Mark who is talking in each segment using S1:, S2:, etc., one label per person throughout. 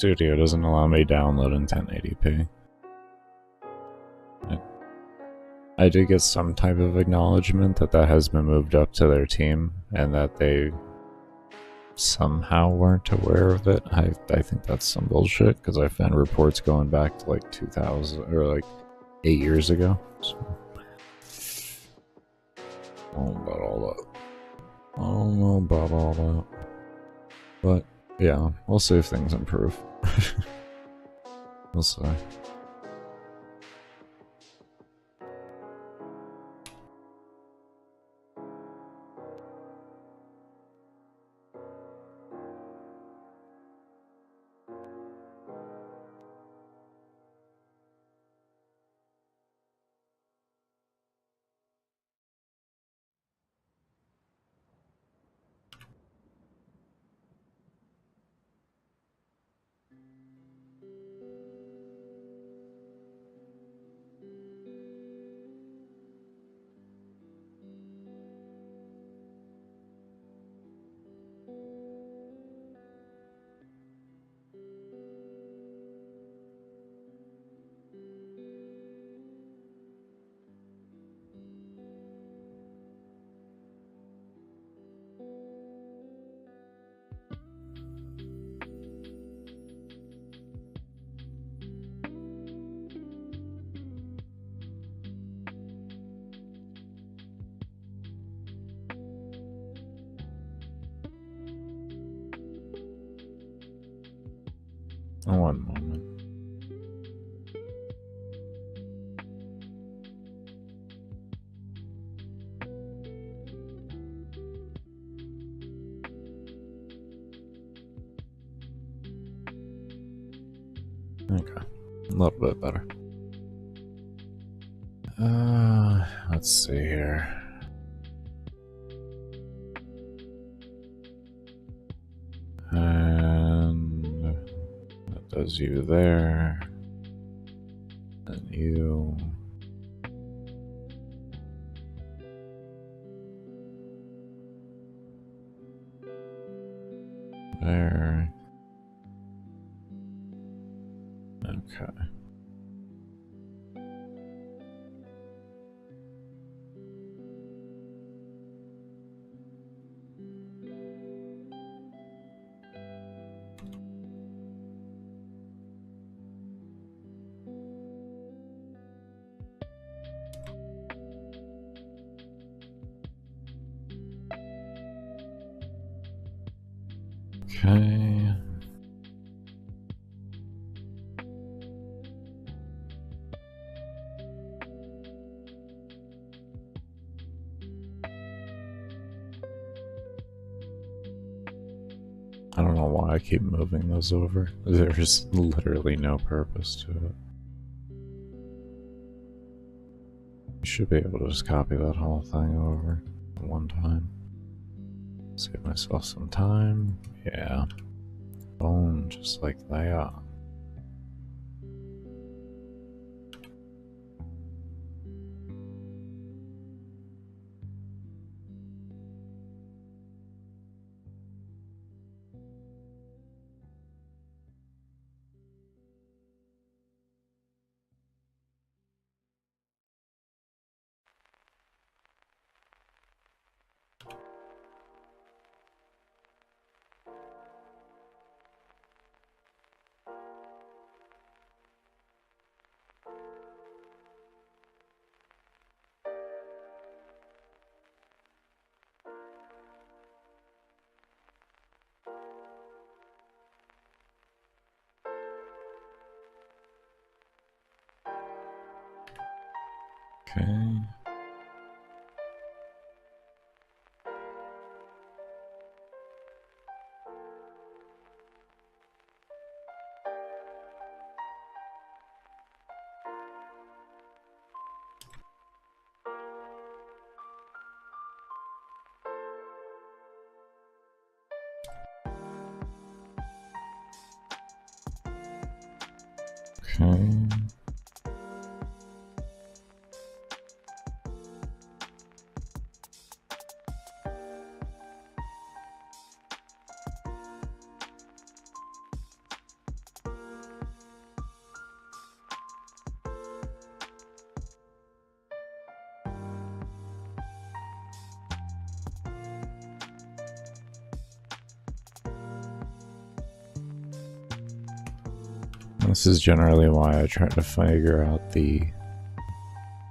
S1: Studio doesn't allow me to download in 1080p. I did get some type of acknowledgement that that has been moved up to their team and that they somehow weren't aware of it. I think that's some bullshit because I found reports going back to like 2000 or like 8 years ago. So, I don't know about all that. I don't know about all that. But yeah, we'll see if things improve. We'll see. One moment. Okay, a little bit better. Let's see here. And that does you there. And you. There. Okay. Okay. I don't know why I keep moving those over. There's literally no purpose to it. You should be able to just copy that whole thing over at one time. Save myself some time. Yeah. Boom, just like that. Okay. Okay. This is generally why I try to figure out the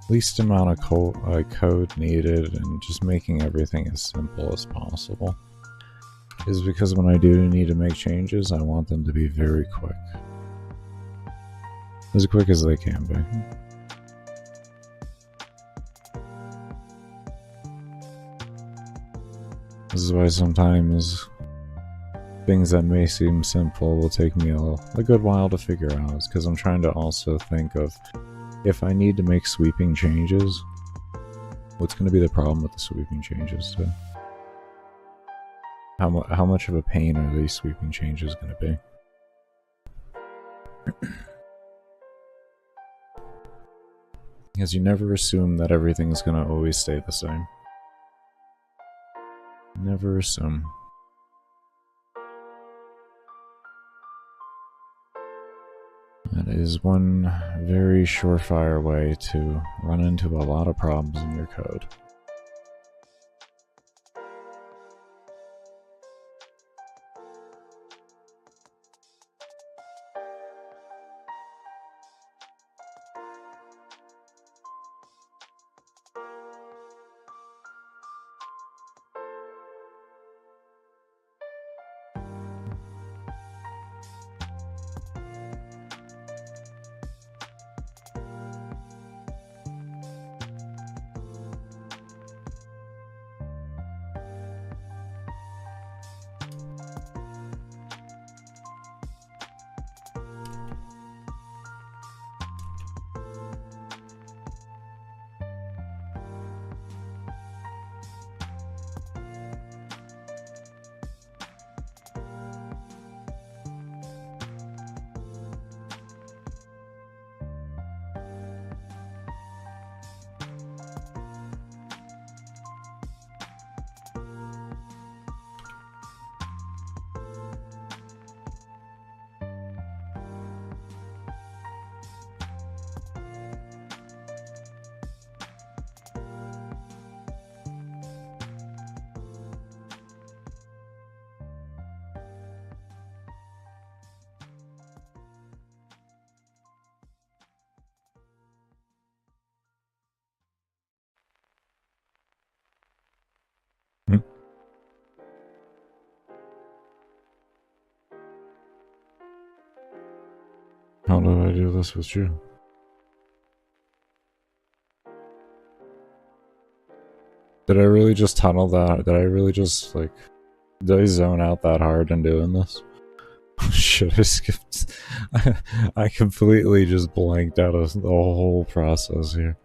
S1: least amount of code needed and just making everything as simple as possible. Is because when I do need to make changes, I want them to be very quick. As quick as they can be. This is why sometimes things that may seem simple will take me a good while to figure out. It's because I'm trying to also think of, if I need to make sweeping changes, what's going to be the problem with the sweeping changes too? How much of a pain are these sweeping changes going to be? Because you never assume that everything's going to always stay the same. Never assume. That is one very surefire way to run into a lot of problems in your code. How did I do this with you? Did I really just tunnel that? Did I really just, like... Did I zone out that hard in doing this? Should I skipped... I completely just blanked out of the whole process here.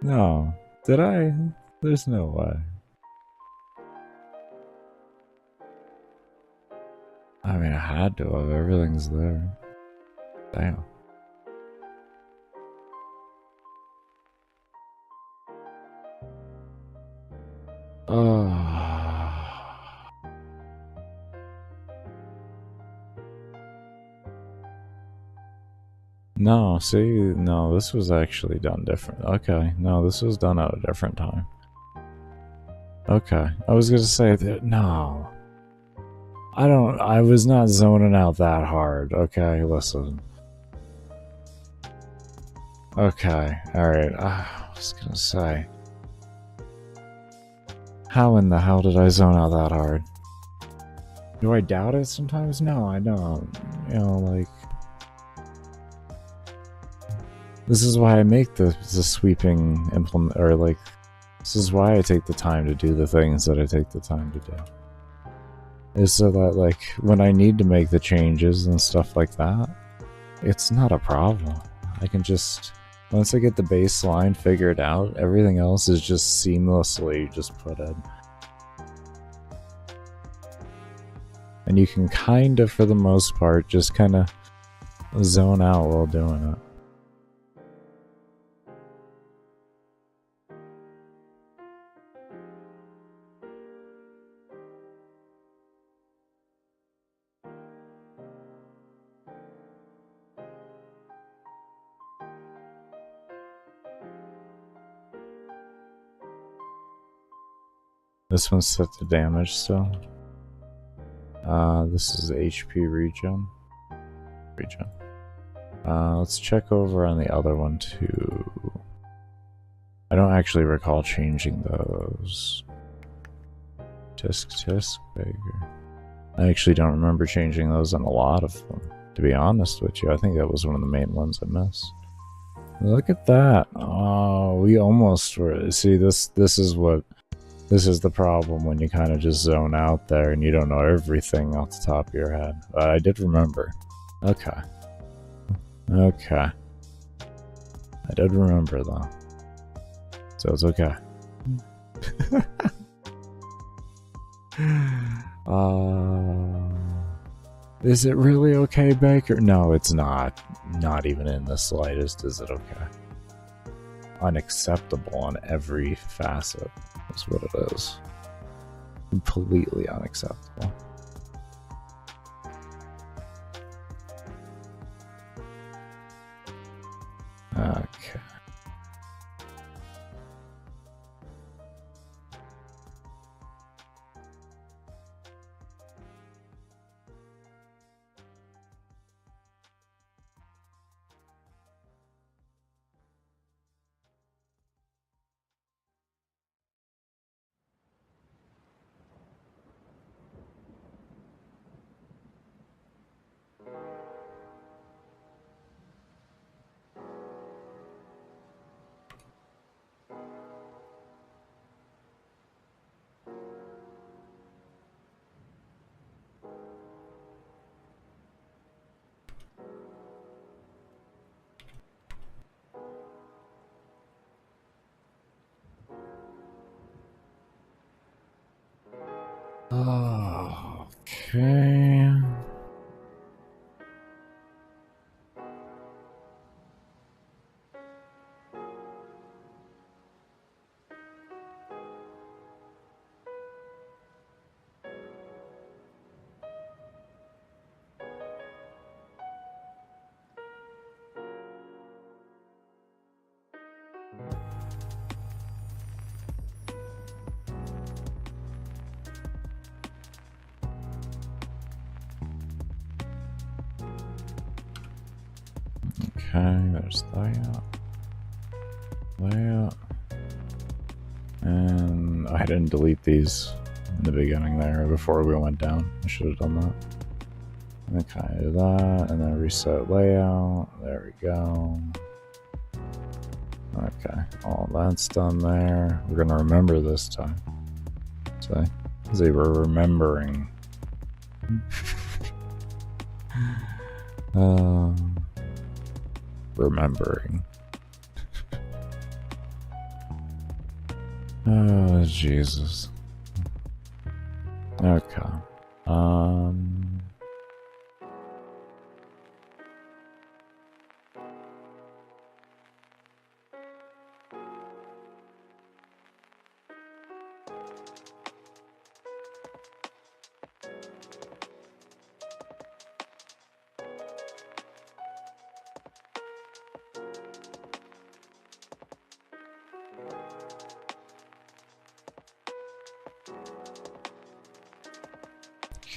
S1: No. Did I? There's no way. I mean, I had to have. Everything's there. Damn. No, see, no, this was actually done different. Okay, no, this was done at a different time. Okay, I was gonna say that, no. I was not zoning out that hard. Okay, listen. Okay, alright, I was gonna say. How in the hell did I zone out that hard? Do I doubt it sometimes? No, I don't. You know, like... This is why I make the sweeping implement, or like... This is why I take the time to do the things that I take the time to do. Is so that, like, when I need to make the changes and stuff like that, it's not a problem. I can just... Once I get the baseline figured out, everything else is just seamlessly just put in. And you can kind of, for the most part, just kind of zone out while doing it. This one's set to damage still. This is HP regen. Let's check over on the other one too. I don't actually recall changing those. Tisk Baker. I actually don't remember changing those on a lot of them. To be honest with you, I think that was one of the main ones I missed. Look at that. Oh, we almost were. See, this is the problem when you kind of just zone out there and you don't know everything off the top of your head. But I did remember. Okay. I did remember though. So it's okay. Is it really okay, Baker? No, it's not. Not even in the slightest is it okay. Unacceptable on every facet is what it is. Completely unacceptable. Okay. Okay. Okay, there's layout. And I didn't delete these in the beginning there before we went down. I should have done that. Okay, do that, and then reset layout. There we go. Okay, all that's done there. We're gonna remember this time. See, we're remembering. Remembering. Oh, Jesus. Okay.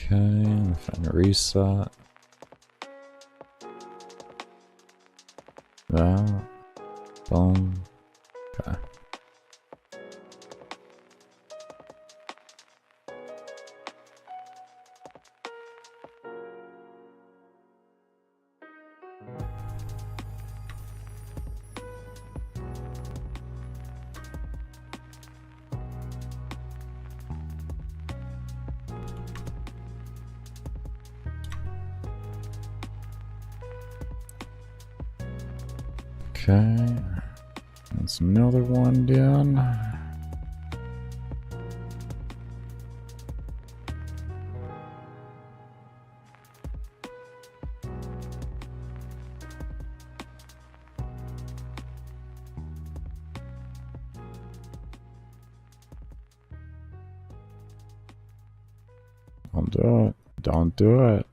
S1: Okay, find a reset. That. Boom. Okay. Okay, that's another one done. Don't do it. Don't do it.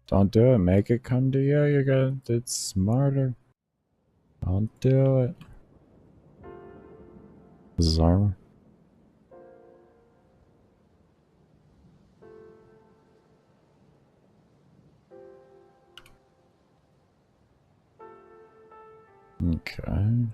S1: Don't do it. Make it come to you. You gotta. It's smarter. Don't do it. This is armor. Okay.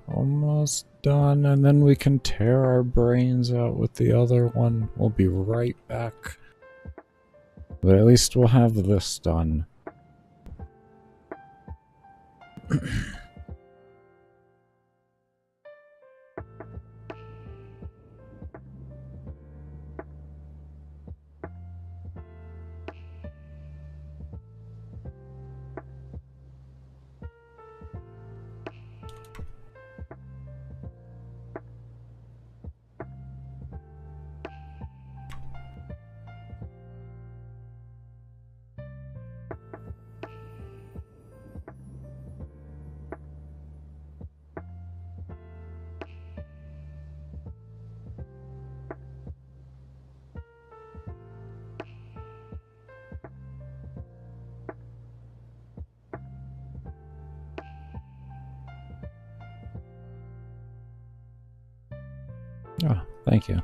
S1: Almost done, and then we can tear our brains out with the other one. We'll be right back. But at least we'll have this done. Oh, thank you.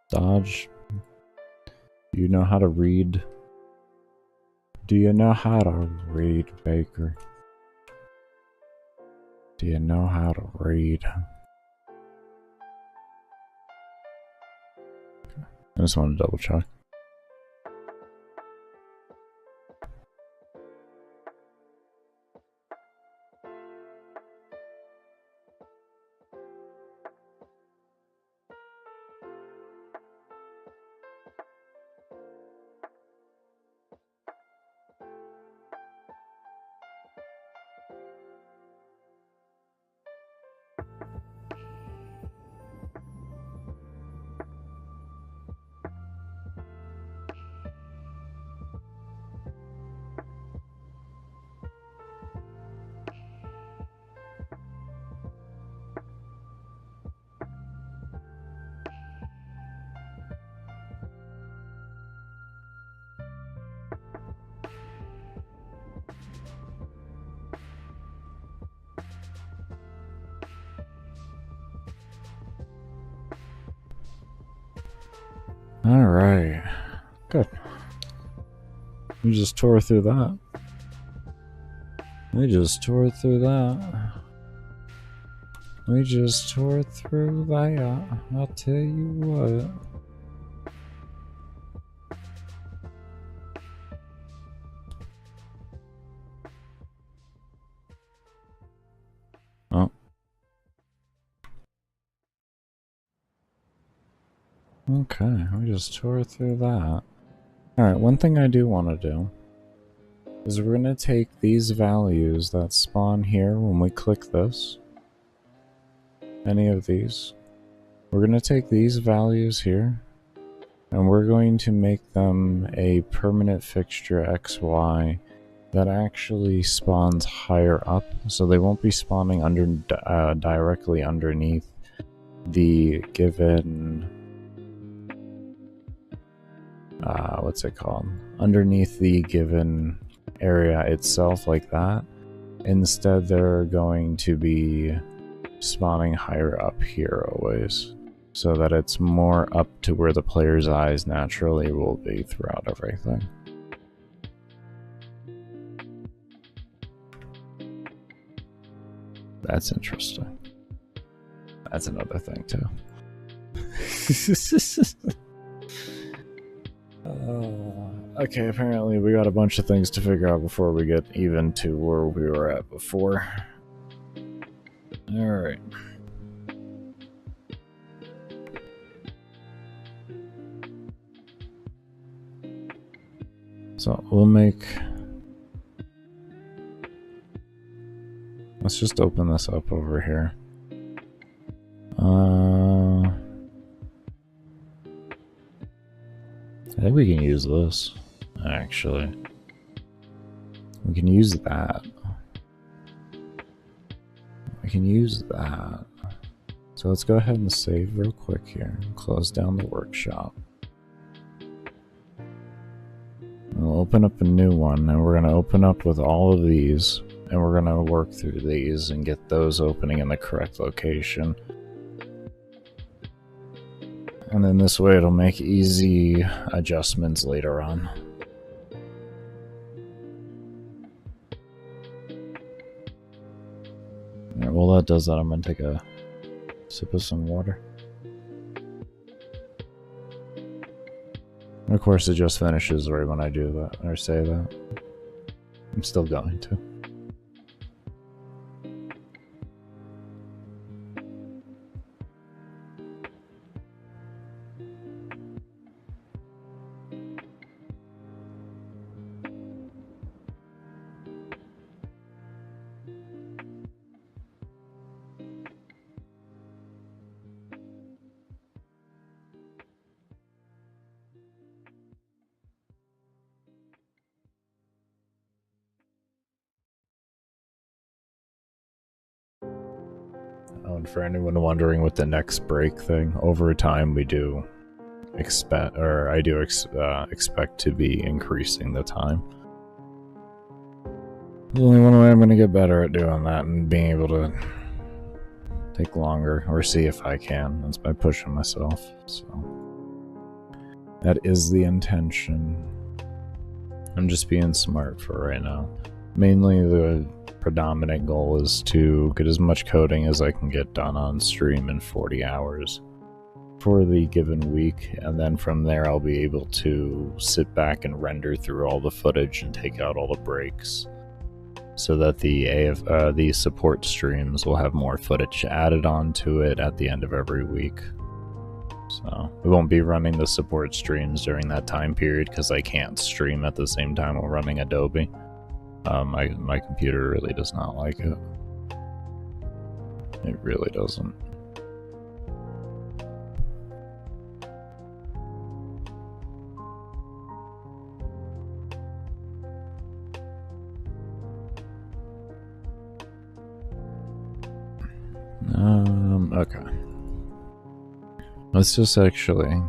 S1: Dodge. You know how to read? Do you know how to read, Baker? Do you know how to read? I just want to double check. Alright. Good. We just tore through that. We just tore through that. We just tore through that. I'll tell you what. Oh. Okay, we just tore through that. Alright, one thing I do want to do is we're going to take these values that spawn here when we click this. Any of these. We're going to take these values here and we're going to make them a permanent fixture XY that actually spawns higher up, so they won't be spawning directly underneath the given what's it called? Underneath the given area itself like that. Instead, they're going to be spawning higher up here always, so that it's more up to where the player's eyes naturally will be throughout everything. That's interesting. That's another thing too. Okay, apparently we got a bunch of things to figure out before we get even to where we were at before. Alright. So we'll make... Let's just open this up over here. I think we can use this, actually. We can use that. can use that. So let's go ahead and save real quick here. Close down the workshop. We'll open up a new one, and we're going to open up with all of these, and we're going to work through these and get those opening in the correct location. And then this way it'll make easy adjustments later on. Alright, while that does that, I'm going to take a sip of some water. And of course it just finishes right when I do that, or say that. I'm still going to. Oh, and for anyone wondering with the next break thing, over time we do expect, or I do expect to be increasing the time. There's only one way I'm going to get better at doing that and being able to take longer, or see if I can. That's by pushing myself. So that is the intention. I'm just being smart for right now. Mainly the predominant goal is to get as much coding as I can get done on stream in 40 hours for the given week, and then from there I'll be able to sit back and render through all the footage and take out all the breaks, so that the support streams will have more footage added onto it at the end of every week. So we won't be running the support streams during that time period because I can't stream at the same time while running Adobe. My computer really does not like it. It really doesn't. Okay. Let's just actually,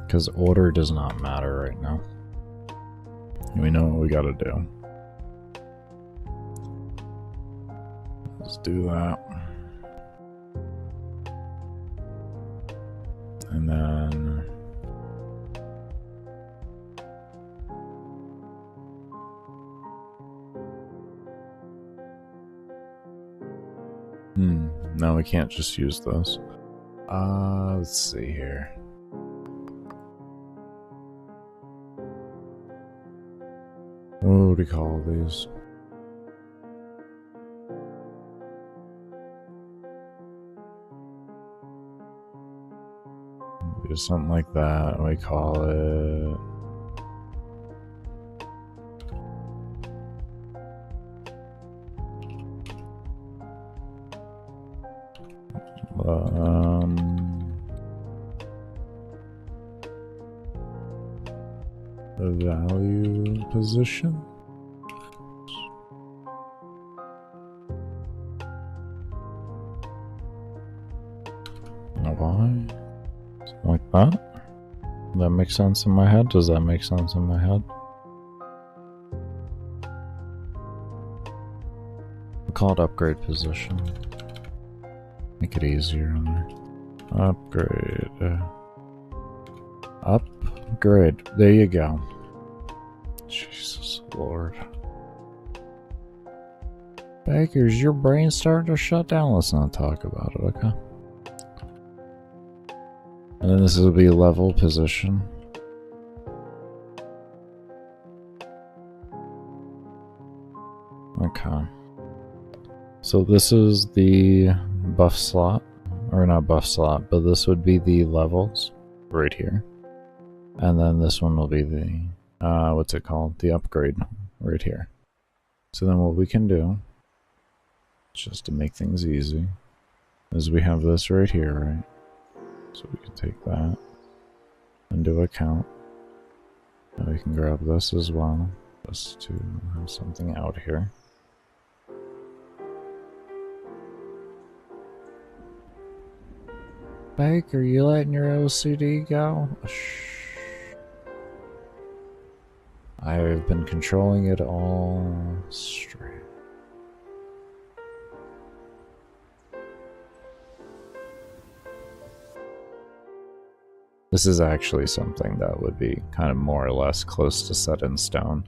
S1: because order does not matter right now. We know what we gotta do. Let's do that. And then no, we can't just use those. Let's see here. What do we call these? Do something like that. We call it the value position. Why? Something like that? Does that make sense in my head? Does that make sense in my head? We'll call it upgrade position. Make it easier on there. Upgrade. Upgrade. There you go. Jesus Lord. Bakers, your brain starting to shut down. Let's not talk about it, okay? And then this will be level position. Okay. So this is the buff slot. Or not buff slot, but this would be the levels right here. And then this one will be the, what's it called? The upgrade right here. So then what we can do, just to make things easy, is we have this right here, right? So we can take that into account. And we can grab this as well, just to have something out here. Spike, are you letting your OCD go? I've been controlling it all straight. This is actually something that would be kind of more or less close to set in stone.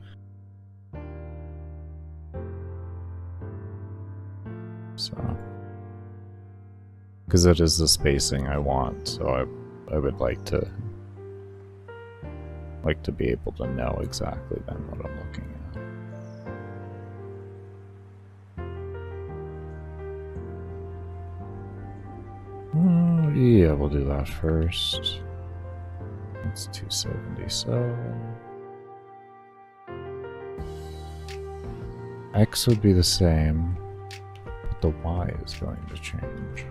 S1: So, because it is the spacing I want, so I would like to be able to know exactly then what I'm looking at. Yeah, we'll do that first. That's 277. X would be the same, but the Y is going to change.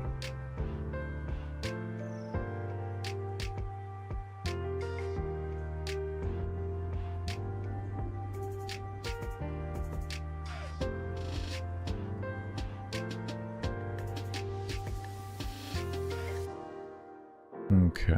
S1: Okay.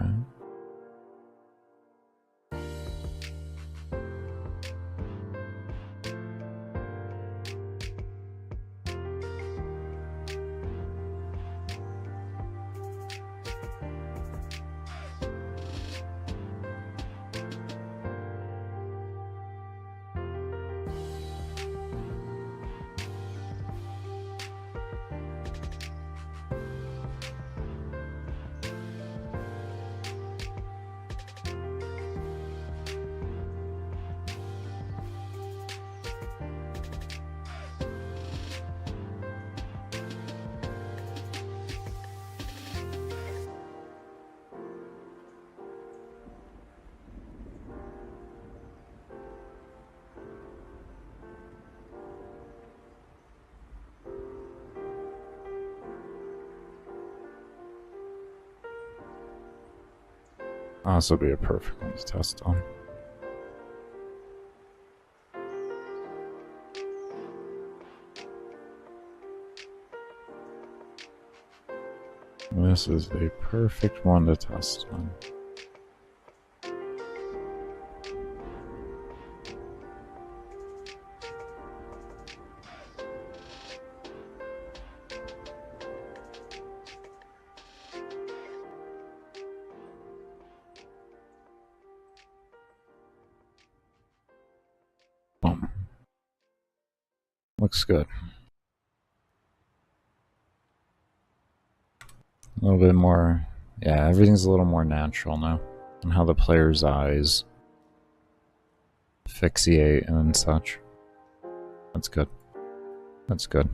S1: Oh, this will be a perfect one to test on. This is a perfect one to test on. Boom. Looks good. A little bit more, yeah, everything's a little more natural now. And how the player's eyes fixate and such. That's good. That's good.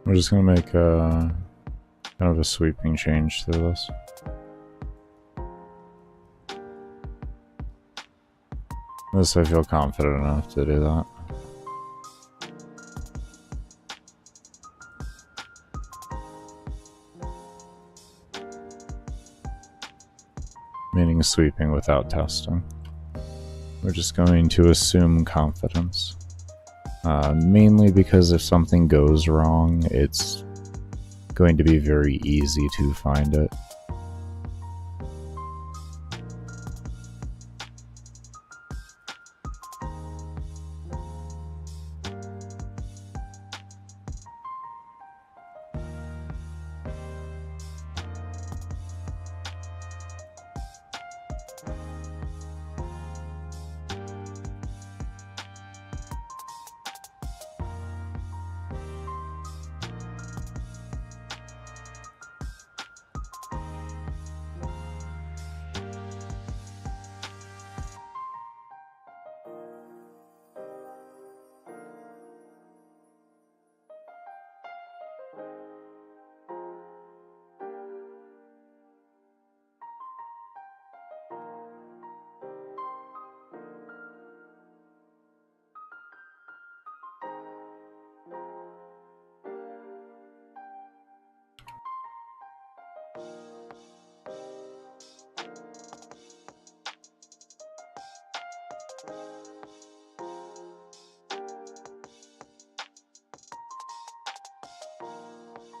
S1: We're just gonna make a kind of a sweeping change to this. This I feel confident enough to do that. Meaning sweeping without testing. We're just going to assume confidence. Mainly because if something goes wrong, it's going to be very easy to find it.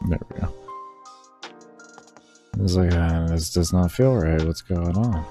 S1: There we go. It's like, this does not feel right. What's going on?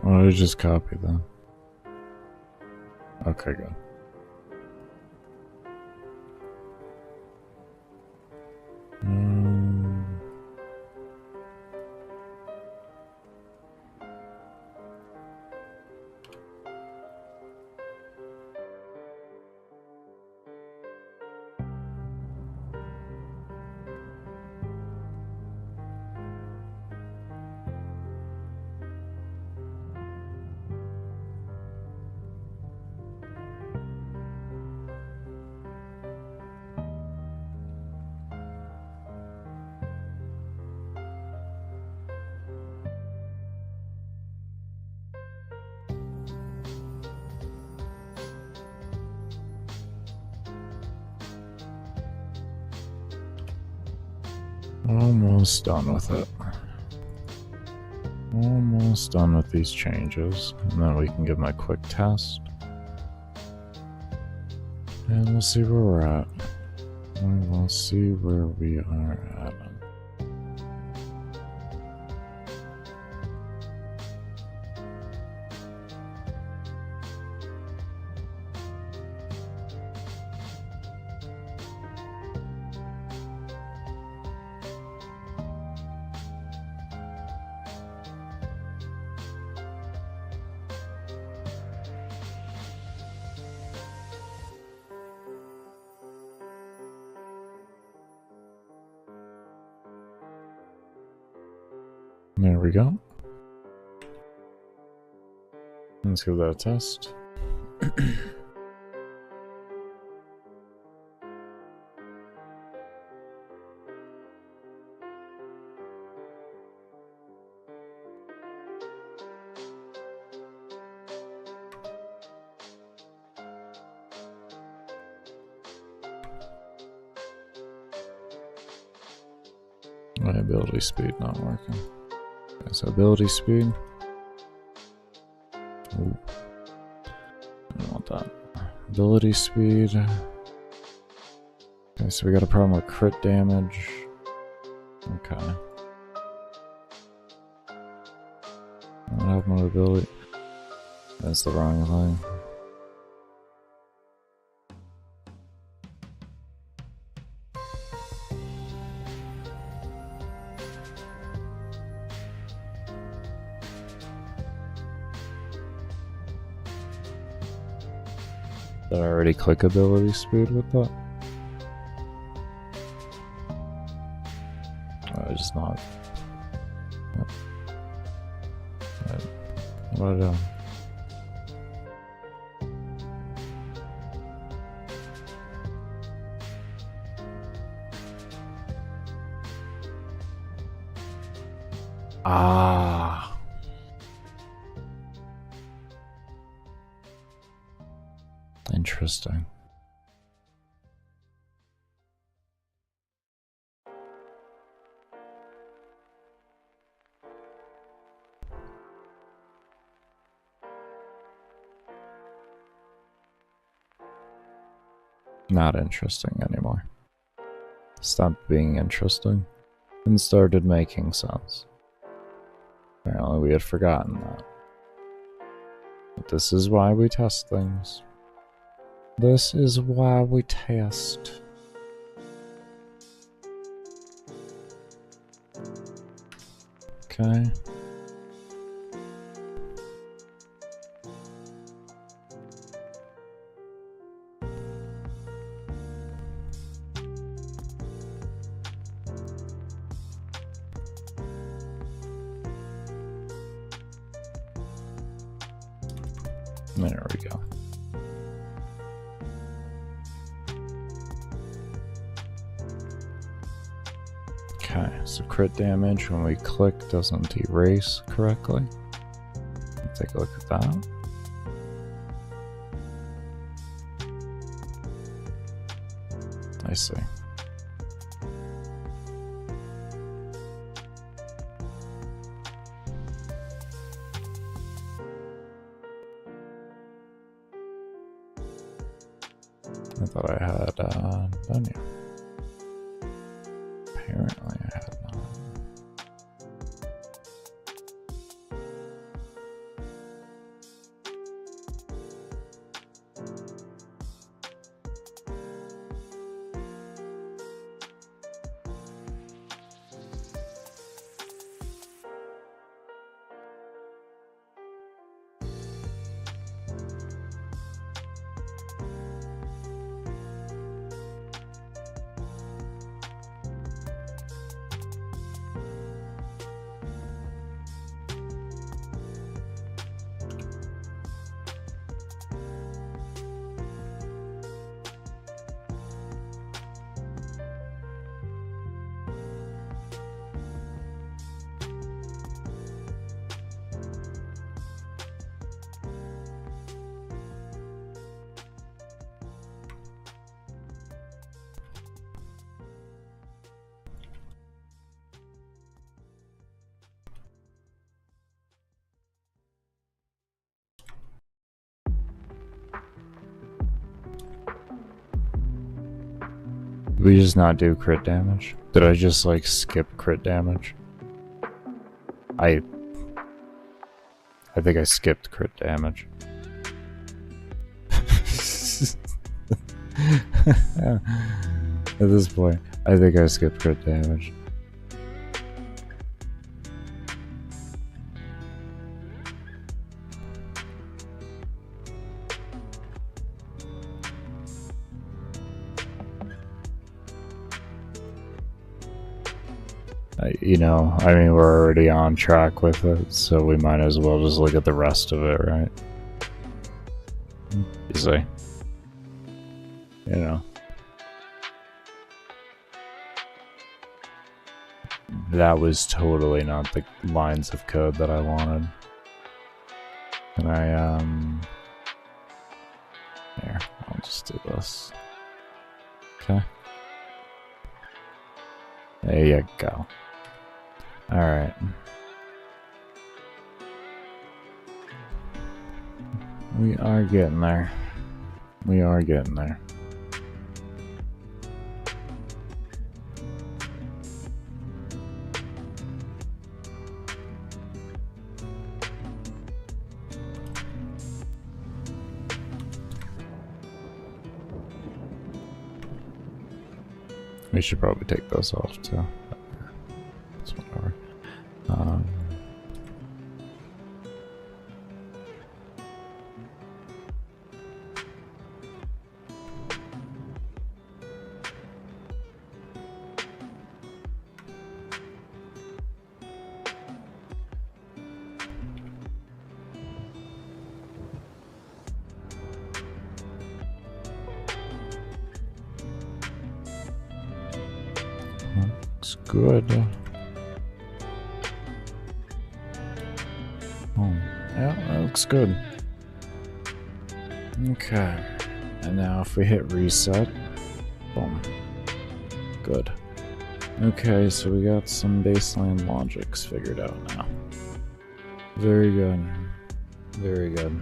S1: Well, I just copy them. Okay, good. Almost done with it. Almost done with these changes. And then we can give them a quick test. And we'll see where we're at. We will see where we are at. There we go. Let's give that a test. My ability speed not working. Okay, so ability speed. Ooh. I don't want that. Ability speed. Okay, so we got a problem with crit damage. Okay. I don't have more ability. That's the wrong thing. Did I already click ability speed with that? I just not. What did I do? Ah. Interesting. Not interesting anymore. Stopped being interesting and started making sense. Apparently we had forgotten that. But this is why we test things. This is why we test. Okay. There we go. Okay, so crit damage when we click doesn't erase correctly. Let's take a look at that. I see. I thought I had done you. Apparently I had not. Did we just not do crit damage? Did I just like skip crit damage? I think I skipped crit damage. Yeah. At this point, I think I skipped crit damage. You know, I mean, we're already on track with it, so we might as well just look at the rest of it, right? You see? You know. That was totally not the lines of code that I wanted. And here, I'll just do this. Okay. There you go. Alright. We are getting there. We are getting there. We should probably take those off too. It's whatever. Looks good. Oh, yeah, that looks good. Okay. And now if we hit reset, boom. Good. Okay, so we got some baseline logics figured out now. Very good. Very good.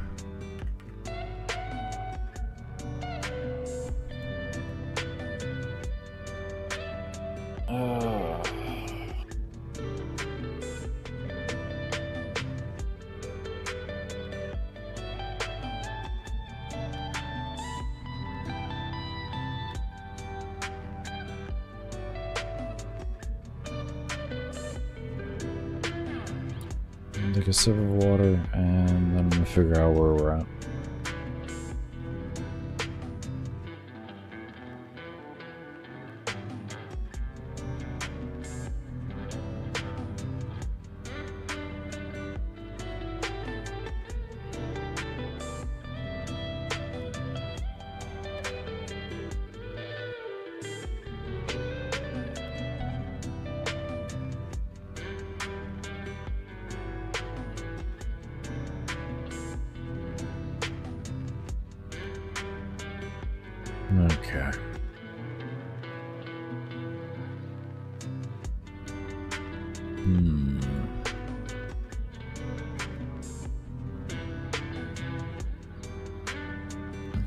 S1: Take a sip of water, and then I'm gonna figure out where we're at. Okay.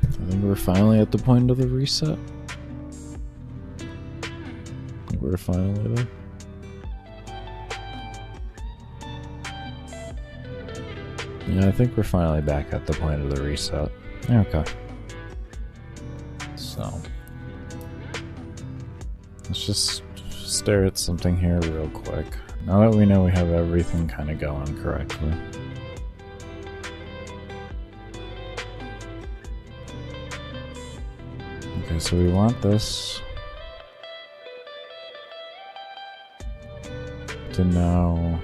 S1: I think we're finally at the point of the reset. We're finally there. Yeah, I think we're finally back at the point of the reset. Okay. So, let's just stare at something here real quick. Now that we know we have everything kind of going correctly. Okay, so we want this to now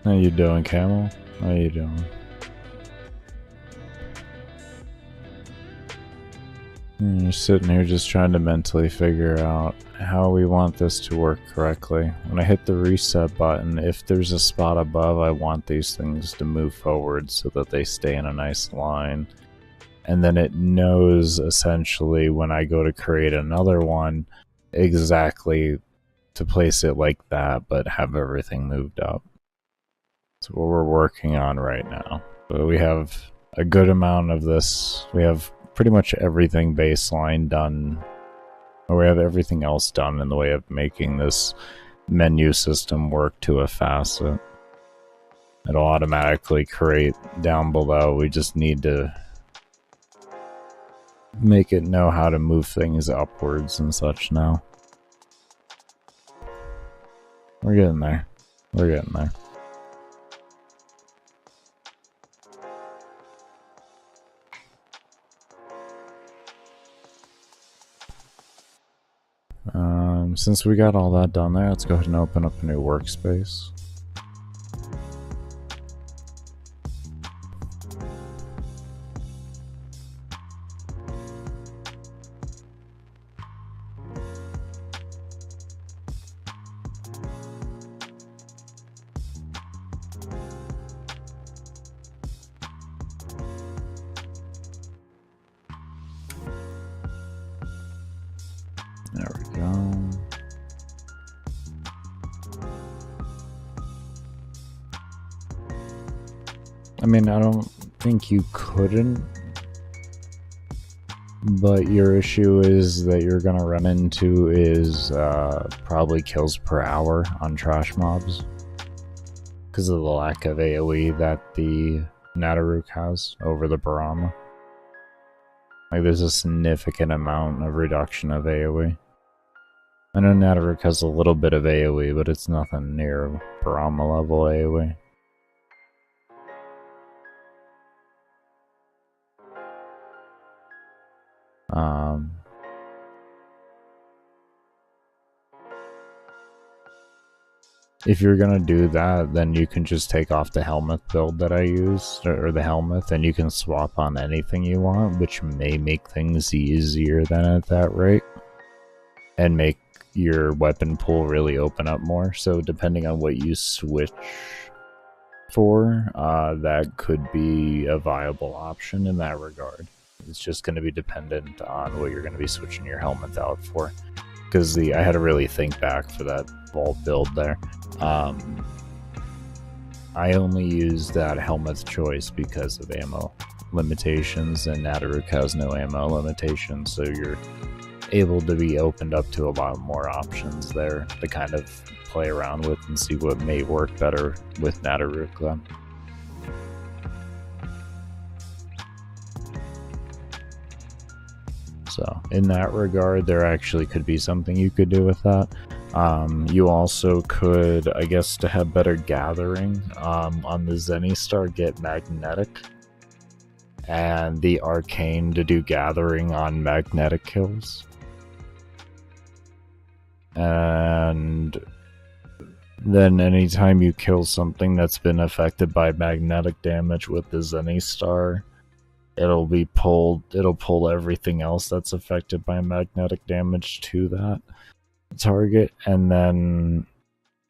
S1: How you doing, Camel? How you doing? I'm just sitting here just trying to mentally figure out how we want this to work correctly. When I hit the reset button, if there's a spot above, I want these things to move forward so that they stay in a nice line. And then it knows, essentially, when I go to create another one, exactly to place it like that, but have everything moved up. That's what we're working on right now. So we have a good amount of this. We have pretty much everything baseline done, or we have everything else done in the way of making this menu system work to a facet. It'll automatically create down below. We just need to make it know how to move things upwards and such now. We're getting there. We're getting there. Since we got all that done there, let's go ahead and open up a new workspace. There we go. I mean, I don't think you couldn't, but your issue is that you're gonna run into is probably kills per hour on trash mobs because of the lack of AoE that the Nataruk has over the Barama. Like, there's a significant amount of reduction of AoE. I know Nataruk has a little bit of AoE, but it's nothing near Barama level AoE. If you're gonna do that, then you can just take off the helmet build that I used, or the helmet, and you can swap on anything you want, which may make things easier than at that rate, and make your weapon pool really open up more. So depending on what you switch for, that could be a viable option in that regard. It's just going to be dependent on what you're going to be switching your helmet out for. Because I had to really think back for that vault build there. I only used that helmet choice because of ammo limitations, and Nataruk has no ammo limitations, so you're able to be opened up to a lot more options there to kind of play around with and see what may work better with Nataruk then. So in that regard, there actually could be something you could do with that. You also could, I guess, to have better gathering, on the Zenny Star, get magnetic, and the arcane to do gathering on magnetic kills. And then anytime you kill something that's been affected by magnetic damage with the Zenny Star, it'll pull everything else that's affected by magnetic damage to that target, and then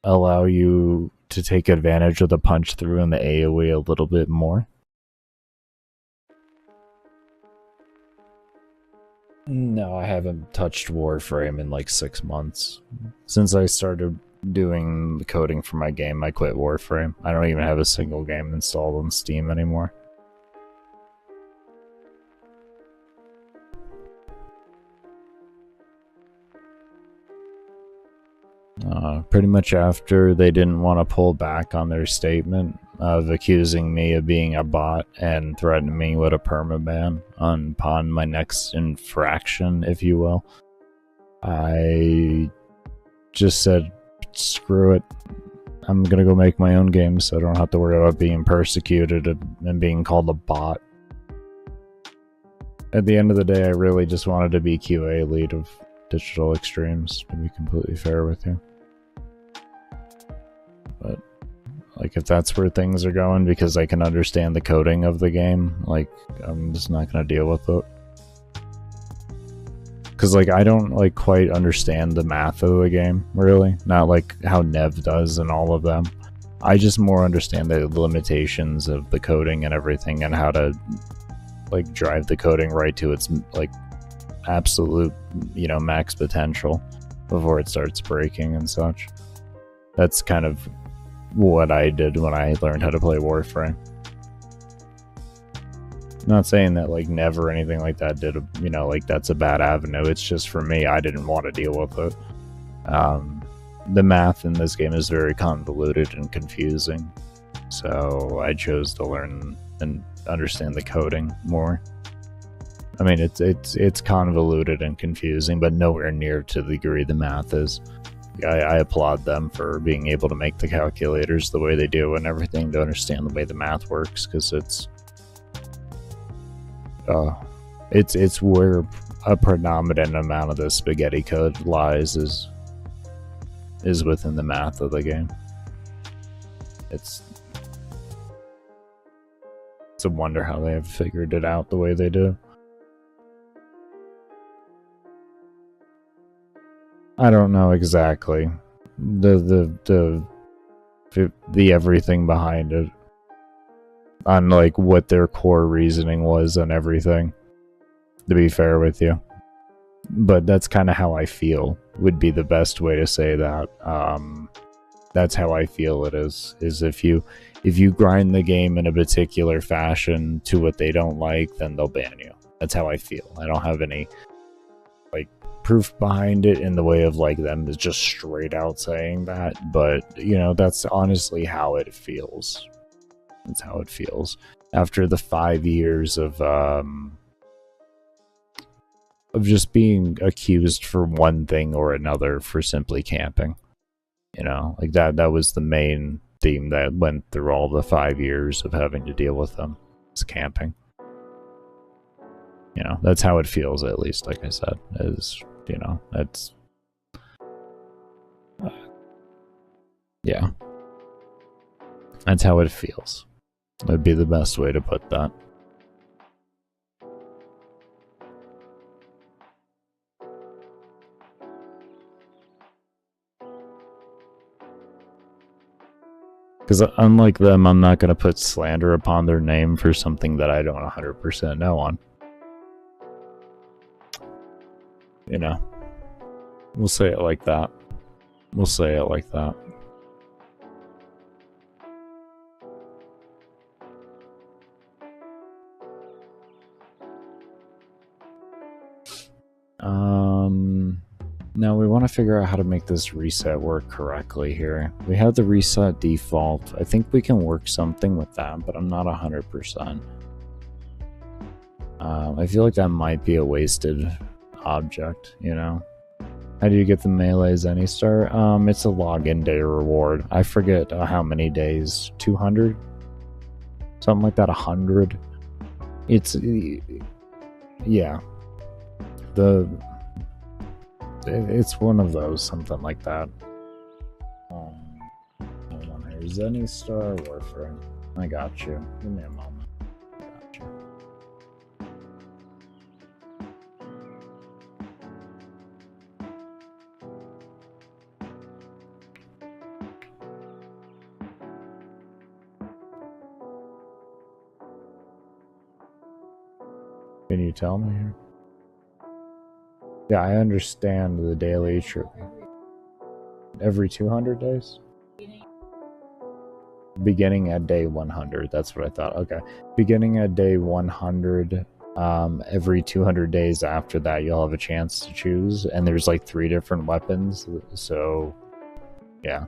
S1: allow you to take advantage of the punch through and the AoE a little bit more. No, I haven't touched Warframe in like 6 months. Since I started doing the coding for my game, I quit Warframe. I don't even have a single game installed on Steam anymore. Pretty much after they didn't want to pull back on their statement of accusing me of being a bot and threatening me with a permaban upon my next infraction, if you will, I just said, screw it. I'm gonna go make my own game so I don't have to worry about being persecuted and being called a bot. At the end of the day, I really just wanted to be QA lead of Digital Extremes, to be completely fair with you. But like, if that's where things are going, because I can understand the coding of the game, like, I'm just not gonna deal with it. Because like, I don't like quite understand the math of the game, really. Not like how Nev does and all of them. I just more understand the limitations of the coding and everything, and how to like drive the coding right to its like absolute, you know, max potential before it starts breaking and such. That's kind of what I did when I learned how to play Warframe. Not saying that like Nev or anything like that did, you know, like that's a bad avenue. It's just, for me, I didn't want to deal with it. The math in this game is very convoluted and confusing, so I chose to learn and understand the coding more. I mean, it's convoluted and confusing, but nowhere near to the degree the math is. I applaud them for being able to make the calculators the way they do and everything, to understand the way the math works, because it's where a predominant amount of the spaghetti code lies, is within the math of the game. It's a wonder how they have figured it out the way they do. I don't know exactly the everything behind it, on like what their core reasoning was and everything, to be fair with you. But that's kind of how I feel, would be the best way to say that. That's how I feel it is if you grind the game in a particular fashion to what they don't like, then they'll ban you. That's how I feel. I don't have any like proof behind it in the way of like them just straight out saying that, but you know, that's honestly how it feels. That's how it feels after the 5 years of just being accused for one thing or another for simply camping. You know, like that was the main theme that went through all the 5 years of having to deal with them, is camping. You know, that's how it feels, at least, like I said, is, you know, that's yeah, that's how it feels. That'd be the best way to put that. Because unlike them, I'm not going to put slander upon their name for something that I don't 100% know on. You know, we'll say it like that. We'll say it like that. Now we want to figure out how to make this reset work correctly here. We have the reset default. I think we can work something with that, but I'm not 100%. I feel like that might be a wasted object, you know? How do you get the melee Zenny Star? It's a login day reward. I forget how many days. 200? Something like that, 100. It's... yeah. It's one of those, something like that. Hold on here. Zenny Star Warframe. I got you. Give me a moment. I got you. Can you tell me here? Yeah, I understand the daily trip. Every 200 days? Beginning at day 100. That's what I thought. Okay. Beginning at day 100. Every 200 days after that, you'll have a chance to choose. And there's like 3 different weapons. So, yeah.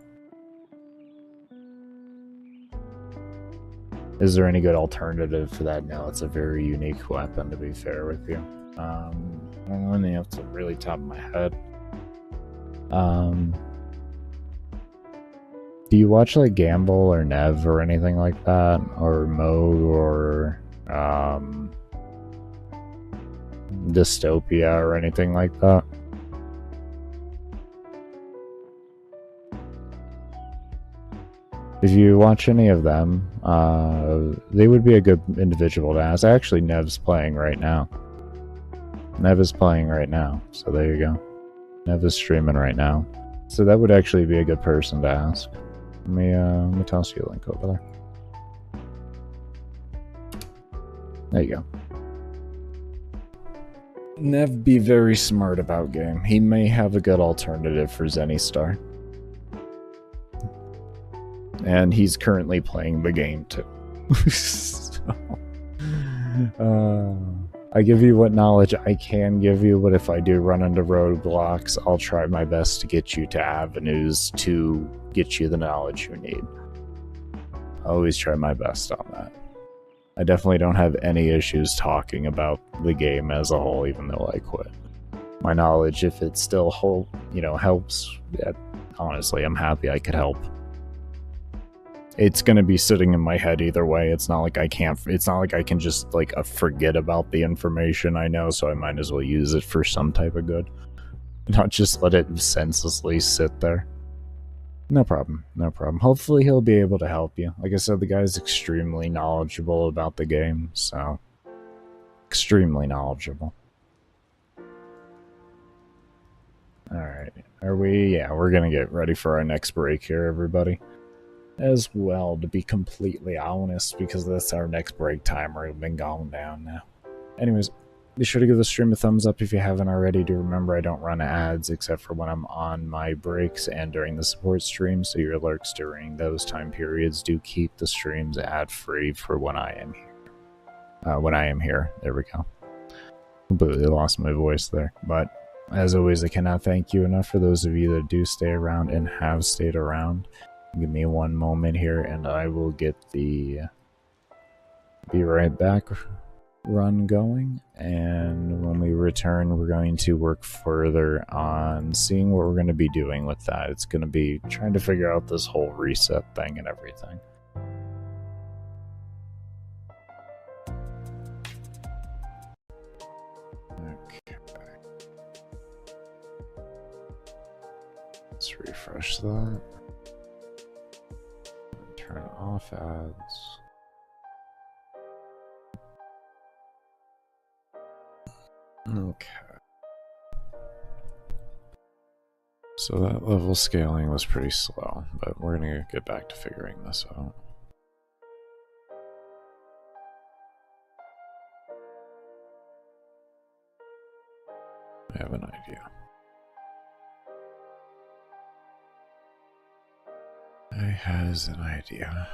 S1: Is there any good alternative for that? No, it's a very unique weapon, to be fair with you. I don't know anything off the really top of my head. Do you watch like Gamble or Nev or anything like that? Or Mo or Dystopia or anything like that? If you watch any of them, they would be a good individual to ask. Actually, Nev's playing right now. Nev is playing right now, so there you go. Nev is streaming right now. So that would actually be a good person to ask. Let me toss you a link over there. There you go. Nev be very smart about game. He may have a good alternative for Zenny Star. And he's currently playing the game too. So, I give you what knowledge I can give you, but if I do run into roadblocks, I'll try my best to get you to avenues to get you the knowledge you need. I always try my best on that. I definitely don't have any issues talking about the game as a whole, even though I quit. My knowledge, if it still helps, honestly, I'm happy I could help. It's gonna be sitting in my head either way. It's not like I can't. It's not like I can just like forget about the information I know. So I might as well use it for some type of good, not just let it senselessly sit there. No problem. No problem. Hopefully he'll be able to help you. Like I said, the guy's extremely knowledgeable about the game. So extremely knowledgeable. All right. Are we? Yeah, we're gonna get ready for our next break here, everybody. As well, to be completely honest, because that's our next break timer. We've been going down now. Anyways, be sure to give the stream a thumbs up if you haven't already. Do remember I don't run ads except for when I'm on my breaks and during the support stream, so your alerts during those time periods do keep the streams ad-free for when I am here. There we go. Completely lost my voice there. But as always, I cannot thank you enough for those of you that do stay around and have stayed around. Give me one moment here and I will get the be right back run going, and when we return we're going to work further on seeing what we're going to be doing with that. It's going to be trying to figure out this whole reset thing and everything. Okay. Let's refresh that. Turn off ads. Okay. So that level scaling was pretty slow, but we're gonna get back to figuring this out. I have an idea. I has an idea.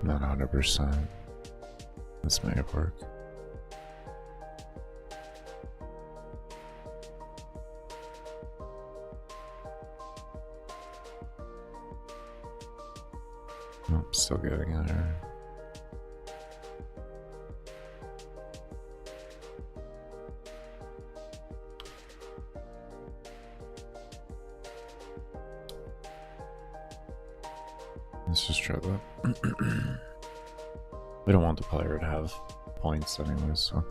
S1: Not 100%. This may work. Nope, still getting an error. Let's just try that. We don't want the player to have points anyway, so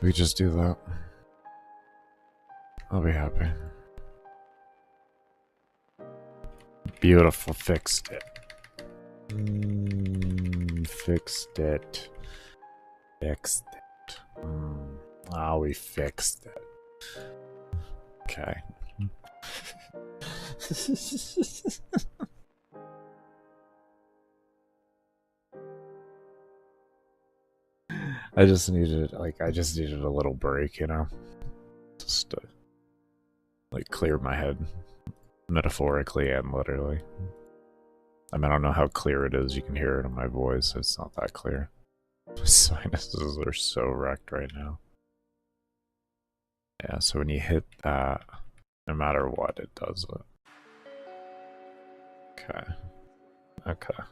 S1: we just do that. I'll be happy. Beautiful, fixed it. Fixed it. Fixed it. Ah, we fixed it. Okay. I just needed a little break, you know? Just to, like, clear my head. Metaphorically and literally. I mean, I don't know how clear it is. You can hear it in my voice. It's not that clear. My sinuses are so wrecked right now. Yeah, so when you hit that, no matter what, it does it. Okay. Okay.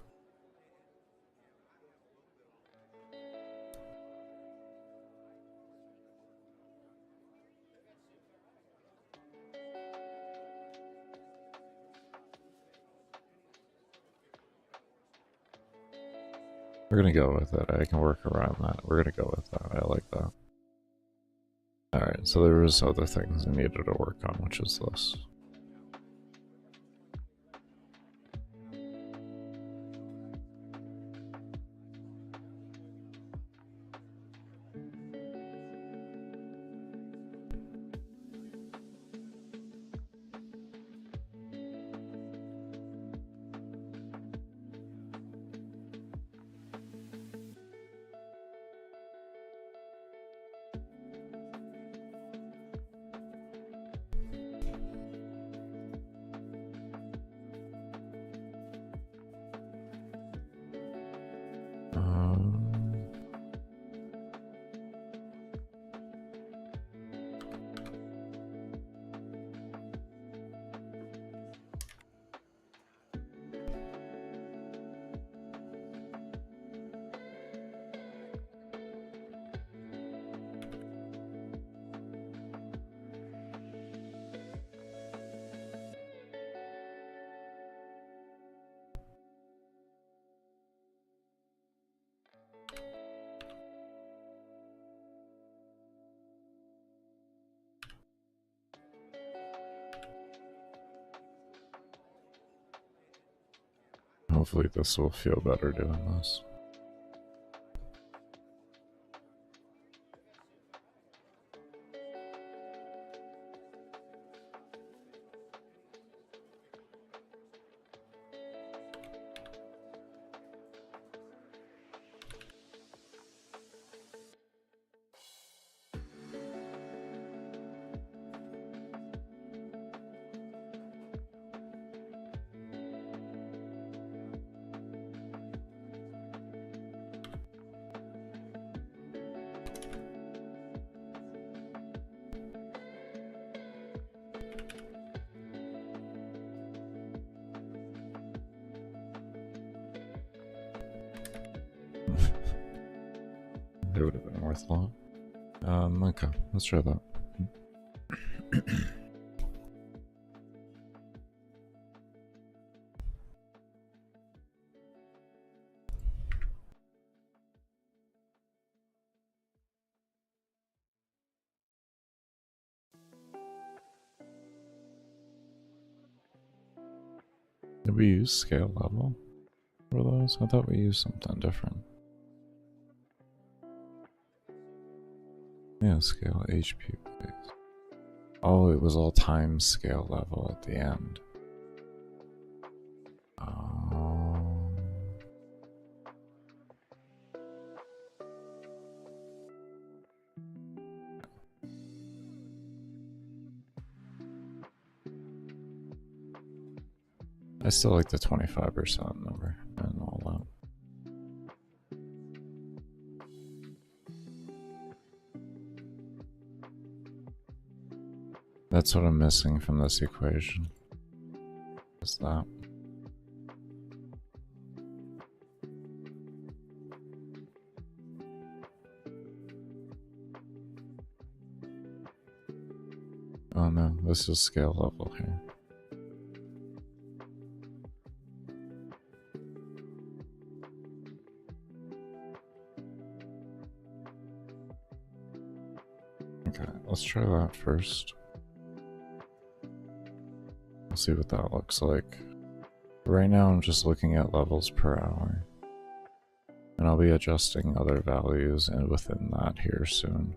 S1: We're gonna go with it. I can work around that. We're gonna go with that. I like that. Alright, so there was other things I needed to work on, which is this. Hopefully this will feel better doing this. It would have been worth a lot. Okay, let's try that. Did we use scale level for those? I thought we used something different. Yeah, scale HP base. Oh, it was all time scale level at the end. Oh. I still like the 25% number and all that. That's what I'm missing from this equation. Is that? Oh no, this is scale level here. Okay, let's try that first. We'll see what that looks like. Right now I'm just looking at levels per hour. And I'll be adjusting other values and within that here soon.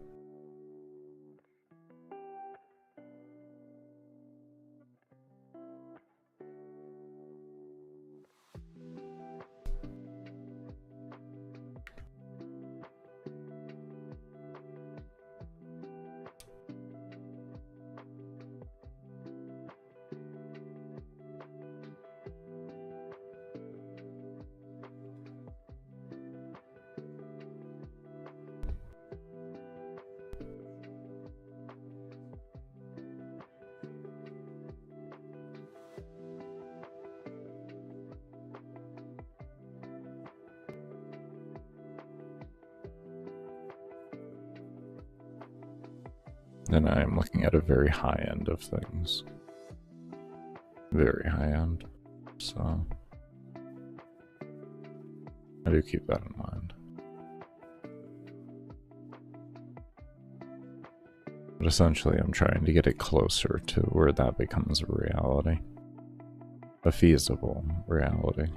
S1: And I'm looking at a very high end of things. Very high end. So I do keep that in mind. But essentially I'm trying to get it closer to where that becomes a reality. A feasible reality.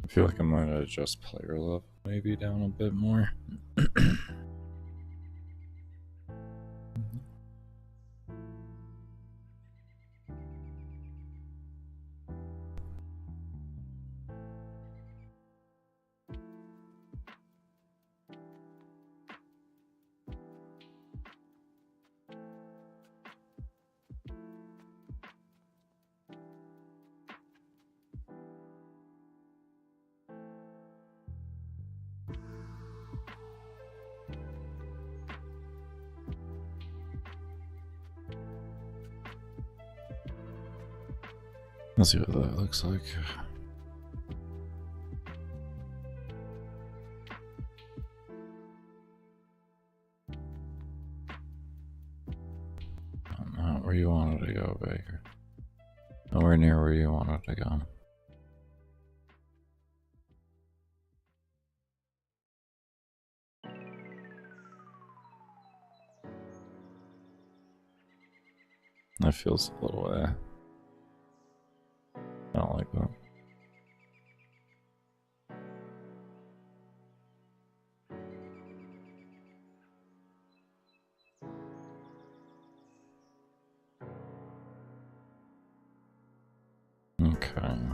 S1: I feel like I'm going to adjust player level maybe down a bit more. Let's see what that looks like. Not where you wanted to go, Baker. Nowhere near where you wanted to go. That feels a little I don't like that. Okay.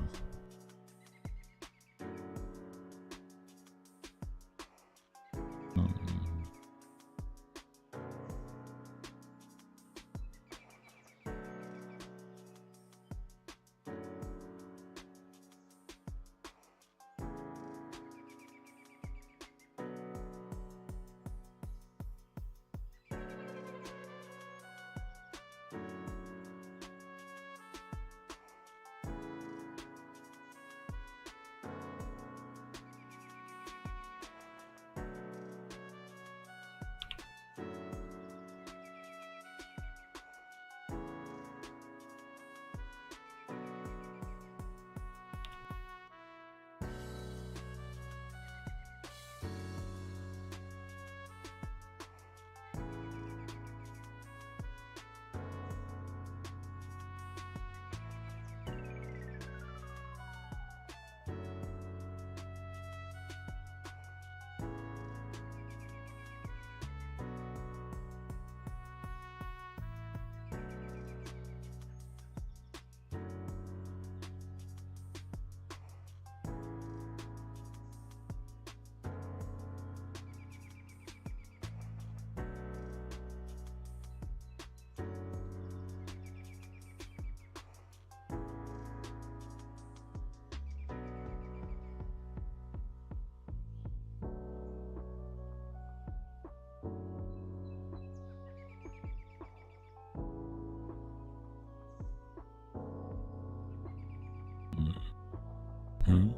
S1: Hmm.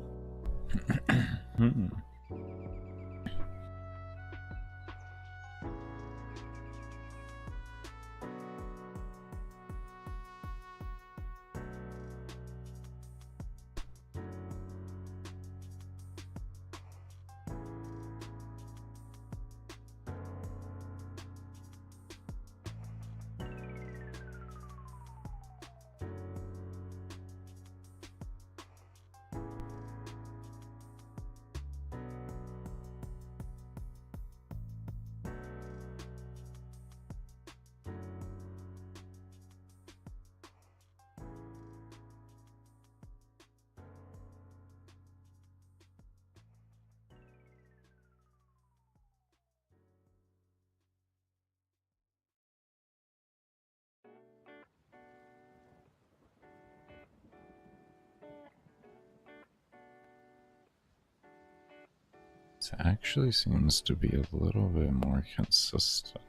S1: It actually seems to be a little bit more consistent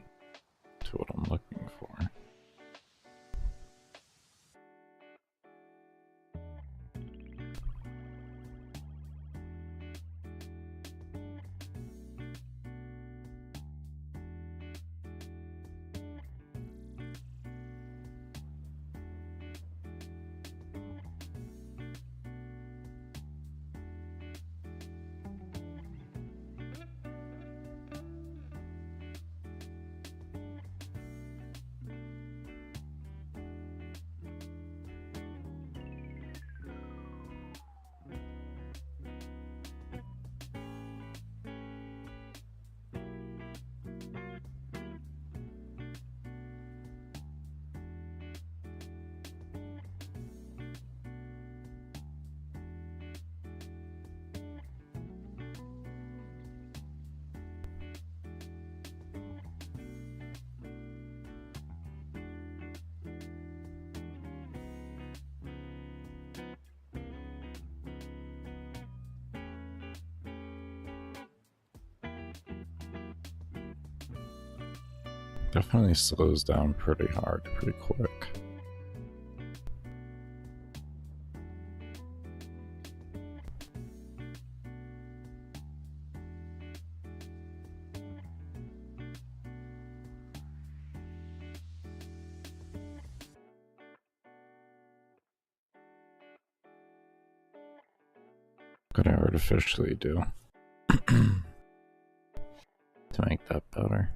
S1: to what I'm looking for. Definitely slows down pretty hard, pretty quick. What could I artificially do to make that better?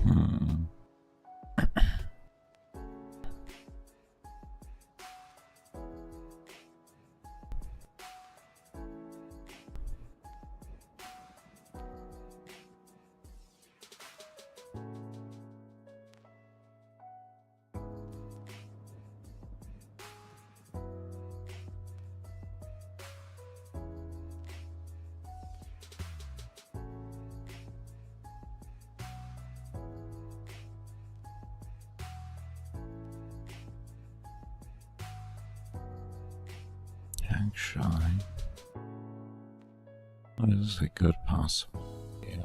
S1: Hmm. Actually, what is a good possible? Yeah.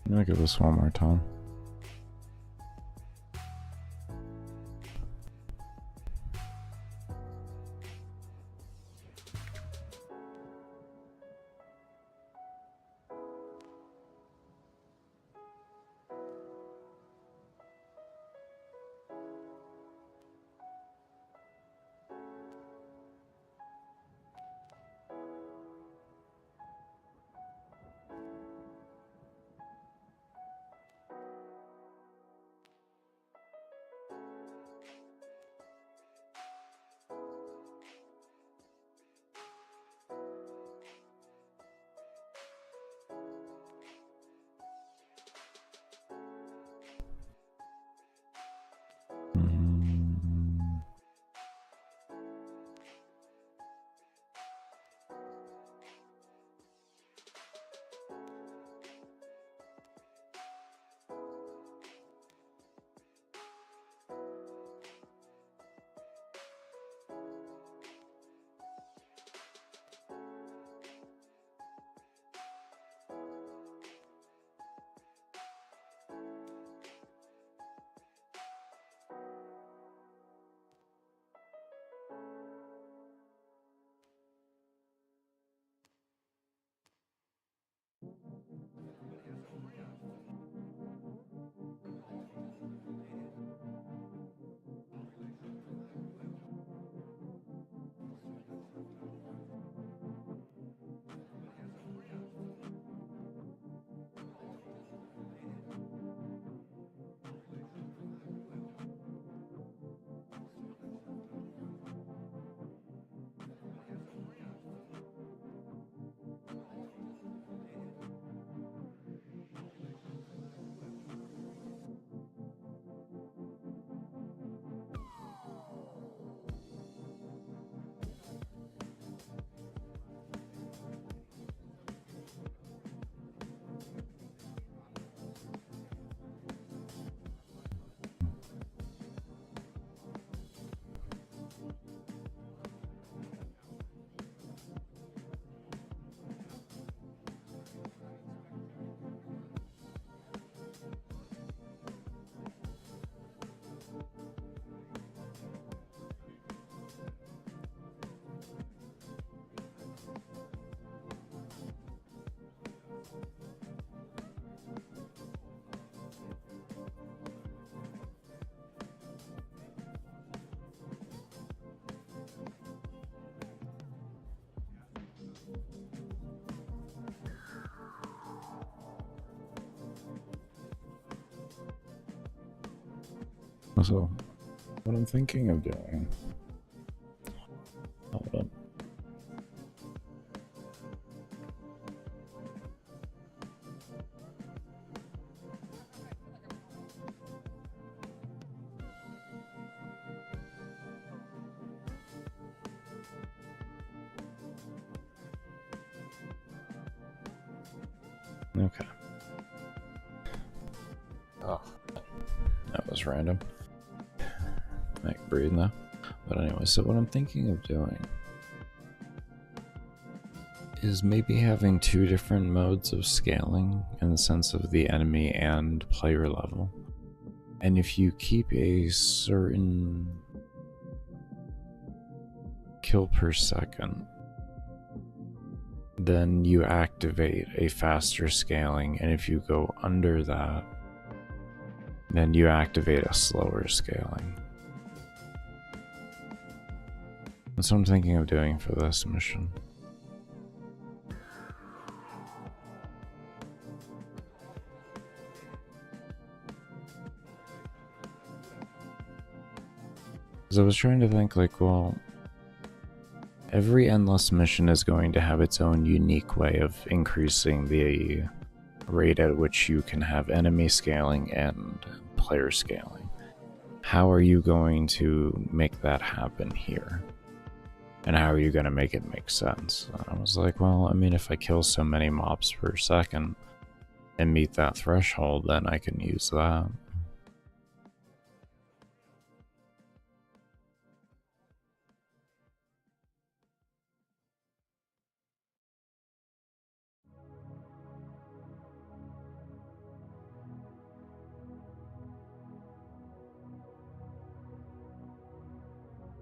S1: Let me give this one more time. So, what I'm thinking of doing... Hold up. Okay. Oh, that was random. I can breathe now. But anyway, so what I'm thinking of doing is maybe having two different modes of scaling in the sense of the enemy and player level. And if you keep a certain kill per second, then you activate a faster scaling, and if you go under that, then you activate a slower scaling. That's what I'm thinking of doing for this mission. Because I was trying to think, like, well, every endless mission is going to have its own unique way of increasing the rate at which you can have enemy scaling and player scaling. How are you going to make that happen here? And how are you going to make it make sense? And I was like, well, I mean, if I kill so many mobs per second and meet that threshold, then I can use that.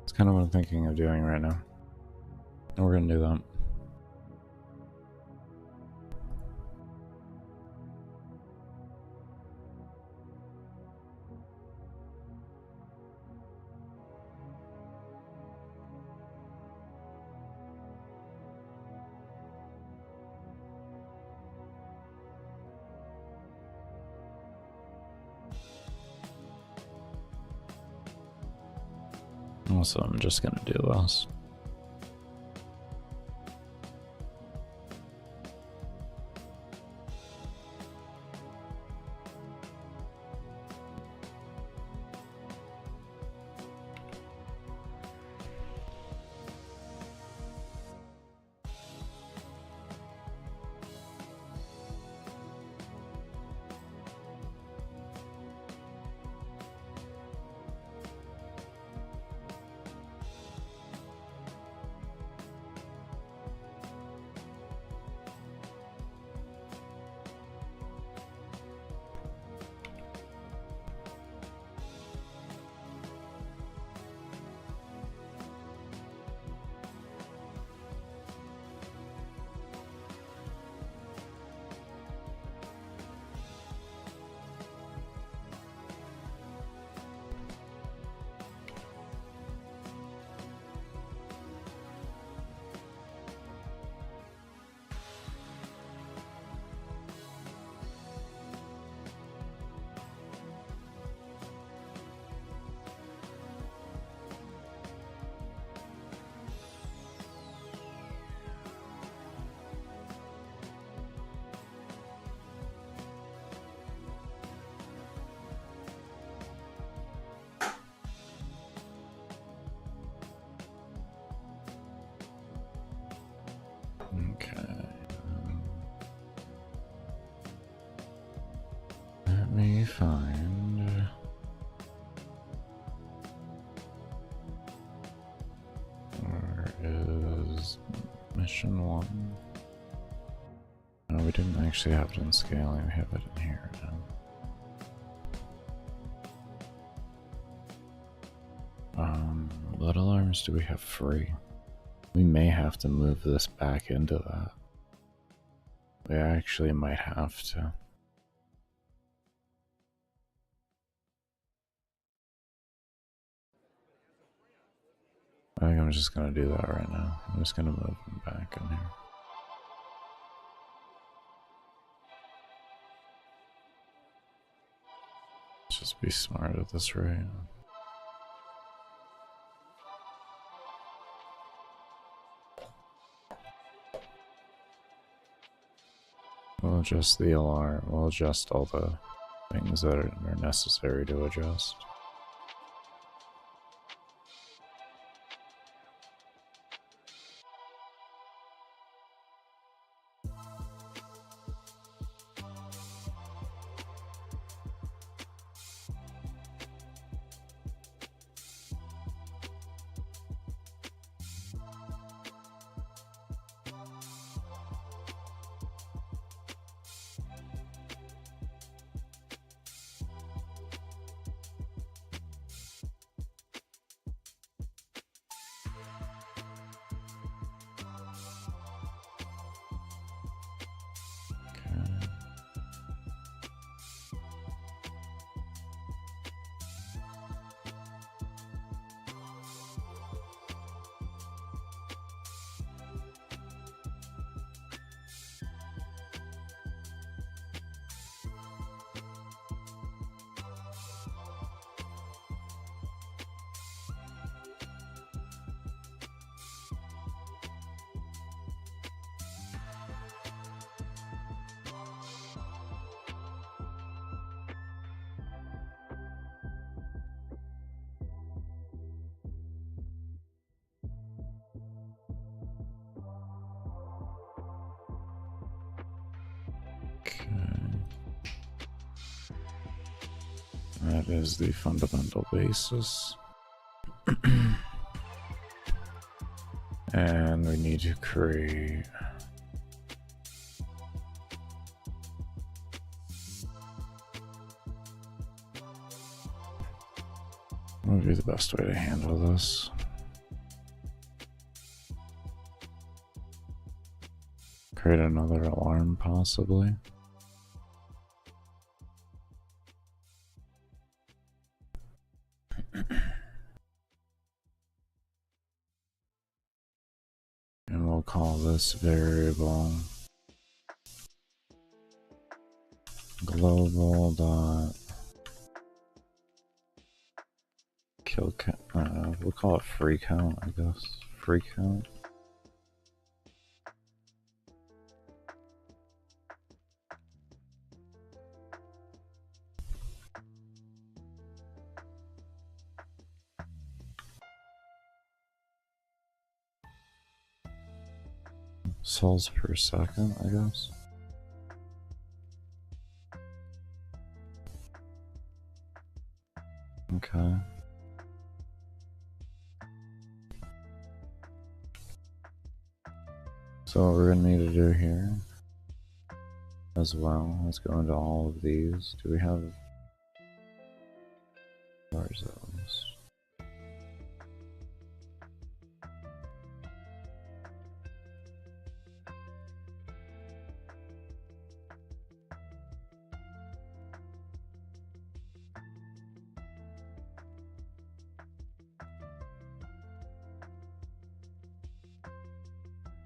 S1: It's kind of what I'm thinking of doing right now. And we're going to do that. Also, I'm just going to do this. Okay. Let me find... Where is mission 1? No, we didn't actually have it in scaling, we have it in here now. What alarms do we have free? We may have to move this back into that. We actually might have to. I think I'm just gonna do that right now. I'm just gonna move them back in here. Just be smart at this rate. We'll adjust the alarm. We'll adjust all the things that are necessary to adjust. That is the fundamental basis. And we need to create what would be the best way to handle this? Create another alarm, possibly. And we'll call this variable global dot kill count. We'll call it free count, I guess. Free count. Souls per second, I guess. Okay. So what we're gonna need to do here as well, let's go into all of these. Do we have where's those?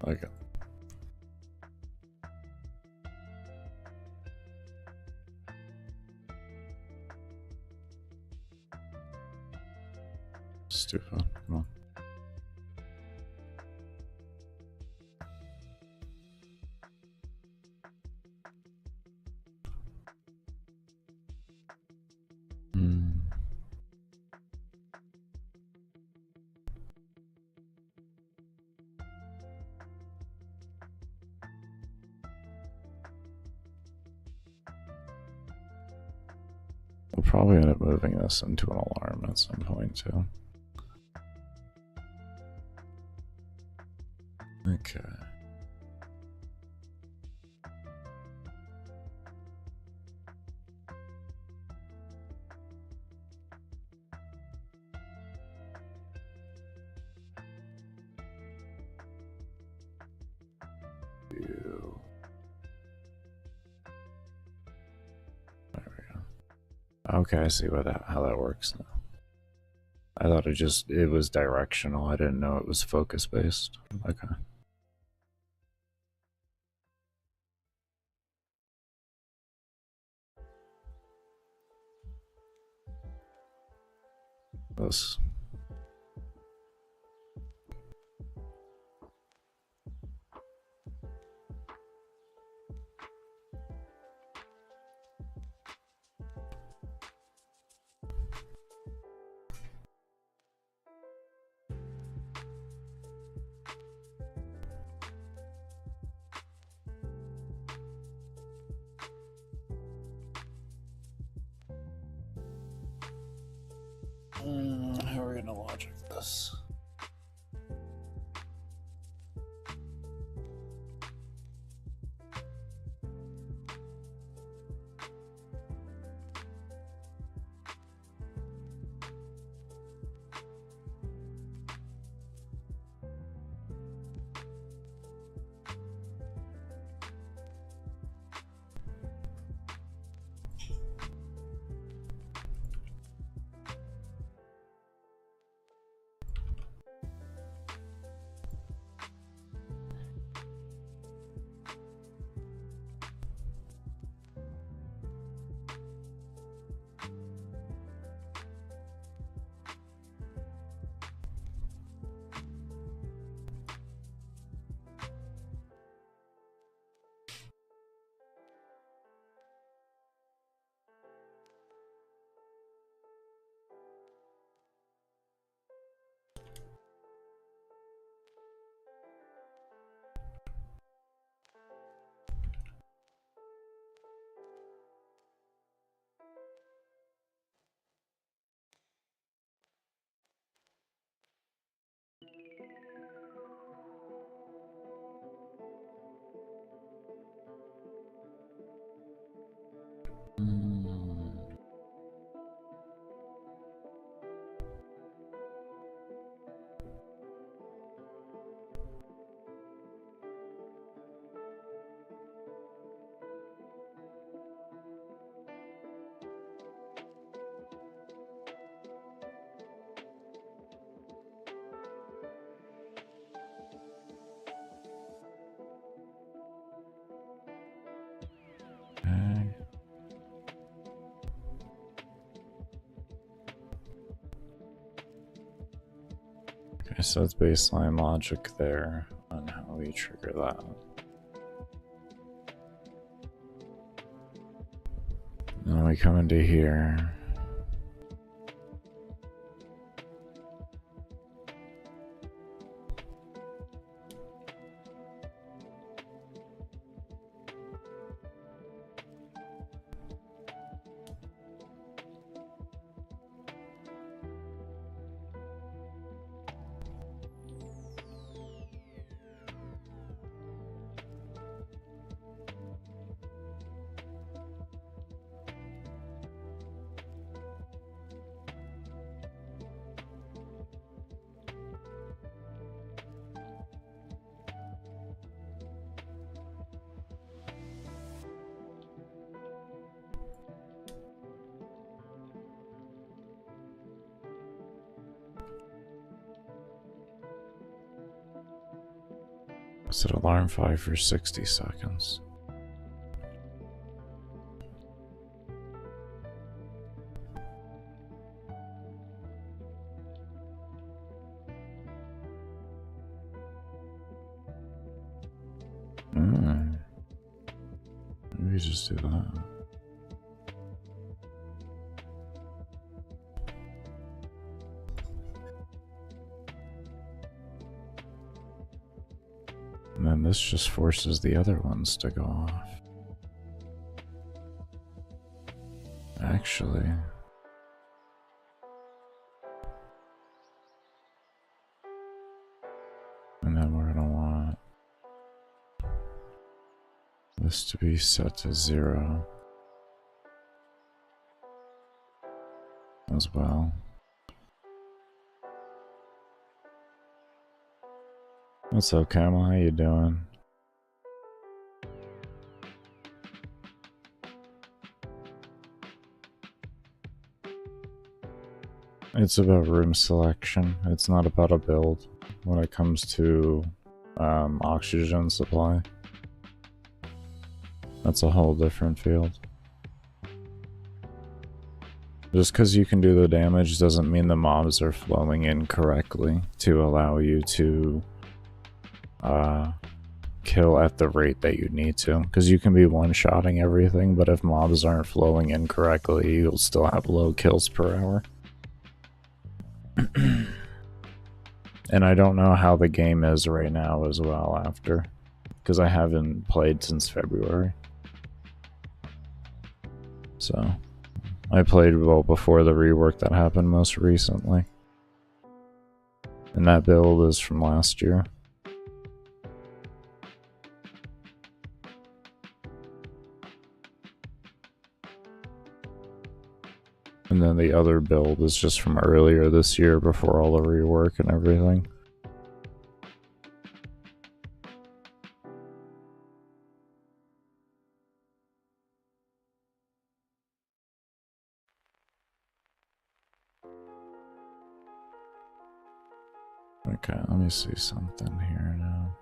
S1: Okay. Stupid. Come on. We'll probably end up moving this into an alarm at some point too. Okay. Okay, I see how that works now. I thought it was directional. I didn't know it was focus based. Okay. this. How are we gonna logic this? Okay, so that's baseline logic there on how we trigger that. Then we come into here. Set alarm 5 for 60 seconds. Maybe just do that. And then this just forces the other ones to go off. Actually. And then we're gonna want this to be set to 0 as well. What's up, Camel? How you doing? It's about room selection. It's not about a build when it comes to oxygen supply. That's a whole different field. Just because you can do the damage doesn't mean the mobs are flowing in correctly to allow you to kill at the rate that you need to. Because you can be one-shotting everything, but if mobs aren't flowing in correctly, you'll still have low kills per hour. And I don't know how the game is right now as well after, because I haven't played since February. So, I played well before the rework that happened most recently. And that build is from last year. And then the other build is just from earlier this year before all the rework and everything. Okay, let me see something here now.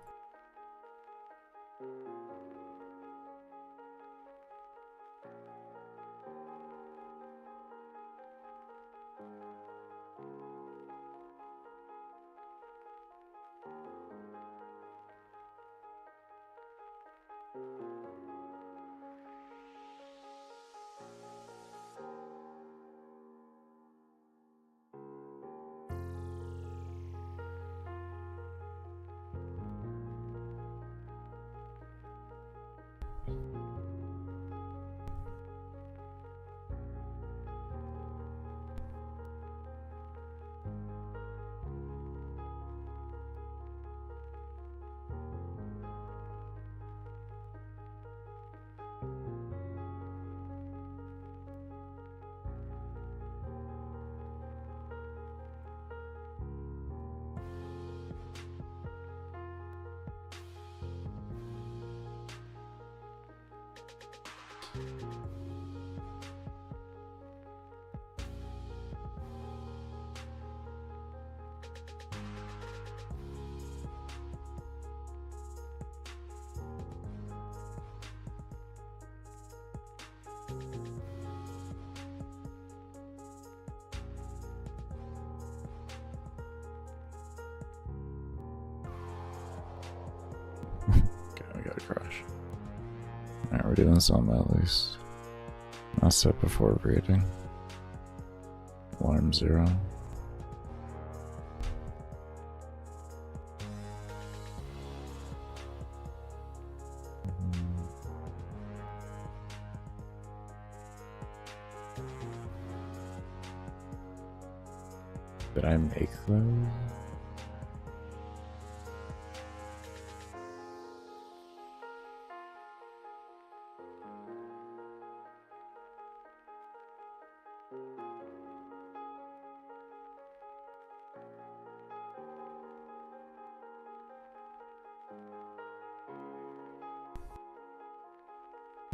S1: Okay, we got a crash. Alright, we're doing something at least. I'll set before reading. Alarm 0. Did I make those?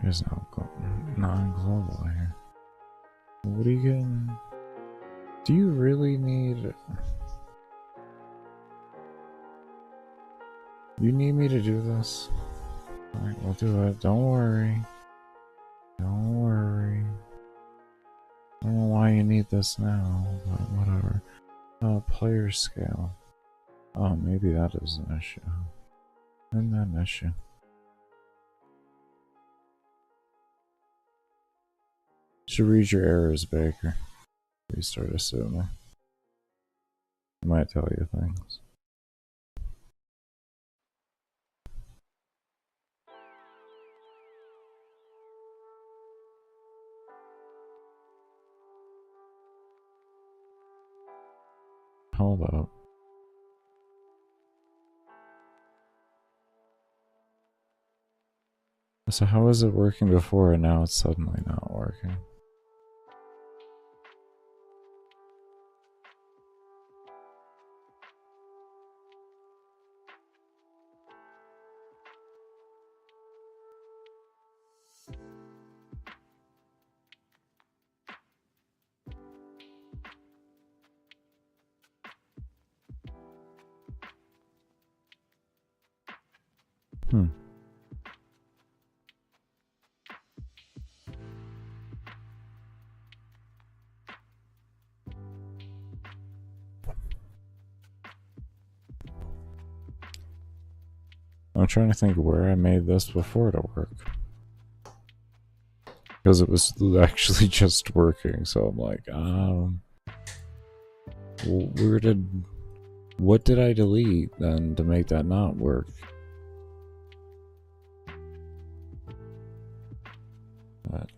S1: There's no non-global here. What are you getting? Do you really need... You need me to do this? Alright, we'll do it. Don't worry. Don't worry. I don't know why you need this now, but whatever. Player scale. Oh, maybe that is an issue. Isn't that an issue? Should read your errors, Baker. Restart assuming. I might tell you things. Hold up. So how was it working before and now it's suddenly not working? I'm trying to think where I made this before to work. Because it was actually just working, so I'm like, what did I delete then to make that not work? But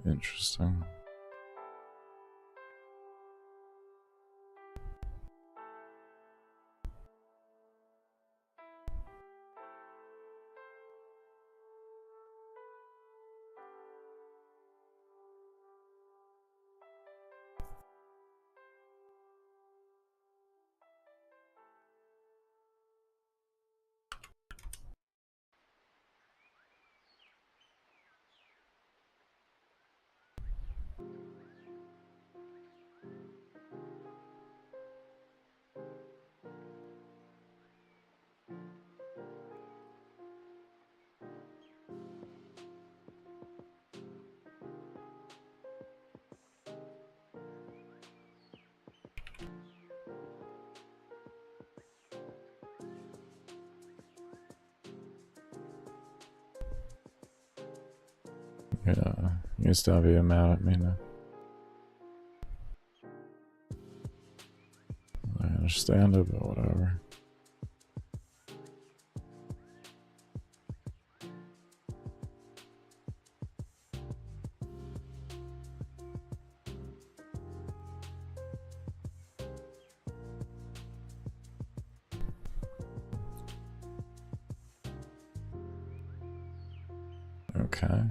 S1: interesting. Yeah, you still being mad at me now. I understand it, but whatever. Okay.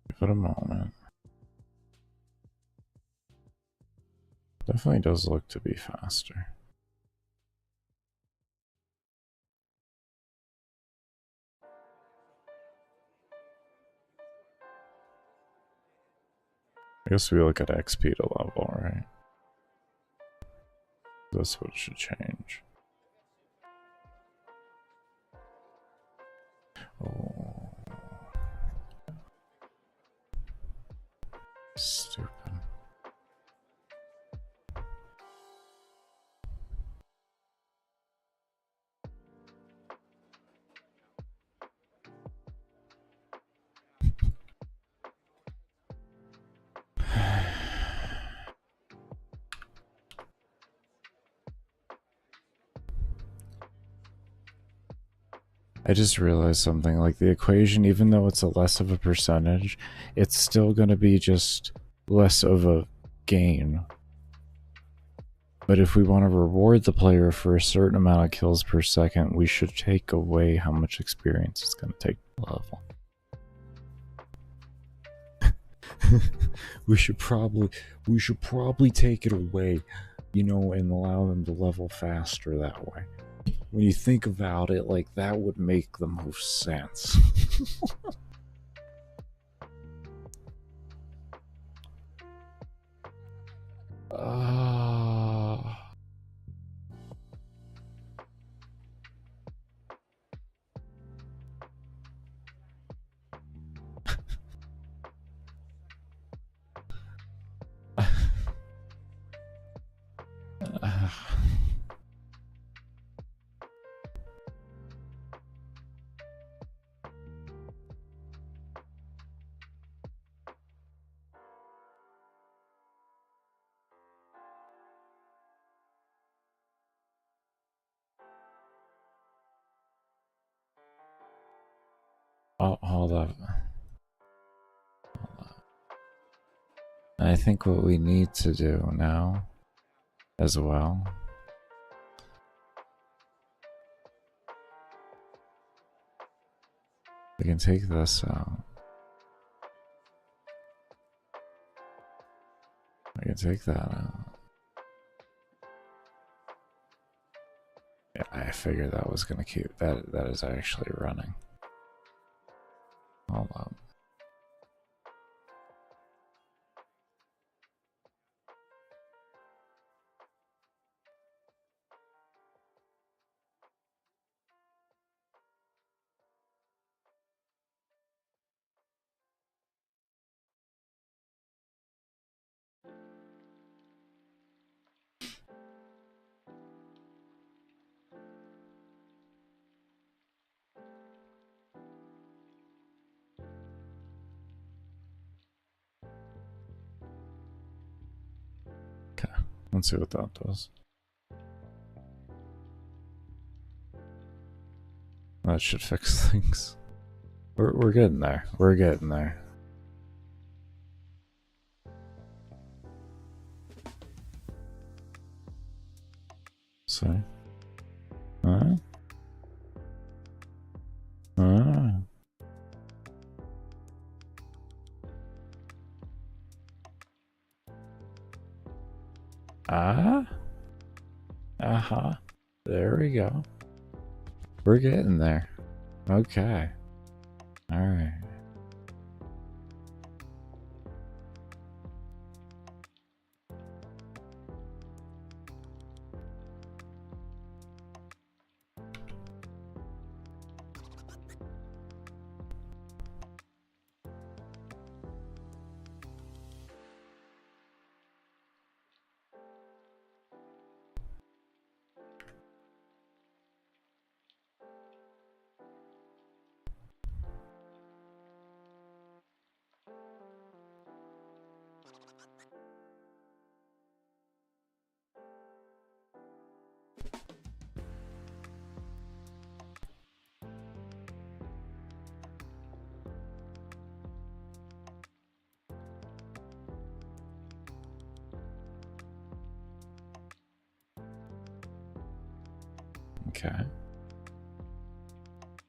S1: Give it a moment. Definitely does look to be faster. I guess we look at XP to level, right? That's what should change. Oh. Stupid. I just realized something, like the equation, even though it's a less of a percentage, it's still going to be just less of a gain. But if we want to reward the player for a certain amount of kills per second, we should take away how much experience it's going to take to level. we should probably take it away, you know, and allow them to level faster that way. When you think about it, like, that would make the most sense. Oh, hold up. I think what we need to do now, as well, we can take this out. I can take that out. Yeah, I figured that was gonna keep that. That is actually running. Hold on. Okay, let's see what that does. That should fix things. We're getting there. We're getting there. So, ah. Uh-huh. There we go. We're getting there. Okay. Alright. Okay.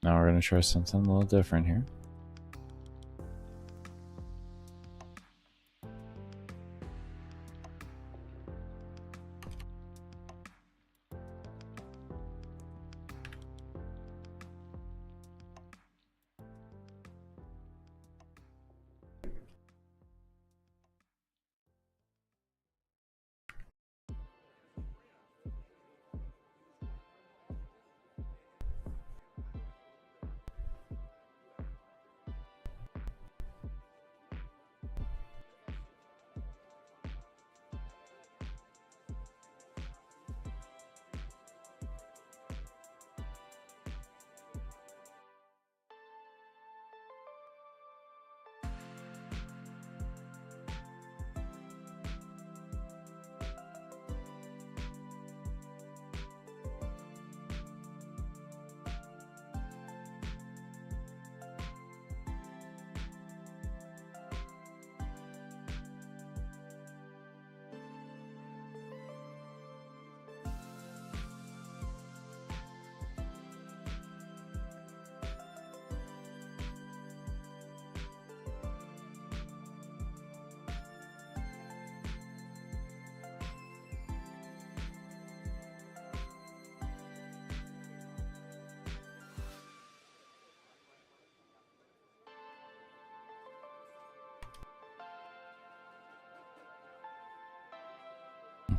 S1: Now we're gonna try something a little different here.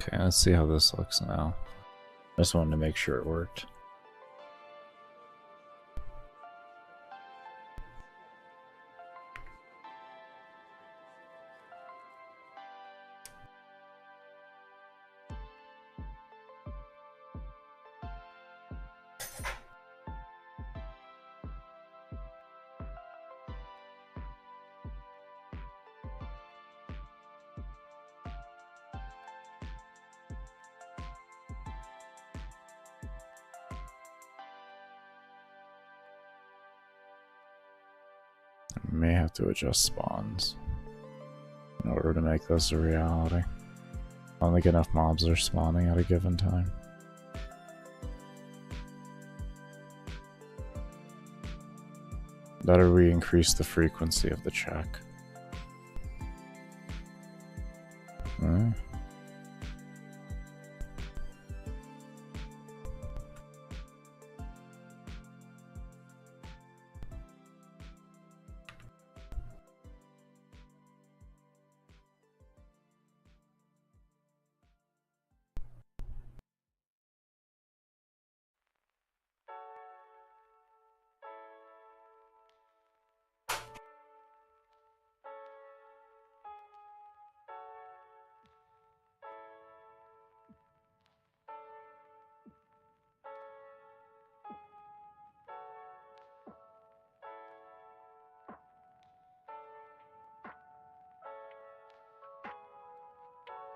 S1: Okay, let's see how this looks now. I just wanted to make sure it worked. I may have to adjust spawns in order to make this a reality. I don't think enough mobs are spawning at a given time. Better we increase the frequency of the check. Alright.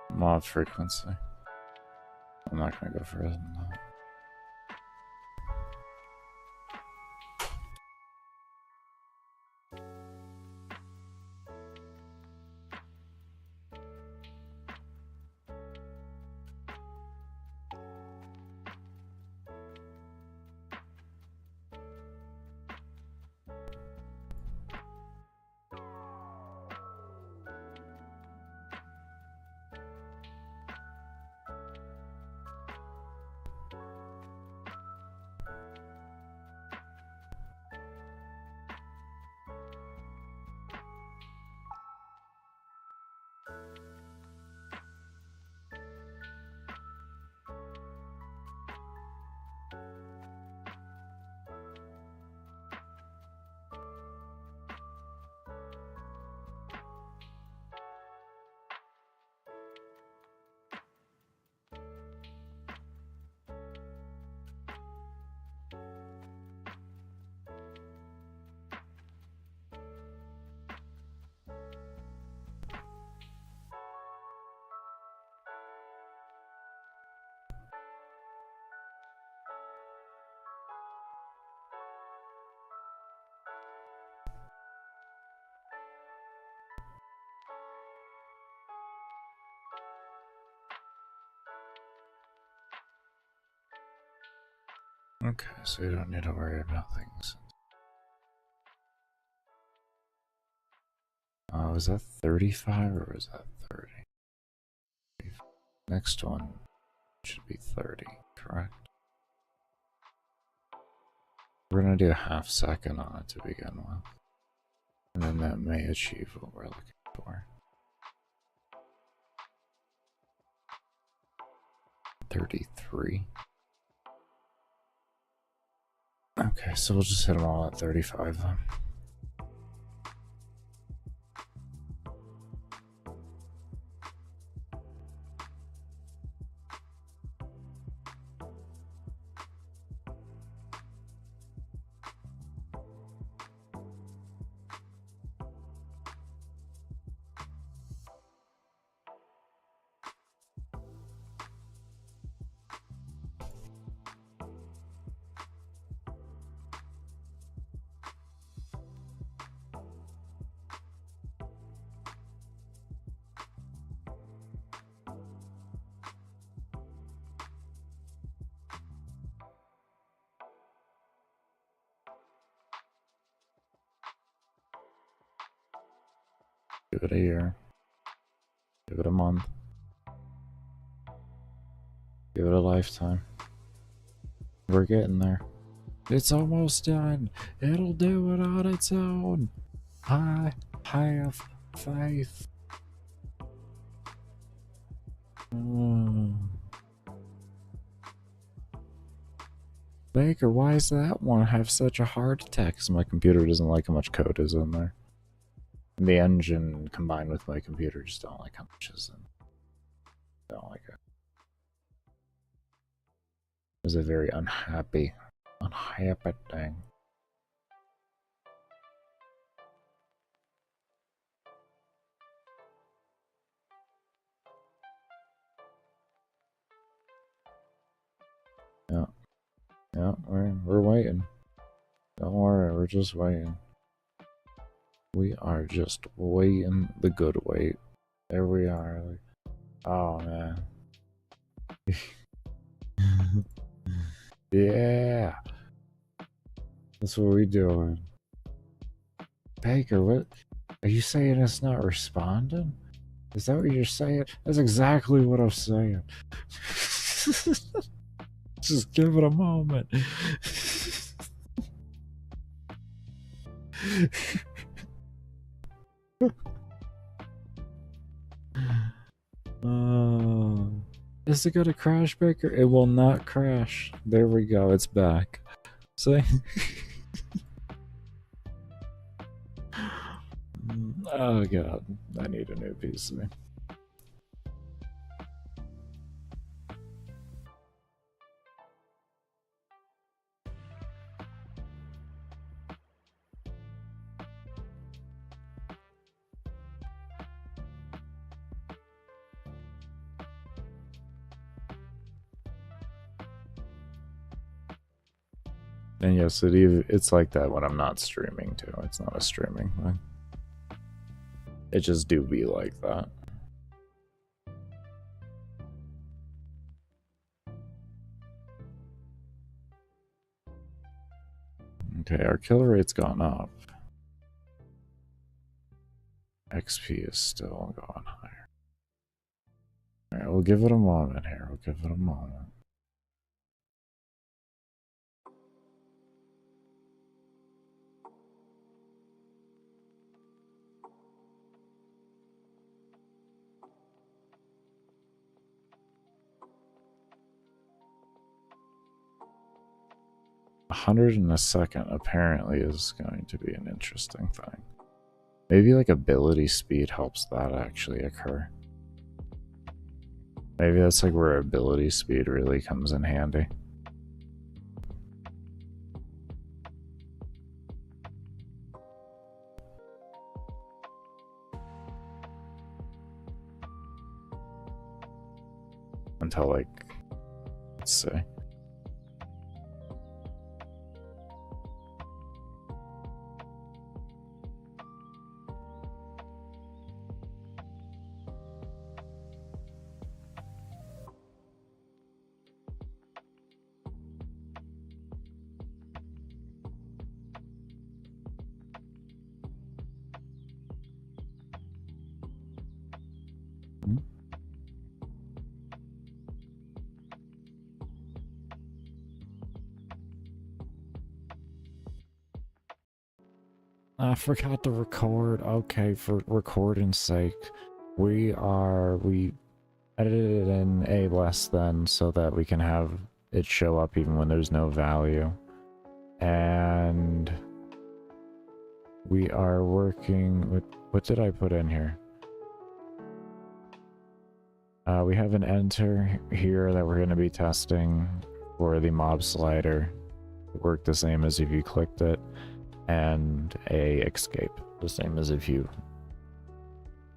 S1: Mob frequency. I'm not gonna go further than that. Okay, so you don't need to worry about things. Was that 35 or was that 30? Next one should be 30, correct? We're gonna do a half second on it to begin with. And then that may achieve what we're looking for. 33. Okay, so we'll just hit them all at 35 then. Give it a year. Give it a month. Give it a lifetime. We're getting there. It's almost done. It'll do it on its own. I have faith. Baker, why does that one have such a heart attack? Because my computer doesn't like how much code is in there. And the engine combined with my computer just don't like how much is in. Don't like it. It was a very unhappy thing. Yeah. Yeah, we're waiting. Don't worry, we're just waiting. We are just waiting the good wait. There we are. Like, oh man. Yeah. That's what we doing. Baker, what? Are you saying it's not responding? Is that what you're saying? That's exactly what I'm saying. Just give it a moment. Is it gonna crash, Baker? It will not crash. There we go, it's back. See? Oh god, I need a new PC. And yes, it's like that when I'm not streaming too. It's not a streaming thing. It just do be like that. Okay, our kill rate's gone up. XP is still going higher. Alright, we'll give it a moment here. We'll give it a moment. $100 in a second apparently is going to be an interesting thing. Maybe like ability speed helps that actually occur. Maybe that's like where ability speed really comes in handy. Until like, let's see. I forgot to record. Okay, for recording's sake, we edited it in a less than so that we can have it show up even when there's no value. And we are working with, what did I put in here? We have an enter here that we're going to be testing for the mob slider. It worked the same as if you clicked it. And a escape, the same as if you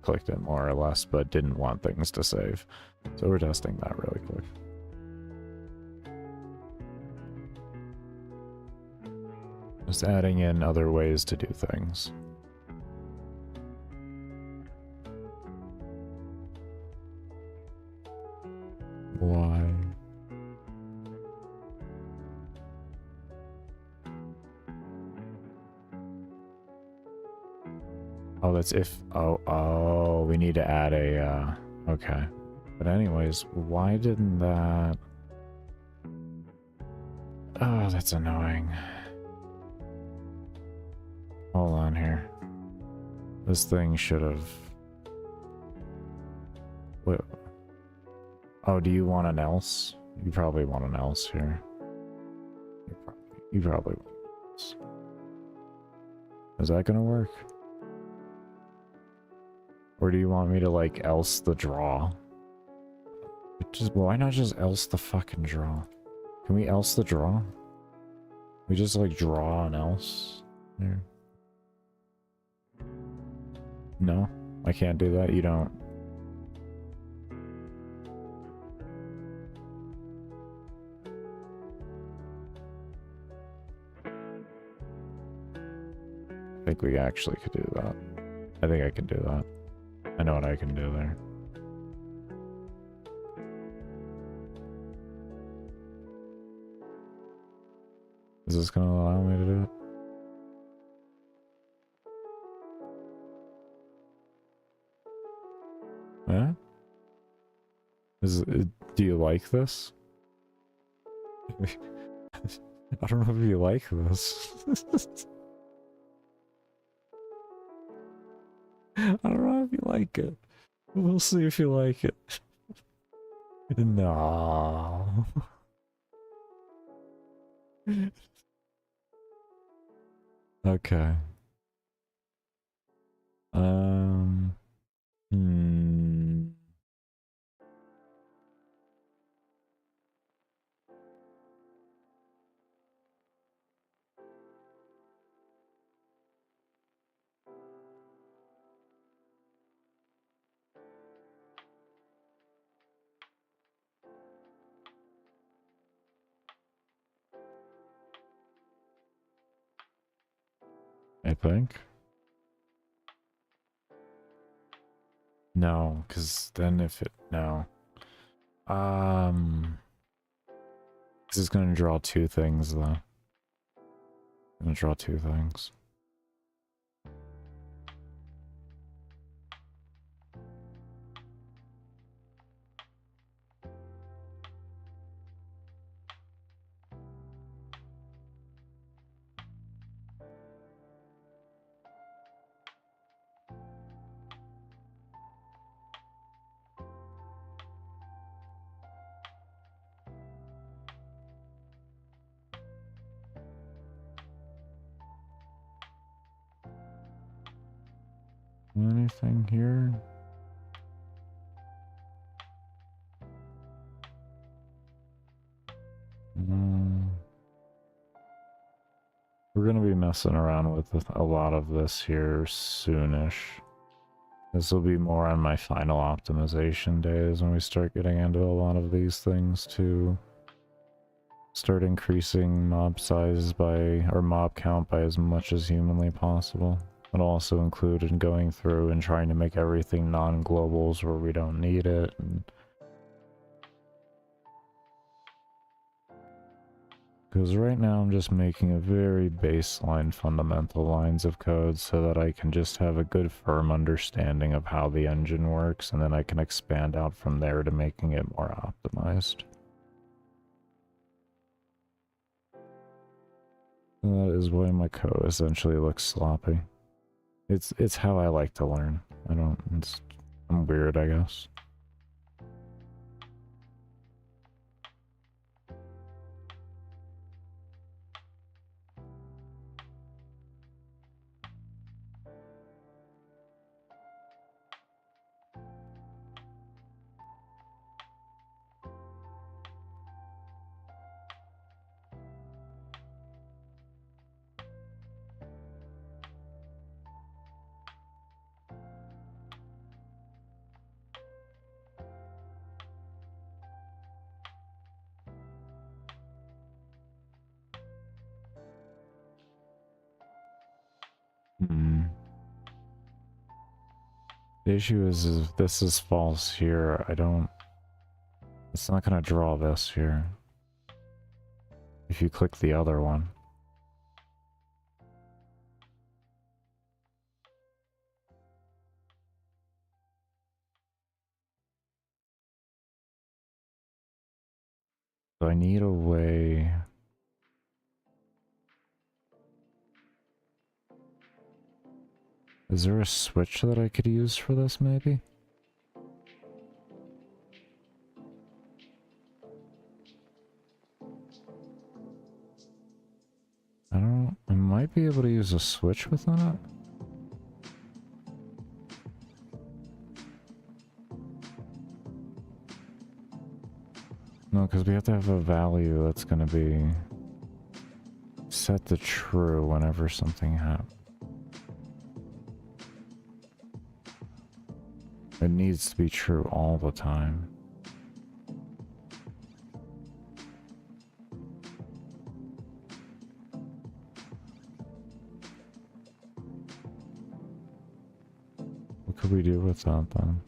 S1: clicked it more or less, but didn't want things to save. So we're testing that really quick. Just adding in other ways to do things. Why? Oh, that's if... Oh, we need to add a... okay. But anyways, why didn't that... Oh, that's annoying. Hold on here. This thing should have... Oh, do you want an else? You probably want an else here. You probably want an else. Is that gonna work? Or do you want me to, like, else the draw? Why not just else the fucking draw? Can we else the draw? We just, like, draw an else there. No? I can't do that? You don't? I think we actually could do that. I think I can do that. I know what I can do there. Is this gonna allow me to do it? Yeah? Do you like this? I don't know if you like this. I don't know if you like it. We'll see if you like it. No. Okay. Hmm. I think. No, because then if it... No. This is going to draw two things, though. I'm going to draw two things. Anything here? No. We're going to be messing around with a lot of this here soonish. This will be more on my final optimization days when we start getting into a lot of these things to start increasing mob size by, or mob count by as much as humanly possible. It'll also include in going through and trying to make everything non-globals where we don't need it. Because right now I'm just making a very baseline fundamental lines of code so that I can just have a good firm understanding of how the engine works, and then I can expand out from there to making it more optimized. And that is why my code essentially looks sloppy. It's how I like to learn. I'm weird, I guess. The issue is if this is false here, it's not gonna draw this here. If you click the other one. So I need a way... Is there a switch that I could use for this, maybe? might be able to use a switch within it. No, because we have to have a value that's going to be set to true whenever something happens. It needs to be true all the time. What could we do with that then?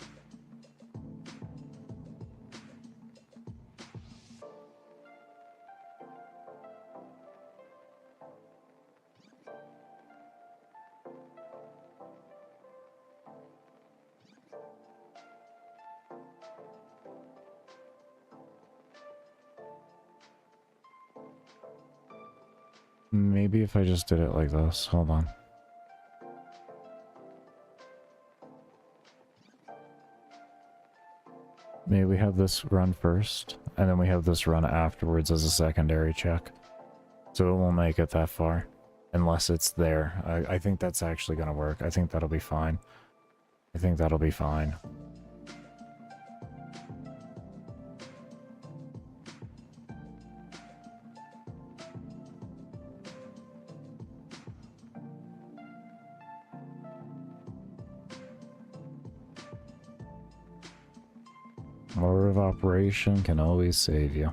S1: Maybe if I just did it like this. Hold on. Maybe we have this run first, and then we have this run afterwards as a secondary check. So it won't make it that far. Unless it's there. I think that's actually going to work. I think that'll be fine. I think that'll be fine. Order of operation can always save you.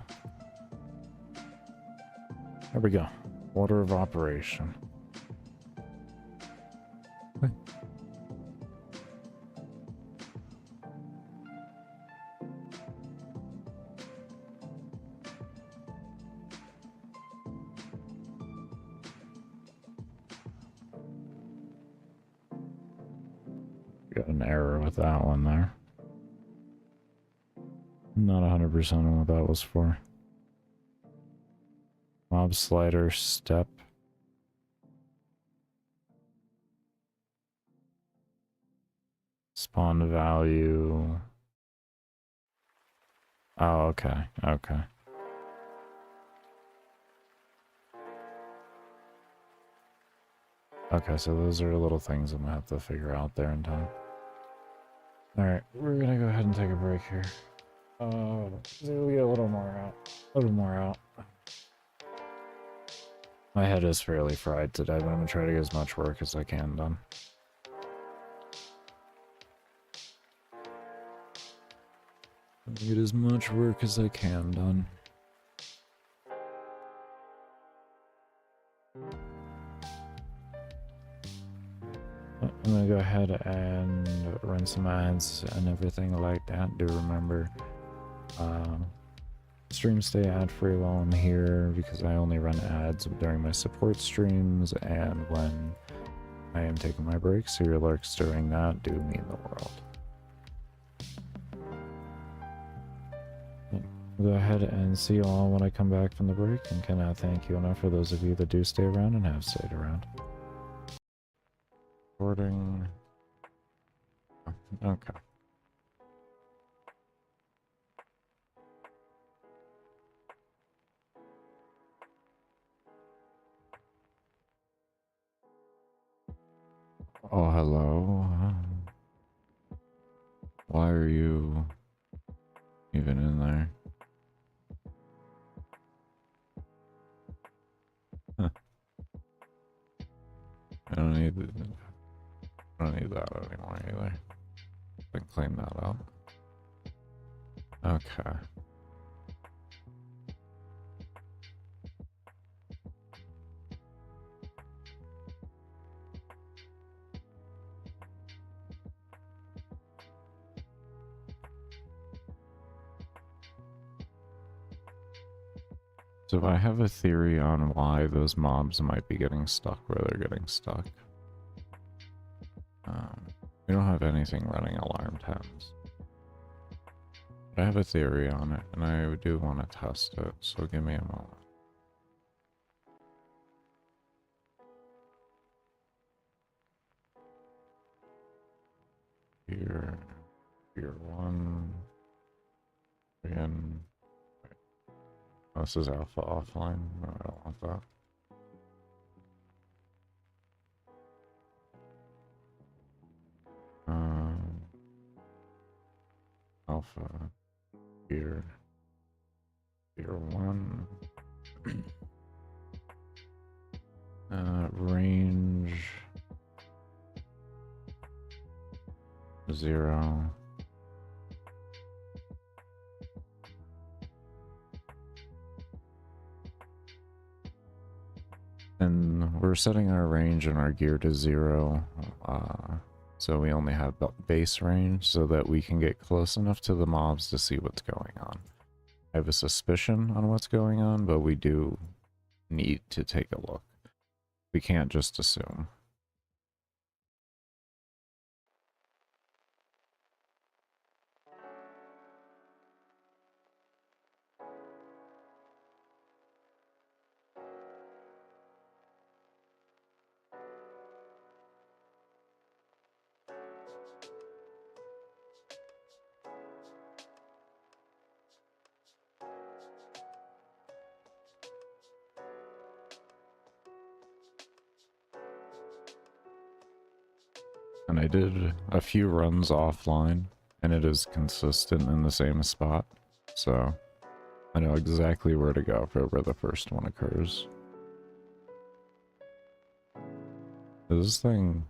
S1: There we go. Order of operation. Okay. Got an error with that one there. Not 100% on what that was for. Mob slider step. Spawn value. Oh, okay. Okay. Okay, so those are little things I'm gonna have to figure out there in time. Alright, we're gonna go ahead and take a break here. We'll get a little more out. A little more out. My head is fairly fried today, but I'm gonna try to get as much work as I can done. Get as much work as I can done. I'm gonna go ahead and run some ads and everything like that. Do remember, streams stay ad free while I'm here because I only run ads during my support streams and when I am taking my breaks. So your lurks during that do mean the world. I'll go ahead and see you all when I come back from the break, and can thank you enough for those of you that do stay around and have stayed around. Recording. Okay. Oh, hello. Why are you even in there? Huh. I don't need that anymore either. I can clean that up. Okay. So I have a theory on why those mobs might be getting stuck where they're getting stuck. We don't have anything running alarm temps. But I have a theory on it, and I do want to test it, so give me a moment. Here one, again. Oh, this is alpha offline. No, I don't want that. alpha. Here. Here 1. Range 0. And we're setting our range and our gear to 0, so we only have base range so that we can get close enough to the mobs to see what's going on. I have a suspicion on what's going on, but we do need to take a look. We can't just assume. And I did a few runs offline, and it is consistent in the same spot, so I know exactly where to go for where the first one occurs. Is this thing...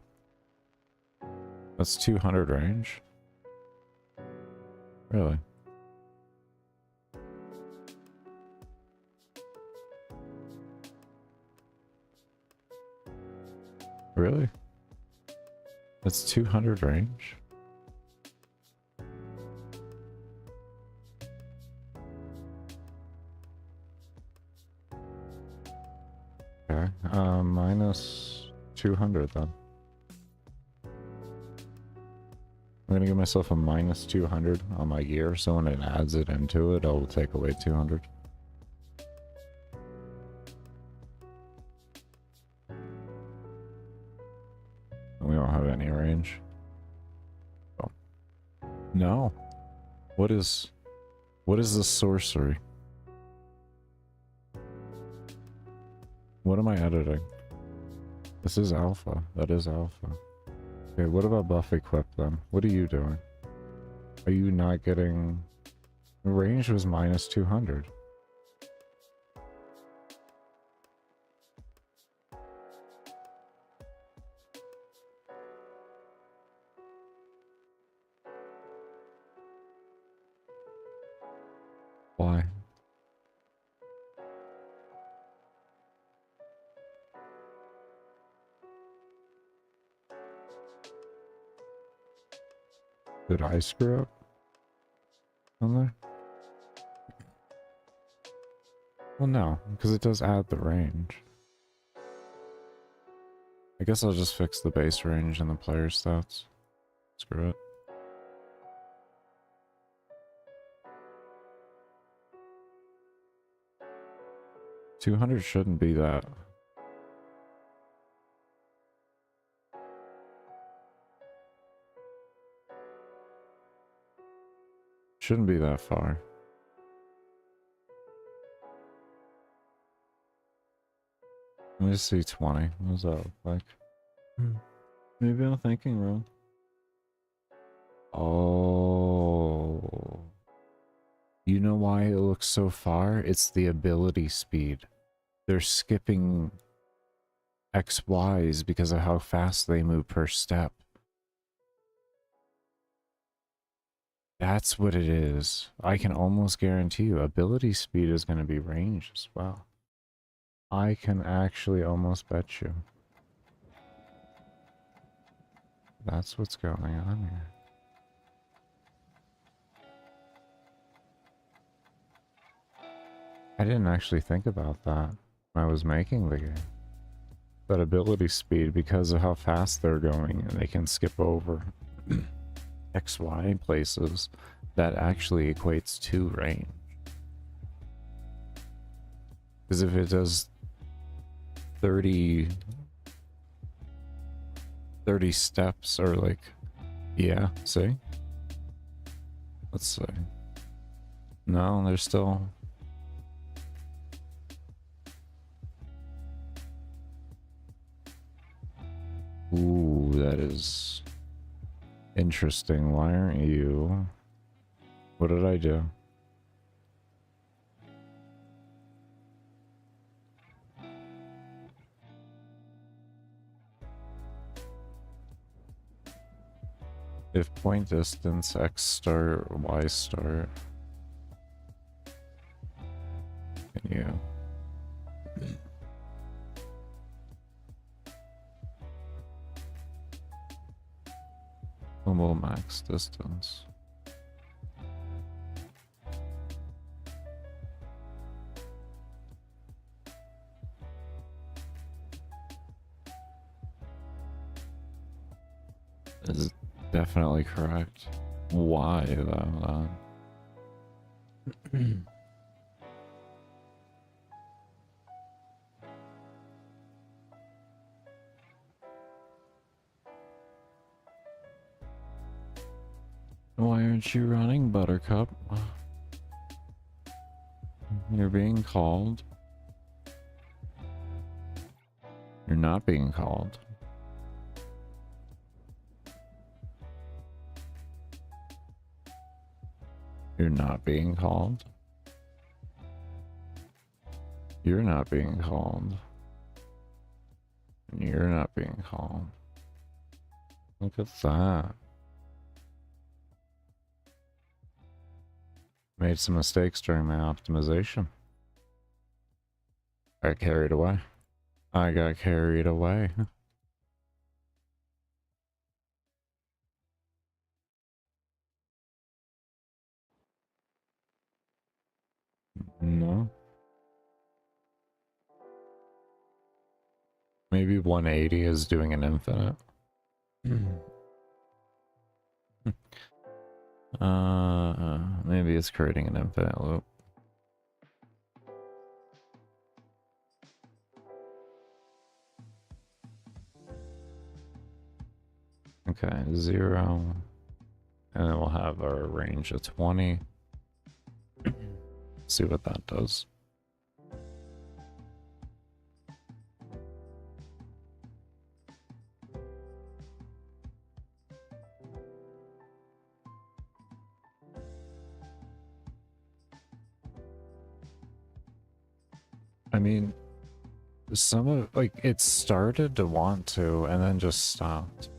S1: That's 200 range? Really? Really? That's 200 range? Okay, minus 200 then. I'm gonna give myself a minus 200 on my gear, so when it adds it into it, I'll take away 200. We don't have any range. Oh. No. What is this sorcery? What am I editing? This is alpha. That is alpha. Okay, what about buff equip then? What are you doing? Are you not getting... The range was minus 200. Why? Did I screw up on there? Well, no, because it does add the range. I guess I'll just fix the base range and the player stats. Screw it. $200 shouldn't be that. Shouldn't be that far. Let me just see 20. What does that look like? Maybe I'm thinking wrong. Oh. You know why it looks so far? It's the ability speed. They're skipping XYs because of how fast they move per step. That's what it is. I can almost guarantee you ability speed is going to be range as well. I can actually almost bet you. That's what's going on here. I didn't actually think about that when I was making the game. That ability speed, because of how fast they're going, and they can skip over XY places, that actually equates to range. Because if it does 30 steps, or like, yeah, see? Let's see. No, there's still... Ooh, that is interesting. Why aren't you What did I do? If point distance X start, Y start. Can you? Mobile max distance. Is definitely correct. Why though? Why aren't you running, Buttercup? You're being called. You're not being called. You're not being called. You're not being called. You're not being called. Look at that. Made some mistakes during my optimization. Got carried away. I got carried away. No. Maybe 180 is doing an infinite. Maybe it's creating an infinite loop. Okay, 0. And then we'll have our range of 20. See what that does. I mean, some of, like, it started to want to and then just stopped.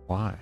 S1: Why?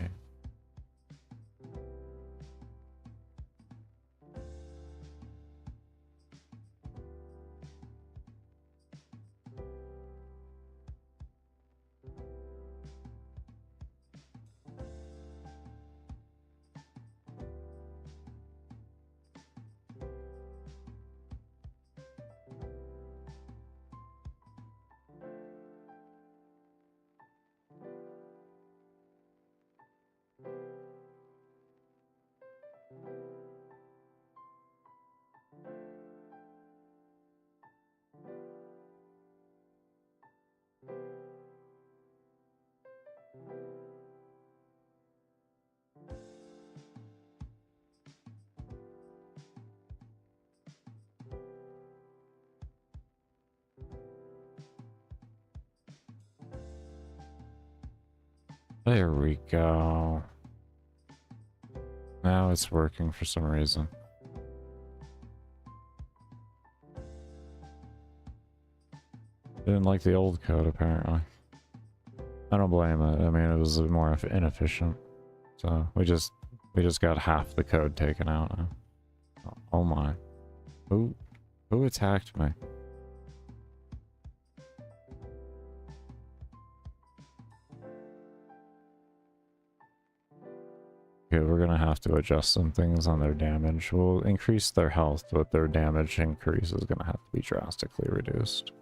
S1: There we go. Now it's working for some reason. Didn't like the old code, apparently. I don't blame it. I mean, it was more inefficient. So we just got half the code taken out now. Oh my. Who attacked me? Okay, we're gonna have to adjust some things on their damage. We'll increase their health, but their damage increase is gonna have to be drastically reduced.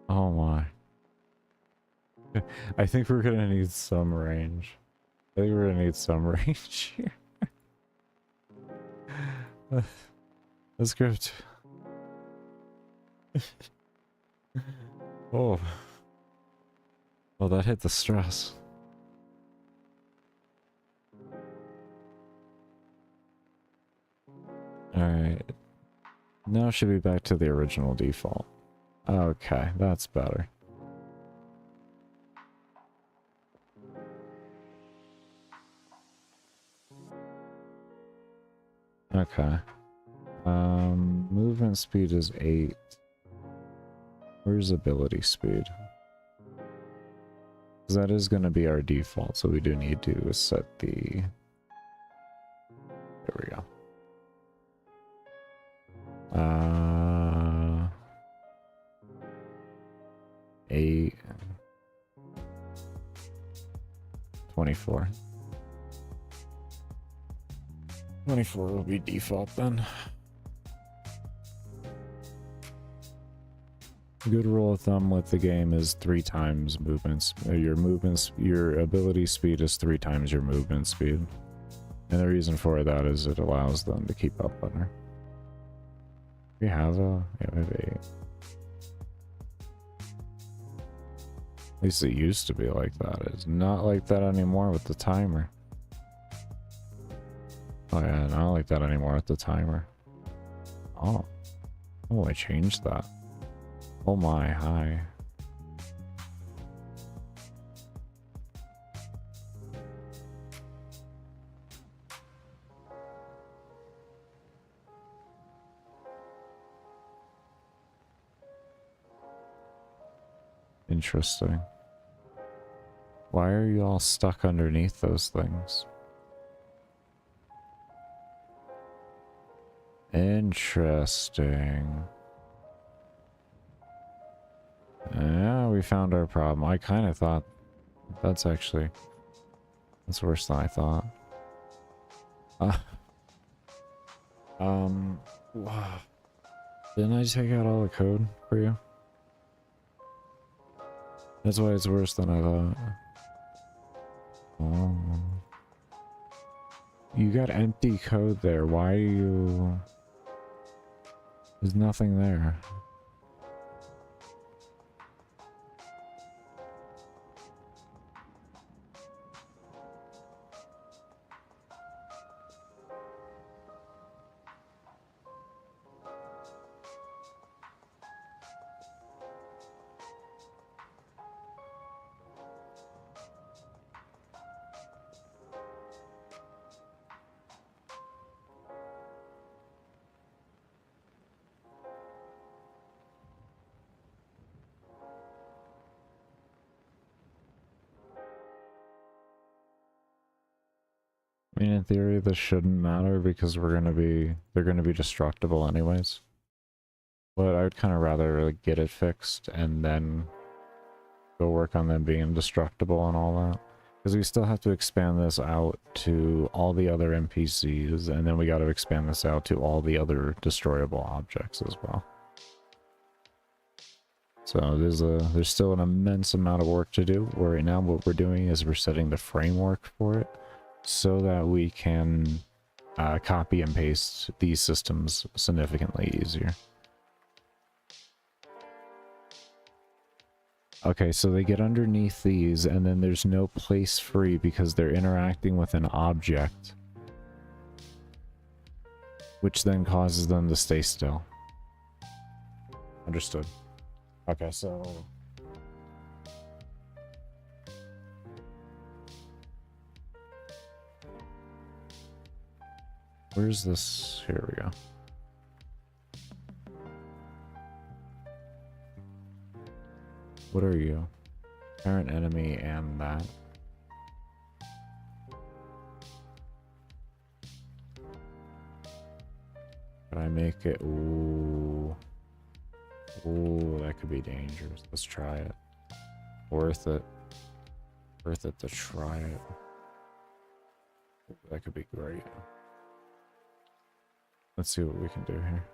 S1: Oh my. I think we're gonna need some range. I think we're gonna need some range here. Let's go. Oh. Well, that hit the stress. Alright. Now it should be back to the original default. Okay, that's better. Okay. Movement speed is 8. Where's ability speed? Because that is going to be our default, so we do need to set the... There we go. 8... 24. 24 will be default then. A good rule of thumb with the game is 3 times movements. Your ability speed is 3 times your movement speed. And the reason for that is it allows them to keep up better. We have a... Yeah, we have 8. At least it used to be like that. It's not like that anymore with the timer. Oh yeah, not like that anymore with the timer. Oh. Oh, I changed that. Oh my, hi. Interesting. Why are you all stuck underneath those things? Interesting. Yeah, we found our problem. I kind of thought that's worse than I thought. Wow. Didn't I take out all the code for you? That's why it's worse than I thought. Oh. You got empty code there. Why are you... There's nothing there. I mean, in theory, this shouldn't matter because they're gonna be destructible anyways. But I would kind of rather like, get it fixed and then go work on them being indestructible and all that. Because we still have to expand this out to all the other NPCs, and then we got to expand this out to all the other destroyable objects as well. So there's still an immense amount of work to do. Right now what we're doing is we're setting the framework for it so that we can copy and paste these systems significantly easier. Okay, so they get underneath these, and then there's no place free because they're interacting with an object, which then causes them to stay still. Understood. Okay, so... Where's this? Here we go. What are you? Parent enemy and that. Can I make it? Ooh. Ooh, that could be dangerous. Let's try it. Worth it. Worth it to try it. That could be great. Let's see what we can do here.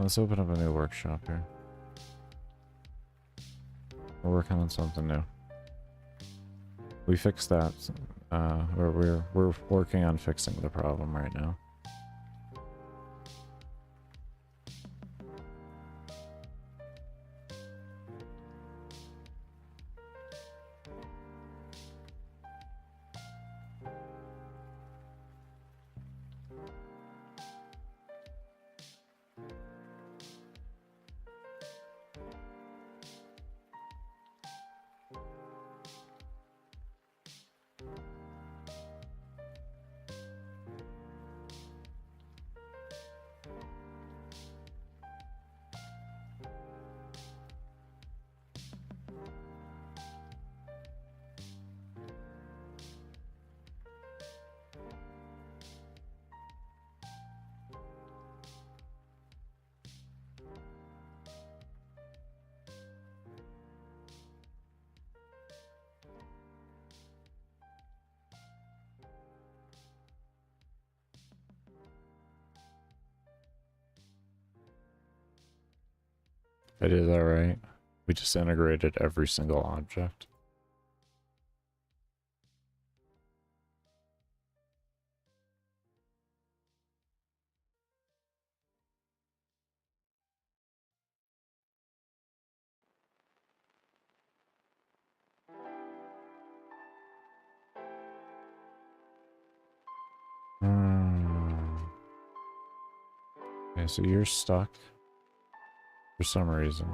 S1: let's open up a new workshop here. We're working on something new. We fixed that. We're working on fixing the problem right now. I did that right. We just integrated every single object. Okay, so you're stuck for some reason.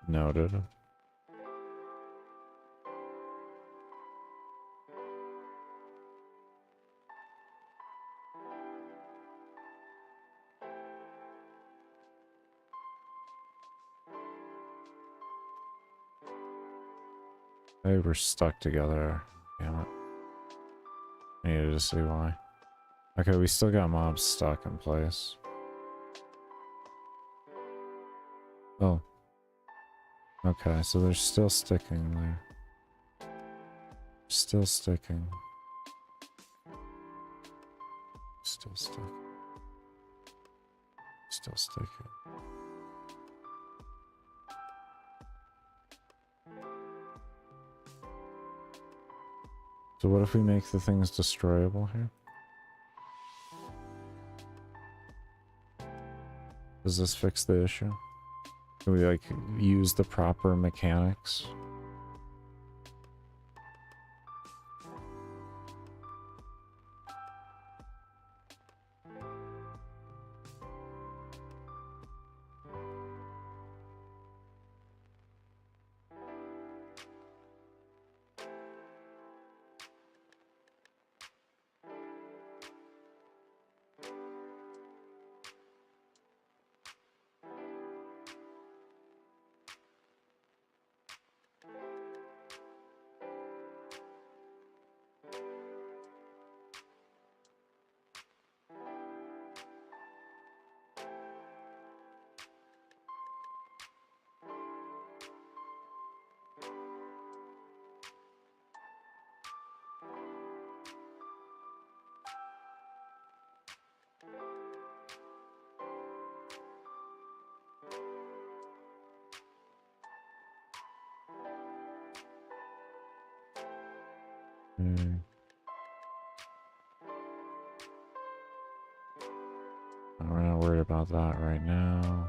S1: Noted. Maybe we're stuck together. Damn it. I needed to see why. Okay, we still got mobs stuck in place. Oh. Okay, so they're still sticking there. Still sticking. Still stuck. Still sticking. So what if we make the things destroyable here? Does this fix the issue? Can we like use the proper mechanics? We're not worried about that right now.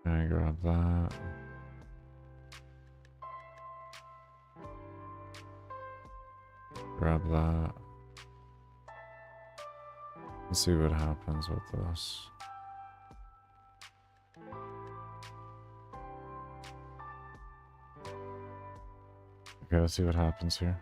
S1: I grab that. Grab that. Let's see what happens with this. Okay, let's see what happens here.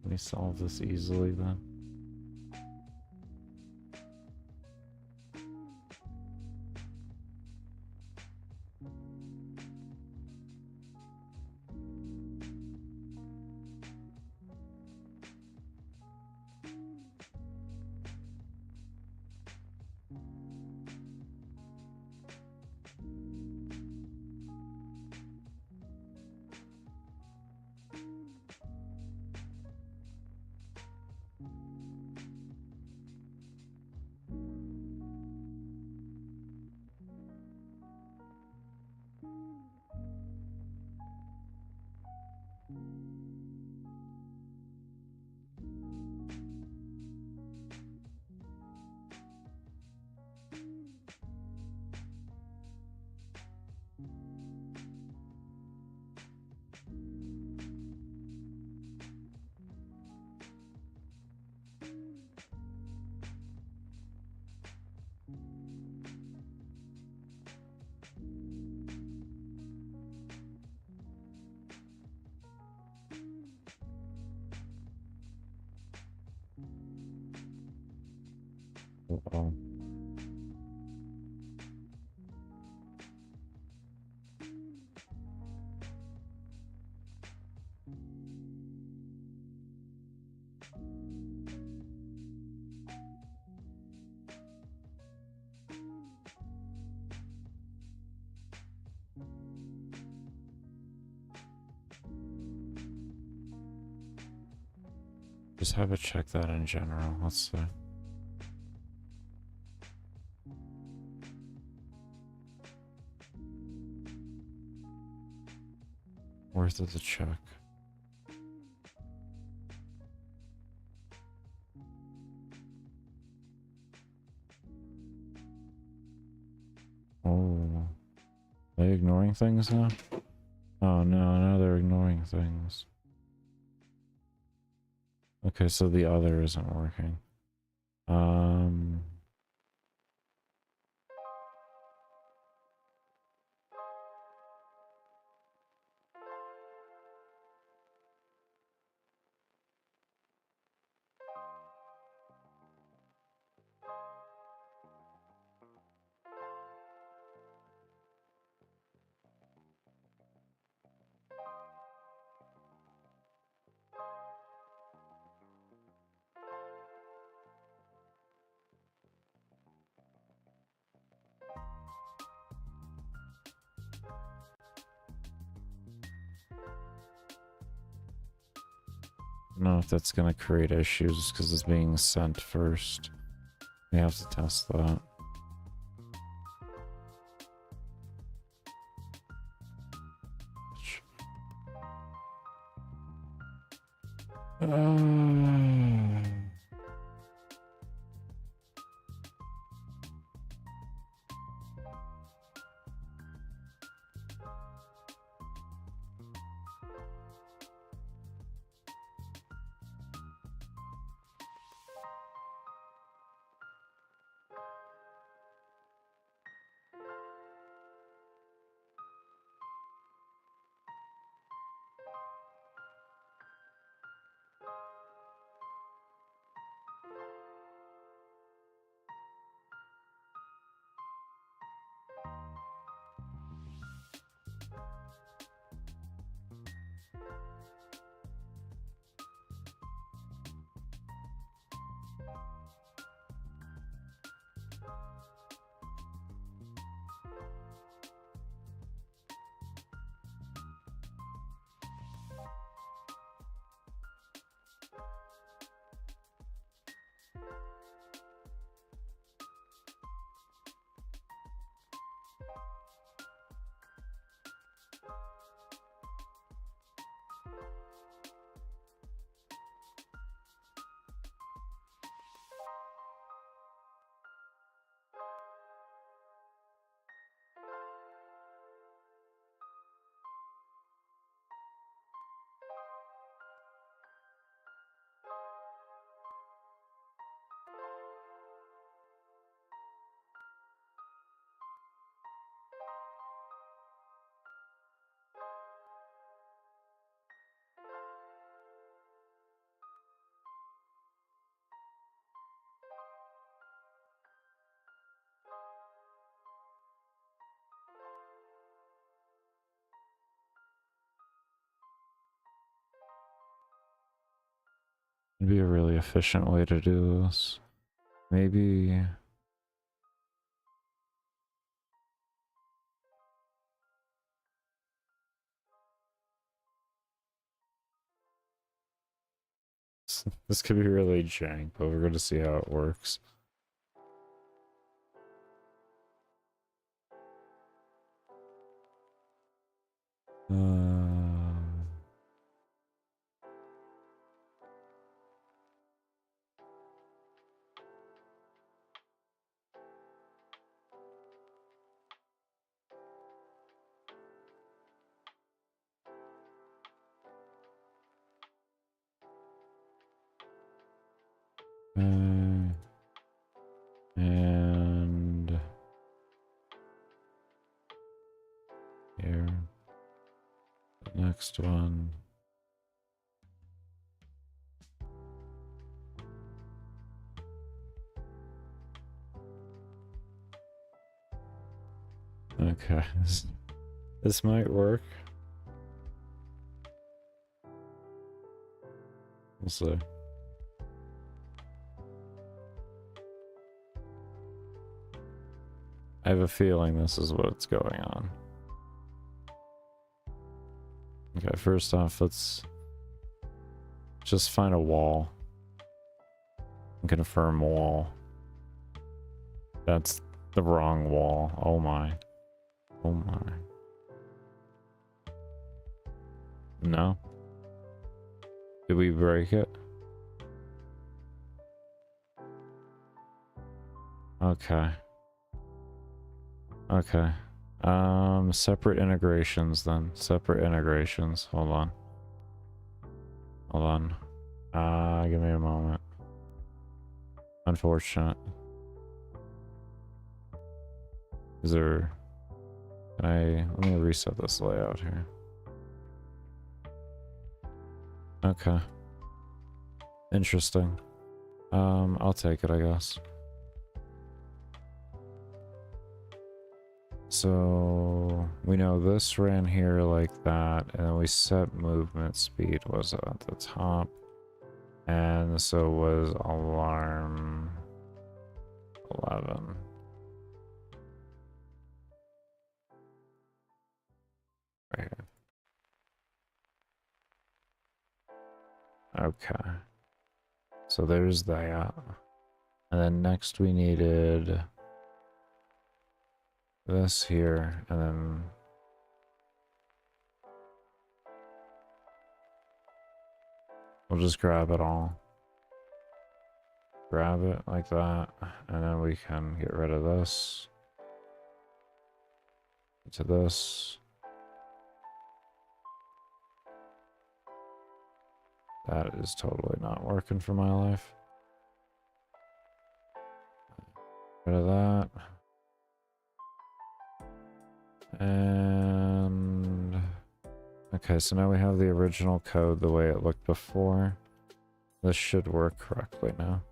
S1: Let me solve this easily then. Uh-oh. Just have it check that in general. Let's see. Worth it to check. Oh. Are they ignoring things now? Oh no, now they're ignoring things. Okay, so the other isn't working. I don't know if that's gonna create issues because it's being sent first. We have to test that. It'd be a really efficient way to do this. Maybe... This could be really jank, but we're going to see how it works. And here, the next one. Okay, this might work. We'll see. I have a feeling this is what's going on. Okay, first off, let's just find a wall. Confirm wall. That's the wrong wall. Oh my. Oh my. No? Did we break it? Okay. Okay. Separate integrations then. Separate integrations. Hold on. Hold on. Give me a moment. Unfortunate. Is there... Let me reset this layout here. Okay. Interesting. I'll take it, I guess. So we know this ran here like that, and then we set movement speed was at the top, and so was alarm 11. Right here. Okay. So there's that. And then next we needed this here, and then we'll just grab it all. Grab it like that, and then we can get rid of this. To this. That is totally not working for my life. Rid of that. And okay, so now we have the original code the way it looked before. This should work correctly now.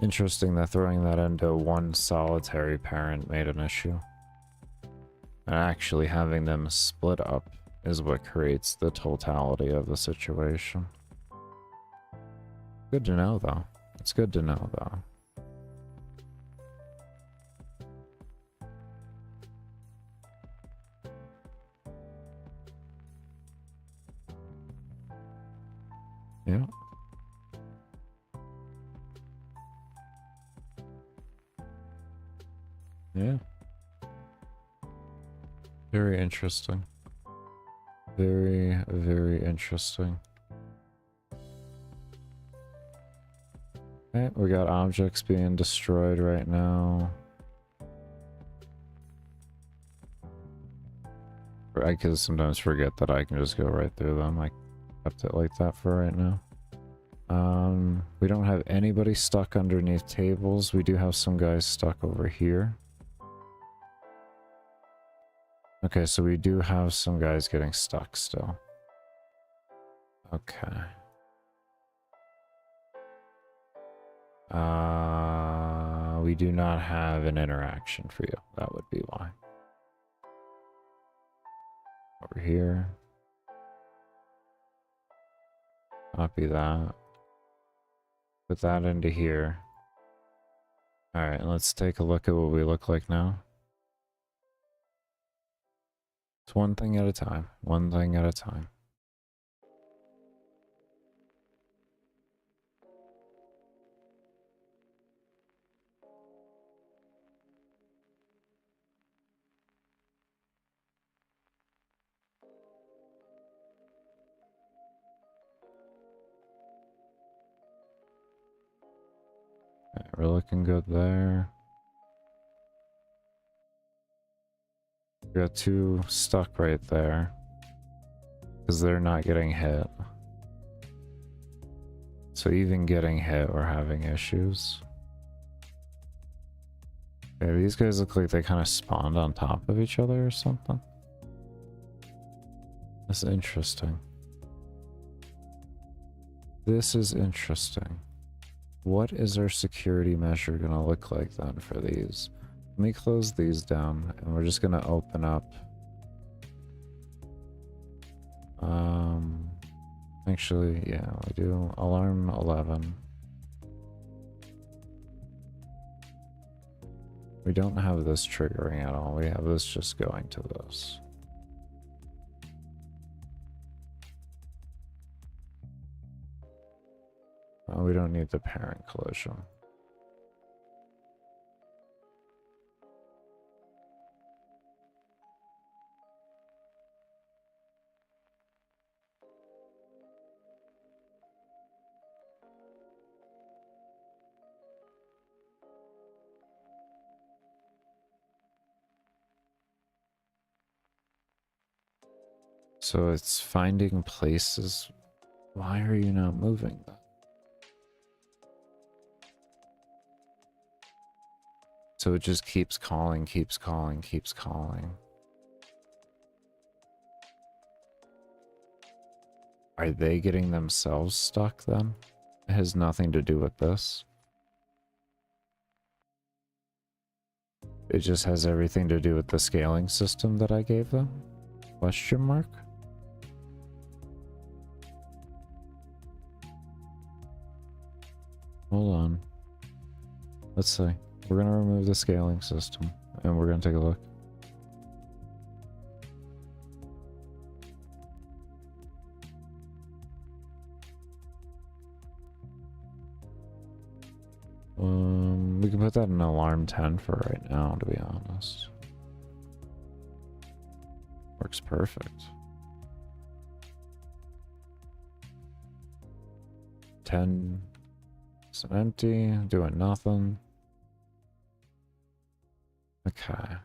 S1: Interesting that throwing that into one solitary parent made an issue. And actually having them split up is what creates the totality of the situation. Good to know, though. It's good to know, though. Yeah. Yeah. Very interesting. Very, very interesting. Okay, we got objects being destroyed right now. I could sometimes forget that I can just go right through them. I kept it like that for right now. We don't have anybody stuck underneath tables. We do have some guys stuck over here. Okay, so we do have some guys getting stuck still. Okay. We do not have an interaction for you. That would be why. Over here. Copy that. Put that into here. Alright, let's take a look at what we look like now. It's one thing at a time. One thing at a time. Alright, we're looking good there. We got two stuck right there. Because they're not getting hit. So even getting hit, we're having issues. Okay, these guys look like they kind of spawned on top of each other or something. That's interesting. This is interesting. What is our security measure gonna look like then for these? Let me close these down and we're just gonna open up. Actually, yeah, we do alarm 11. We don't have this triggering at all. We have this just going to this. Oh, we don't need the parent collision. So it's finding places. Why are you not moving that? So it just keeps calling, keeps calling, keeps calling. Are they getting themselves stuck then? It has nothing to do with this. It just has everything to do with the scaling system that I gave them? Question mark? Hold on. Let's see. We're gonna remove the scaling system and we're gonna take a look. We can put that in alarm 10 for right now, to be honest. Works perfect. 10 is empty, doing nothing. Okay.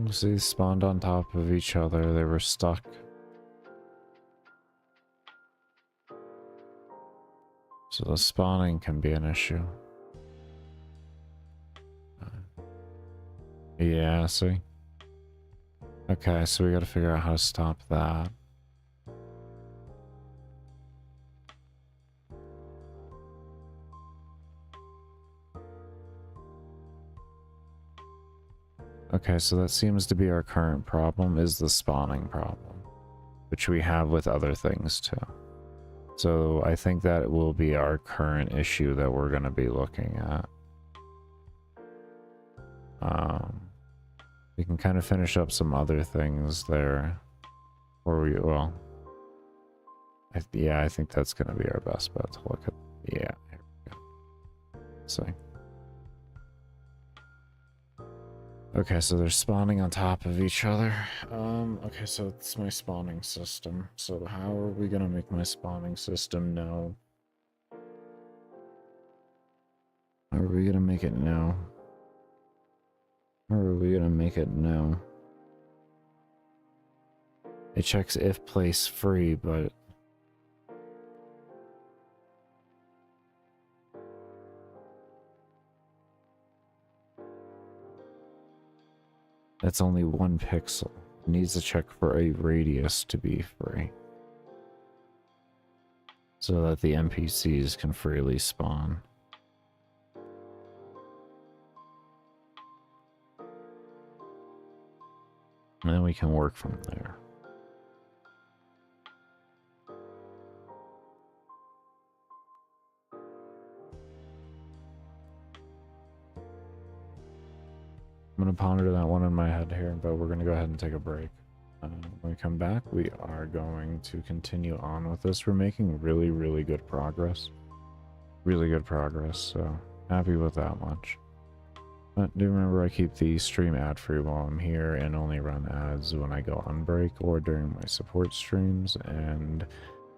S1: So they spawned on top of each other. They were stuck. So the spawning can be an issue. Yeah, see? Okay, so we gotta figure out how to stop that. Okay, so that seems to be our current problem, is the spawning problem, which we have with other things too. So I think that will be our current issue that we're going to be looking at. We can kind of finish up some other things there. Or we, well, yeah, I think that's going to be our best bet to look at. Yeah, here we go. Let's see. Okay, so they're spawning on top of each other. Okay, so it's my spawning system. So how are we gonna make my spawning system know? How are we gonna make it know? How are we gonna make it know? It checks if place free, but that's only 1 pixel. It needs to check for a radius to be free, so that the NPCs can freely spawn. And then we can work from there. I'm going to ponder that one in my head here, but we're going to go ahead and take a break. When we come back, we are going to continue on with this. We're making really, really good progress. Really good progress, so happy with that much. But do remember, I keep the stream ad-free while I'm here and only run ads when I go on break or during my support streams, and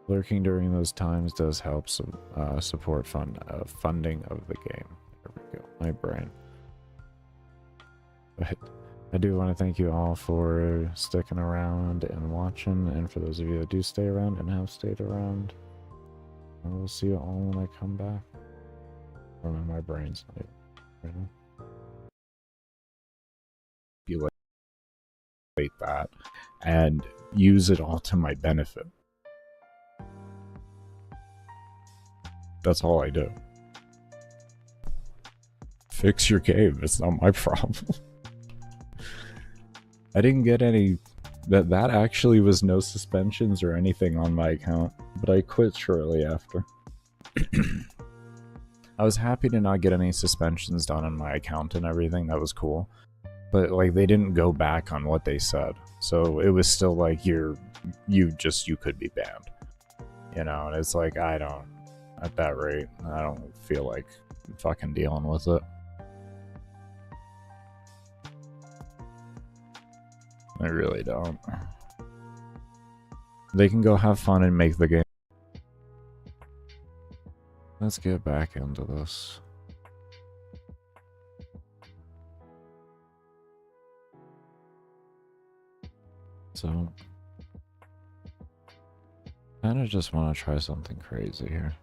S1: lurking during those times does help support funding of the game. There we go, my brain. But I do want to thank you all for sticking around and watching, and for those of you that do stay around and have stayed around, I will see you all when I come back. Or when my brain's not right now. That and use it all to my benefit. That's all I do. Fix your game. It's not my problem. I didn't get any... That actually was no suspensions or anything on my account, but I quit shortly after. I was happy to not get any suspensions done on my account and everything. That was cool. But like, they didn't go back on what they said, so it was still like you could be banned, you know. And it's like, I don't, at that rate, I don't feel like fucking dealing with it. I really don't. They can go have fun and make the game. Let's get back into this. So, kind of just want to try something crazy here.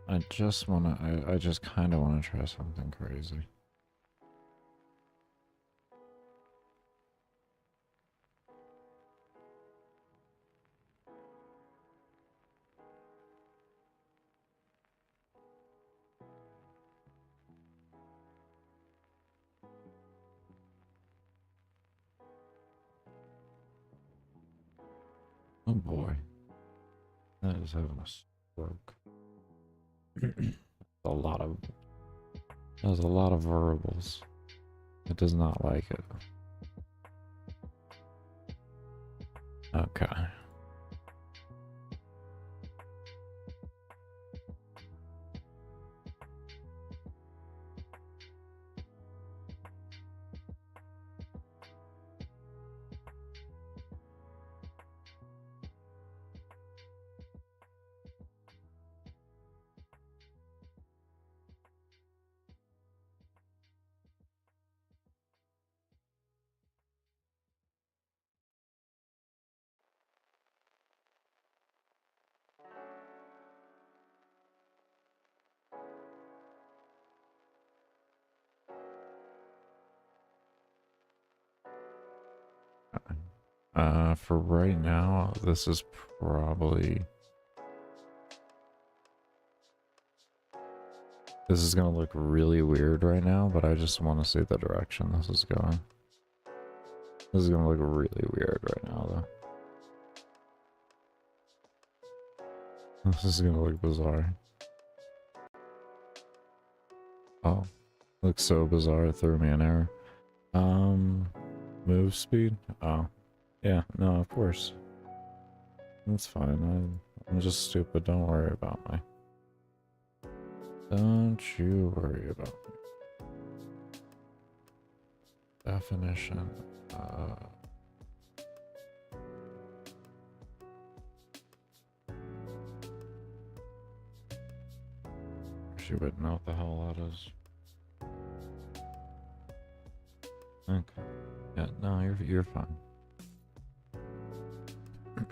S1: I just kind of want to try something crazy. Oh boy, that is having a stroke. There's a lot of variables. It does not like it. Okay. For right now, this is probably... This is gonna look really weird right now, but I just want to see the direction this is going. This is gonna look really weird right now, though. This is gonna look bizarre. Oh, looks so bizarre, it threw me an error. Move speed? Oh. Yeah, no, of course. That's fine. I'm just stupid. Don't worry about me. Don't you worry about me. Definition. She wouldn't know what the hell that is. Okay. Yeah, no, you're fine. I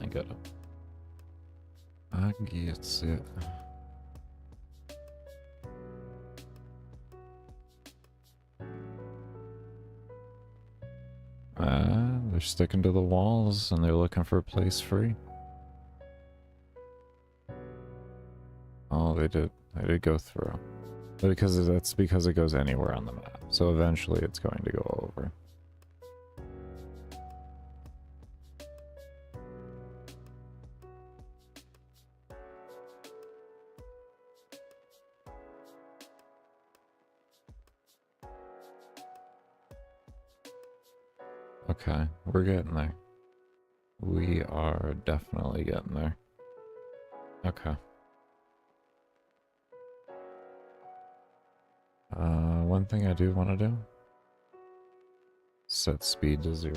S1: get it. I get it. They're sticking to the walls and they're looking for a place free. Oh, they did go through. But that's because it goes anywhere on the map. So eventually it's going to go over. Okay, we're getting there. We are definitely getting there. Okay. One thing I do want to do, set speed to 0.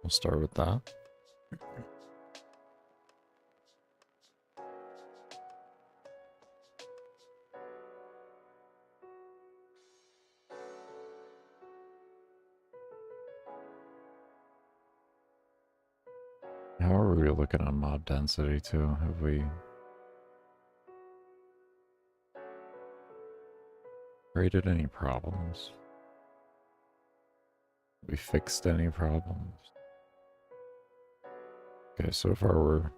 S1: We'll start with that. How are we looking on mob density too? Have we created any problems? Have we fixed any problems? Okay, so far we're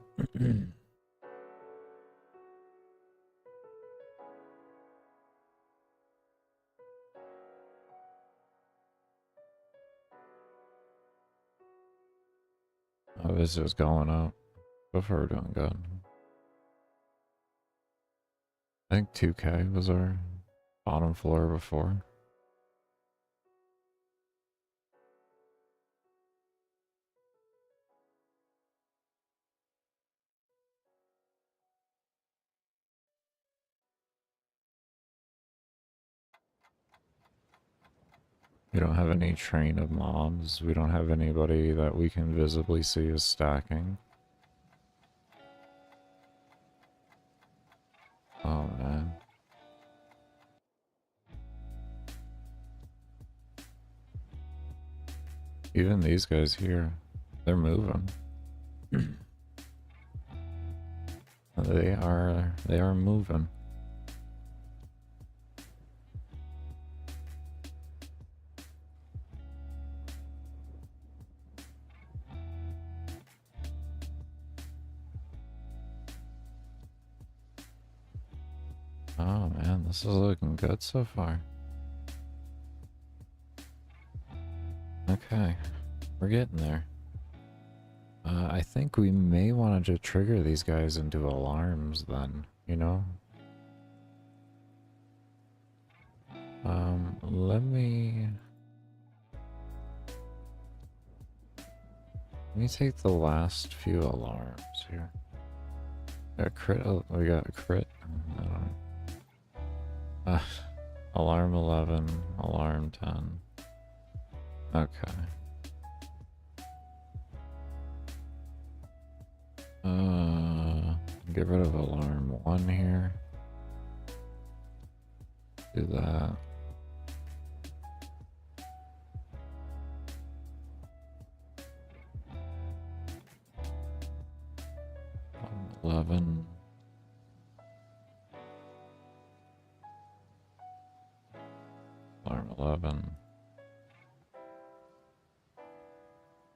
S1: oh, this is going up. So far we're doing good. I think 2K was our bottom floor before. We don't have any train of mobs. We don't have anybody that we can visibly see as stacking. Oh man. Even these guys here, they're moving. They are moving. Oh man, this is looking good so far. Okay, we're getting there. I think we may want to trigger these guys into alarms then, you know? Let me take the last few alarms here. A crit, we got a crit. I don't know. Alarm 11, alarm 10. Okay. Get rid of alarm 1 here. Do that. Alarm 11. Alarm 11.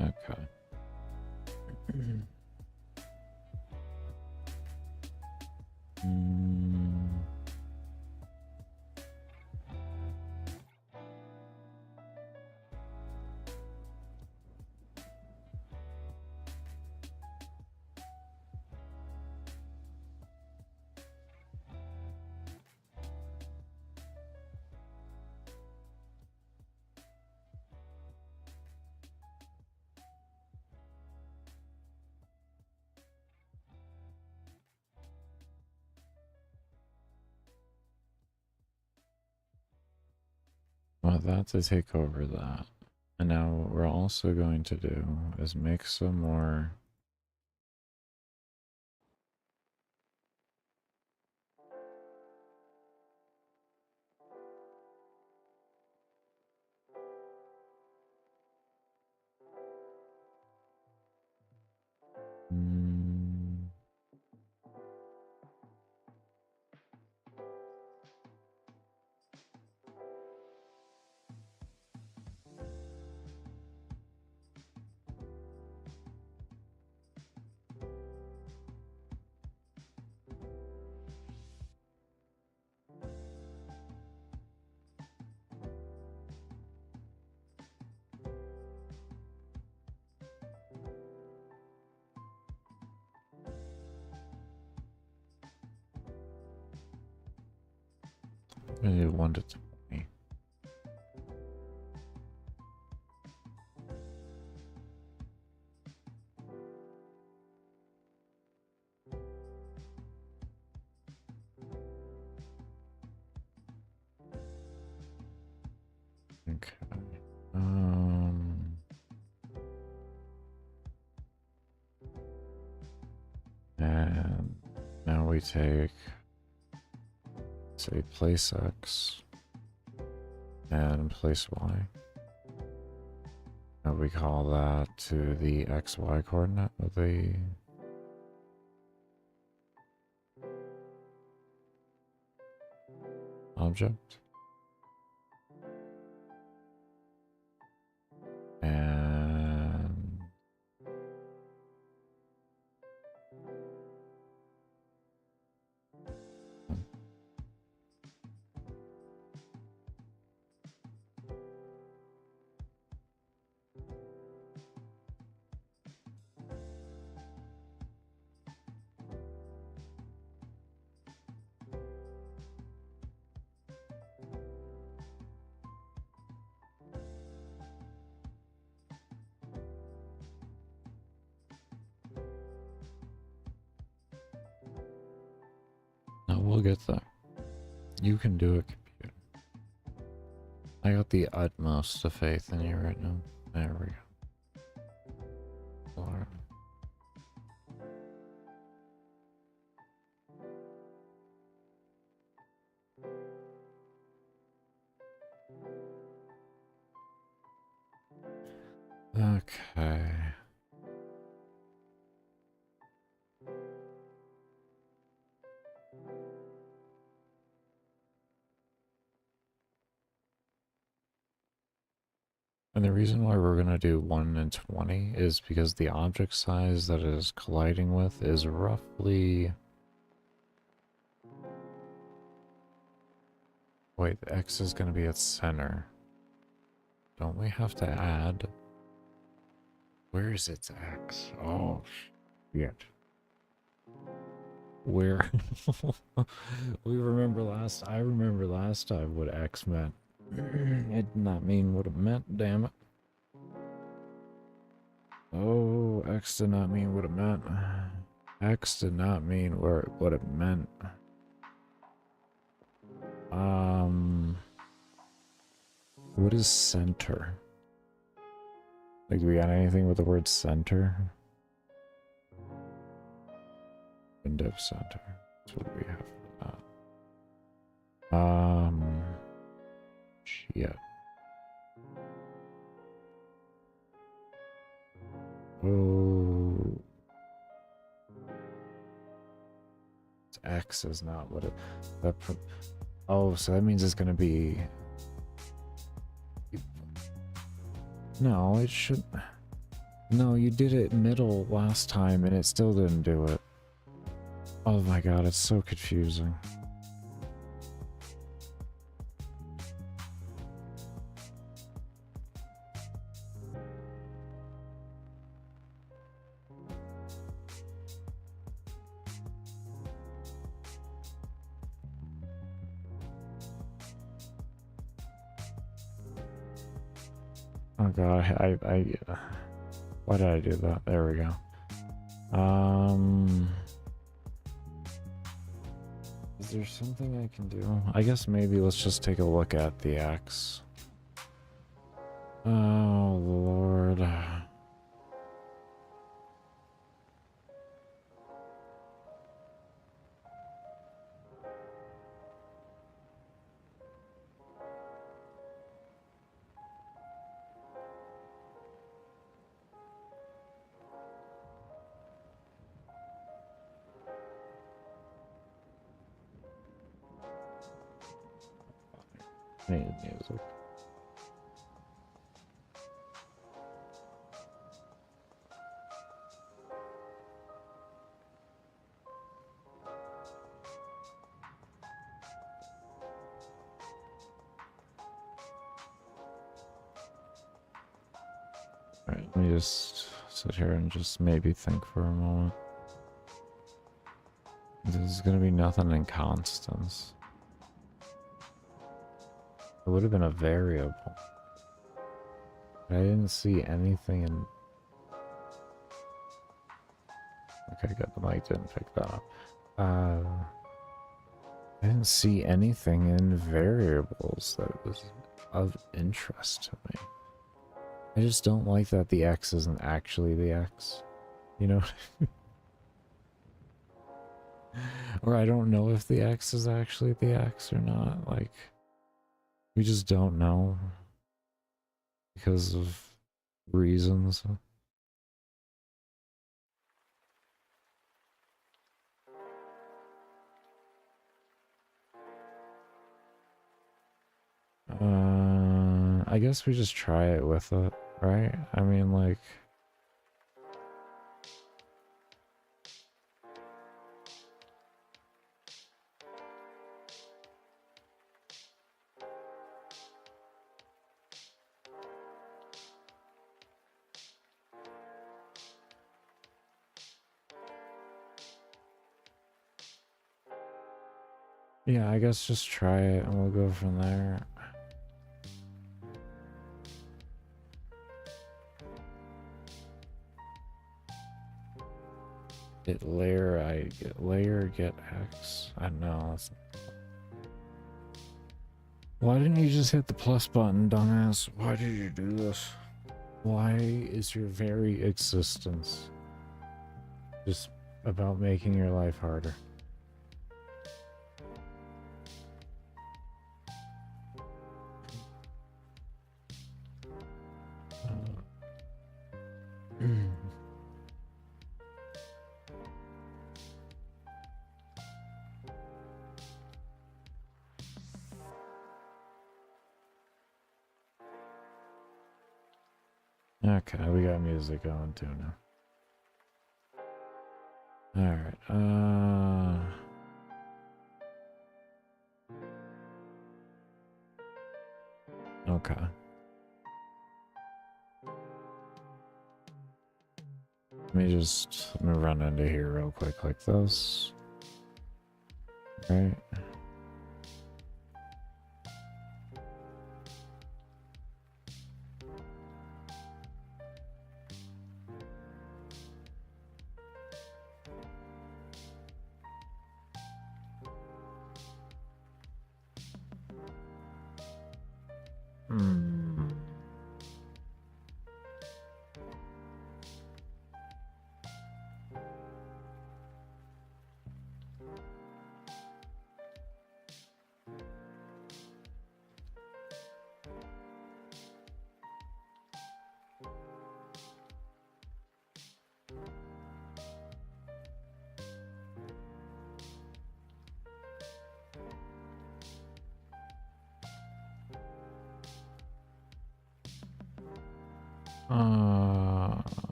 S1: Okay. Well, that's to take over that. And now what we're also going to do is make some more. gonna do 1 to 20. Okay. And now we take, say, place X and place Y. And we call that to the XY coordinate of the object. And no, we'll get there. You can do it, computer. I got the utmost of faith in you right now. There we go. Alright. Okay. And the reason why we're going to do 1 and 20 is because the object size that it is colliding with is roughly... Wait, the X is going to be at center. Don't we have to add... Where is its X? Oh, shit. Where? I remember last time what X meant. It did not mean what it meant, damn it. Oh, X did not mean what it meant. X did not mean what it meant. What is center? Like, do we got anything with the word center? Window center. That's what we have for that. Shit. Oh. X is not what it... Oh, so that means it's gonna be... No, it should... No, you did it middle last time and it still didn't do it. Oh my god, it's so confusing. Oh god, why did I do that? There we go. Is there something I can do? I guess maybe let's just take a look at the X. Oh lord. I need music. Alright, let me just sit here and just maybe think for a moment. This is gonna be nothing in constants. It would have been a variable. But I didn't see anything in... Okay, good. The mic didn't pick that up. I didn't see anything in variables that was of interest to me. I just don't like that the X isn't actually the X. You know? Or I don't know if the X is actually the X or not. Like, we just don't know. Because of reasons. I guess we just try it with it, right? I mean, like... Yeah, I guess just try it and we'll go from there. Get layer get X. I don't know. Why didn't you just hit the plus button, dumbass? Why did you do this? Why is your very existence just about making your life harder? Okay, we got music going too now. Alright, okay. Let me run into here real quick like this. Right.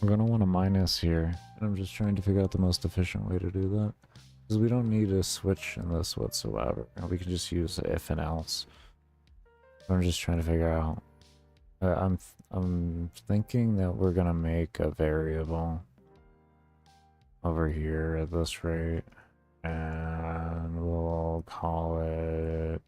S1: I'm gonna want a minus here, and I'm just trying to figure out the most efficient way to do that. Because we don't need a switch in this whatsoever. We can just use if and else. I'm just trying to figure out. I'm thinking that we're gonna make a variable over here at this rate, and we'll call it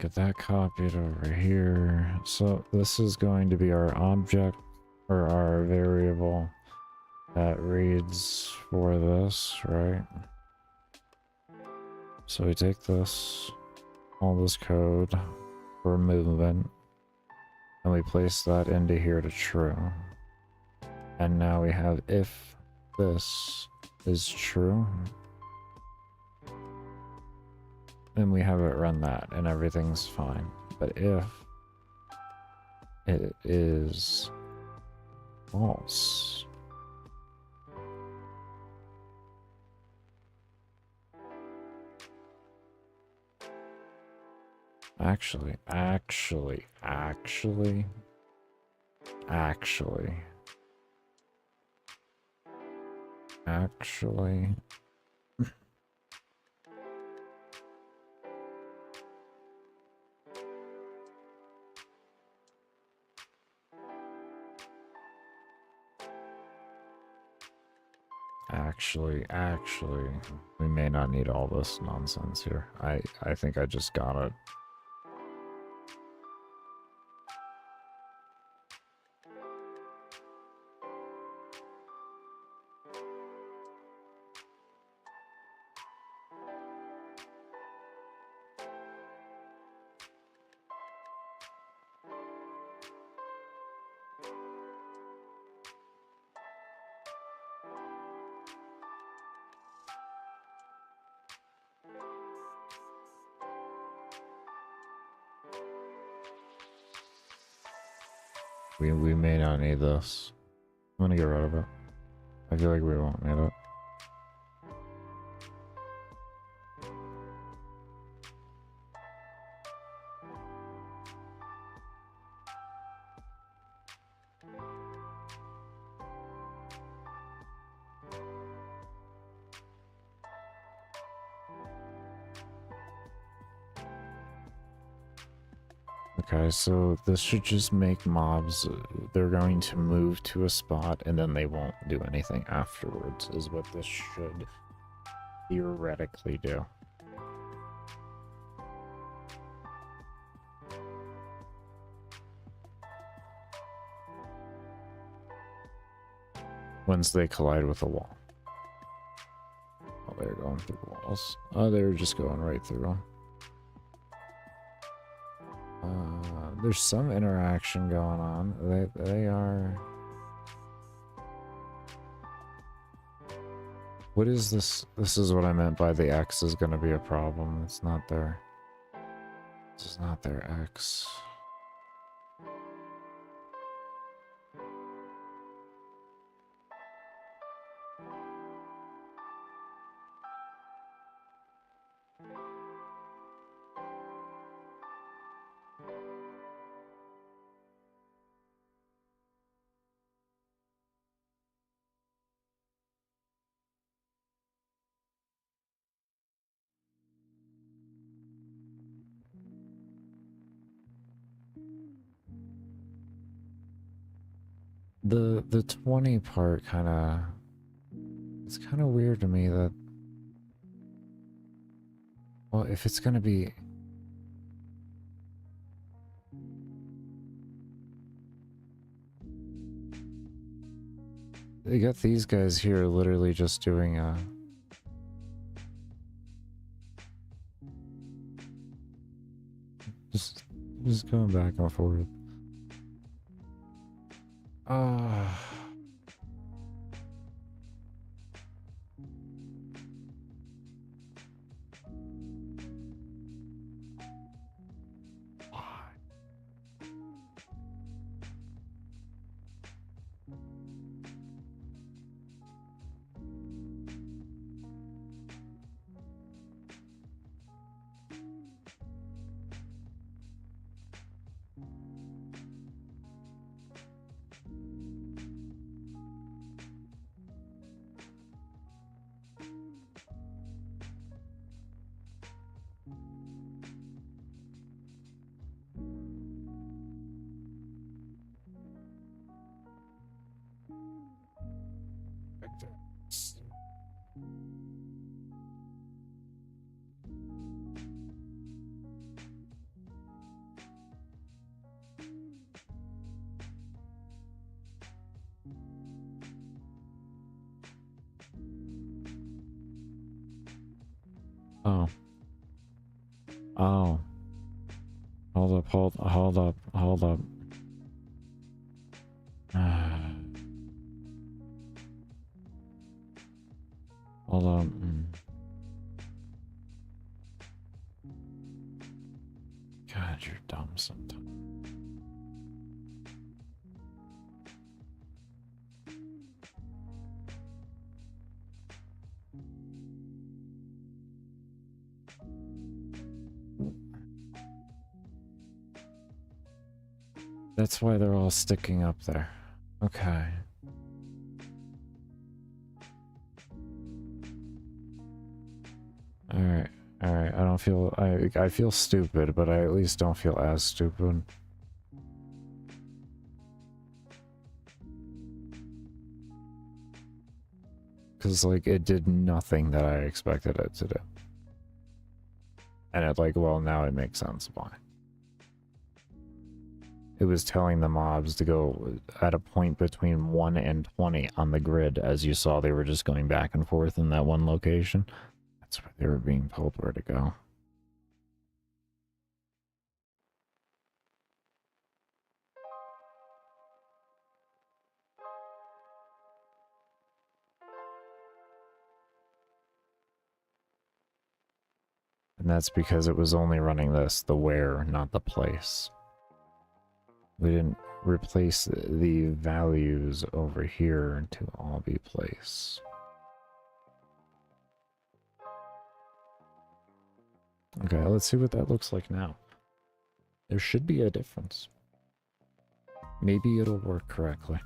S1: get that copied over here. So this is going to be our object or our variable. That reads for this, right? So we take this, all this code for movement, and we place that into here to true. And now we have if this is true, then we have it run that and everything's fine. But if it is false, actually, actually, we may not need all this nonsense here. I think I just got it. We may not need this. I'm gonna get rid of it. I feel like we won't need it. Okay, so this should just make mobs, they're going to move to a spot and then they won't do anything afterwards, is what this should theoretically do. Once they collide with a wall. Oh, they're going through the walls. Oh, they're just going right through them. There's some interaction going on. They are... What is this? This is what I meant by the X is going to be a problem. It's not their... This is not their X. The 20 part kind of... It's kind of weird to me that... Well, if it's going to be... They got these guys here literally just doing just going back and forth. Oh. Oh. Hold up, hold up, hold up. Hold up. God, you're dumb sometimes. That's why they're all sticking up there. Okay. Alright. Alright, I don't feel... I feel stupid, but I at least don't feel as stupid. Because, like, it did nothing that I expected it to do. And it, like, well, now it makes sense why. It was telling the mobs to go at a point between 1 and 20 on the grid. As you saw, they were just going back and forth in that one location. That's where they were being told where to go. And that's because it was only running this, the where, not the place. We didn't replace the values over here to all be place. Okay, let's see what that looks like now. There should be a difference. Maybe it'll work correctly.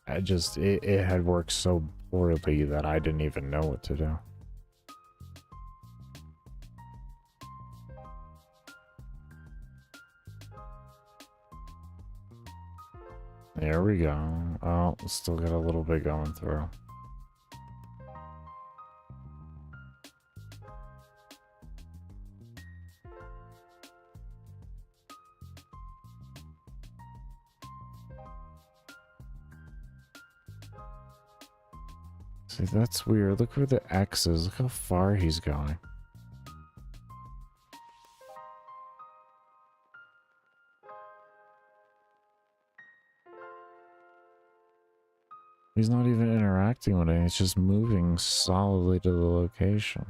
S1: It had worked so poorly that I didn't even know what to do. There we go. Oh, still got a little bit going through. See, that's weird. Look where the X is. Look how far he's going. He's not even interacting with it. He's just moving solidly to the location.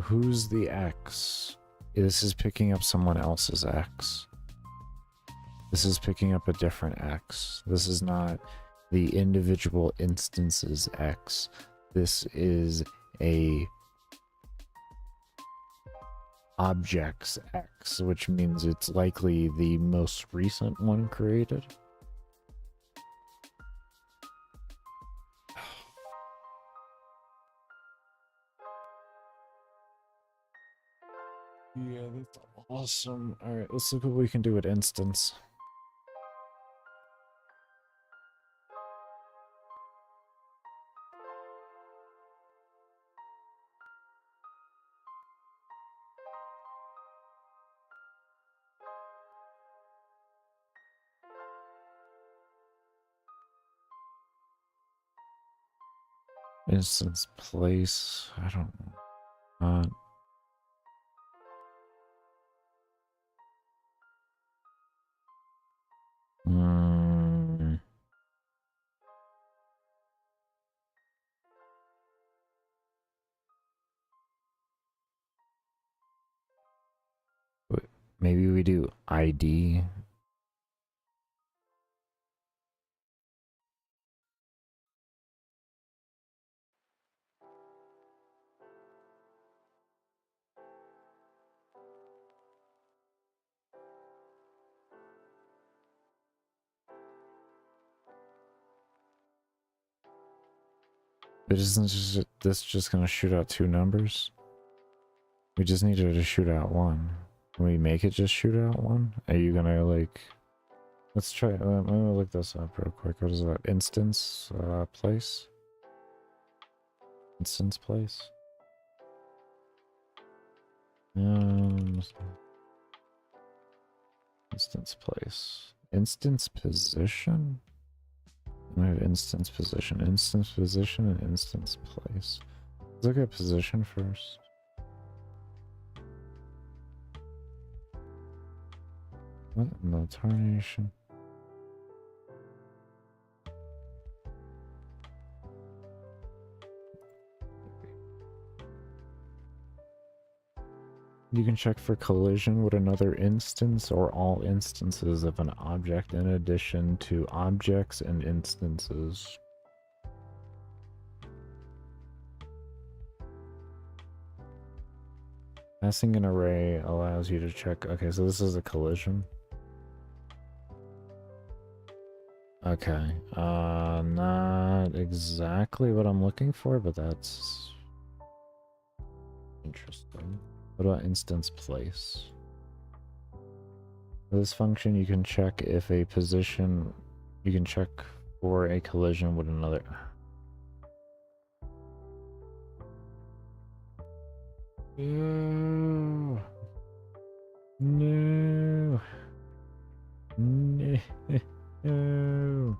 S1: Who's the X? This is picking up someone else's X. This is picking up a different X. This is not the individual instance's X. This is a object's X, which means it's likely the most recent one created. Yeah, that's awesome. Alright, let's look what we can do at instance. Instance place, I don't know. Maybe we do ID. But isn't this just gonna shoot out 2 numbers? We just needed to shoot out 1. Can we make it just shoot out 1? Are you gonna, like... Let's try. Let me look this up real quick. What is that? Instance place. Instance place. Instance place. Instance position. We have instance position, and instance place. Let's look at position first. What in the tarnation? You can check for collision with another instance or all instances of an object in addition to objects and instances. Passing an array allows you to check. Okay, so this is a collision. Okay, not exactly what I'm looking for, but that's interesting. What about instance place? For this function, you can check if a position, you can check for a collision with another. No. No. No. No.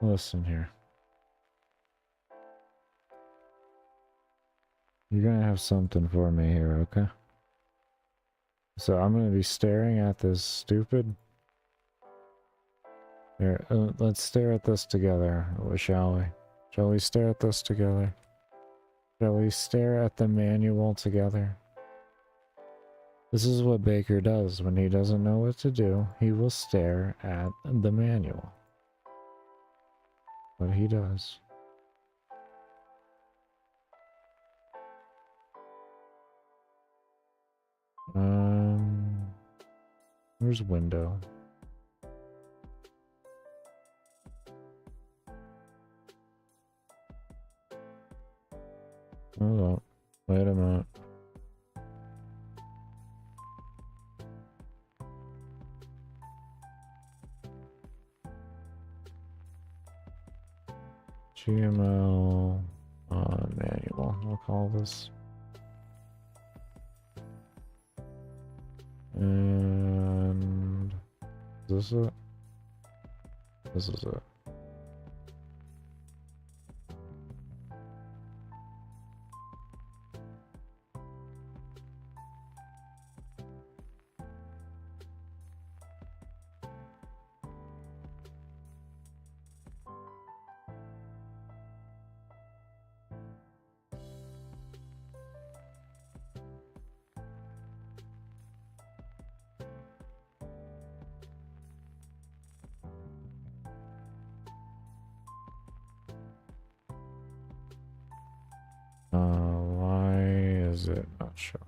S1: Listen here. You're gonna have something for me here, okay? So I'm gonna be staring at this stupid... Here, let's stare at this together, shall we? Shall we stare at this together? Shall we stare at the manual together? This is what Baker does when he doesn't know what to do. He will stare at the manual. What he does. Where's window? Hold on. Wait a minute. GML manual. We'll call this. And is this it? This is it. Why is it not showing?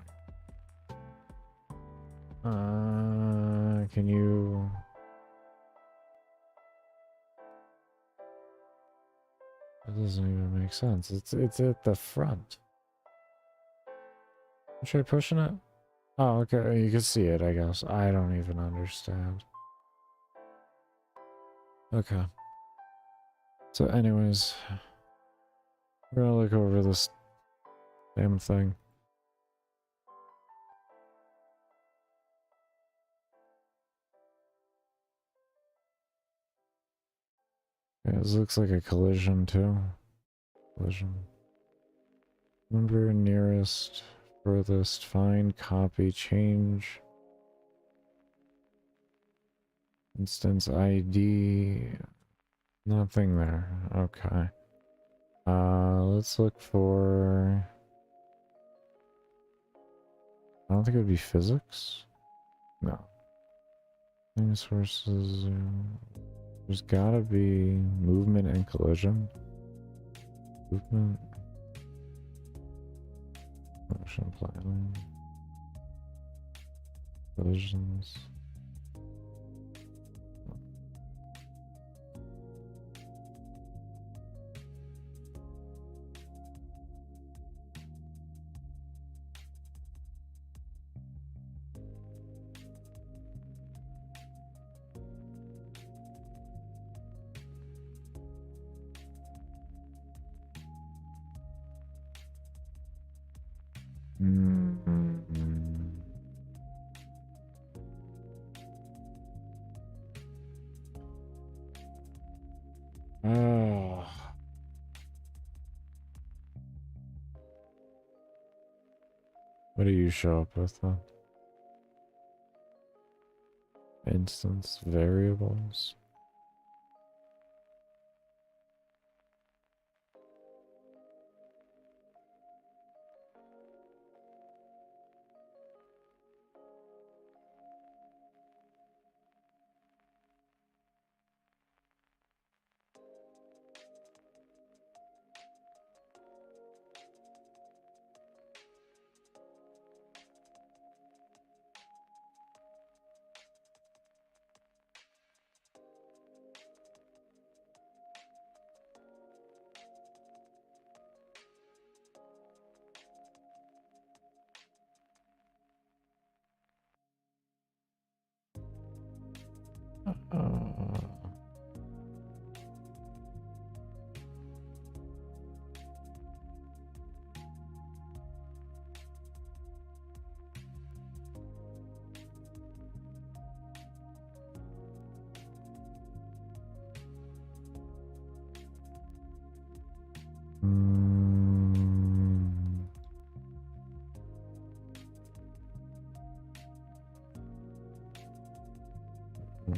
S1: Can you... That doesn't even make sense. It's at the front. Should I pushing it? Oh, okay. You can see it, I guess. I don't even understand. Okay. So anyways, we're gonna look over this damn thing. Yeah, this looks like a collision too. Collision. Remember nearest, furthest, find, copy, change. Instance ID. Nothing there. Okay. Let's look for... I don't think it would be physics. No. Thing sources. There's gotta be movement and collision. Movement. Motion planning. Collisions. Oh. What do you show up with then? Instance variables.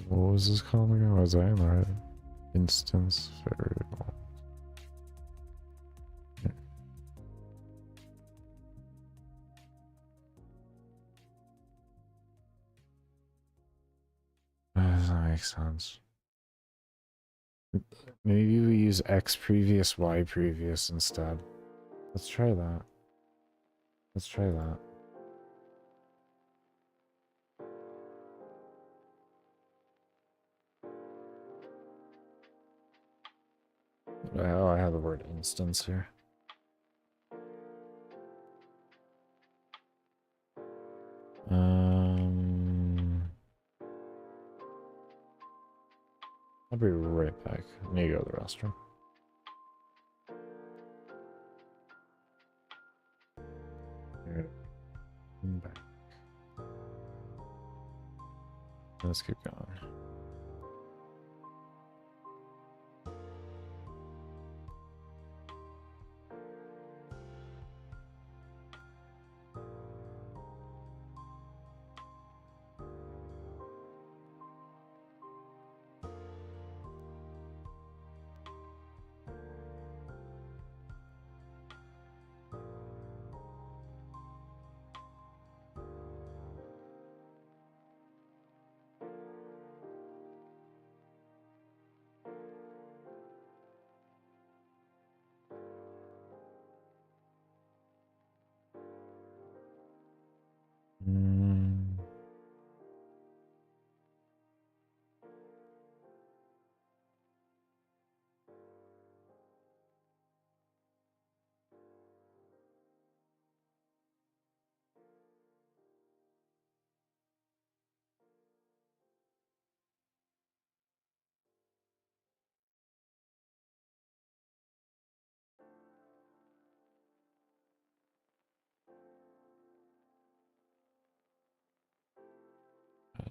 S1: What was this called again? Was I in the right? Instance variable. Does that make sense? Maybe we use X previous, Y previous instead. Let's try that. Let's try that. Oh, I have the word instance here. I'll be right back. I need to go to the restroom. Here. I'm back. Let's keep going.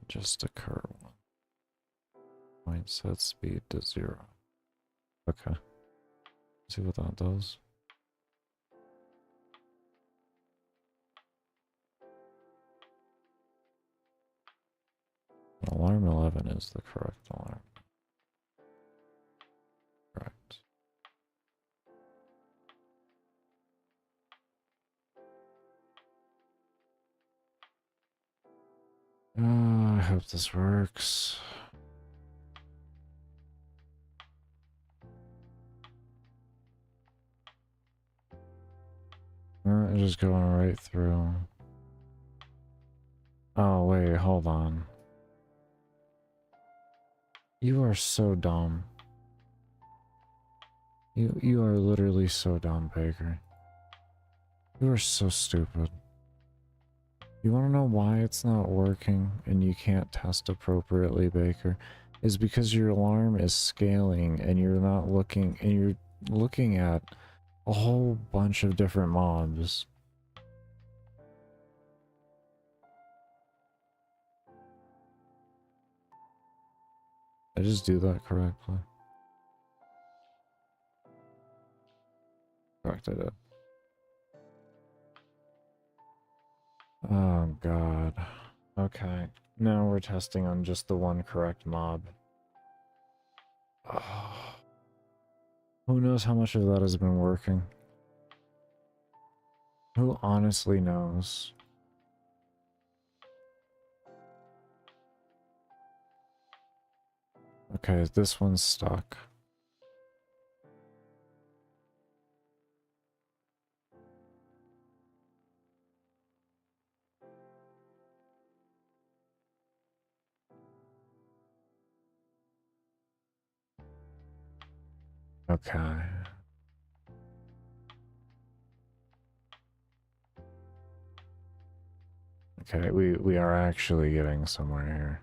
S1: Just occur one. Point set speed to 0. Okay. See what that does. Alarm 11 is the correct alarm. Correct. I hope this works. just going right through. Oh, wait, hold on. You are so dumb. You are literally so dumb, Baker. You are so stupid. You want to know why it's not working and you can't test appropriately, Baker? Is because your alarm is scaling and you're not looking, and you're looking at a whole bunch of different mobs. I just do that correctly. Correct, I did. Oh god. Okay. Now we're testing on just the one correct mob. Oh. Who knows how much of that has been working? Who honestly knows? Okay, this one's stuck. Okay. Okay, we are actually getting somewhere here.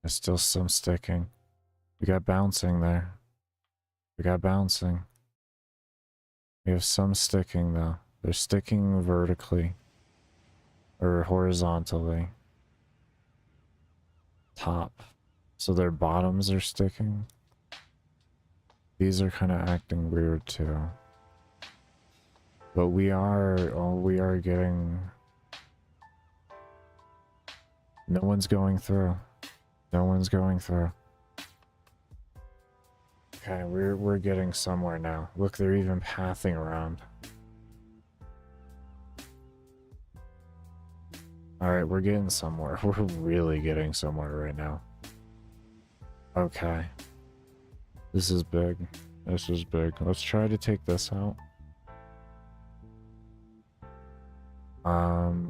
S1: There's still some sticking. We got bouncing there. We got bouncing. We have some sticking though. They're sticking vertically. Or horizontally. Top. So their bottoms are sticking. These are kind of acting weird too. But we are getting... No one's going through. No one's going through. Okay, we're getting somewhere now. Look, they're even pathing around. Alright, we're getting somewhere. We're really getting somewhere right now. Okay. This is big. This is big. Let's try to take this out.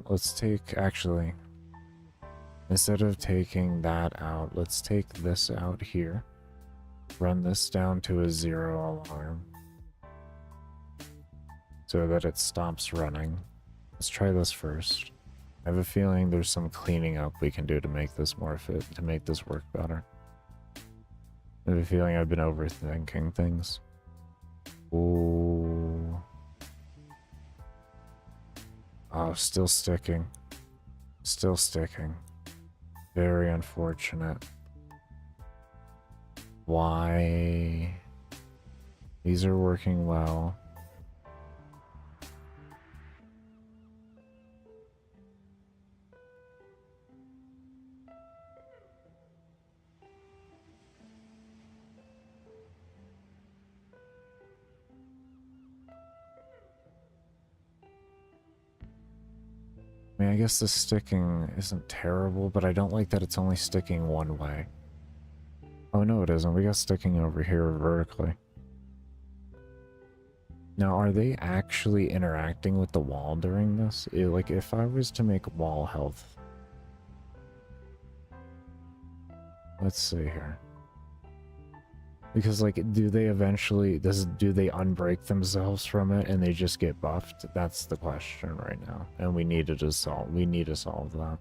S1: Let's take, actually, instead of taking that out, let's take this out here. Run this down to a 0 alarm. So that it stops running. Let's try this first. I have a feeling there's some cleaning up we can do to make this more fit, to make this work better. I have a feeling I've been overthinking things. Ooh. Oh, still sticking. Still sticking. Very unfortunate. Why? These are working well. I mean, I guess the sticking isn't terrible, but I don't like that it's only sticking one way. Oh, no, it isn't. We got sticking over here vertically. Now, are they actually interacting with the wall during this? Like, if I was to make wall health... Let's see here. Because, like, do they eventually... do they unbreak themselves from it and they just get buffed? That's the question right now. And we need to solve that.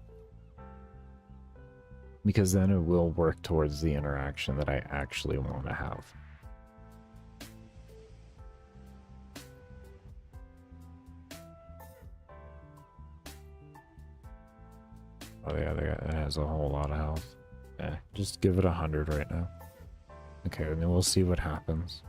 S1: Because then it will work towards the interaction that I actually want to have. Oh yeah, it has a whole lot of health. Yeah, just give it 100 right now. Okay, and then we'll see what happens.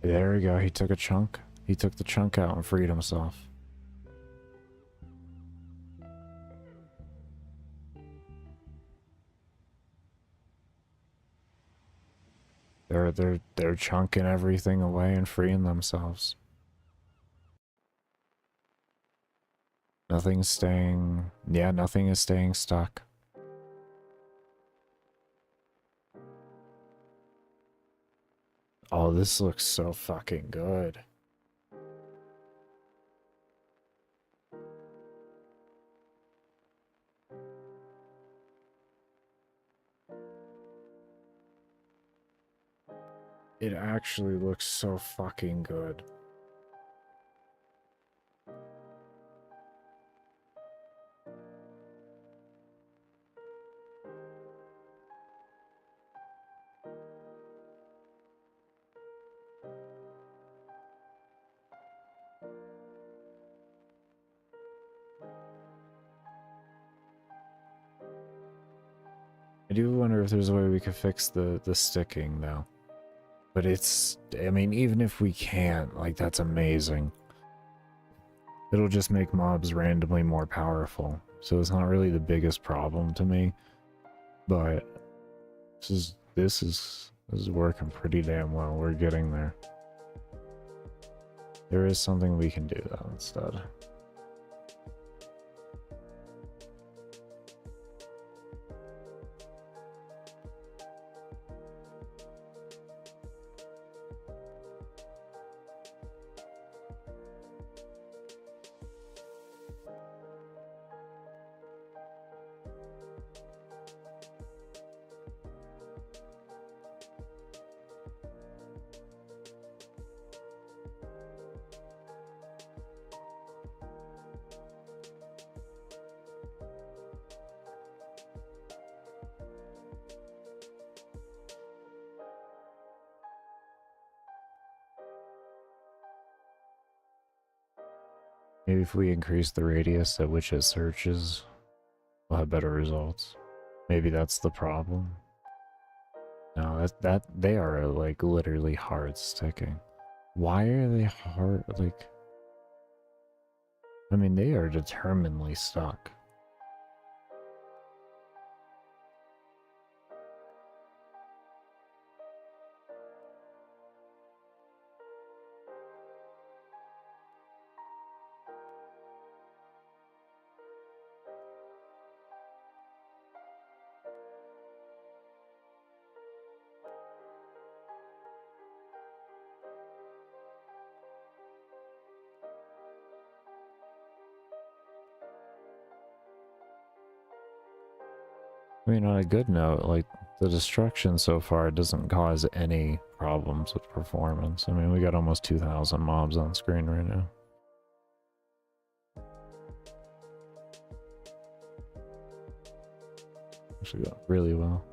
S1: There we go, he took a chunk. He took the chunk out and freed himself. They're chunking everything away and freeing themselves. Nothing's staying... Yeah, nothing is staying stuck. Oh, this looks so fucking good. It actually looks so fucking good. I do wonder if there's a way we could fix the sticking, though. But it's... I mean, even if we can't, like, that's amazing. It'll just make mobs randomly more powerful. So it's not really the biggest problem to me. But... This is working pretty damn well. We're getting there. There is something we can do, though, instead. Maybe if we increase the radius at which it searches, we'll have better results. Maybe that's the problem. No, they are like literally hard sticking. Why are they hard? Like, I mean, they are determinedly stuck. I mean, on a good note, like, the destruction so far doesn't cause any problems with performance. I mean, we got almost 2,000 mobs on screen right now. Actually got really well.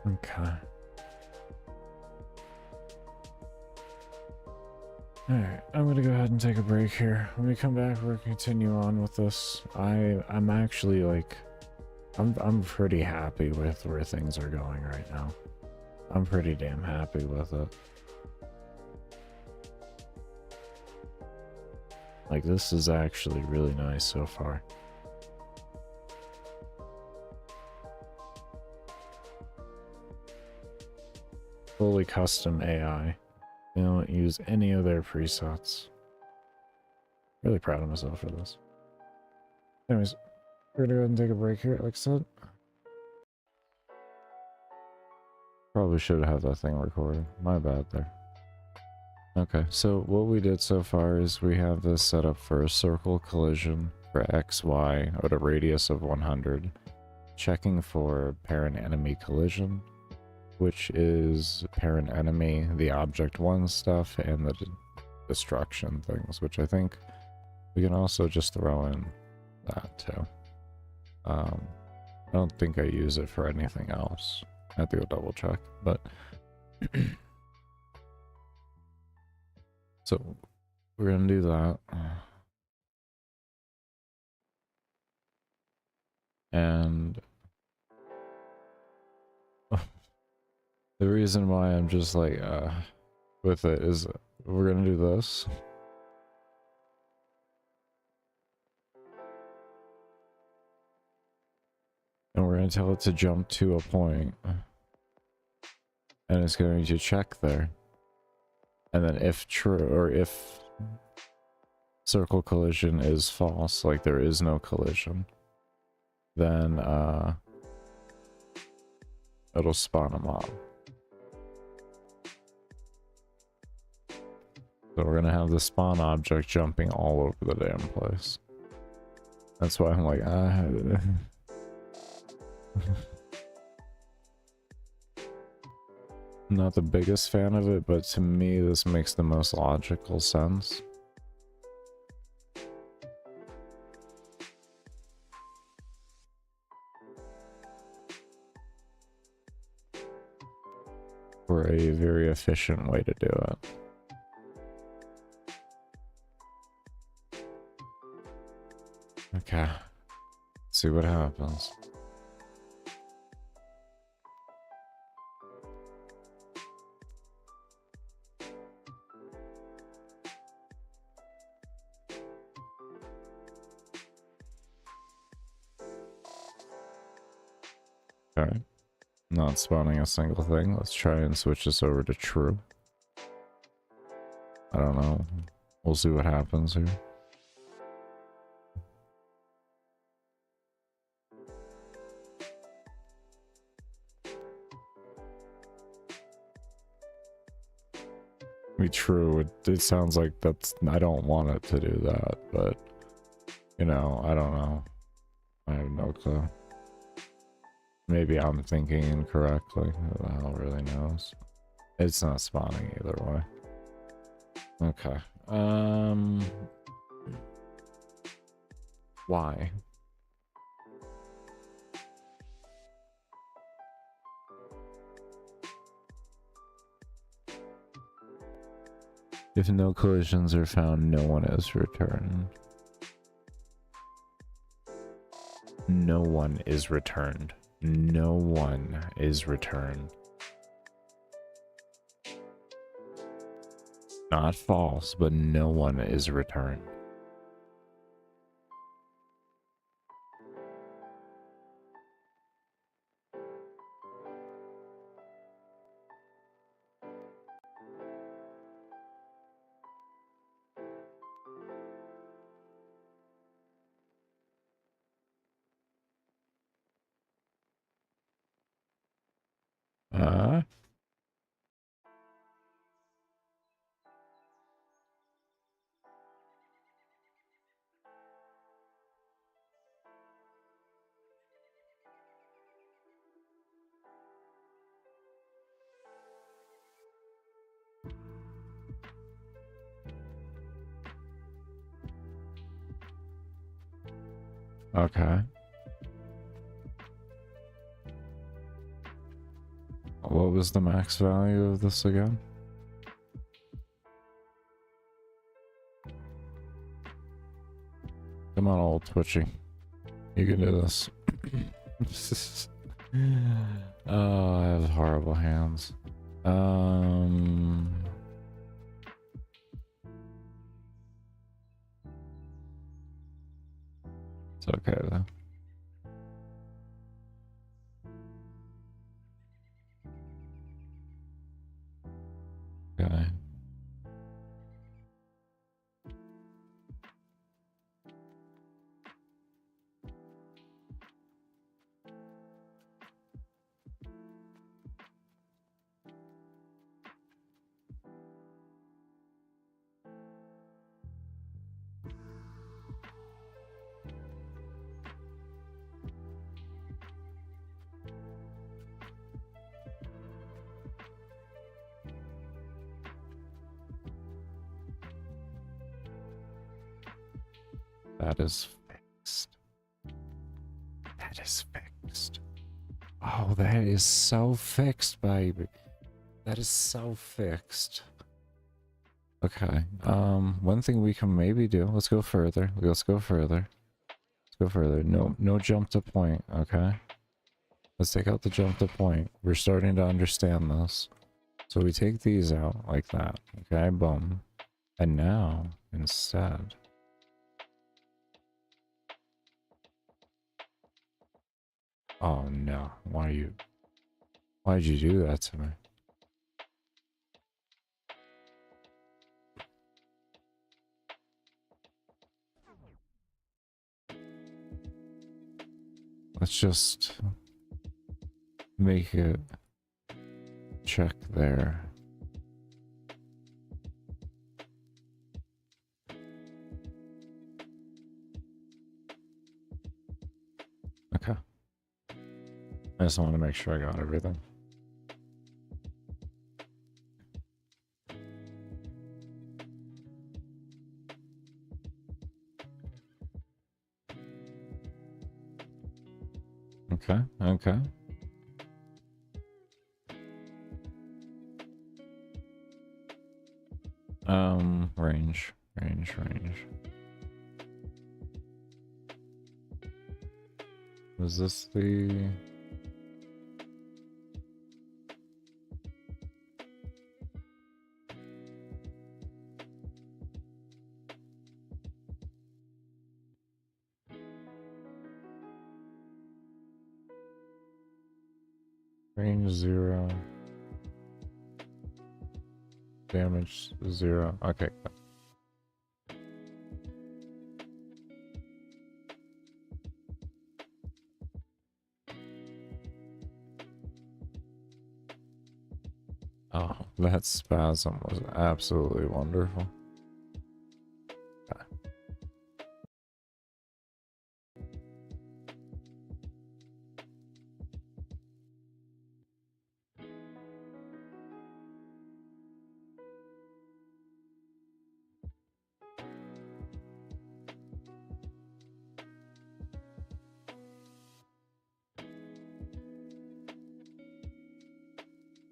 S1: Okay. Alright, I'm gonna go ahead and take a break here. When we come back, we'll continue on with this. I'm actually like... I'm pretty happy with where things are going right now. I'm pretty damn happy with it. Like, this is actually really nice so far. Fully custom AI. They don't use any of their presets. Really proud of myself for this. Anyways, we're gonna go ahead and take a break here, like I said. Probably should have that thing recorded. My bad there. Okay, so what we did so far is we have this set up for a circle collision for XY at a radius of 100, checking for parent-enemy collision, which is parent-enemy, the object 1 stuff, and the destruction things, which I think we can also just throw in that too. I don't think I use it for anything else. I have to go double check, but so we're gonna do that. And the reason why I'm just like with it is we're gonna do this. And we're going to tell it to jump to a point. And it's going to check there. And then if true, or if circle collision is false, like there is no collision, then it'll spawn a mob. So we're going to have the spawn object jumping all over the damn place. That's why I'm like, not the biggest fan of it, but to me this makes the most logical sense. For a very efficient way to do it. Okay, let's see what happens. Okay, not spawning a single thing. Let's try and switch this over to true. I don't know. We'll see what happens here. Be true. It sounds like that's. I don't want it to do that, but you know, I don't know. I have no clue. Maybe I'm thinking incorrectly. Who the hell really knows? It's not spawning either way. Okay. Why? If no collisions are found, no one is returned. No one is returned. No one is returned. Not false, but no one is returned. Okay. What was the max value of this again? Come on, old Twitchy. You can do this. Oh, I have horrible hands. It's okay though. Okay. that is fixed. That is fixed. Oh, that is so fixed, baby. That is so fixed. Okay, one thing we can maybe do, let's go further. Let's go further. Let's go further. No jump to point, okay? Let's take out the jump to point. We're starting to understand this. So we take these out like that, okay? Boom. And now, instead... Oh no, why'd you do that to me? Let's just make it check there. Okay. I just want to make sure I got everything. Okay, okay. Range. Was this the... Range 0. Damage 0. Okay. Oh, that spasm was absolutely wonderful. Okay.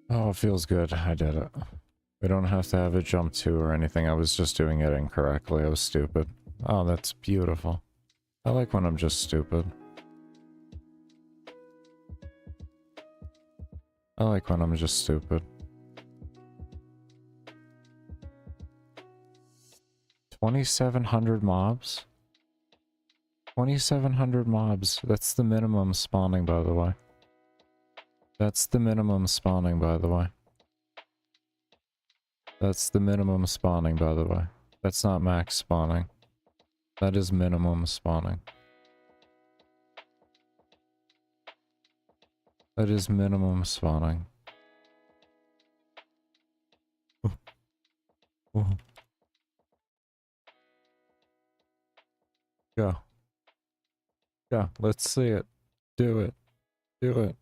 S1: Oh, it feels good. I did it. We don't have to have it jump 2 or anything. I was just doing it incorrectly. I was stupid. Oh, that's beautiful. I like when I'm just stupid. I like when I'm just stupid. 2,700 mobs? 2,700 mobs. That's the minimum spawning, by the way. That's the minimum spawning, by the way. That's the minimum spawning, by the way. That's not max spawning. That is minimum spawning. That is minimum spawning. Go. Go. Let's see it. Do it. Do it.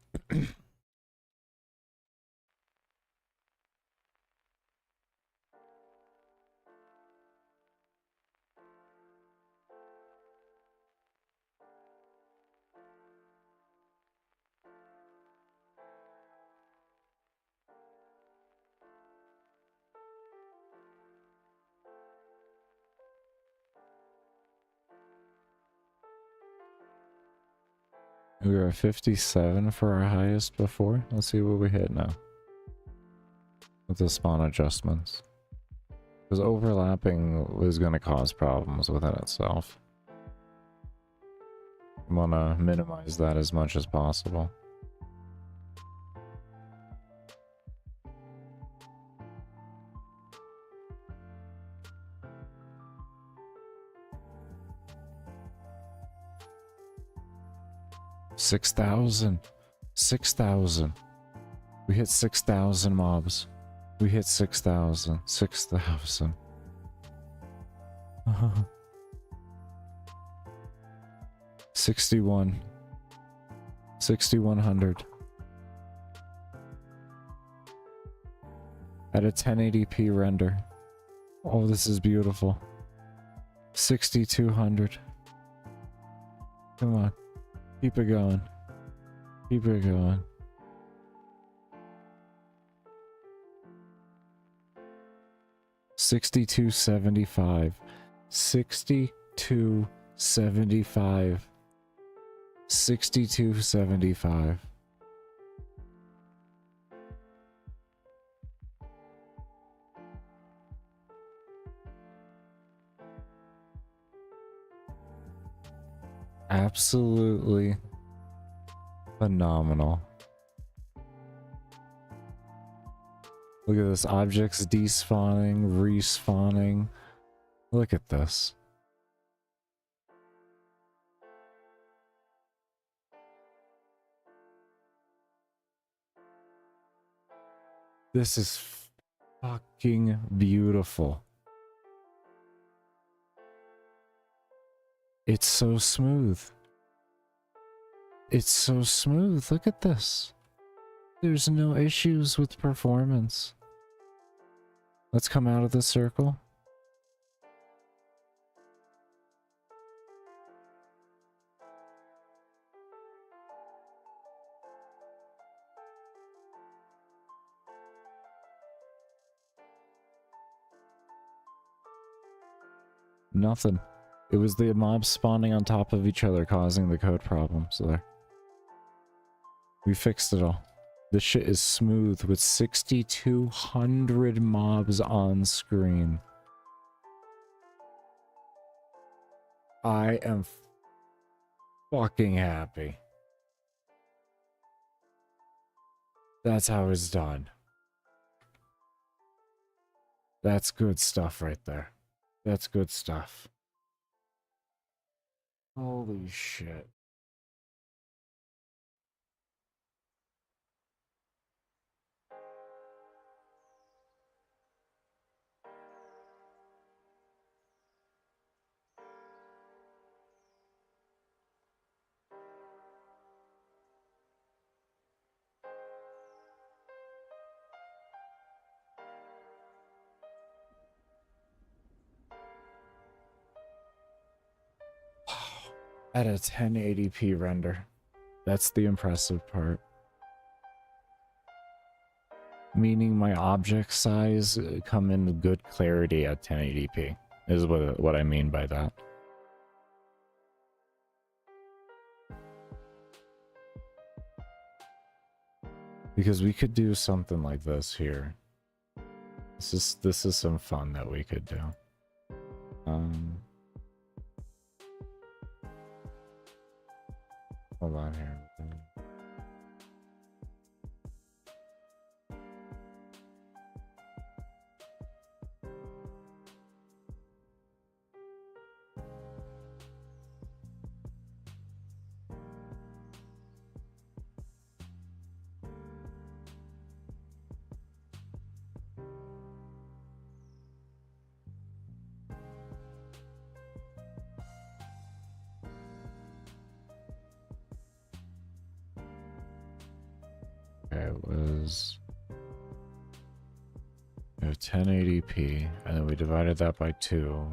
S1: We were at 57 for our highest before. Let's see what we hit now. With the spawn adjustments. Because overlapping is going to cause problems within itself. I want to minimize that as much as possible. $6,000. 6,000. We hit 6,000 mobs. We hit 6,000. 6,000. 61. 6,100. At a 1080p render. Oh, this is beautiful. 6,200. Come on. Keep it going. Keep it going. $62.75. $62.75. $62.75. Absolutely phenomenal. Look at this. Objects despawning, respawning. Look at this. This is fucking beautiful. It's so smooth. It's so smooth. Look at this. There's no issues with performance. Let's come out of the circle. Nothing. It was the mobs spawning on top of each other causing the code problems there. We fixed it all. This shit is smooth with 6,200 mobs on screen. I am fucking happy. That's how it's done. That's good stuff right there. That's good stuff. Holy shit. At a 1080p render. That's the impressive part. Meaning my object size come in good clarity at 1080p is what I mean by that. Because we could do something like this here. This is some fun that we could do. Hold on here. It was 1080p, and then we divided that by 2.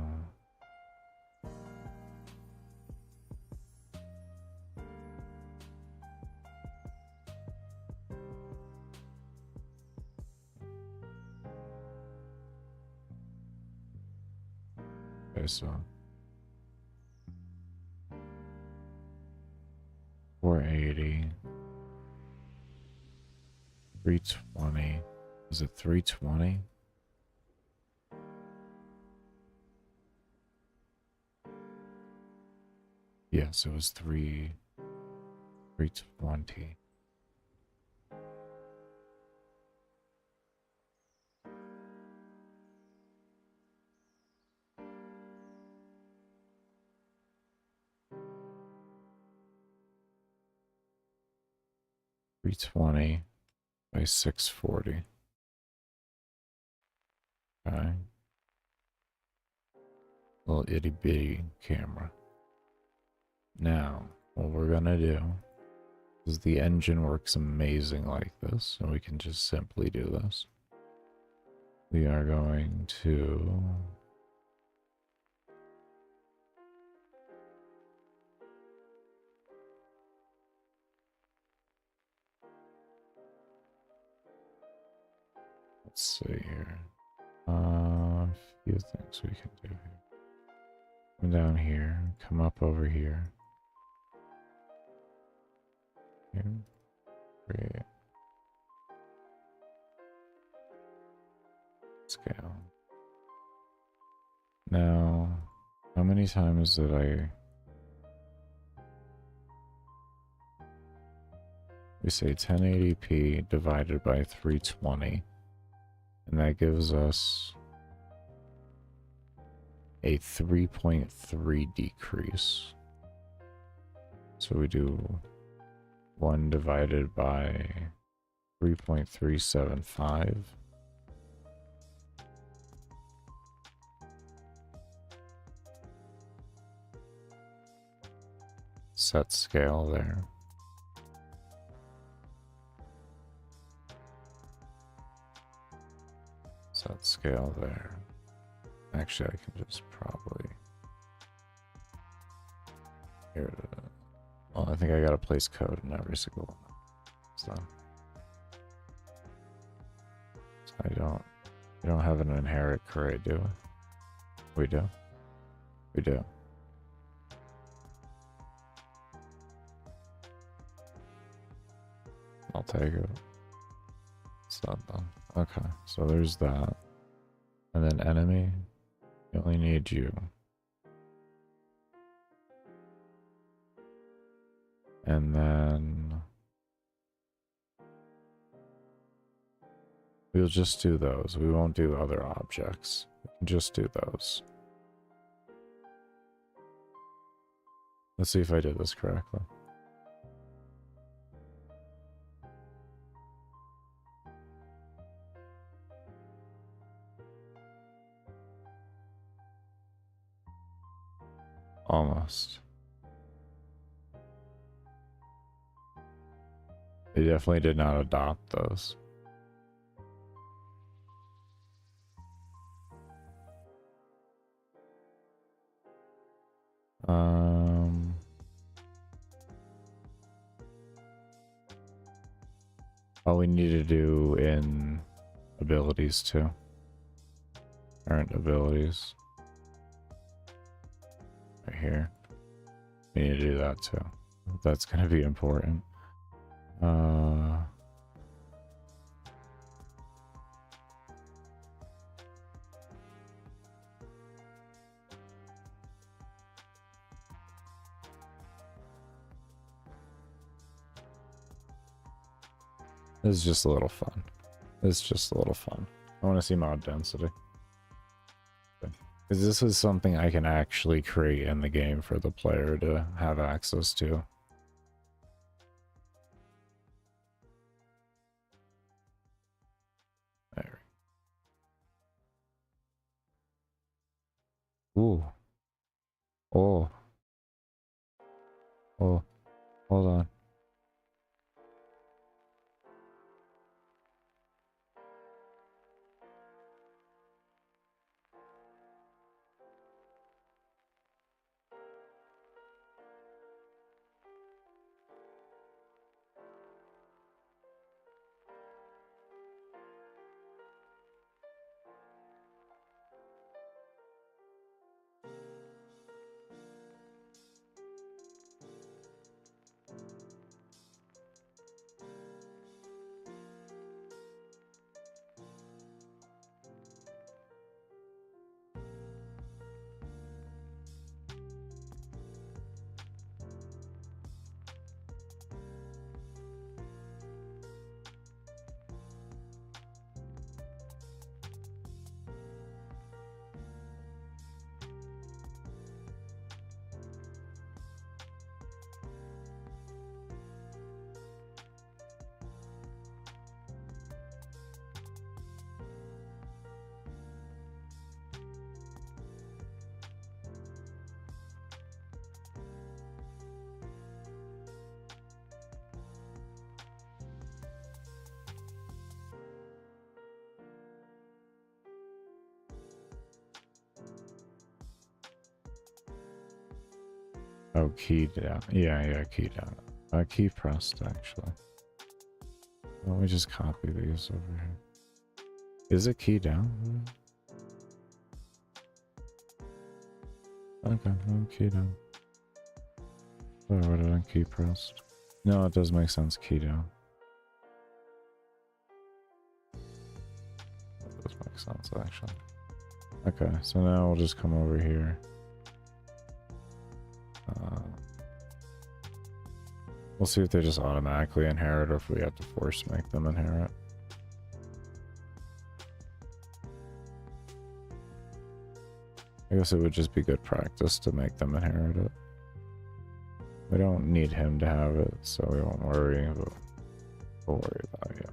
S1: Okay, so 480. 320. Is it 320? Yes, it was 320. $320 by 640. Okay. Little itty bitty camera. Now, what we're gonna do is the engine works amazing like this, so we can just simply do this. We are going to Let's see here. A few things we can do here. Come down here, come up over here. Here. Create. Scale. Now, how many times did we say 1080p divided by 320, and that gives us a 3.3 decrease. So we do 1 divided by 3.375. Set scale there. Set scale there. Actually, I can just probably... Here. Well, I think I gotta place code in every single one. So we don't have an inherit crate, do we? We do. We do. I'll take it. It's not done. Okay, so there's that. And then enemy, we only need you. And then we'll just do those. We won't do other objects. We can just do those. Let's see if I did this correctly. Almost. They definitely did not adopt those. All we need to do in abilities too. Current abilities. Right here. We need to do that too. That's going to be important. This is just a little fun. This is just a little fun. I want to see mod density. Because this is something I can actually create in the game for the player to have access to. There. Ooh. Oh. Oh. Hold on. Oh, key down. Yeah, key down. Key pressed, actually. Let me just copy these over here. Is it key down? Okay, I'm key down. Why would I key pressed? No, it does make sense, key down. That does make sense, actually. Okay, so now we'll just come over here. We'll see if they just automatically inherit or if we have to force make them inherit. I guess it would just be good practice to make them inherit it. We don't need him to have it, so we won't worry, but we'll worry about it.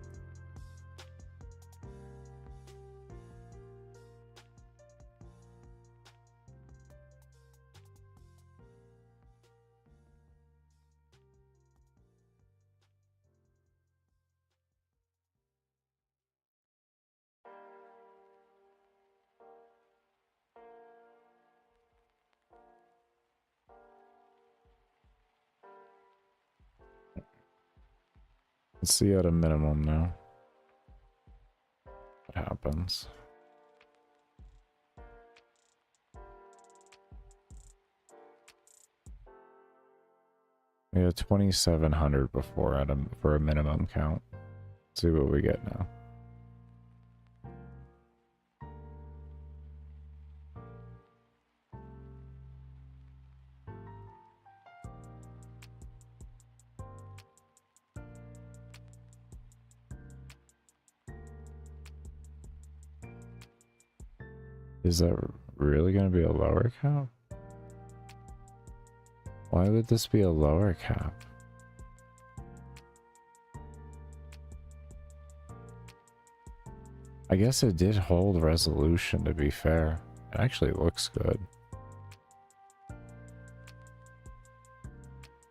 S1: Let's see at a minimum now what happens. We had 2,700 before for a minimum count. Let's see what we get now. Is that really going to be a lower cap? Why would this be a lower cap? I guess it did hold resolution, to be fair. It actually looks good.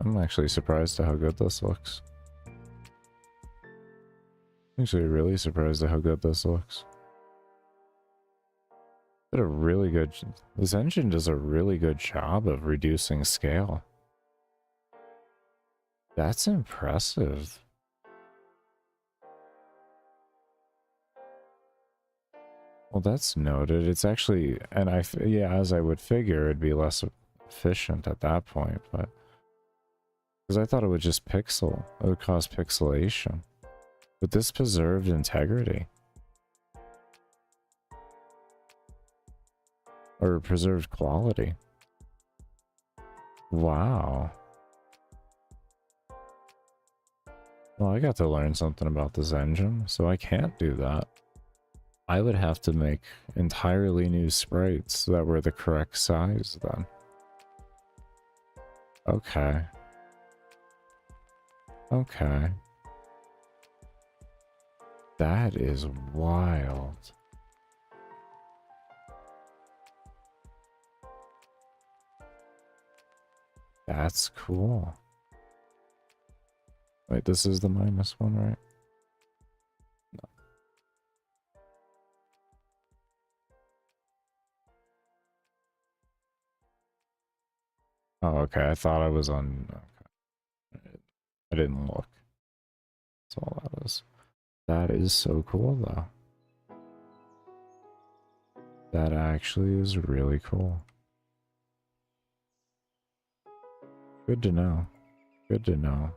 S1: I'm actually surprised at how good this looks. Actually really surprised at how good this looks. Did a really good... This engine does a really good job of reducing scale. That's impressive. Well, that's noted. It's actually... And yeah, as I would figure, it'd be less efficient at that point, but... Because I thought it would just pixel. It would cause pixelation. But this preserved integrity. Or preserved quality. Wow. Well, I got to learn something about this engine, so I can't do that. I would have to make entirely new sprites that were the correct size then. Okay. Okay. That is wild. That's cool. Wait, this is the minus one, right? No. Oh, okay. I thought I was on... Okay. I didn't look. That's all that is. That is so cool, though. That actually is really cool. Good to know. Good to know.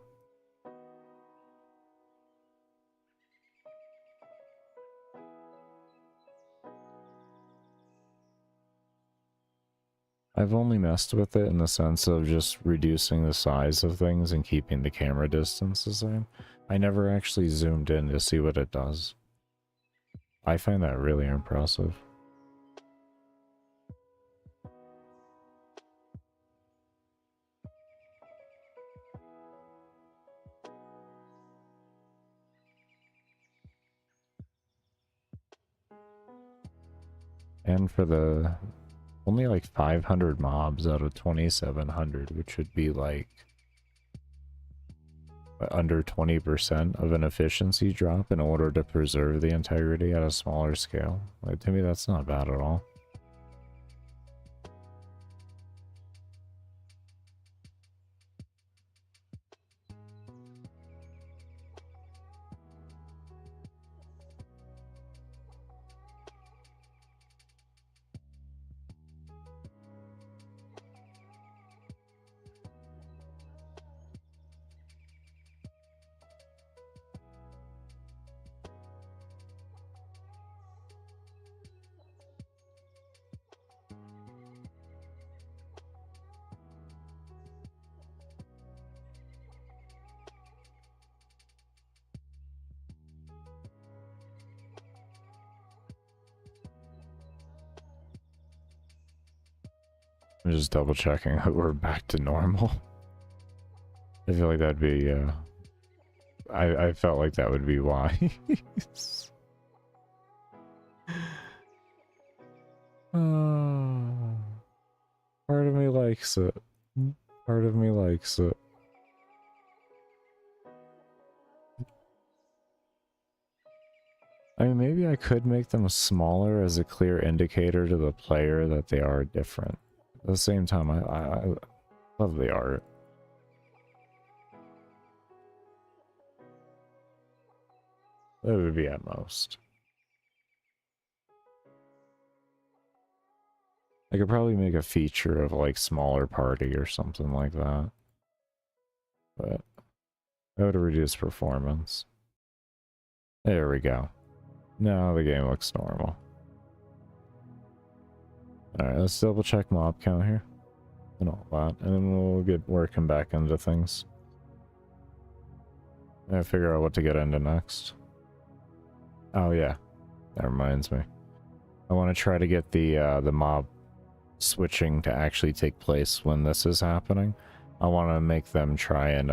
S1: I've only messed with it in the sense of just reducing the size of things and keeping the camera distance the same. I never actually zoomed in to see what it does. I find that really impressive. And for the only like 500 mobs out of 2,700, which would be like under 20% of an efficiency drop in order to preserve the integrity at a smaller scale. Like, to me, that's not bad at all. I'm just double checking that we're back to normal. I feel like that'd be, I felt like that would be why. Part of me likes it. Part of me likes it. I mean, maybe I could make them smaller as a clear indicator to the player that they are different. At the same time, I love the art. That would be at most. I could probably make a feature of like smaller party or something like that. But that would reduce performance. There we go. Now the game looks normal. Alright, let's double check mob count here. And all that. And then we'll get working back into things. And figure out what to get into next. Oh yeah. That reminds me. I want to try to get the mob switching to actually take place when this is happening. I want to make them try and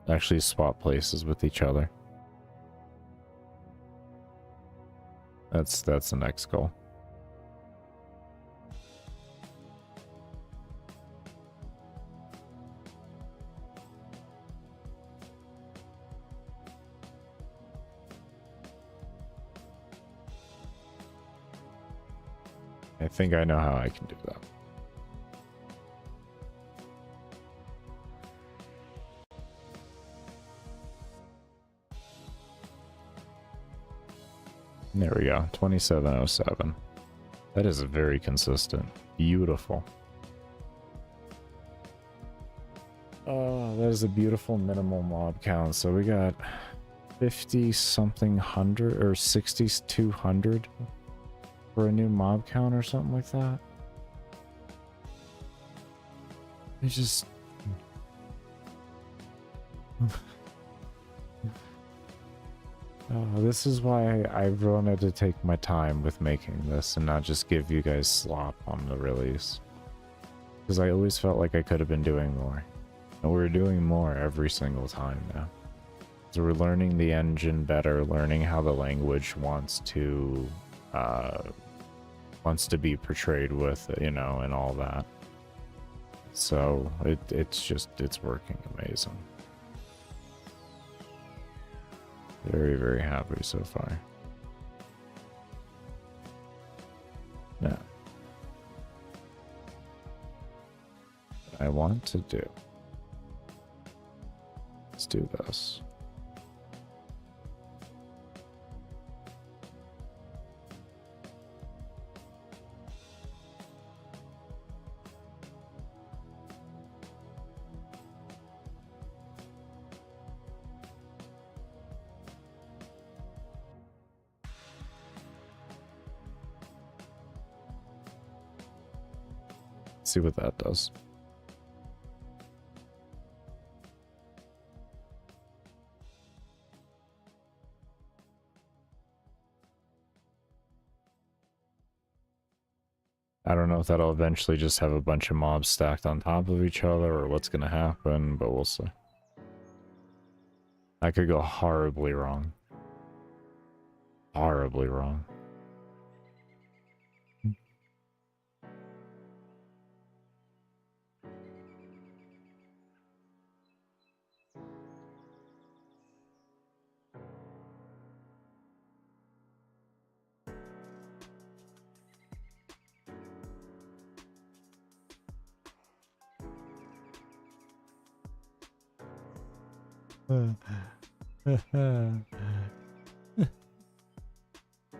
S1: actually swap places with each other. That's the next goal. I think I know how I can do that. There we go, 2707. That is very consistent. Beautiful. Oh, that is a beautiful minimal mob count. So we got 50 something hundred or 6,200 for a new mob count or something like that. It's just... this is why I wanted to take my time with making this and not just give you guys slop on the release. Because I always felt like I could have been doing more. And we're doing more every single time now. So we're learning the engine better, learning how the language wants to be portrayed with, you know, and all that. So it's working amazing. Very, very happy so far. Now, what I want to do, let's do this. See what that does. I don't know if that'll eventually just have a bunch of mobs stacked on top of each other or what's gonna happen, but we'll see. I could go horribly wrong. Horribly wrong.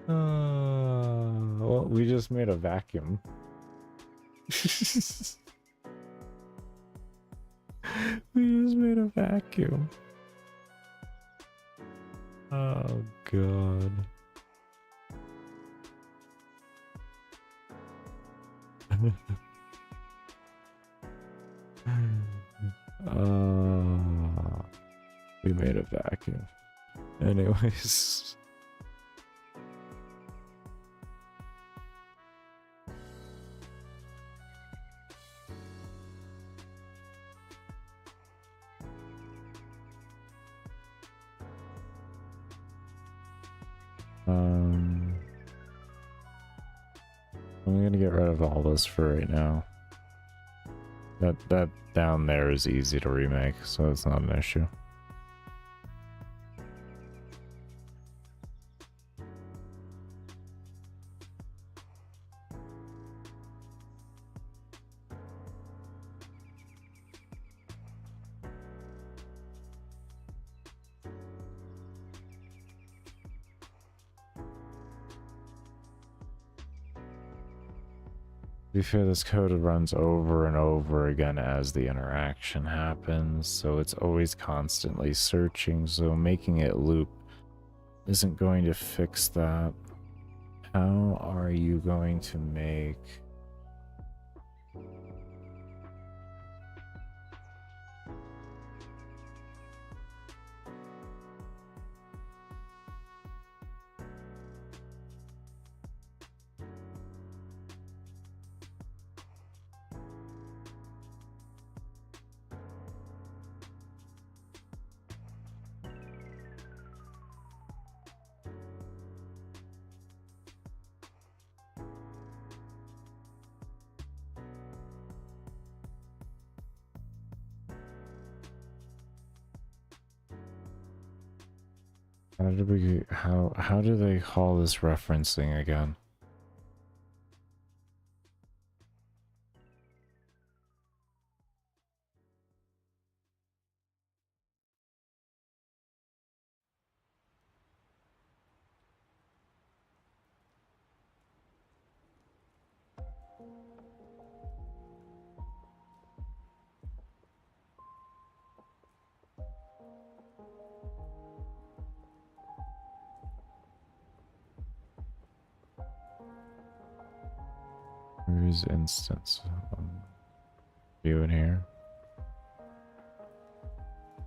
S1: Well, we just made a vacuum. We just made a vacuum. Oh, God. We made a vacuum. Anyways. I'm gonna get rid of all this for right now. That down there is easy to remake, so it's not an issue. To be fair, this code runs over and over again as the interaction happens, so it's always constantly searching, so making it loop isn't going to fix that. How are you going to make... How do they call this referencing again? Where's instance? View in here.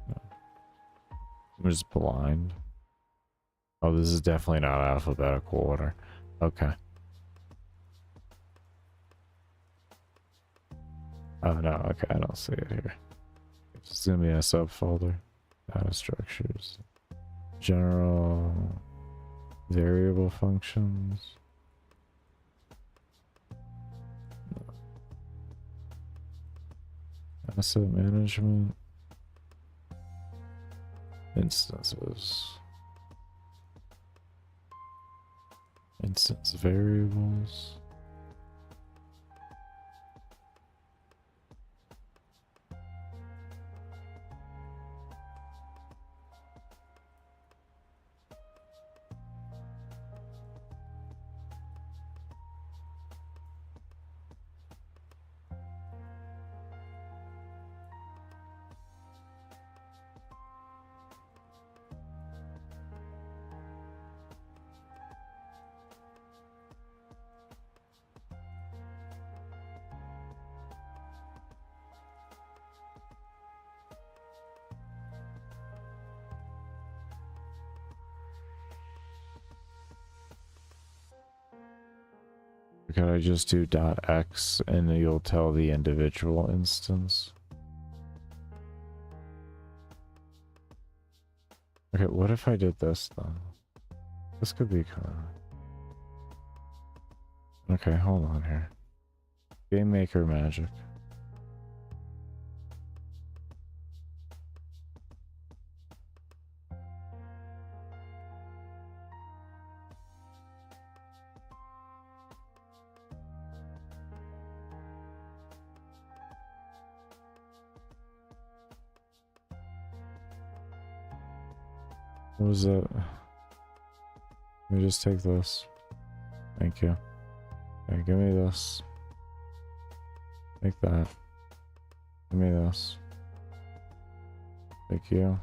S1: No. I'm just blind. Oh, this is definitely not alphabetical order. Okay. Oh no, okay, I don't see it here. It's gonna be in a subfolder. Data structures. General variable functions. Asset management. Instances. Instance variables. Could I just do .x and you'll tell the individual instance? Okay, what if I did this though? This could be kind of... Okay, hold on here. Game maker magic. What was that? Let me just take this. Thank you. Okay, give me this. Take that. Give me this. Thank you.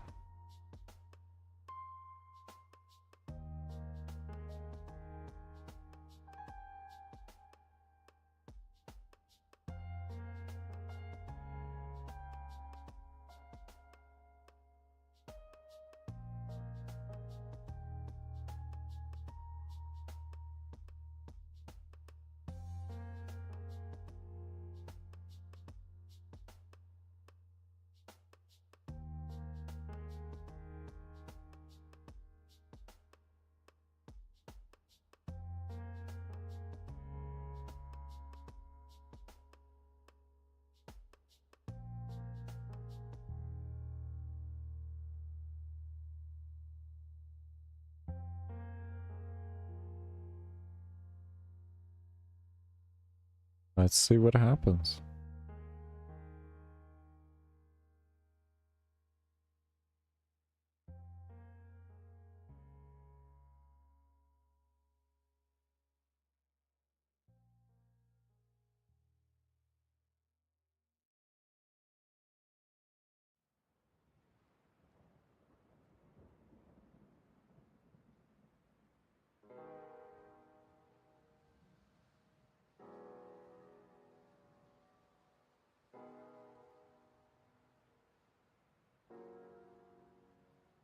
S1: Let's see what happens.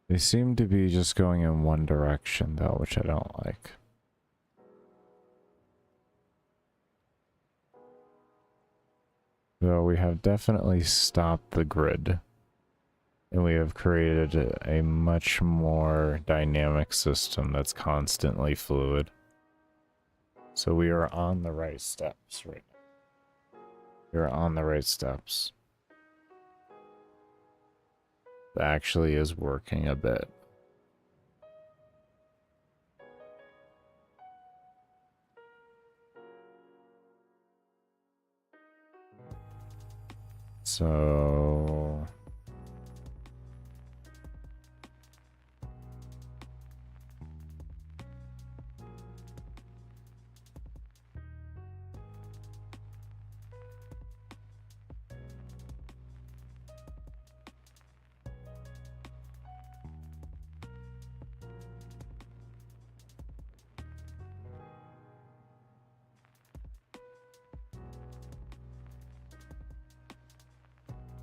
S1: They seem to be just going in one direction though, which I don't like. Though we have definitely stopped the grid. And we have created a much more dynamic system that's constantly fluid. So we are on the right steps right now. We are on the right steps. It actually is working a bit. So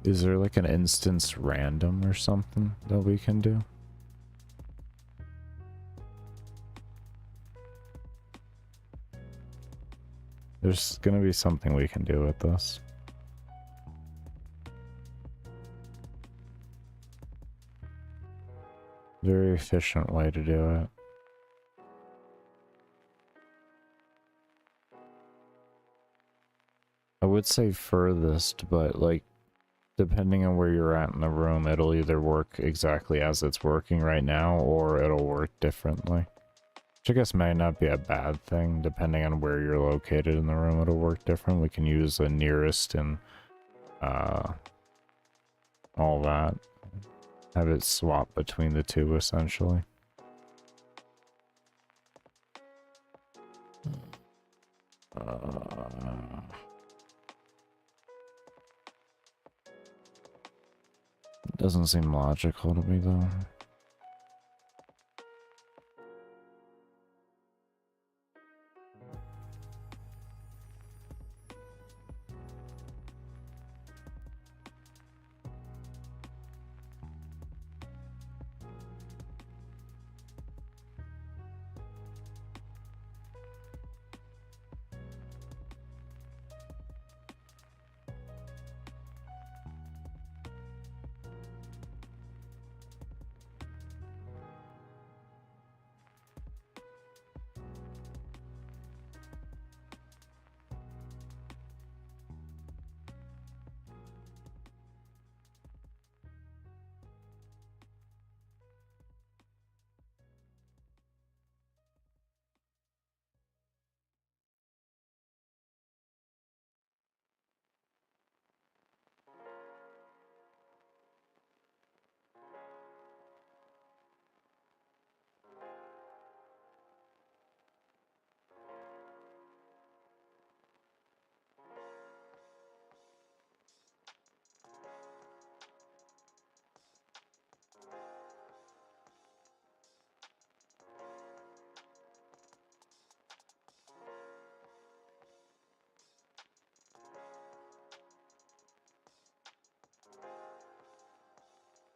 S1: is there like an instance random or something that we can do? There's gonna be something we can do with this. Very efficient way to do it. I would say furthest, but like depending on where you're at in the room, it'll either work exactly as it's working right now or it'll work differently. Which I guess may not be a bad thing. Depending on where you're located in the room, it'll work different. We can use the nearest and all that. Have it swap between the two essentially. Doesn't seem logical to me though.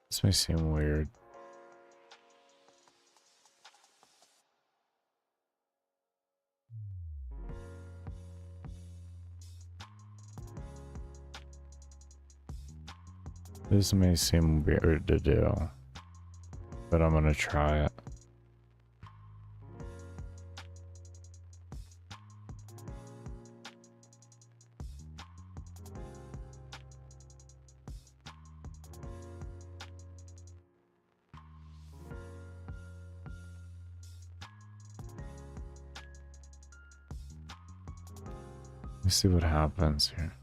S1: This may seem weird. This may seem weird to do, but I'm gonna try it. me see what happens here.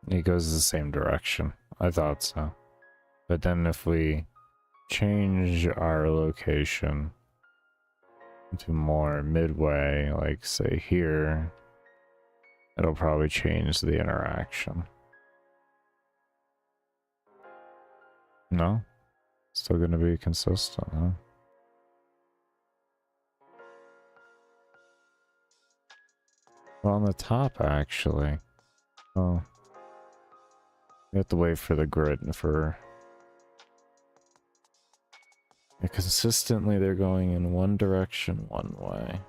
S1: It goes the same direction. I thought so. But then if we change our location to more midway, like say here, it'll probably change the interaction. No? Still gonna be consistent, huh? Well, on the top, actually. Oh. You have to wait for the grid for... Yeah, consistently, they're going in one direction, one way.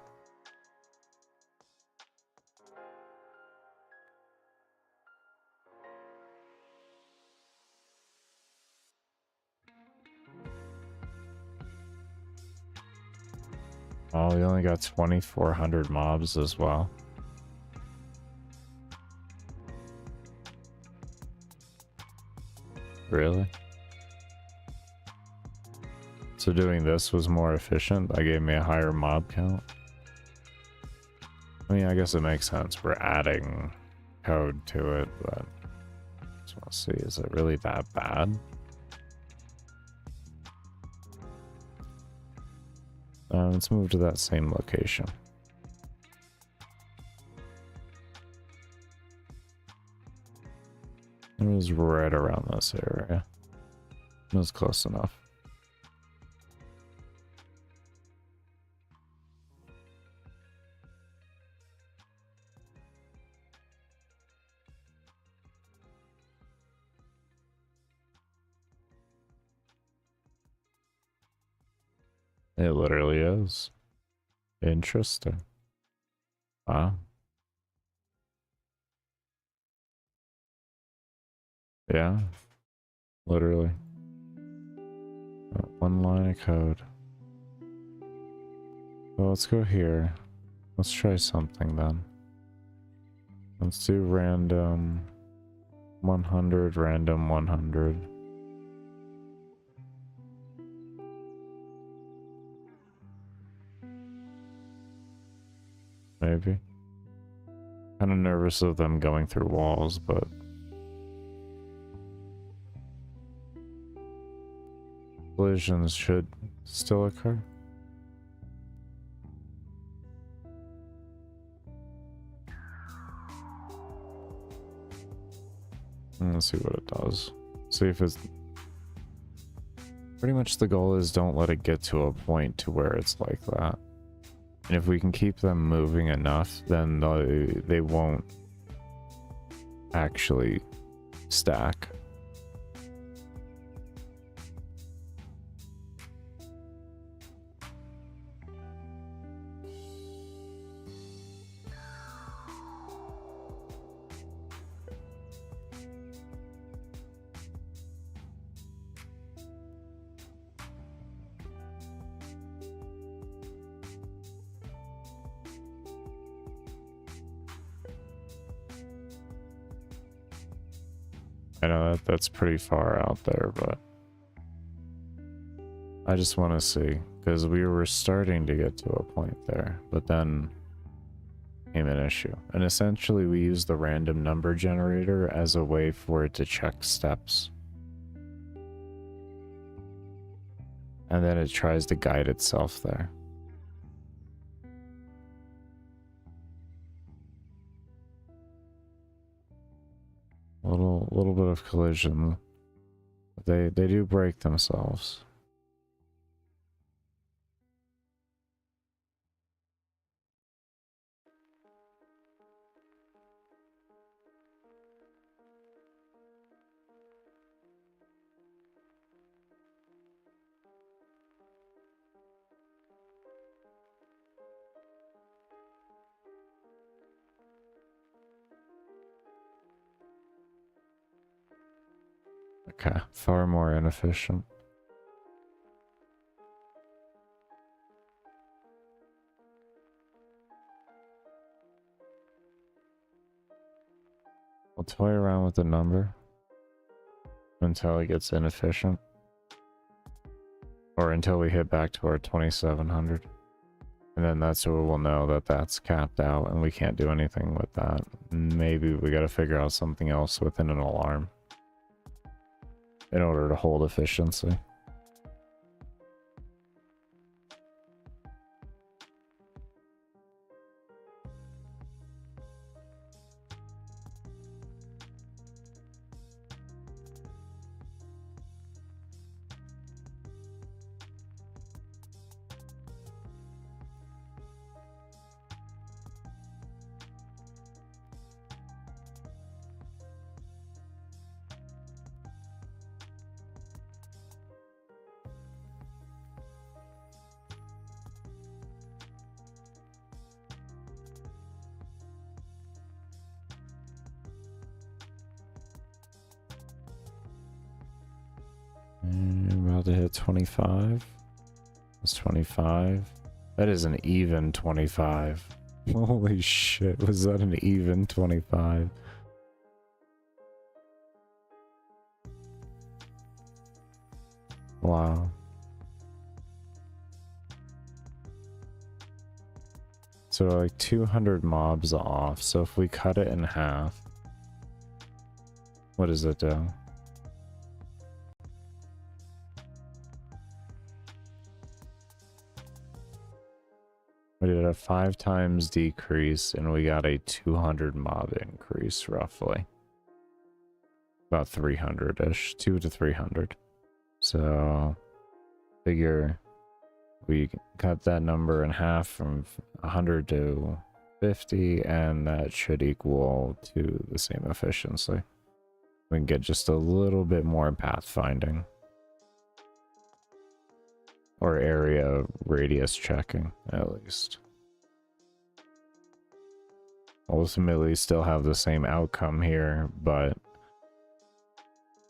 S1: Oh, we only got 2,400 mobs as well. Really? So doing this was more efficient? That gave me a higher mob count? I mean, I guess it makes sense. We're adding code to it, but... So we'll see, is it really that bad? Let's move to that same location. It was right around this area. It was close enough. It literally is. Interesting. Wow. Yeah. Literally. One line of code. Well, let's go here. Let's try something then. Let's do random 100, random 100. Maybe. Kind of nervous of them going through walls, but collisions should still occur. Let's see what it does. See if it's... Pretty much the goal is don't let it get to a point to where it's like that. And if we can keep them moving enough, then they won't actually stack. I know that's pretty far out there, but I just want to see, because we were starting to get to a point there, but then came an issue. And essentially we use the random number generator as a way for it to check steps. And then it tries to guide itself there. A little bit of collision. They do break themselves. Okay, far more inefficient. We'll toy around with the number until it gets inefficient. Or until we hit back to our 2700. And then that's where we'll know that that's capped out and we can't do anything with that. Maybe we gotta figure out something else within an alarm in order to hold efficiency. About to hit 25. It's 25. That is an even 25. Holy shit, was that an even 25? Wow. So like 200 mobs off. So if we cut it in half, what does it do? We did a 5 times decrease and we got a 200 mob increase roughly. About 300-ish, 2 to 300. So figure we cut that number in half from 100 to 50 and that should equal to the same efficiency. We can get just a little bit more pathfinding. Or area radius checking, at least. Ultimately, still have the same outcome here, but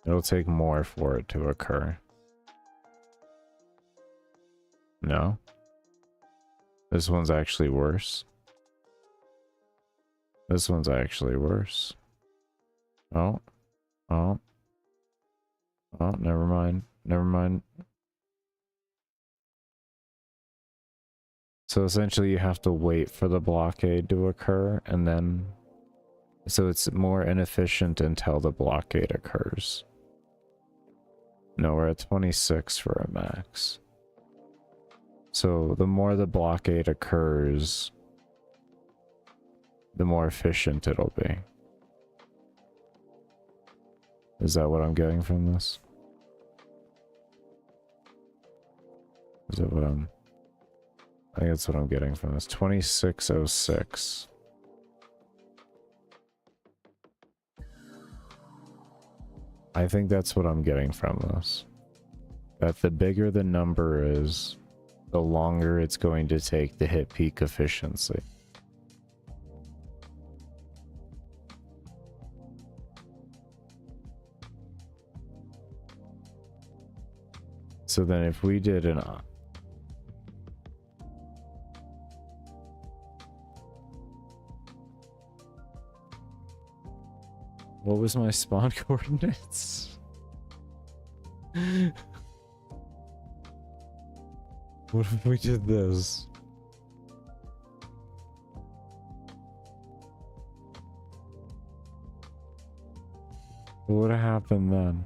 S1: it'll take more for it to occur. No? This one's actually worse. This one's actually worse. Oh. Oh. Oh, never mind. Never mind. So essentially you have to wait for the blockade to occur and then... So it's more inefficient until the blockade occurs. No, we're at 26 for a max. So the more the blockade occurs, the more efficient it'll be. Is that what I'm getting from this? Is that what I'm... I think that's what I'm getting from this. 2606. I think that's what I'm getting from this. That the bigger the number is, the longer it's going to take to hit peak efficiency. So then if we did an... What was my spawn coordinates? What if we did this? What would have happened then?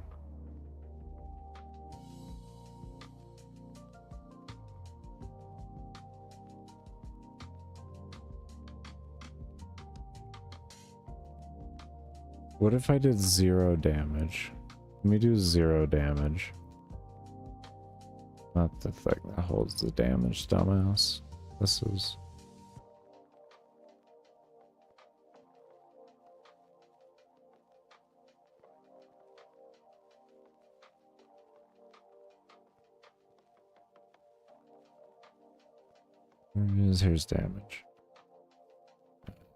S1: What if I did 0 damage? Let me do 0 damage. Not the thing that holds the damage, dumbass. This is... Here's damage.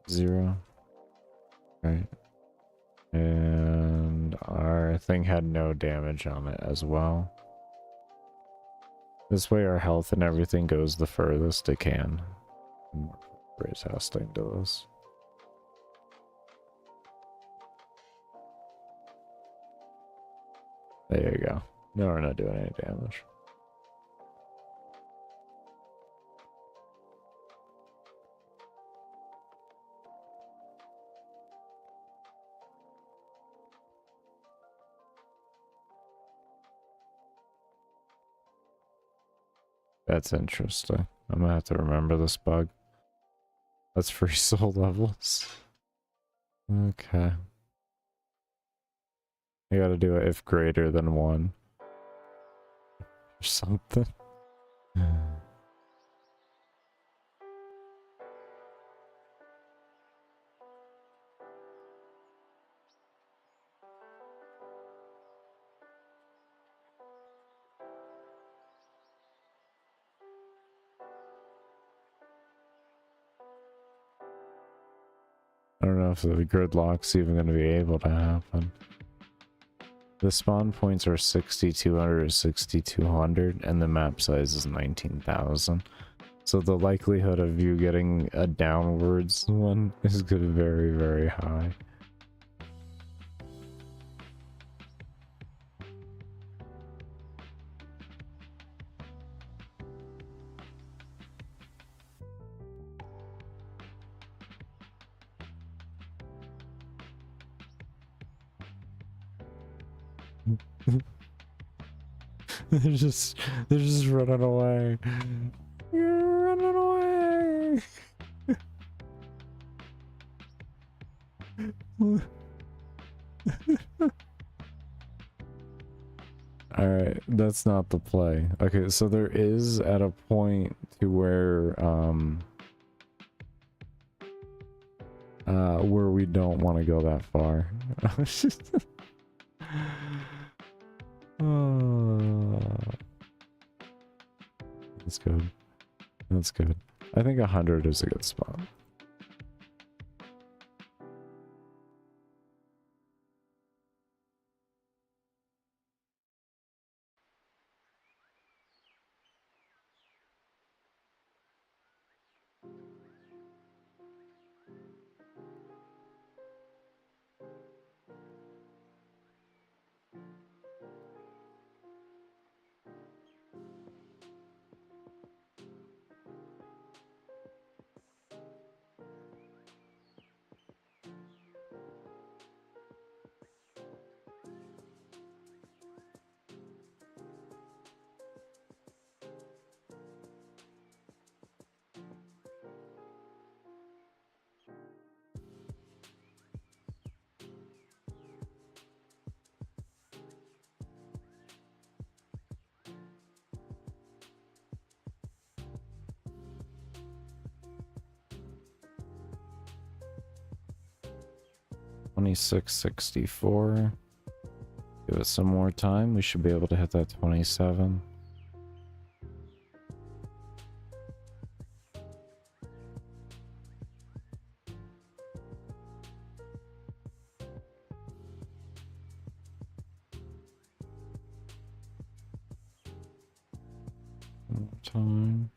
S1: 0. Right. And our thing had no damage on it as well. This way our health and everything goes the furthest it can. More testing to this. There you go. No, we're not doing any damage. That's interesting. I'm gonna have to remember this bug. That's free soul levels. Okay. I gotta do it if greater than 1. Or something. I don't know if the gridlock's even going to be able to happen. The spawn points are 6,200 or 6,200, and the map size is 19,000. So the likelihood of you getting a downwards one is going to be very, very high. they're just running away. You're running away. Alright, that's not the play. Okay, so there is at a point to where we don't want to go that far. That's good. That's good. I think 100 is a good spot. $26.64. Give it some more time. We should be able to hit that 27. More time.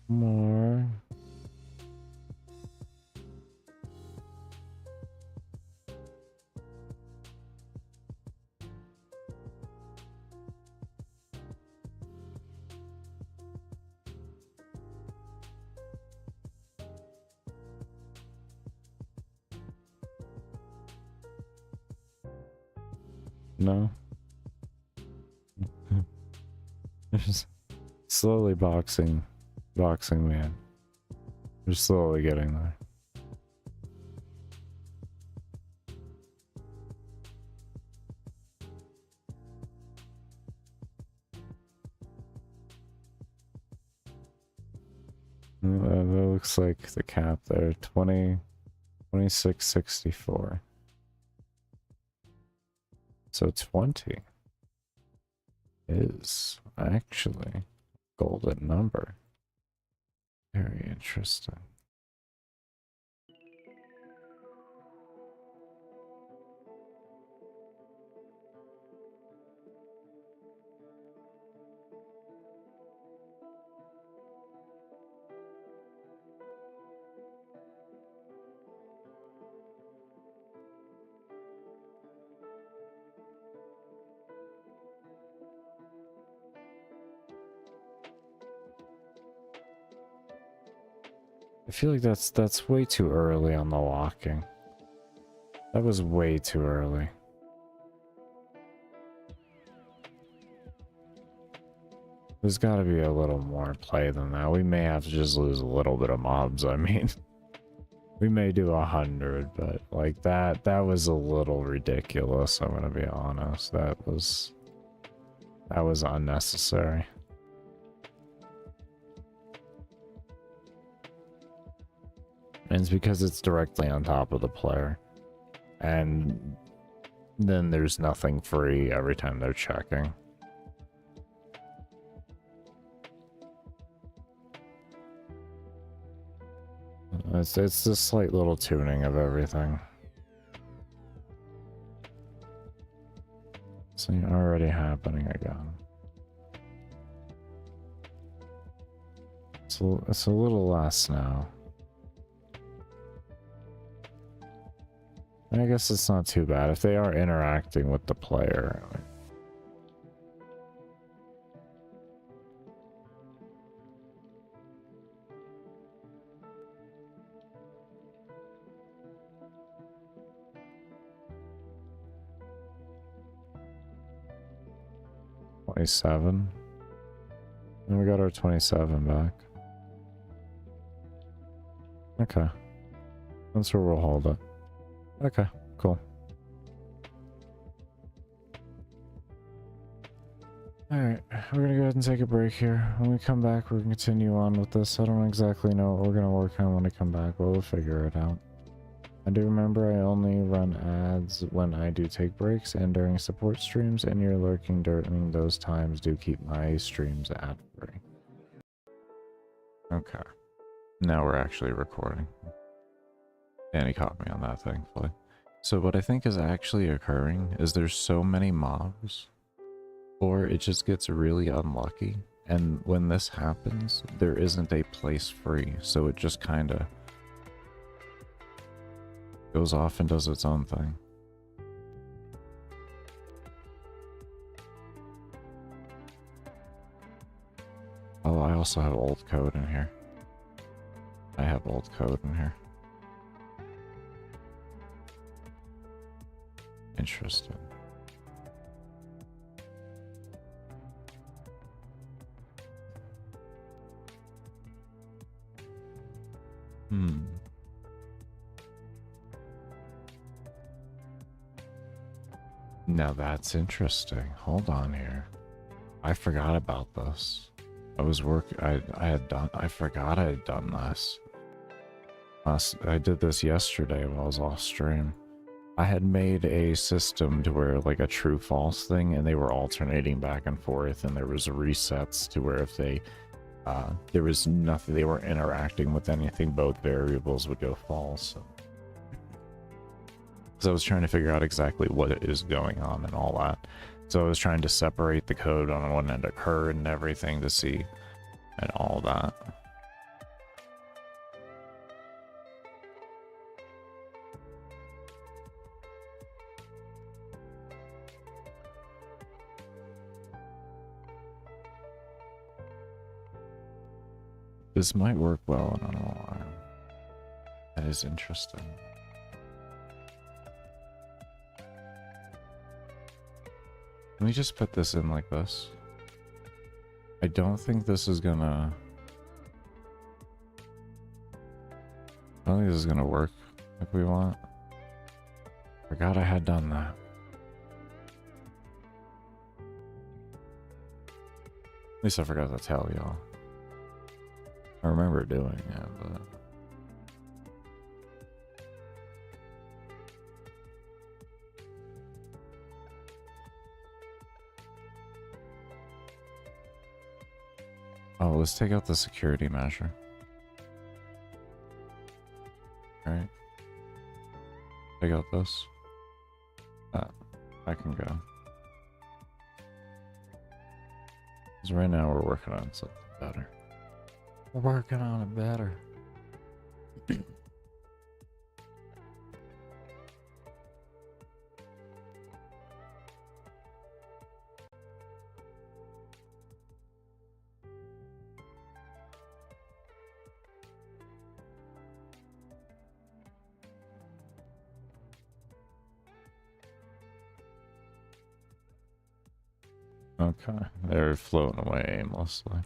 S1: More. No. Just slowly boxing man. We're slowly getting there. That looks like the cap there. 26.64. So 20 is actually a golden number. Very interesting. I feel like that's way too early on the locking. That was way too early. There's got to be a little more play than that. We may have to just lose a little bit of mobs. I mean, we may do 100, but like that was a little ridiculous. I'm gonna be honest. That was unnecessary. And it's because it's directly on top of the player. And then there's nothing free every time they're checking. It's this slight little tuning of everything. So you're already happening again. It's a little less now. I guess it's not too bad if they are interacting with the player. $27. And we got our 27 back. Okay. That's where we'll hold it. Okay, cool. Alright, we're gonna go ahead and take a break here. When we come back, we're gonna continue on with this. I don't exactly know what we're gonna work on when I come back, but we'll figure it out. I do remember I only run ads when I do take breaks and during support streams, and you're lurking during those times do keep my streams ad-free. Okay. Now we're actually recording. Danny caught me on that, thankfully. So what I think is actually occurring is there's so many mobs, or it just gets really unlucky, and when this happens, there isn't a place free, so it just kind of goes off and does its own thing. Oh, I also have old code in here. I have old code in here. Interesting. Now that's interesting. Hold on here. I forgot about this. I forgot I had done this. I did this yesterday while I was off stream. I had made a system to where like a true false thing, and they were alternating back and forth, and there was resets to where if they there was nothing, they weren't interacting with anything, both variables would go false. So I was trying to figure out exactly what is going on and all that. So I was trying to separate the code on when it occurred and everything to see, and all that. This might work well in an alarm. That is interesting. Can we just put this in like this? I don't think this is gonna... I don't think this is gonna work like we want. Forgot I had done that. At least I forgot to tell y'all. I remember doing it, but... Oh, let's take out the security measure. Alright. Take out this. I can go. Because right now we're working on something better. We're working on it better. Okay, they're floating away aimlessly.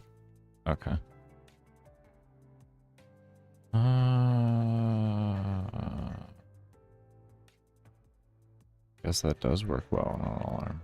S1: Okay. Guess that does work well on an alarm.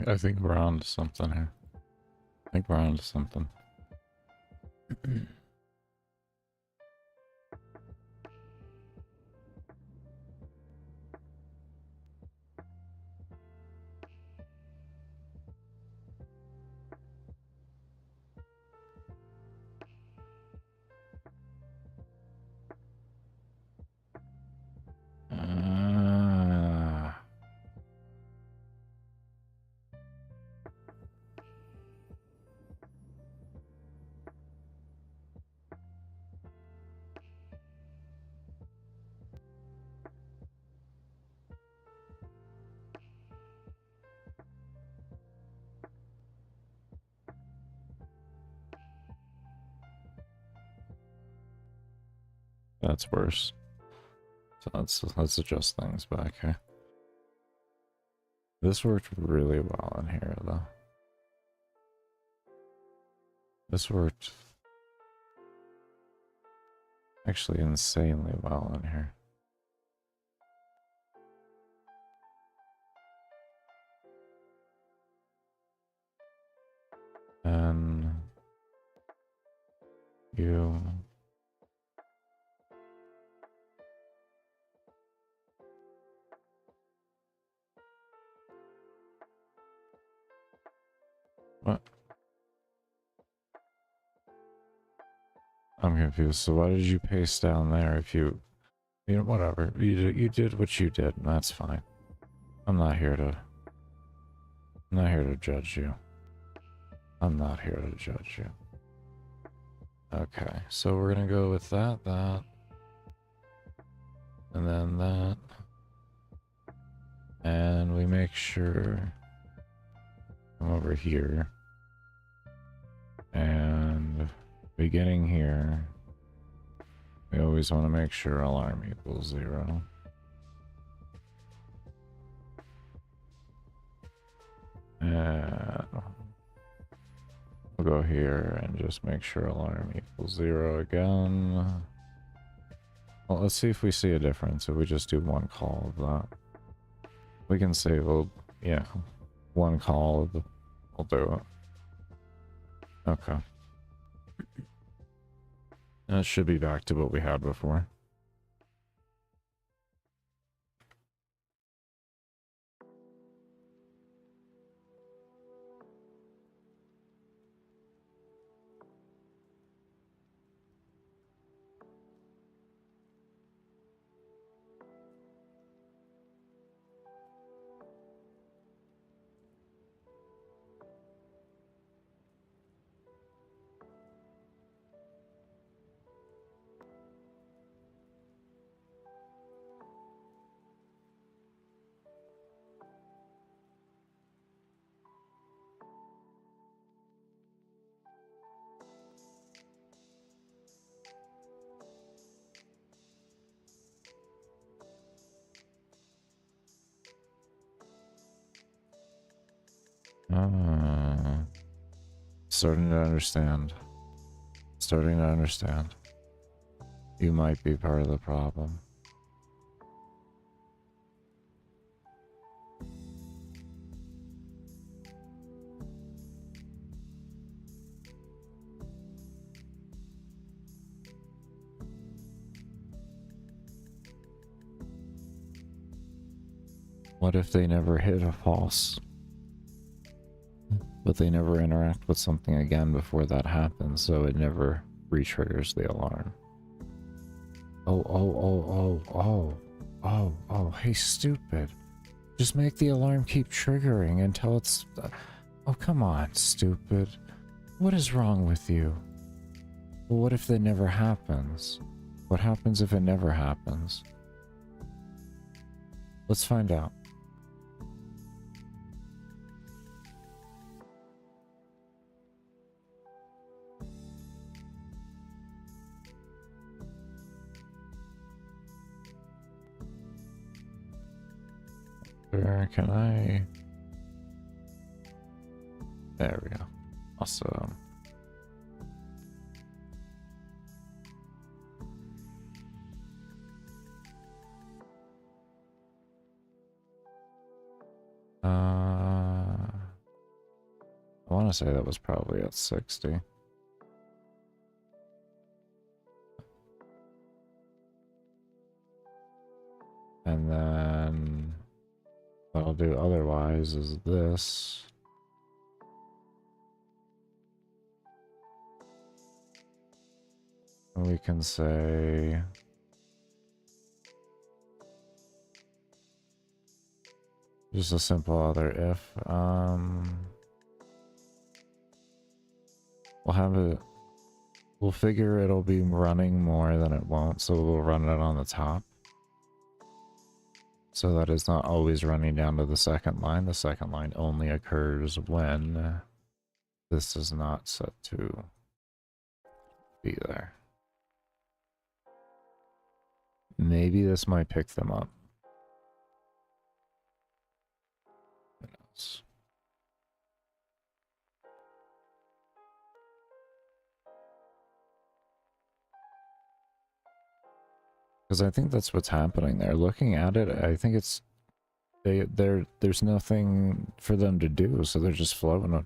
S1: I think we're on to something here. I think we're on to something. That's worse. So let's adjust things back here. This worked really well in here, though. This worked actually insanely well in here. And you... What? I'm confused. So why did you paste down there if you... You know, whatever. You did what you did, and that's fine. I'm not here to judge you. I'm not here to judge you. Okay, so we're gonna go with that, and then that. And we make sure I'm over here. And beginning here, we always want to make sure alarm equals 0. And we'll go here and just make sure alarm equals 0 again. Well, let's see if we see a difference if we just do one call of that. We can say, well, yeah, one call of the, we'll do it. Okay. That should be back to what we had before. Starting to understand. Starting to understand. You might be part of the problem. What if they never hit a false? But they never interact with something again before that happens, so it never re-triggers the alarm. Oh, hey, stupid. Just make the alarm keep triggering until it's... Oh, come on, stupid. What is wrong with you? Well, what if it never happens? What happens if it never happens? Let's find out. Where can I... There we go. Awesome. I want to say that was probably at 60. And then what I'll do otherwise is this. And we can say just a simple other if. We'll have it, we'll figure it'll be running more than it won't, so we'll run it on the top. So that it's not always running down to the second line. The second line only occurs when this is not set to be there. Maybe this might pick them up. Who knows? Because I think that's what's happening there. Looking at it, I think it's there's nothing for them to do, so they're just floating it.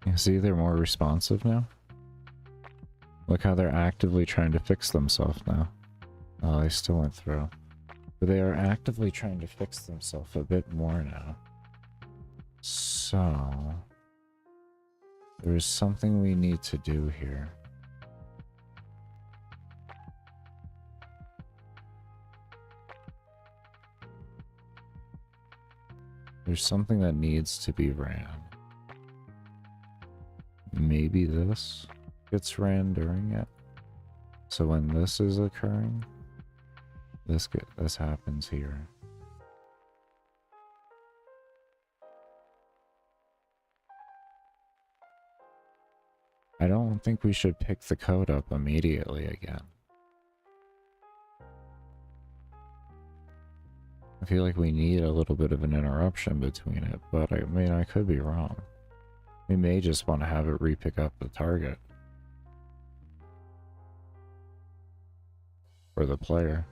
S1: You see, they're more responsive now. Look how they're actively trying to fix themselves now. Oh, they still went through. But they are actively trying to fix themselves a bit more now. So... there's something we need to do here. There's something that needs to be ran. Maybe this gets ran during it. So when this is occurring, this happens here. I don't think we should pick the code up immediately again. I feel like we need a little bit of an interruption between it, but I mean, I could be wrong. We may just want to have it re-pick up the target. For the player.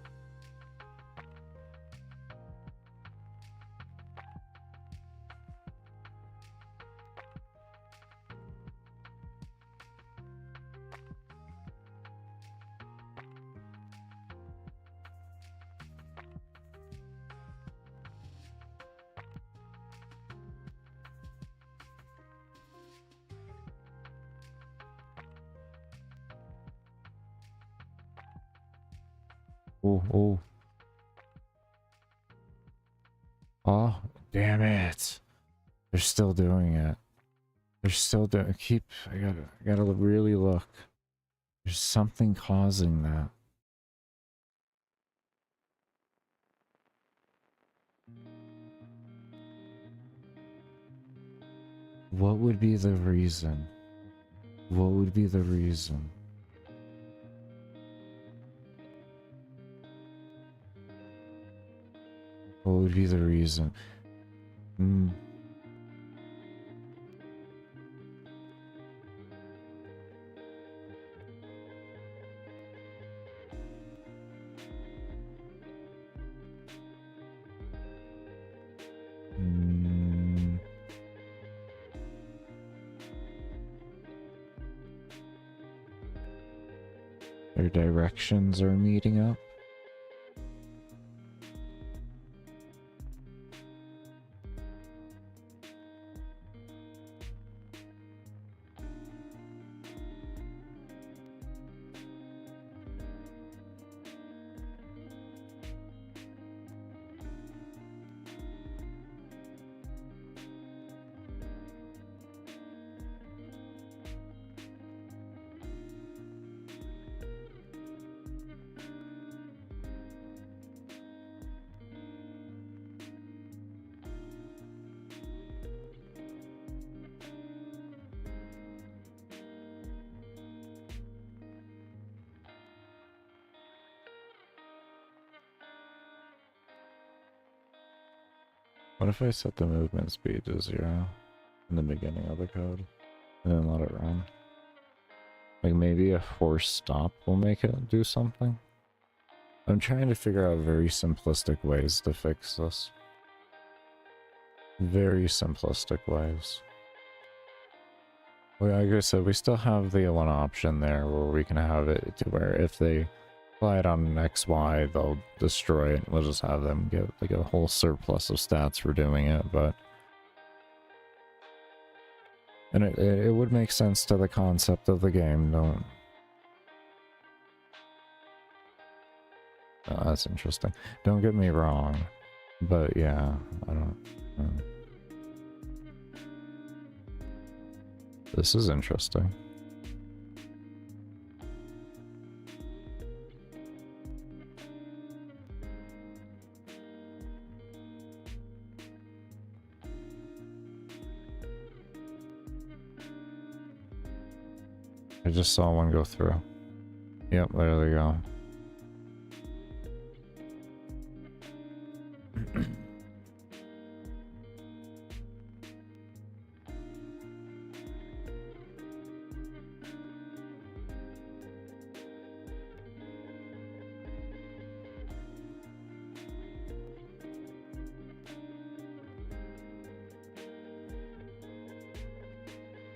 S1: Oh. Oh, damn it. They're still doing it. They're still doing it. I gotta really look. There's something causing that. What would be the reason? What would be the reason? What would be the reason? Hmm. Their directions are meeting up. What if I set the movement speed to 0 in the beginning of the code and then let it run? Like maybe a forced stop will make it do something? I'm trying to figure out very simplistic ways to fix this. Very simplistic ways. Well, like I said, we still have the one option there where we can have it to where if they apply it on XY, they'll destroy it. We'll just have them get like a whole surplus of stats for doing it, but... And it would make sense to the concept of the game, don't... Oh, that's interesting. Don't get me wrong, but yeah, I don't... This is interesting. I just saw one go through. Yep, there they go.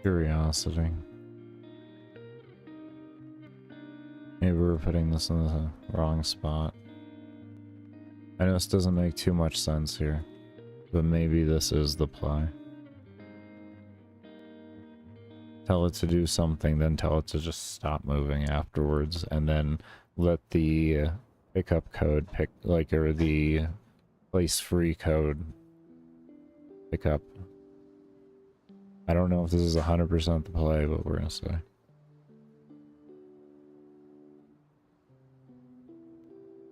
S1: Curiosity. Maybe we're putting this in the wrong spot. I know this doesn't make too much sense here, but maybe this is the play. Tell it to do something, then tell it to just stop moving afterwards, and then let the pickup code pick, like, or the place free code pick up. I don't know if this is 100% the play, but we're gonna say.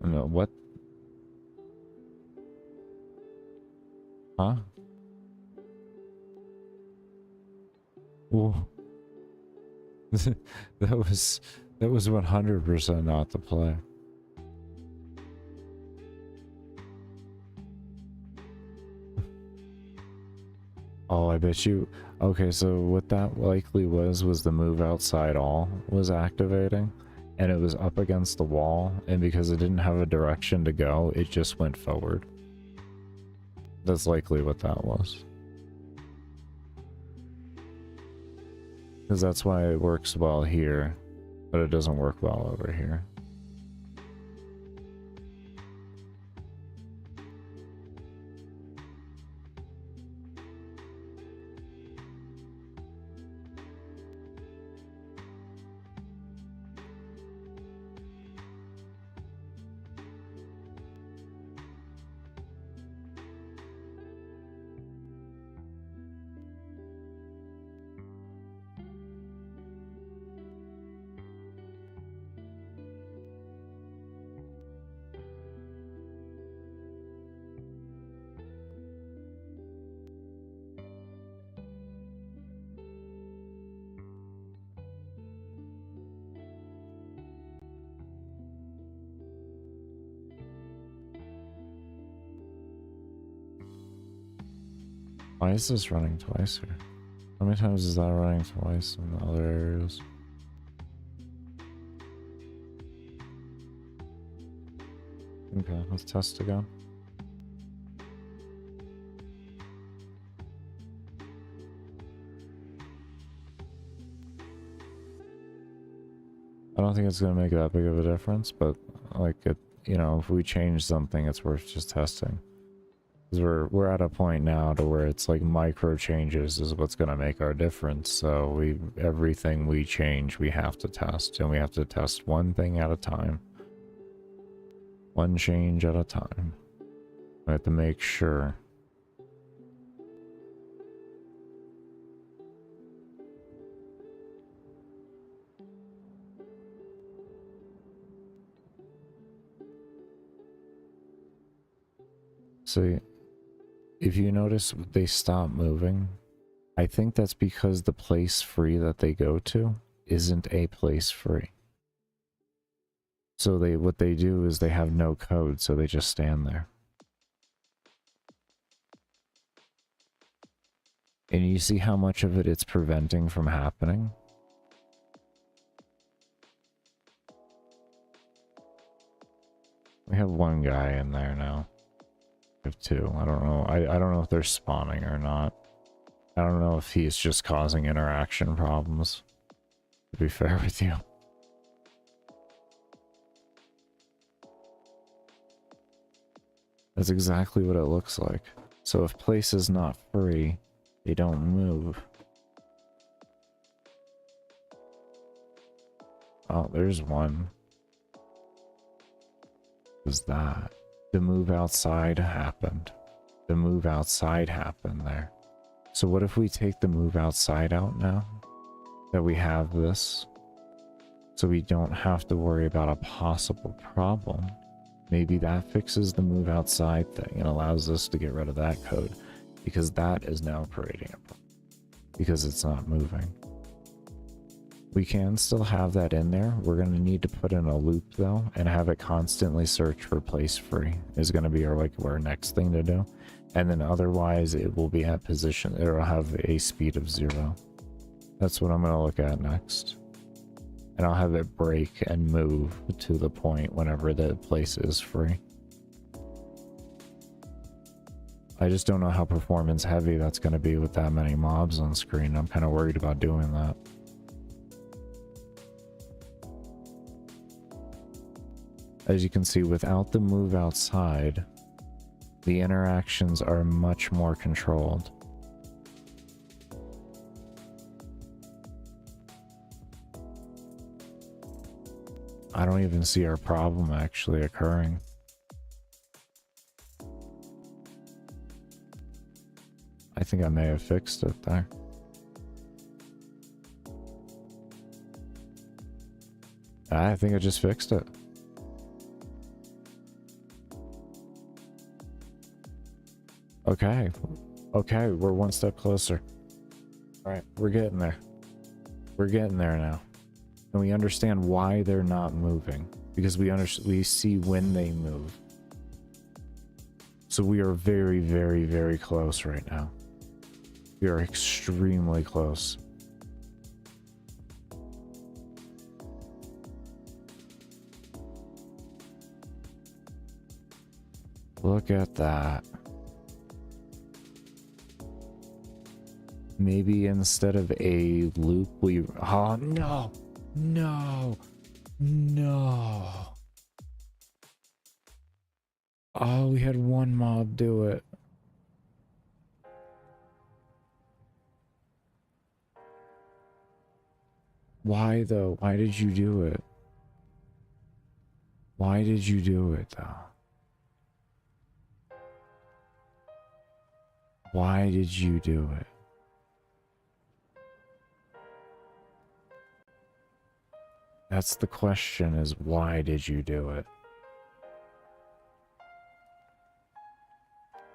S1: No, what? Huh? Whoa. that was 100% not the play. Oh, I bet you... Okay, so what that likely was the move outside all was activating, and it was up against the wall, and because it didn't have a direction to go, it just went forward. That's likely what that was. Because that's why it works well here, but it doesn't work well over here. Why is this running twice here? How many times is that running twice in the other areas? Okay, let's test again. I don't think it's going to make that big of a difference, but like it, you know, if we change something, it's worth just testing. Because we're at a point now to where it's like micro changes is what's going to make our difference. So everything we change, we have to test, and we have to test one thing at a time. One change at a time. We have to make sure. So if you notice they stop moving, I think that's because the place free that they go to isn't a place free. So what they do is they have no code, so they just stand there. And you see how much of it's preventing from happening? We have one guy in there now. We have two. I don't know. I don't know if they're spawning or not. I don't know if he's just causing interaction problems, to be fair with you. That's exactly what it looks like. So if place is not free, they don't move. Oh, there's one. What was that? The move outside happened. The move outside happened there. So what if we take the move outside out now? That we have this? So we don't have to worry about a possible problem. Maybe that fixes the move outside thing and allows us to get rid of that code. Because that is now creating a problem. Because it's not moving. We can still have that in there. We're going to need to put in a loop though and have it constantly search for place free is going to be our next thing to do. And then otherwise it will be at position. It will have a speed of 0. That's what I'm going to look at next. And I'll have it break and move to the point whenever the place is free. I just don't know how performance heavy that's going to be with that many mobs on screen. I'm kind of worried about doing that. As you can see, without the move outside, the interactions are much more controlled. I don't even see our problem actually occurring. I think I may have fixed it there. I think I just fixed it. Okay. Okay, we're one step closer. Alright, we're getting there. We're getting there now. And we understand why they're not moving. Because we see when they move. So we are very, very, very close right now. We are extremely close. Look at that. Maybe instead of a loop, we... Oh, no! No! No! Oh, we had one mob do it. Why, though? Why did you do it? Why did you do it, though? Why did you do it? That's the question, is why did you do it?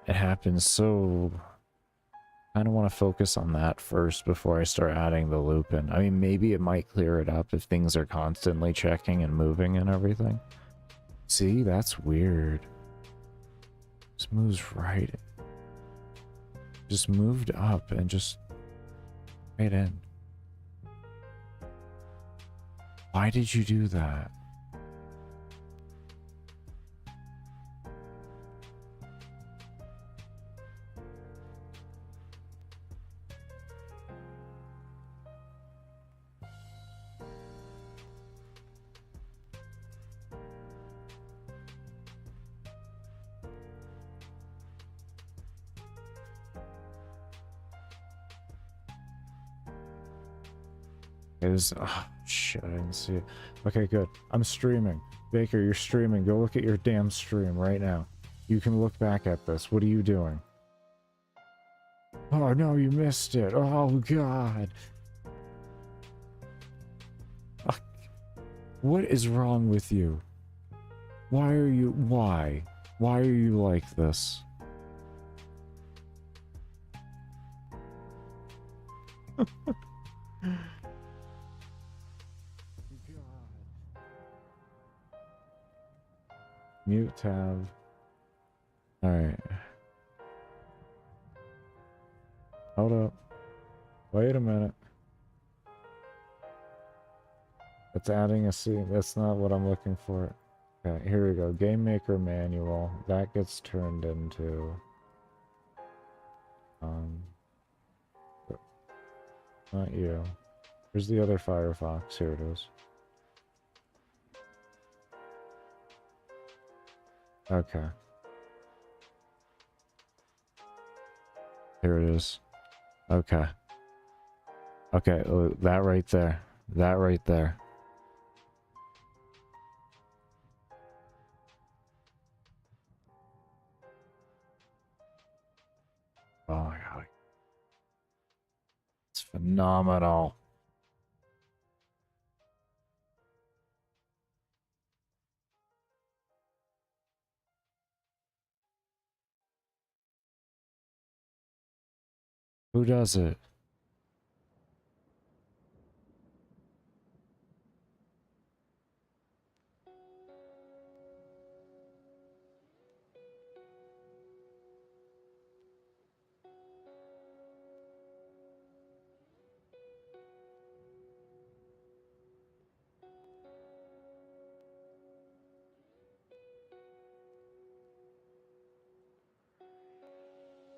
S1: It happens so... I don't want to focus on that first before I start adding the loop in. I mean, maybe it might clear it up if things are constantly checking and moving and everything. See, that's weird. This moves right. just moved up and just right in. Why did you do that? Oh, shit, I didn't see it. Okay, good. I'm streaming. Baker, you're streaming. Go look at your damn stream right now. You can look back at this. What are you doing? Oh, no, you missed it. Oh, God. What is wrong with you? Why are you... Why? Why are you like this? Mute tab. Alright. Hold up. Wait a minute. It's adding a scene. That's not what I'm looking for. Okay, here we go. Game Maker manual. That gets turned into... Not you. Here's the other Firefox. Here it is. Okay. Here it is. Okay. Okay, that right there. That right there. Oh my god. It's phenomenal. Who does it?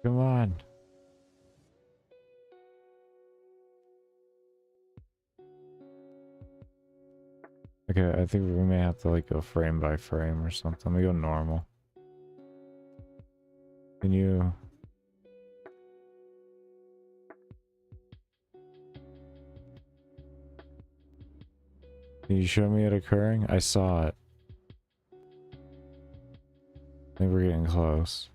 S1: Come on. Okay, I think we may have to like go frame by frame or something. We go normal. Can you... Can you show me it occurring? I saw it. I think we're getting close.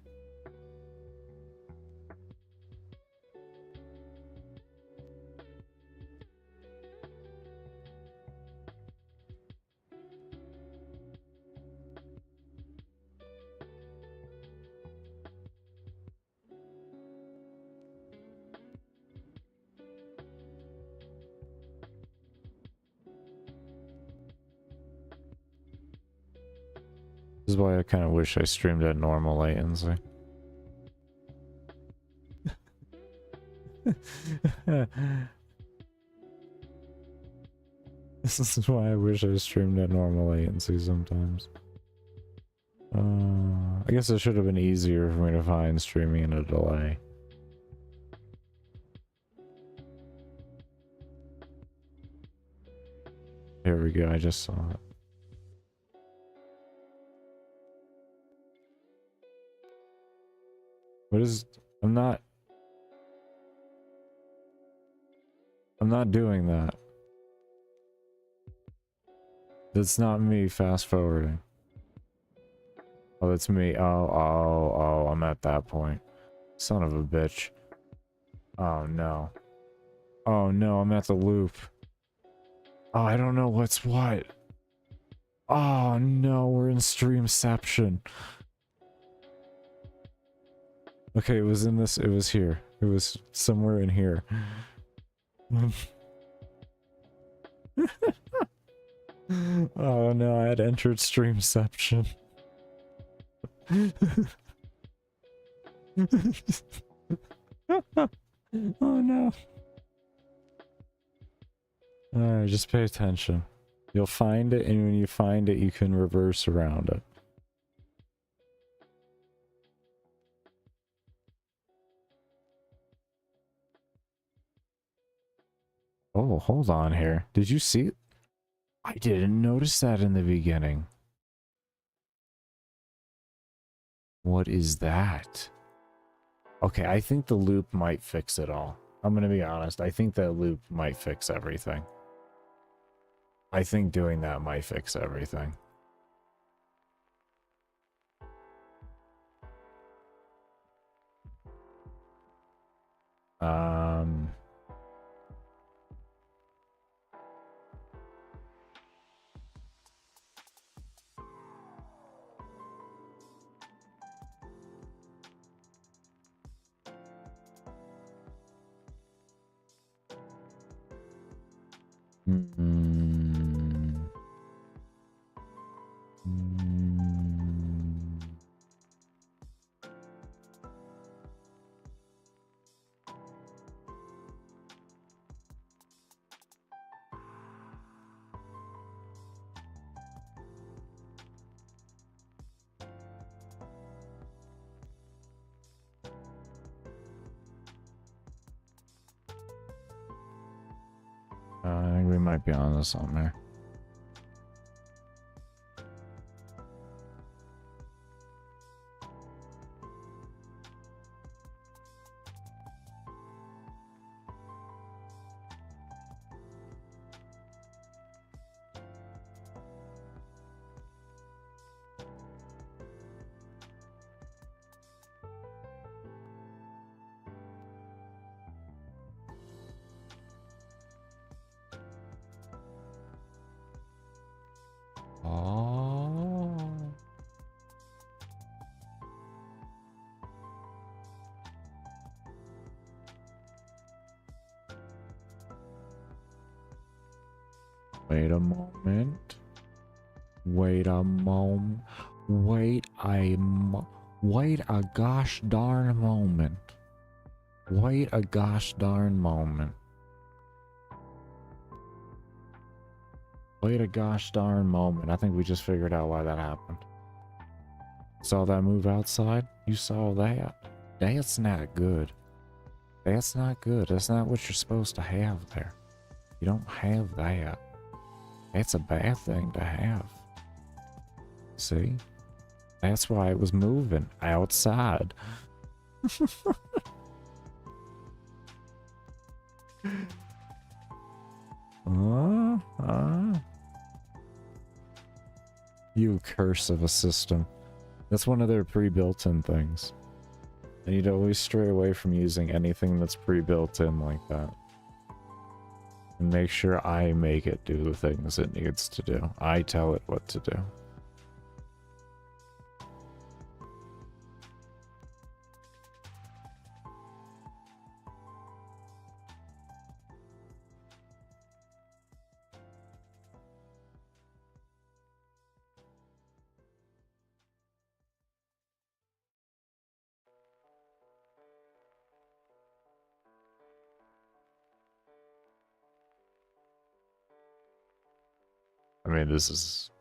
S1: This is why I kind of wish I streamed at normal latency. This is why I wish I streamed at normal latency sometimes. I guess it should have been easier for me to find streaming in a delay. Here we go, I just saw it. What is... I'm not doing that. That's not me fast forwarding. Oh, that's me. Oh, I'm at that point. Son of a bitch. Oh no. Oh no, I'm at the loop. Oh, I don't know what's what. Oh no, we're in streamception. Okay, it was in this, it was here. It was somewhere in here. Oh no, I had entered streamception. Oh no. Alright, just pay attention. You'll find it, and when you find it, you can reverse around it. Oh, hold on here. Did you see it? I didn't notice that in the beginning. What is that? Okay, I think the loop might fix it all. I'm gonna be honest. I think that loop might fix everything. I think doing that might fix everything. Um... Mm. Mm. I think we might be on to something here. Oh. Wait a moment. Wait a moment. Wait a gosh darn moment. Wait a gosh darn moment. Wait a gosh darn moment. I think we just figured out why that happened. Saw that move outside? You saw that? That's not good. That's not good. That's not what you're supposed to have there. You don't have that. That's a bad thing to have. See? That's why it was moving outside. You curse of a system. That's one of their pre-built-in things. I need to always stray away from using anything that's pre-built in like that. And make sure I make it do the things it needs to do. I tell it what to do. I mean, this is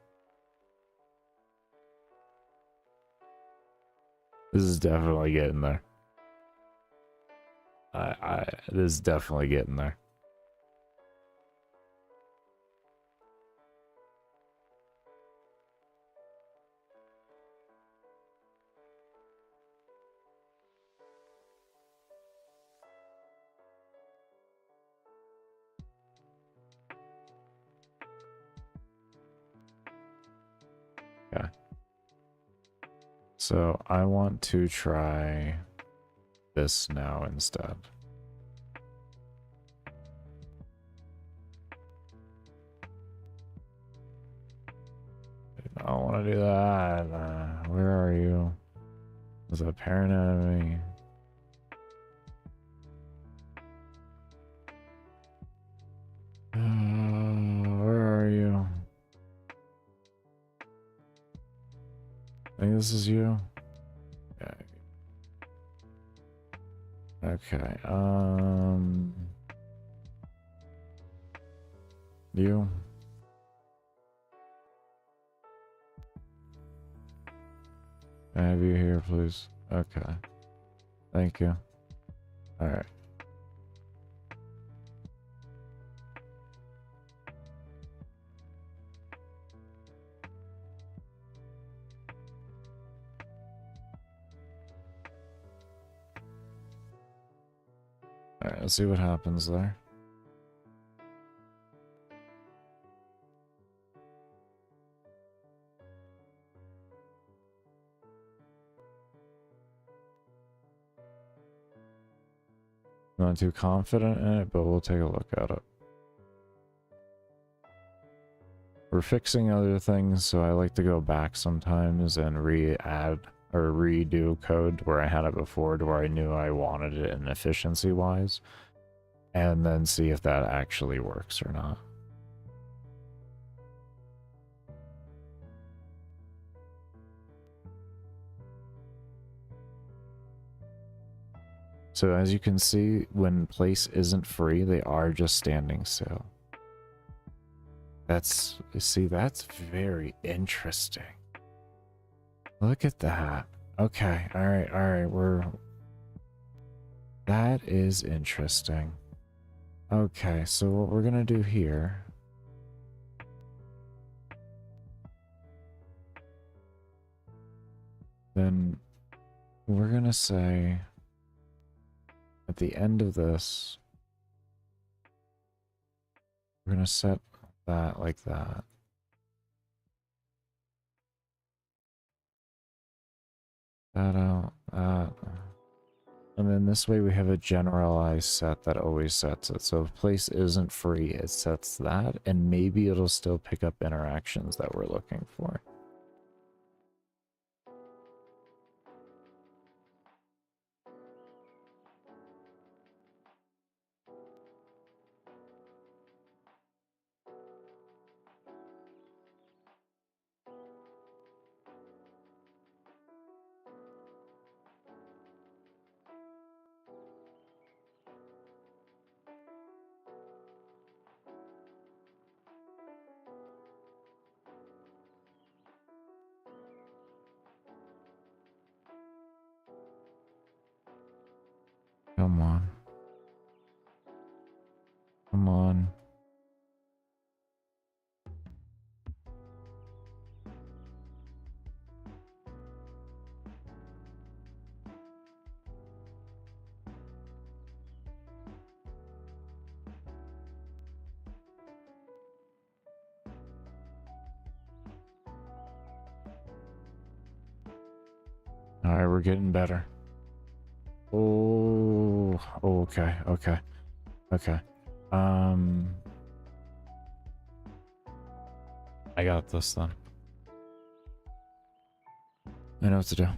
S1: definitely getting there. This is definitely getting there. Okay. So I want to try this now instead. I don't want to do that. Where are you? Was that parent enemy? Where are you? I think this is you. Yeah. Okay, you. Can I have you here, please? Okay. Thank you. Alright. Alright, let's see what happens there. I'm not too confident in it, but we'll take a look at it. We're fixing other things, so I like to go back sometimes and re-add or redo code where I had it before to where I knew I wanted it in efficiency-wise, and then see if that actually works or not. So as you can see, when place isn't free, they are just standing still. That's very interesting. Look at that. Okay, alright, that is interesting. Okay, so what we're gonna do here... Then we're gonna say... At the end of this, we're gonna set that like that. That out, that. And then this way we have a generalized set that always sets it. So if place isn't free, it sets that, and maybe it'll still pick up interactions that we're looking for. Come on. Come on. Alright, we're getting better. Oh, okay, okay, okay. I got this then. I know what to do.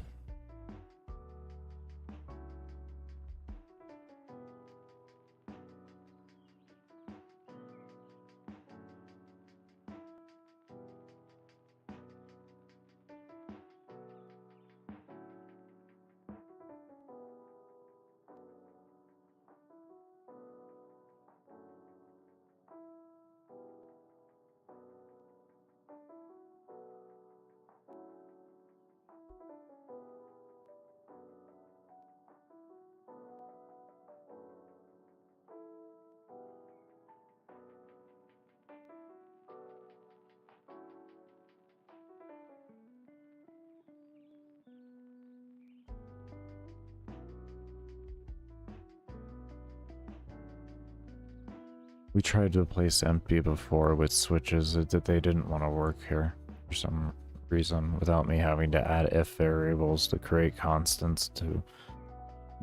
S1: We tried to place empty before with switches that they didn't want to work here for some reason without me having to add if variables to create constants to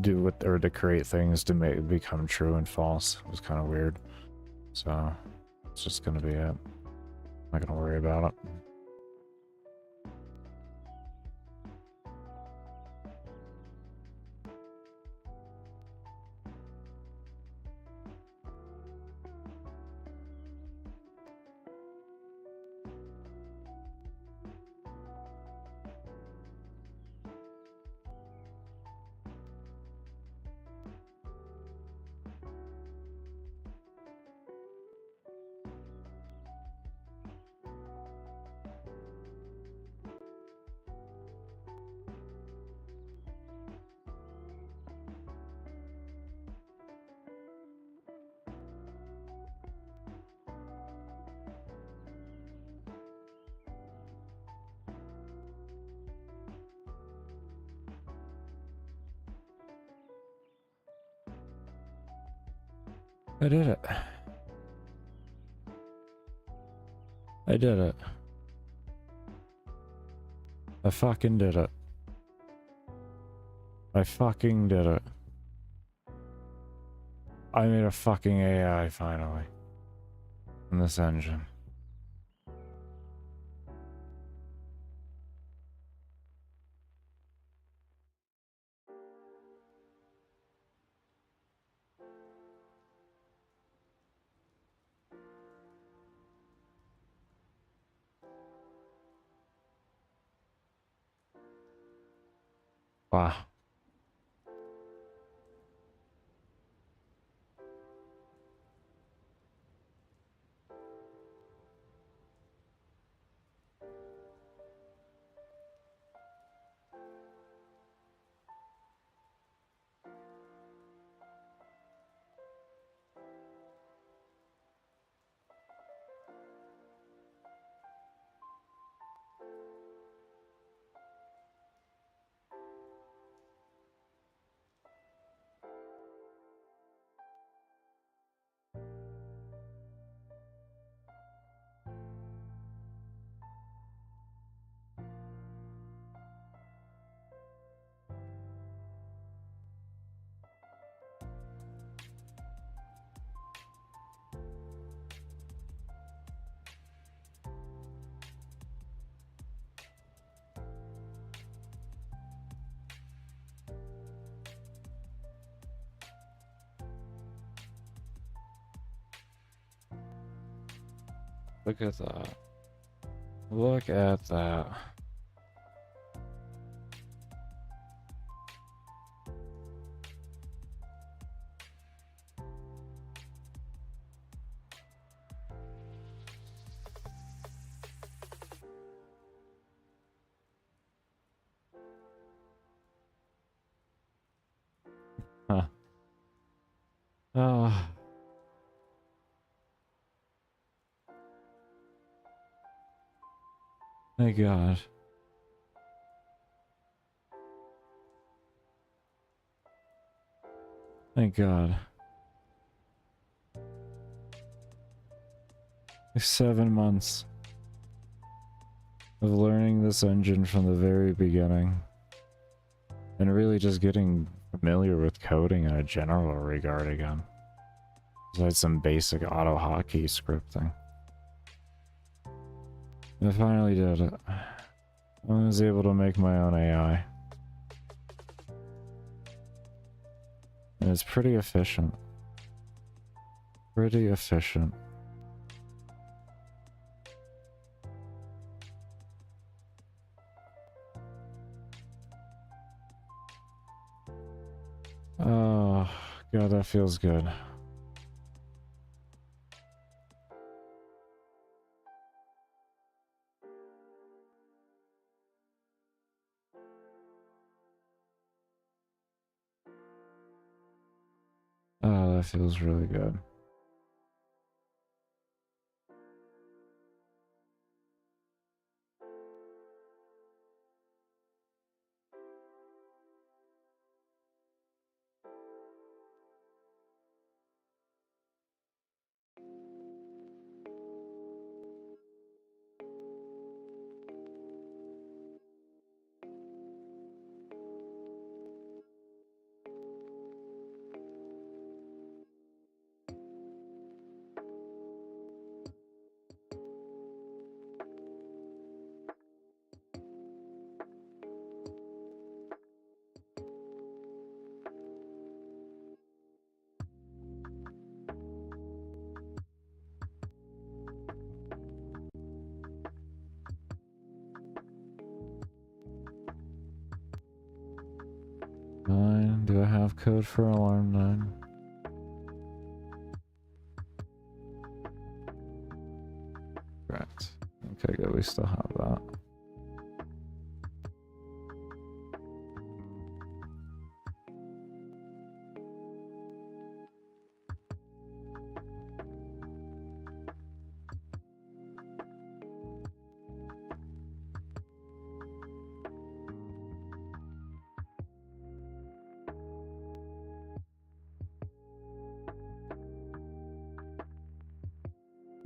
S1: do what, or to create things to make it become true and false. It was kind of weird. So it's just gonna be it. I'm not gonna worry about it. I did it. I did it. I fucking did it. I fucking did it. I made a fucking AI finally. In this engine. Wow. Look at that. Look at that. Huh. Oh. Thank God. Thank God. 7 months of learning this engine from the very beginning. And really just getting familiar with coding in a general regard again. Besides some basic auto hotkey scripting. I finally did it. I was able to make my own AI. And it's pretty efficient. Pretty efficient. Oh, God, that feels good. Oh, that feels really good. Nine. Do I have code for alarm 9? Correct. Okay, good. We still have that.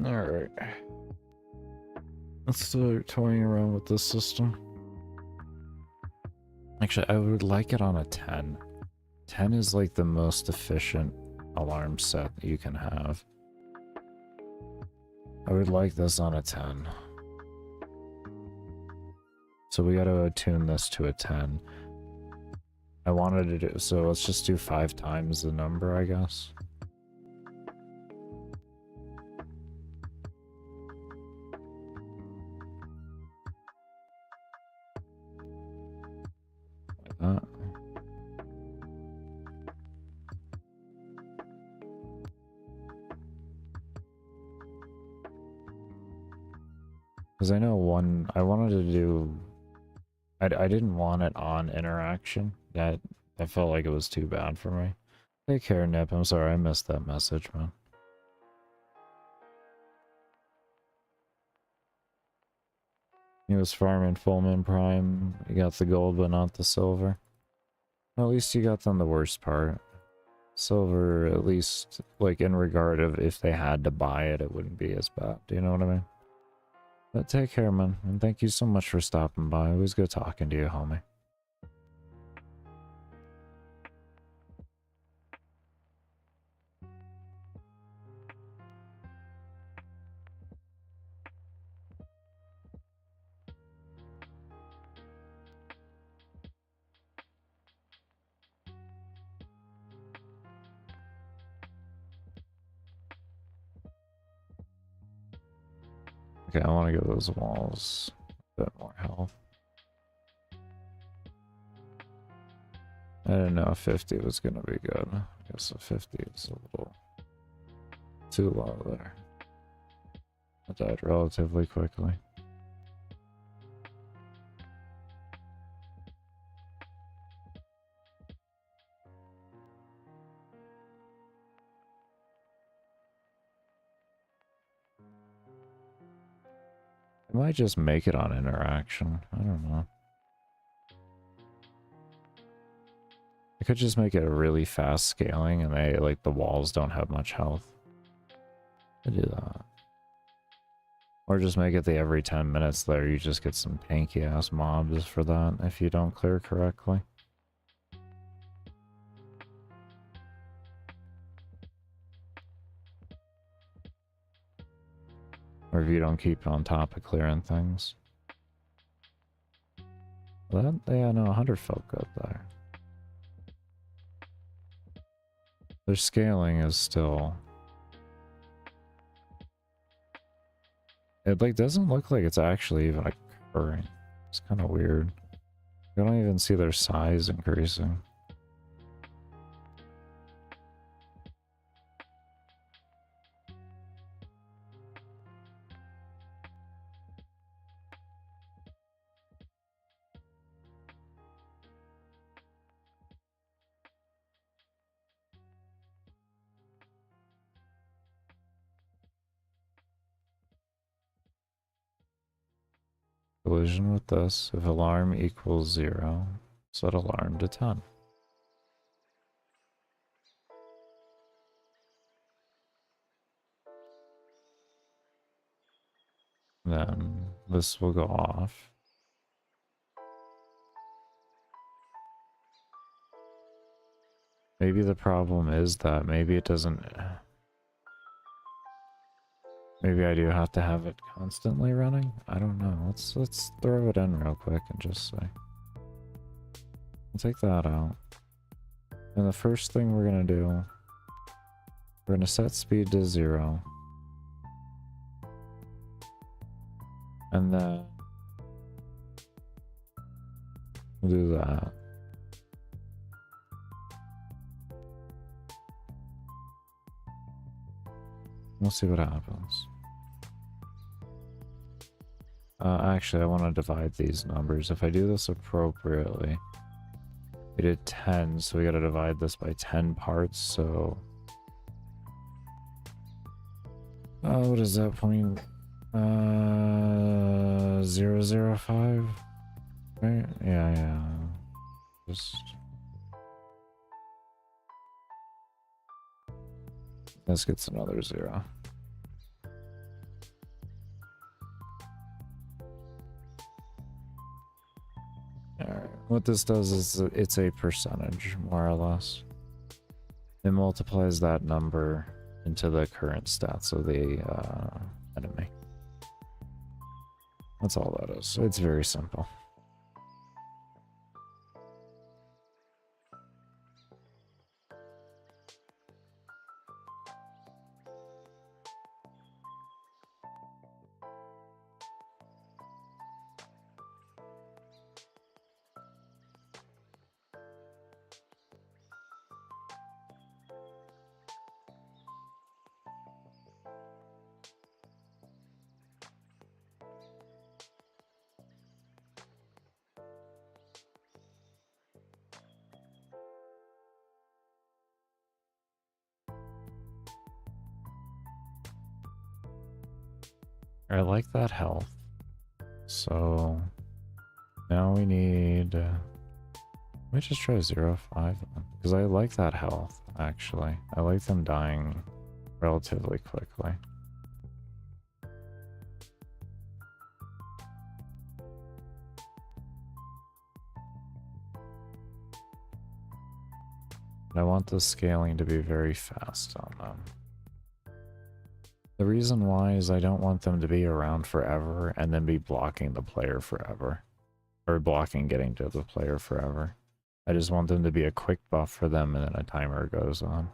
S1: Alright. Let's start toying around with this system. Actually, I would like it on a 10. 10 is like the most efficient alarm set you can have. I would like this on a 10. So we gotta attune this to a 10. I wanted to do, so let's just do 5 times the number, I guess. Like that. Because I know one, I wanted to do, I didn't want it on interaction. That I felt like it was too bad for me. Take care, Nip. I'm sorry, I missed that message, man. He was farming Fullman Prime. You got the gold, but not the silver. Well, at least you got them the worst part. Silver, at least, like, in regard of if they had to buy it, it wouldn't be as bad. Do you know what I mean? But take care, man. And thank you so much for stopping by. It was good talking to you, homie. Okay, I want to give those walls a bit more health. I didn't know if 50 was going to be good. I guess a 50 is a little too low there. I died relatively quickly. I might just make it on interaction. I don't know. I could just make it a really fast scaling and they, like, the walls don't have much health. I do that. Or just make it the every 10 minutes there, you just get some tanky ass mobs for that if you don't clear correctly. Or if you don't keep on top of clearing things. That, yeah, no, 100 felt good there. Their scaling is still... It, like, doesn't look like it's actually even occurring. It's kind of weird. You don't even see their size increasing. Collision with this. If alarm equals 0, set alarm to 10. Then this will go off. Maybe the problem is that maybe it doesn't... Maybe I do have to have it constantly running? I don't know. Let's throw it in real quick and just say. We'll take that out. And the first thing we're gonna do, we're gonna set speed to 0. And then we'll do that. We'll see what happens. Actually, I want to divide these numbers. If I do this appropriately, we did 10, so we got to divide this by 10 parts, so... what is that point? 005? Right? Yeah. Just... This gets another 0. What this does is it's a percentage, more or less. It multiplies that number into the current stats of the enemy. That's all that is. It's very simple. I like that health. So now we need... let me just try 0.5 because I like that health, actually. I like them dying relatively quickly. I want the scaling to be very fast on them. The reason why is I don't want them to be around forever and then be blocking the player forever. Or blocking getting to the player forever. I just want them to be a quick buff for them and then a timer goes on.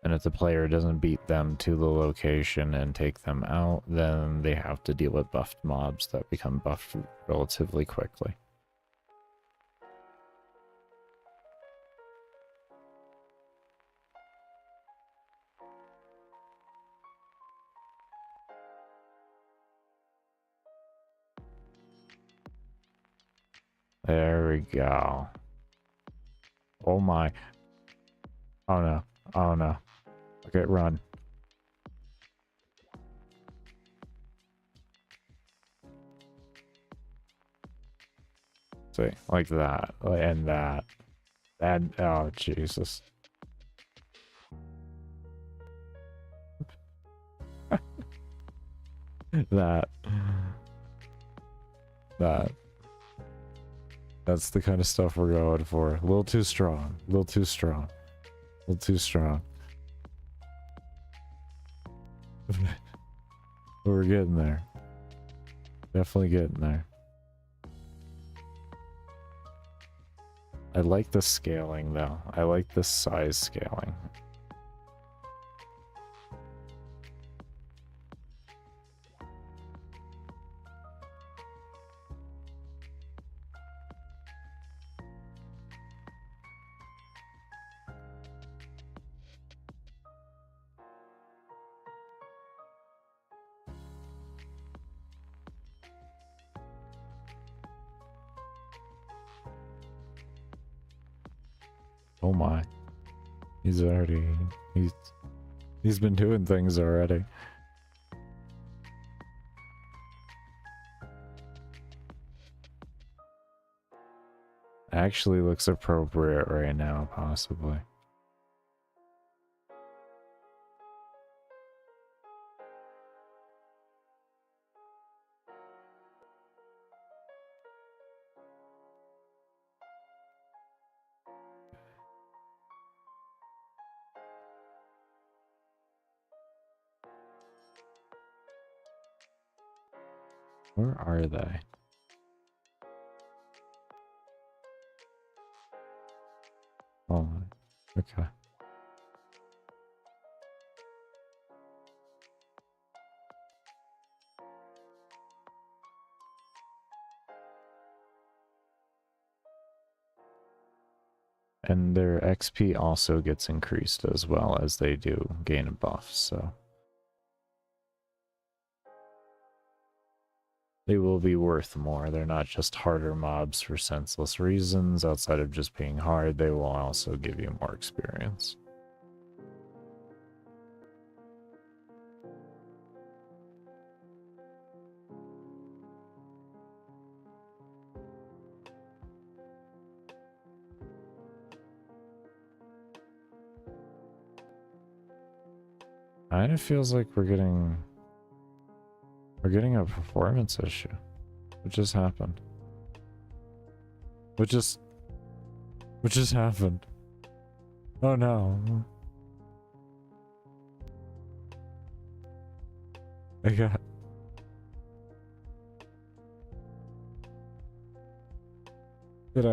S1: And if the player doesn't beat them to the location and take them out, then they have to deal with buffed mobs that become buffed relatively quickly. There we go. Oh my. Oh no. Oh no. Okay, run. See, like that. And that. And, oh Jesus. That. That's the kind of stuff we're going for. A little too strong. A little too strong. A little too strong. But we're getting there. Definitely getting there. I like the scaling though. I like the size scaling. Oh my. He's been doing things already. Actually looks appropriate right now, possibly. Where are they? Oh, okay. And their XP also gets increased as well as they do gain a buff, so they will be worth more. They're not just harder mobs for senseless reasons. Outside of just being hard, they will also give you more experience. Kind of feels like we're getting a performance issue. What just happened? What just happened? Oh no. I got... Did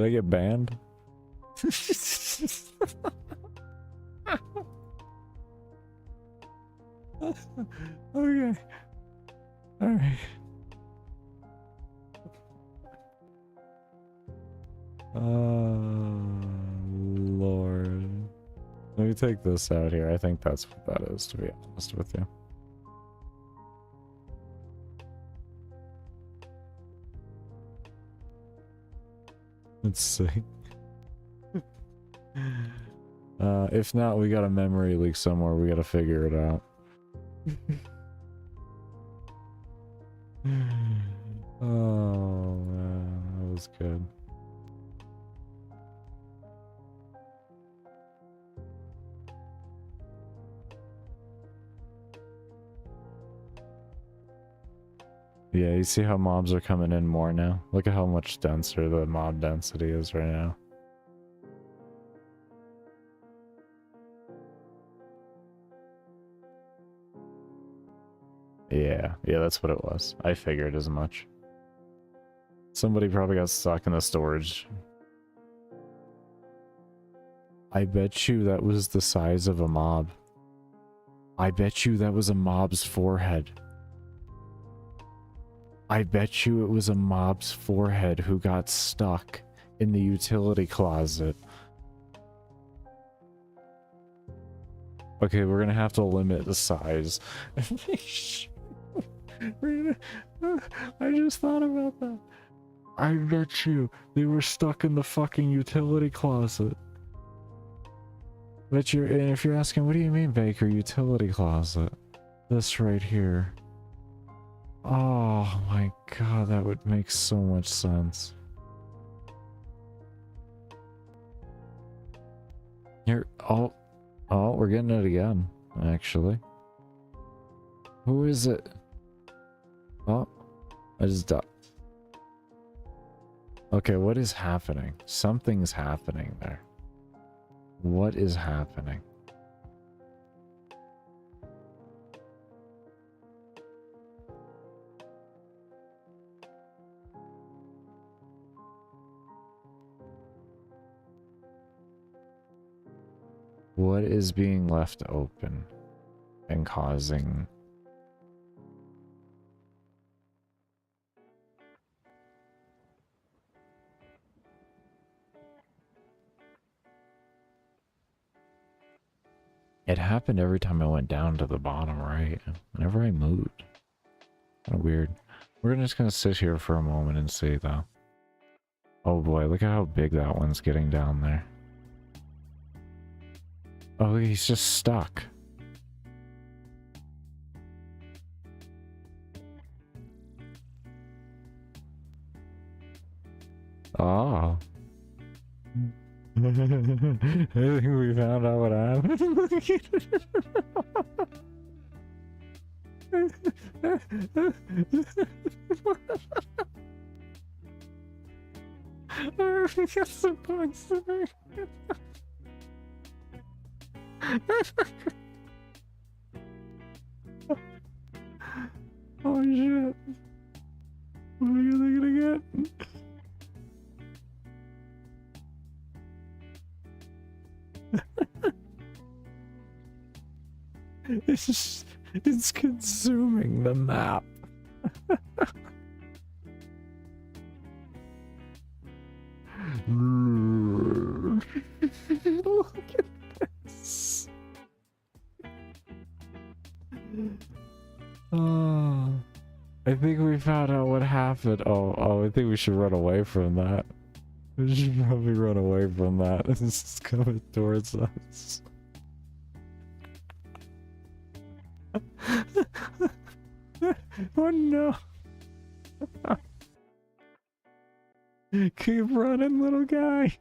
S1: I get banned? Okay. Alright. Lord. Let me take this out here. I think that's what that is, to be honest with you. Let's see. If not, we got a memory leak somewhere. We gotta figure it out. Oh man, that was good. Yeah, you see how mobs are coming in more now? Look at how much denser the mob density is right now. Yeah, that's what it was. I figured as much. Somebody probably got stuck in the storage. I bet you that was the size of a mob. I bet you that was a mob's forehead. I bet you it was a mob's forehead who got stuck in the utility closet. Okay, we're gonna have to limit the size. I just thought about that. I bet you they were stuck in the fucking utility closet. Bet you, and if you're asking, what do you mean, Baker, utility closet? This right here. Oh my god, that would make so much sense. Here, oh, we're getting it again, actually. Who is it? Oh, I just died. Okay, what is happening? Something's happening there. What is happening? What is being left open and causing... It happened every time I went down to the bottom right, whenever I moved. Kind of weird. We're just gonna sit here for a moment and see, though. Oh boy, look at how big that one's getting down there. Oh, he's just stuck. Oh. I think we found out what happened. Oh shit. What are you looking at? It's consuming the map. Look at this. Oh, I think we found out what happened. Oh, I think we should run away from that. We should probably run away from that. This is coming towards us. Oh no. Keep running, little guy.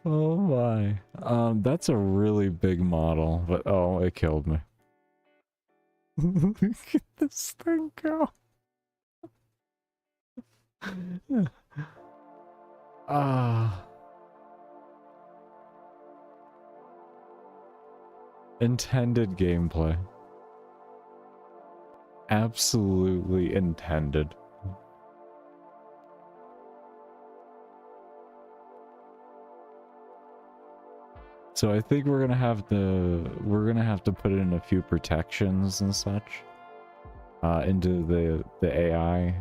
S1: Oh my. That's a really big model, but oh, it killed me. Look at this thing go. Ah. Intended gameplay. Absolutely intended. So I think we're gonna have to put in a few protections and such into the AI.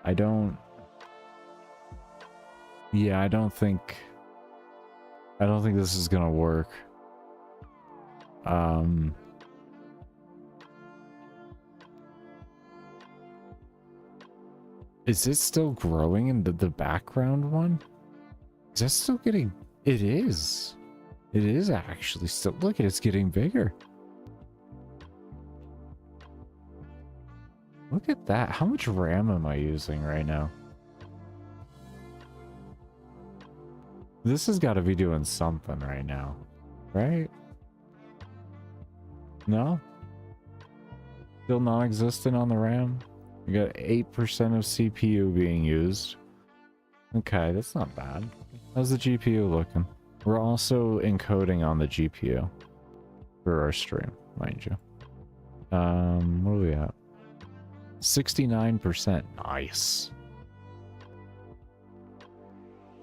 S1: I don't think this is gonna work. Is it still growing in the background one? Is that still getting... It is. It is actually still... Look at it, it's getting bigger. Look at that. How much RAM am I using right now? This has got to be doing something right now. Right? No? Still non-existent on the RAM? We got 8% of CPU being used. Okay, that's not bad. How's the GPU looking? We're also encoding on the GPU for our stream, mind you. What are we at? 69%. Nice.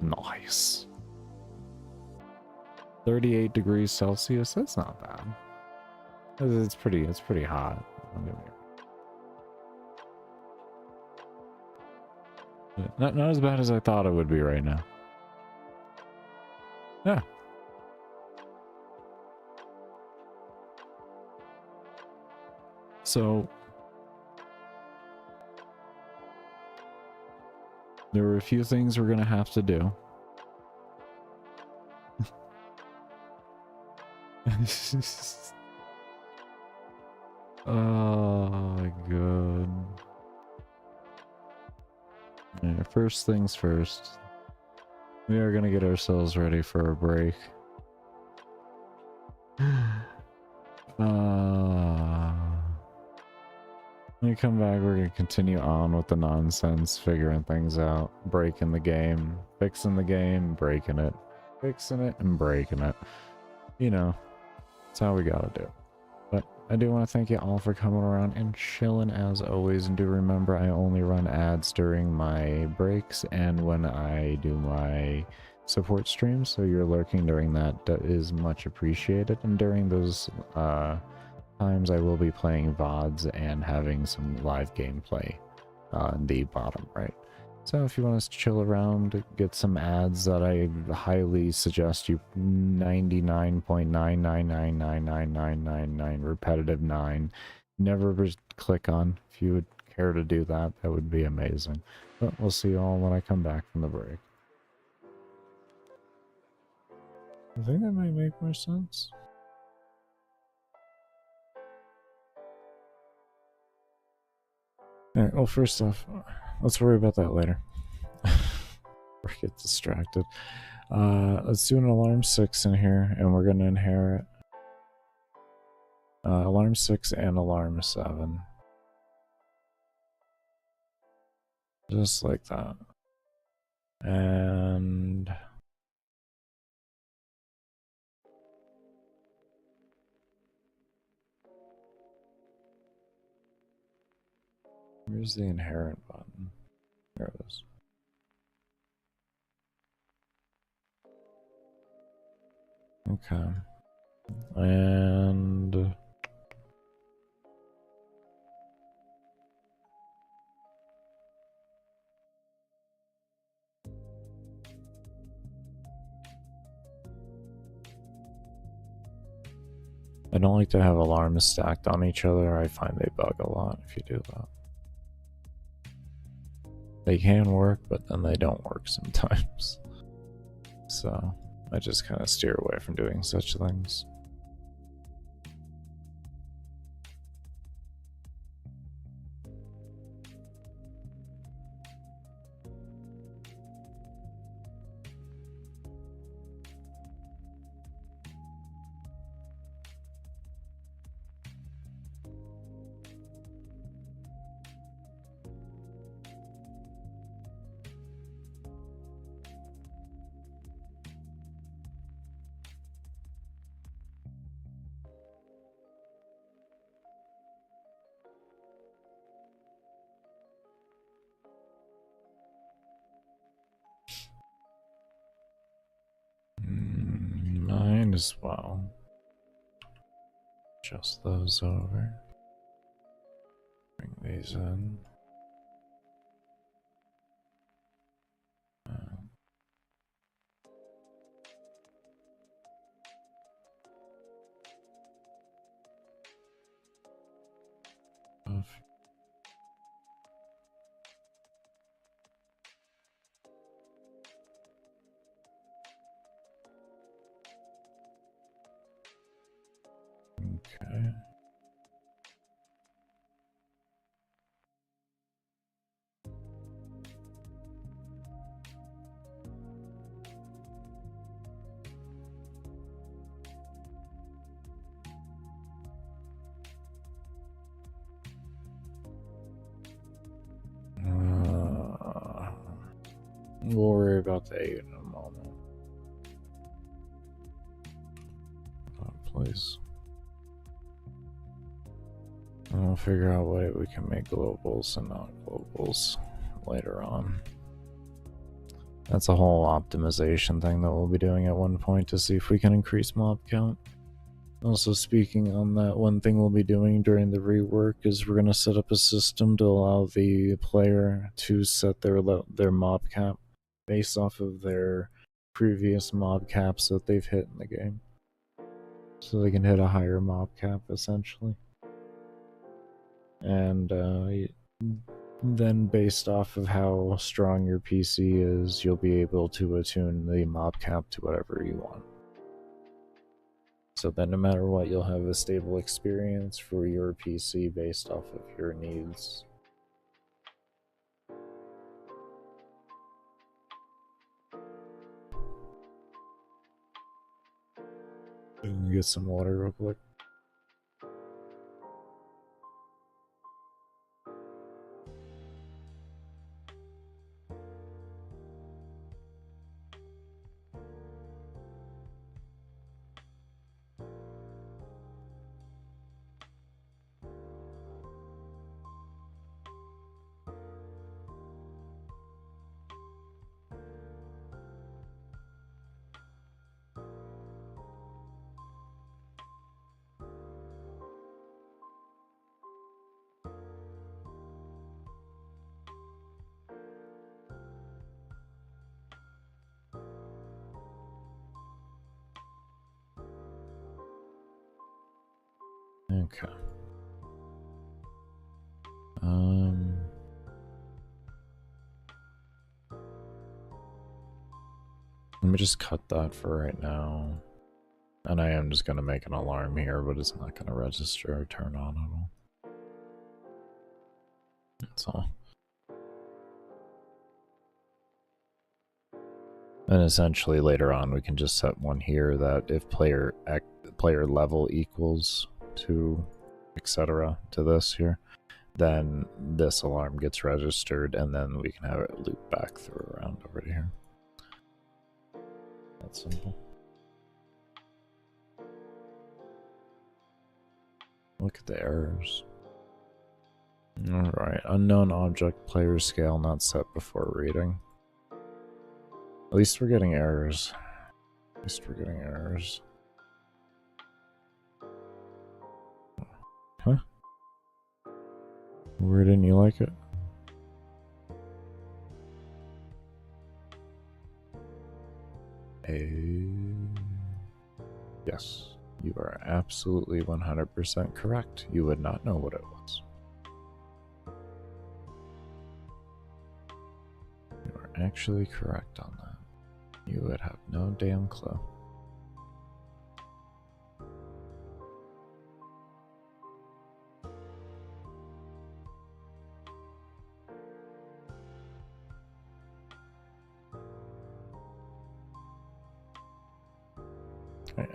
S1: Nice. 38 degrees Celsius. That's not bad. It's pretty hot. Not as bad as I thought it would be right now. Yeah. So there were a few things we're gonna have to do. Oh, good. Yeah, first things first. We are gonna get ourselves ready for a break. When we come back, we're gonna continue on with the nonsense, figuring things out, breaking the game, fixing the game, breaking it, fixing it, and breaking it. You know, that's how we gotta do. But I do want to thank you all for coming around and chilling as always. And do remember, I only run ads during my breaks and when I do my support streams. So you're lurking during that is much appreciated. And during those times, I will be playing VODs and having some live gameplay in the bottom right. So if you want to chill around, get some ads that I highly suggest you 99.9999999 repetitive 9 never click on. If you would care to do that, that would be amazing. But we'll see you all when I come back from the break. I think that might make more sense. Alright, well, first off, let's worry about that later. Or get distracted. Let's do an alarm 6 in here, and we're gonna inherit alarm 6 and alarm 7. Just like that. And where's the inherent button? There it is. Okay. And I don't like to have alarms stacked on each other. I find they bug a lot if you do that. They can work, but then they don't work sometimes. So I just kind of steer away from doing such things. Might as well adjust those over. Bring these in. Okay. We'll worry about the 8 in a moment. Please. And we'll figure out what we can make globals and not globals later on. That's a whole optimization thing that we'll be doing at one point to see if we can increase mob count. Also, speaking on that, one thing we'll be doing during the rework is we're going to set up a system to allow the player to set their mob cap based off of their previous mob caps that they've hit in the game. So they can hit a higher mob cap, essentially. And then based off of how strong your PC is, you'll be able to attune the mob cap to whatever you want. So that no matter what, you'll have a stable experience for your PC based off of your needs. Get some water real quick. Okay. Let me just cut that for right now. And I am just going to make an alarm here, but it's not going to register or turn on at all. That's all. And essentially later on we can just set one here that if player level equals to etc. to this here, then this alarm gets registered and then we can have it loop back through around over to here. That's simple. Look at the errors. Alright, unknown object player scale not set before reading. At least we're getting errors. At least we're getting errors. Huh? Where didn't you like it? Yes, you are absolutely 100% correct. You would not know what it was. You are actually correct on that. You would have no damn clue.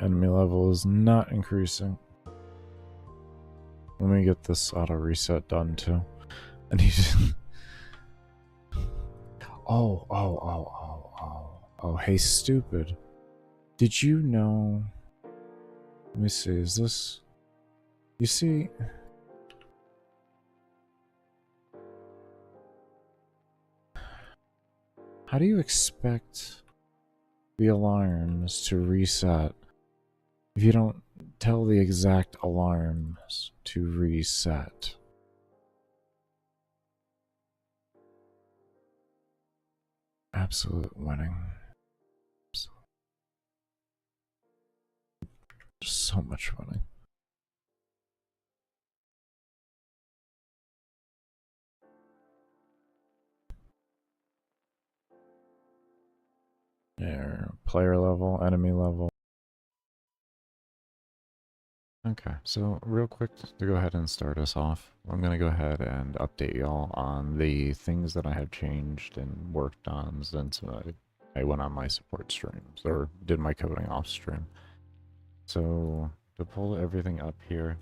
S1: Enemy level is not increasing. Let me get this auto reset done too. I need to... Oh, hey stupid. Did you know... Let me see, is this... You see... How do you expect the alarms to reset if you don't tell the exact alarms to reset. Absolute winning. Just so much winning. Yeah, player level, enemy level. Okay, so real quick to go ahead and start us off, I'm going to go ahead and update y'all on the things that I have changed and worked on since I went on my support streams, or did my coding off stream. So, to pull everything up here,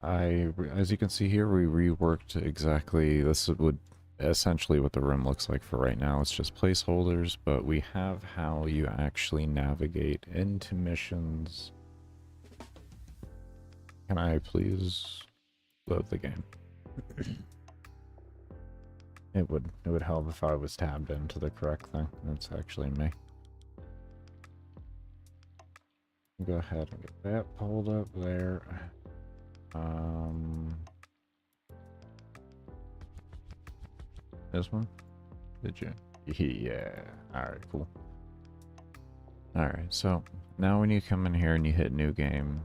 S1: as you can see here, we reworked exactly, this would essentially what the room looks like for right now. It's just placeholders, but we have how you actually navigate into missions. Can I please load the game? It would help if I was tabbed into the correct thing. That's actually me. Go ahead and get that pulled up there. This one? Did you? Yeah. Alright, cool. Alright, so now when you come in here and you hit new game,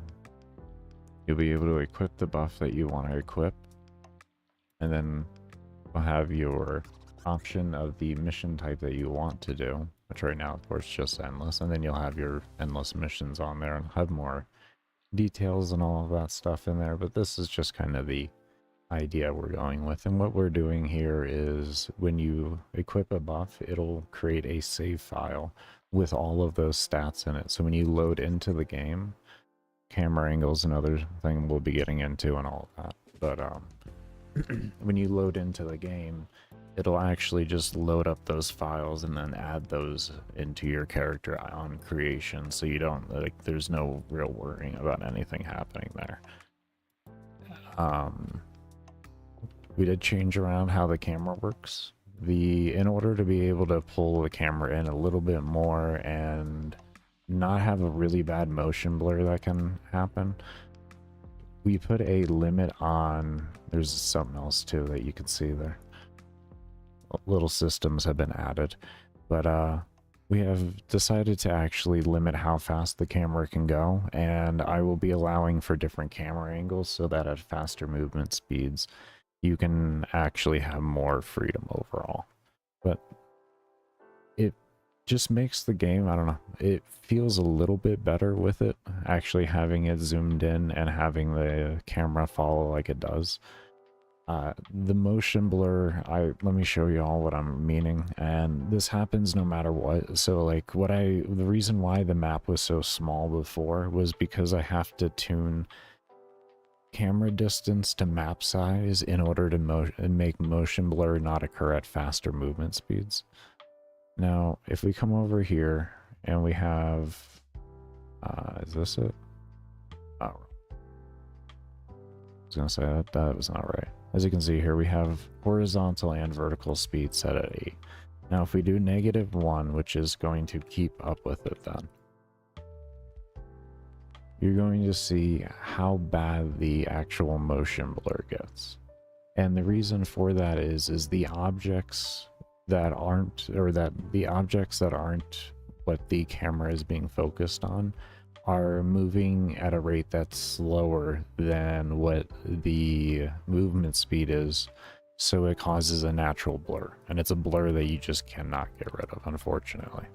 S1: you'll be able to equip the buff that you want to equip. And then you'll have your option of the mission type that you want to do, which right now, of course, is just endless. And then you'll have your endless missions on there and have more details and all of that stuff in there. But this is just kind of the idea we're going with. And what we're doing here is when you equip a buff, it'll create a save file with all of those stats in it. So when you load into the game, camera angles, another thing we'll be getting into and all of that. But when you load into the game, it'll actually just load up those files and then add those into your character on creation, so you don't, like, there's no real worrying about anything happening there. We did change around how the camera works. In order to be able to pull the camera in a little bit more and not have a really bad motion blur that can happen, we put a limit on, there's something else too that you can see there. Little systems have been added, but we have decided to actually limit how fast the camera can go, and I will be allowing for different camera angles so that at faster movement speeds you can actually have more freedom overall. But it just makes the game, I don't know, it feels a little bit better with it, actually having it zoomed in and having the camera follow like it does. The motion blur, let me show you all what I'm meaning, and this happens no matter what. So like the reason why the map was so small before was because I have to tune camera distance to map size in order to make motion blur not occur at faster movement speeds. Now, if we come over here and we have, is this it? Oh, I was gonna say that was not right. As you can see here, we have horizontal and vertical speed set at 8. Now, if we do -1, which is going to keep up with it then, you're going to see how bad the actual motion blur gets. And the reason for that is the objects that aren't, or that the objects that aren't what the camera is being focused on are moving at a rate that's slower than what the movement speed is, so it causes a natural blur, and it's a blur that you just cannot get rid of, unfortunately.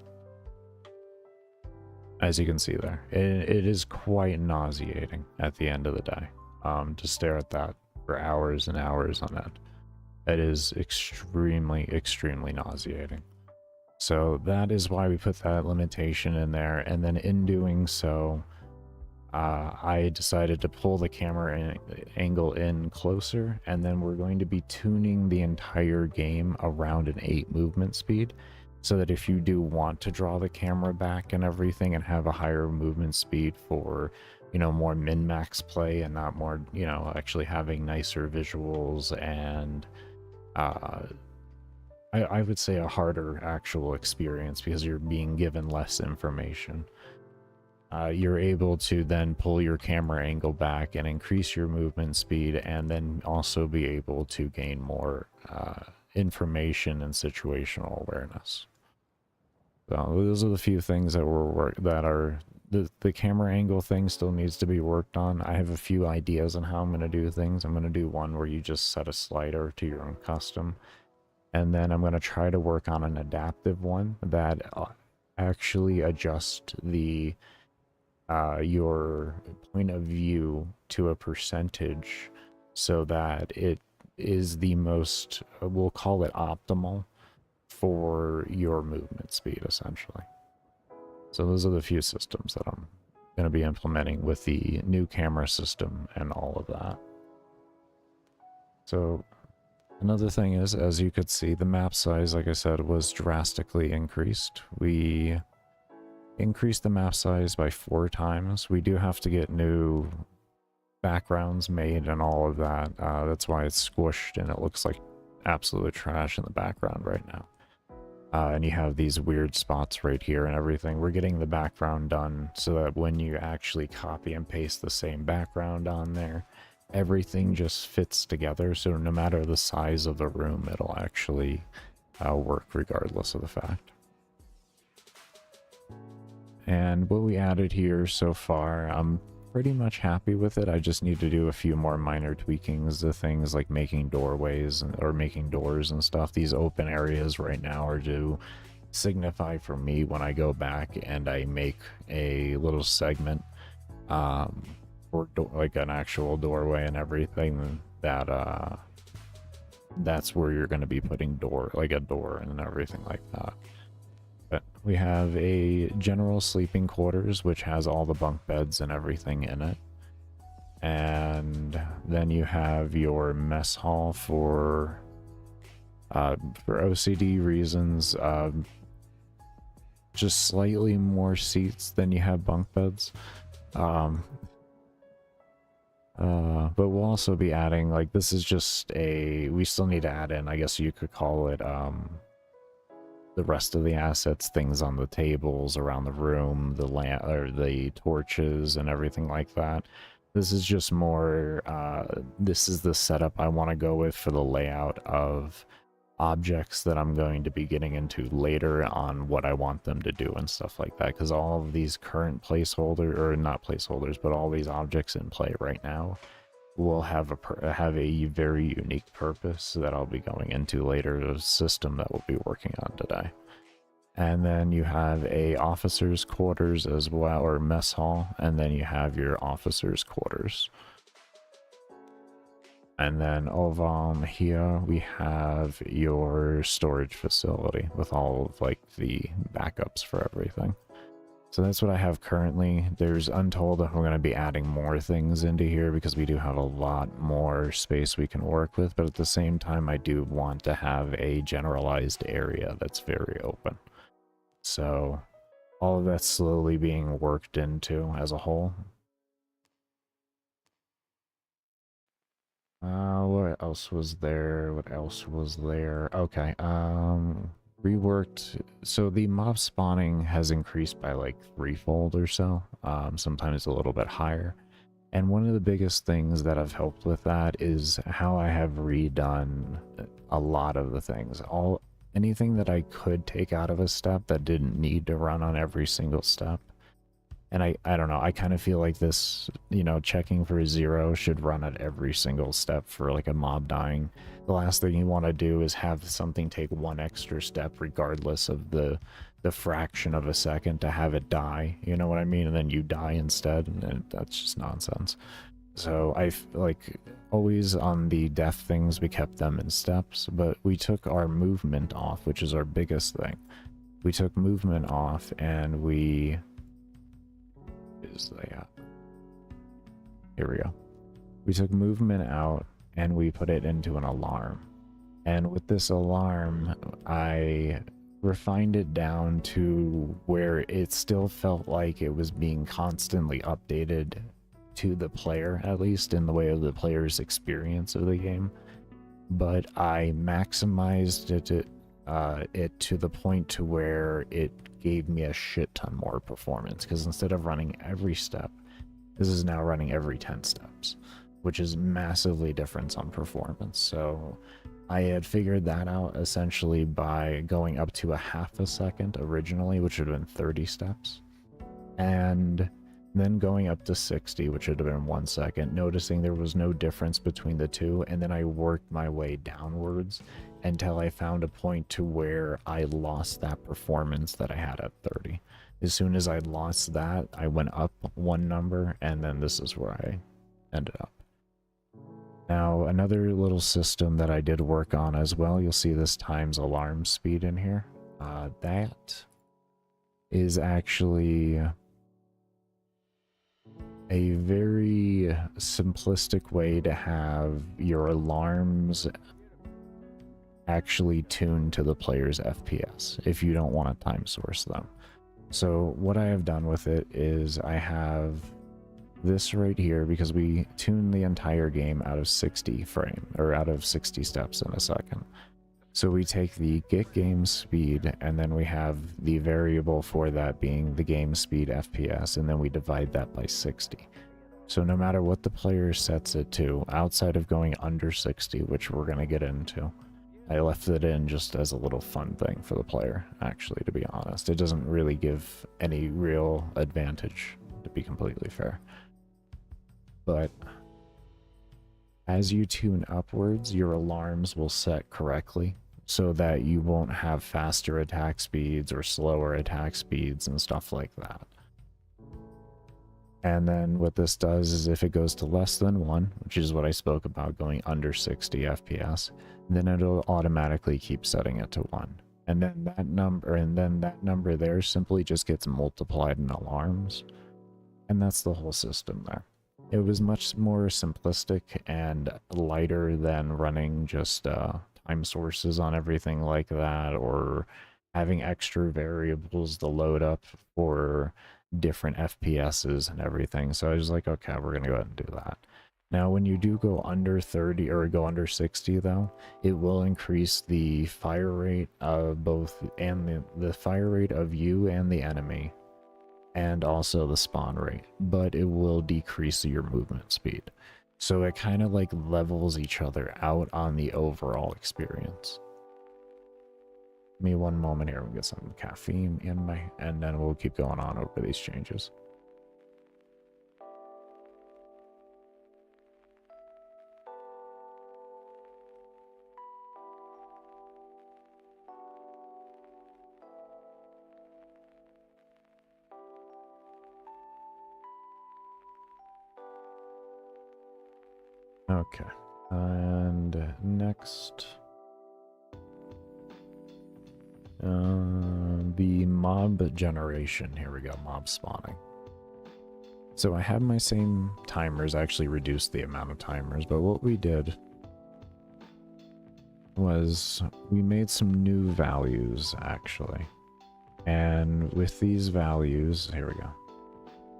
S1: As you can see there, it is quite nauseating at the end of the day to stare at that for hours and hours on end. It is extremely, extremely nauseating. So that is why we put that limitation in there, and then in doing so, I decided to pull the camera angle in closer, and then we're going to be tuning the entire game around an 8 movement speed, so that if you do want to draw the camera back and everything and have a higher movement speed for, you know, more min-max play and not more, you know, actually having nicer visuals and I would say a harder actual experience because you're being given less information. You're able to then pull your camera angle back and increase your movement speed, and then also be able to gain more information and situational awareness. So those are the few things that the camera angle thing still needs to be worked on. I have a few ideas on how I'm going to do things. I'm going to do one where you just set a slider to your own custom, and then I'm going to try to work on an adaptive one that actually adjusts the your point of view to a percentage so that it is the most, we'll call it optimal for your movement speed, essentially. So those are the few systems that I'm going to be implementing with the new camera system and all of that. So another thing is, as you could see, the map size, like I said, was drastically increased. We increased the map size by 4 times. We do have to get new backgrounds made and all of that. That's why it's squished and it looks like absolute trash in the background right now. And you have these weird spots right here and everything. We're getting the background done so that when you actually copy and paste the same background on there, everything just fits together. So no matter the size of the room, it'll actually work regardless of the fact. And what we added here so far, I'm pretty much happy with it. I just need to do a few more minor tweakings to things like making doorways or making doors and stuff. These open areas right now are to signify for me when I go back and I make a little segment or like an actual doorway and everything, that that's where you're going to be putting like a door and everything like that. But we have a general sleeping quarters, which has all the bunk beds and everything in it. And then you have your mess hall for OCD reasons, just slightly more seats than you have bunk beds. But we'll also be adding, like, this is just we still need to add in, I guess you could call it, the rest of the assets, things on the tables around the room, the lamp or the torches and everything like that. This is just more, this is the setup I want to go with for the layout of objects that I'm going to be getting into later on what I want them to do and stuff like that. Because all of these current placeholders, or not placeholders, but all these objects in play right now will have a very unique purpose that I'll be going into later, a system that we'll be working on today. And then you have a officer's quarters as well, or mess hall, and then you have your officer's quarters. And then over here we have your storage facility with all of like the backups for everything. So that's what I have currently. There's untold if we're going to be adding more things into here because we do have a lot more space we can work with, but at the same time I do want to have a generalized area that's very open. So all of that's slowly being worked into as a whole. What else was there? What else was there? Okay, reworked. So the mob spawning has increased by like 3-fold or so, sometimes a little bit higher. And one of the biggest things that have helped with that is how I have redone a lot of the things. Anything that I could take out of a step that didn't need to run on every single step. And I don't know, I kind of feel like this, you know, checking for 0 should run at every single step for like a mob dying. The last thing you want to do is have something take 1 extra step regardless of the fraction of a second to have it die, you know what I mean? And then you die instead, and that's just nonsense. So I've like always on the death things, we kept them in steps, but we took our movement off, which is our biggest thing. We took movement off and we... Here we go. We took movement out and we put it into an alarm. And with this alarm, I refined it down to where it still felt like it was being constantly updated to the player, at least in the way of the player's experience of the game. But I maximized it it to the point to where it gave me a shit ton more performance, because instead of running every step, this is now running every 10 steps, which is massively different on performance. So I had figured that out essentially by going up to a half a second originally, which would have been 30 steps, and then going up to 60, which would have been 1 second, noticing there was no difference between the two, and then I worked my way downwards until I found a point to where I lost that performance that I had at 30. As soon as I lost that, I went up one number, and then this is where I ended up. Now, another little system that I did work on as well, you'll see this times alarm speed in here. That is actually a very simplistic way to have your alarms actually tuned to the player's FPS if you don't want to time source them. So what I have done with it is I have this right here, because we tune the entire game out of 60 steps in a second. So we take the get game speed, and then we have the variable for that being the game speed FPS, and then we divide that by 60. So no matter what the player sets it to, outside of going under 60, which we're going to get into, I left it in just as a little fun thing for the player, actually, to be honest. It doesn't really give any real advantage, to be completely fair. But as you tune upwards, your alarms will set correctly so that you won't have faster attack speeds or slower attack speeds and stuff like that. And then what this does is if it goes to less than 1, which is what I spoke about, going under 60 FPS, then it'll automatically keep setting it to 1. And then that number there simply just gets multiplied in alarms. And that's the whole system there. It was much more simplistic and lighter than running just time sources on everything like that, or having extra variables to load up for different FPSs and everything. So I was like, okay, we're gonna go ahead and do that. Now when you do go under 30 or go under 60 though, it will increase the fire rate of both, and the fire rate of you and the enemy, and also the spawn rate, but it will decrease your movement speed. So it kind of like levels each other out on the overall experience. Give me one moment here, we'll get some caffeine in my, and then we'll keep going on over these changes. Okay, and next, the mob generation. Here we go, mob spawning. So I have my same timers, actually reduced the amount of timers, but what we did was we made some new values actually. And with these values, here we go.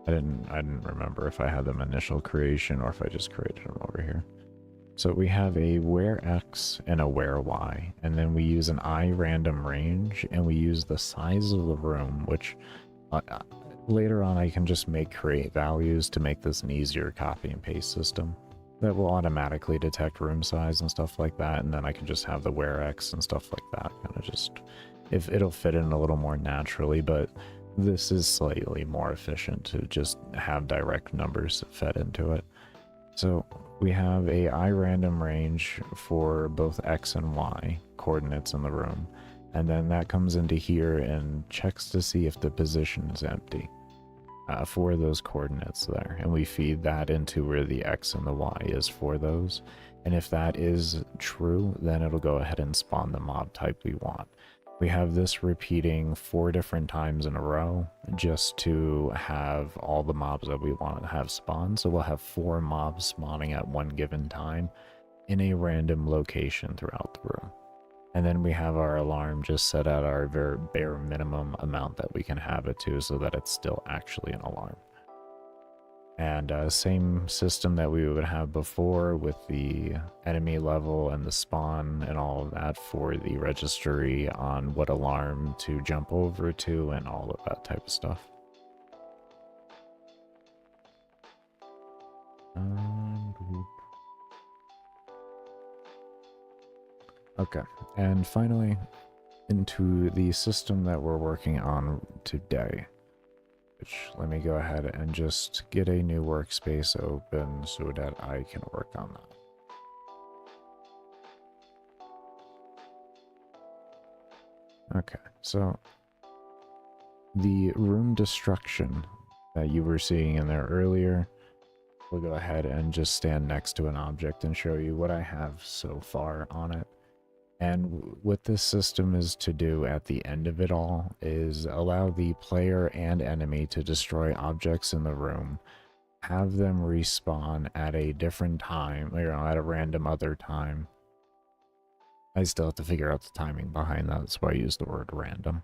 S1: I didn't remember if I had them initial creation or if I just created them over here. So we have a where X and a where Y, and then we use an I random range, and we use the size of the room, which later on I can just create values to make this an easier copy and paste system that will automatically detect room size and stuff like that, and then I can just have the where X and stuff like that, kind of just, if it'll fit in a little more naturally, but this is slightly more efficient to just have direct numbers fed into it. So we have a I random range for both X and Y coordinates in the room, and then that comes into here and checks to see if the position is empty for those coordinates there, and we feed that into where the X and the Y is for those, and if that is true, then it'll go ahead and spawn the mob type we want. We have this repeating 4 different times in a row just to have all the mobs that we want to have spawn. So we'll have 4 mobs spawning at one given time in a random location throughout the room. And then we have our alarm just set at our very bare minimum amount that we can have it to, so that it's still actually an alarm. And same system that we would have before with the enemy level and the spawn and all of that for the registry on what alarm to jump over to and all of that type of stuff. Okay, and finally, into the system that we're working on today, which let me go ahead and just get a new workspace open so that I can work on that. Okay, so the room destruction that you were seeing in there earlier, we'll go ahead and just stand next to an object and show you what I have so far on it. And what this system is to do at the end of it all is allow the player and enemy to destroy objects in the room, have them respawn at a different time, at a random other time. I still have to figure out the timing behind that, that's why I use the word random.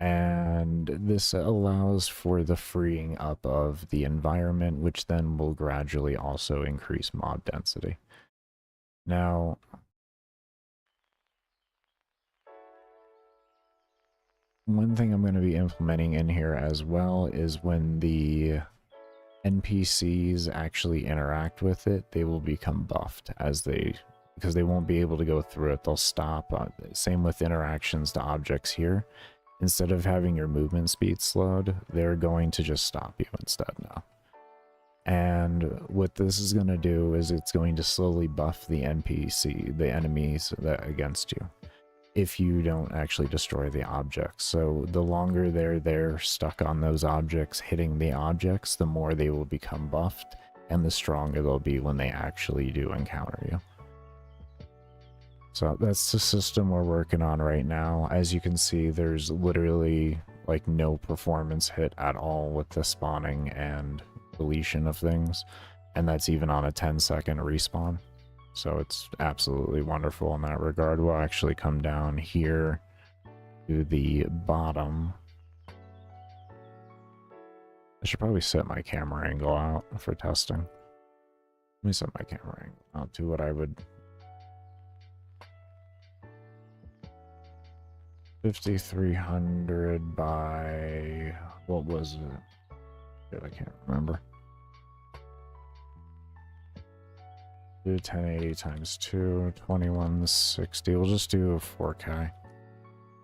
S1: And this allows for the freeing up of the environment, which then will gradually also increase mob density. Now, one thing I'm going to be implementing in here as well is when the NPCs actually interact with it, they will become buffed because they won't be able to go through it. They'll stop. Same with interactions to objects here. Instead of having your movement speed slowed, they're going to just stop you instead now. And what this is going to do is it's going to slowly buff the the enemies against you, if you don't actually destroy the objects. So the longer they're stuck on those objects, hitting the objects, the more they will become buffed, and the stronger they'll be when they actually do encounter you. So that's the system we're working on right now. As you can see, there's literally like no performance hit at all with the spawning and deletion of things, and that's even on a 10-second respawn. So it's absolutely wonderful in that regard. We'll actually come down here to the bottom. I should probably set my camera angle out for testing. Let me set my camera angle out to what I would... 5300 by... what was it? I can't remember. Do 1080 times 2, 2160. We'll just do 4K.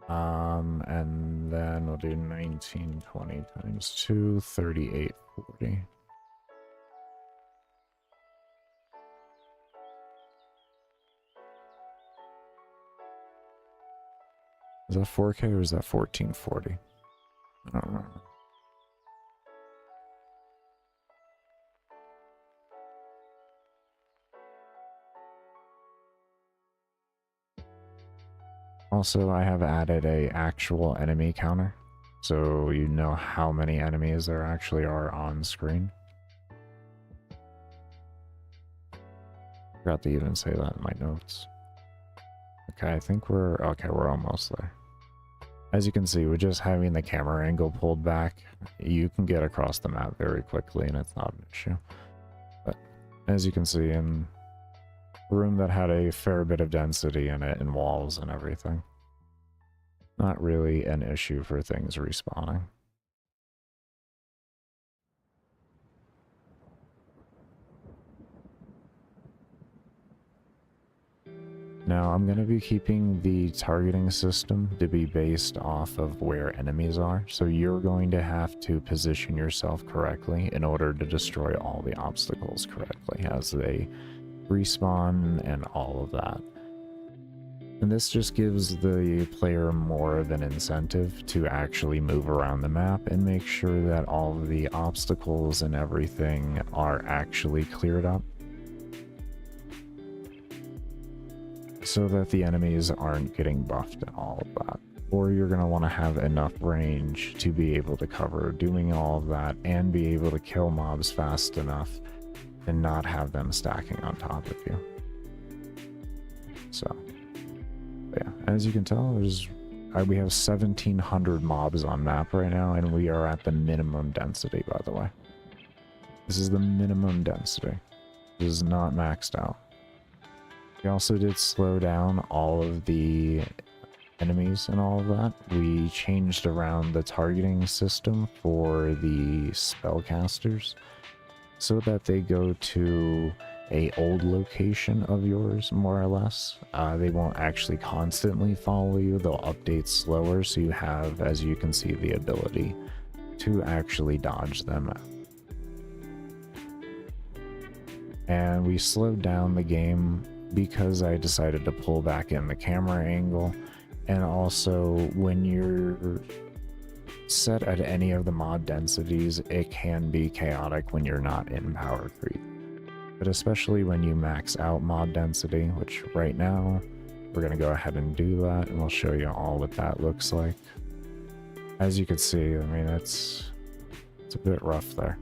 S1: And then we'll do 1920 times 2, 3840. Is that 4K or is that 1440? I don't remember. Also, I have added a actual enemy counter, so you know how many enemies there actually are on screen. Forgot to even say that in my notes. Okay, I think we're almost there. As you can see, with just having the camera angle pulled back, you can get across the map very quickly and it's not an issue. But as you can see, in a room that had a fair bit of density in it, and walls and everything, not really an issue for things respawning. Now, I'm going to be keeping the targeting system to be based off of where enemies are, so you're going to have to position yourself correctly in order to destroy all the obstacles correctly as they respawn and all of that. And this just gives the player more of an incentive to actually move around the map and make sure that all of the obstacles and everything are actually cleared up, so that the enemies aren't getting buffed and all of that. Or you're going to want to have enough range to be able to cover doing all of that and be able to kill mobs fast enough and not have them stacking on top of you. So, yeah, as you can tell, we have 1700 mobs on map right now, and we are at the minimum density, by the way. This is the minimum density. This is not maxed out. We also did slow down all of the enemies and all of that. We changed around the targeting system for the spellcasters so that they go to a old location of yours, more or less. They won't actually constantly follow you. They'll update slower, so you have, as you can see, the ability to actually dodge them. And we slowed down the game because I decided to pull back in the camera angle. And also, when you're set at any of the mod densities, it can be chaotic when you're not in power creep. But especially when you max out mod density, which right now, we're going to go ahead and do that, and we'll show you all what that looks like. As you can see, I mean, it's a bit rough there.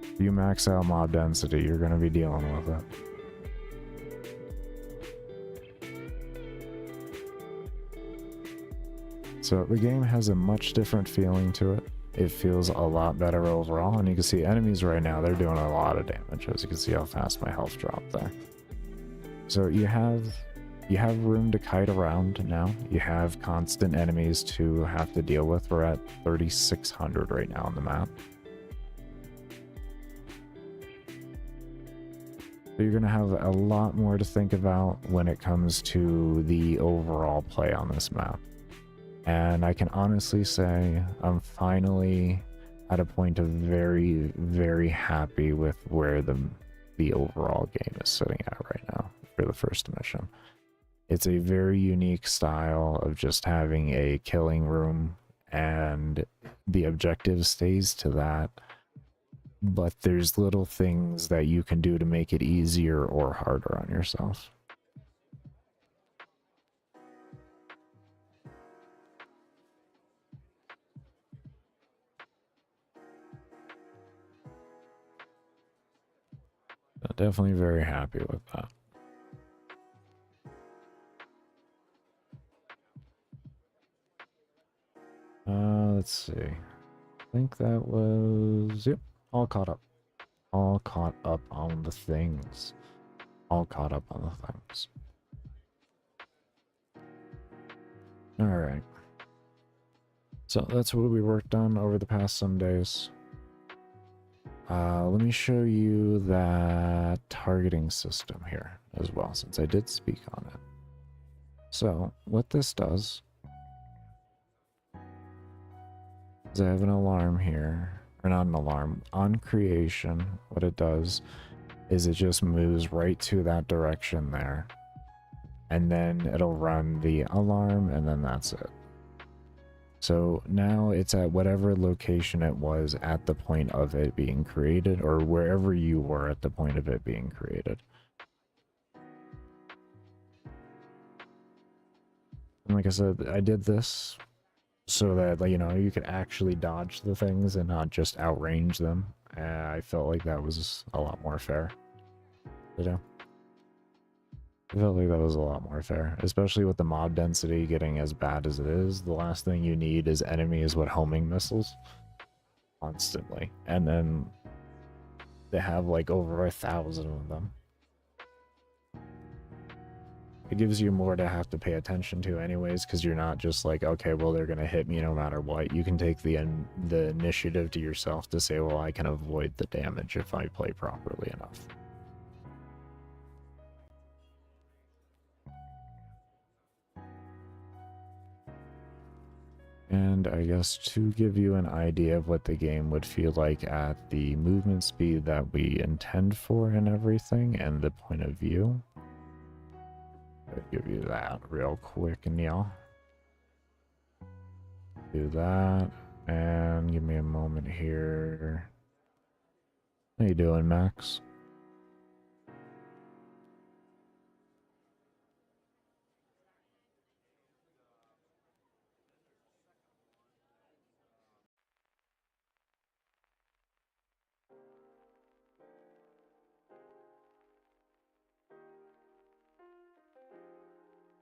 S1: If you max out mod density, you're going to be dealing with it. So the game has a much different feeling to it. It feels a lot better overall, and you can see enemies right now, they're doing a lot of damage. As you can see how fast my health dropped there. So you have room to kite around now. You have constant enemies to have to deal with. We're at 3,600 right now on the map. So you're going to have a lot more to think about when it comes to the overall play on this map. And I can honestly say I'm finally at a point of very, very happy with where the overall game is sitting at right now for the first mission. It's a very unique style of just having a killing room, and the objective stays to that. But there's little things that you can do to make it easier or harder on yourself. Definitely very happy with that. Let's see. I think that was, yep, all caught up. All caught up on the things. All caught up on the things. Alright. So that's what we worked on over the past some days. Let me show you that targeting system here as well, since I did speak on it. So what this does is I have an alarm here, or not an alarm, on creation. What it does is it just moves right to that direction there, and then it'll run the alarm, and then that's it. So now it's at whatever location it was at the point of it being created, or wherever you were at the point of it being created. And like I said, I did this so that, you know, you could actually dodge the things and not just outrange them. I felt like that was a lot more fair. You know? I felt like that was a lot more fair, especially with the mob density getting as bad as it is. The last thing you need is enemies with homing missiles constantly, and then they have like over 1,000 of them. It gives you more to have to pay attention to anyways, because you're not just like, okay, well, they're gonna hit me no matter what. You can take the initiative to yourself to say, well, I can avoid the damage if I play properly enough. And I guess to give you an idea of what the game would feel like at the movement speed that we intend for and everything, and the point of view, I'll give you that real quick, and y'all do that, and give me a moment here. How you doing, Max?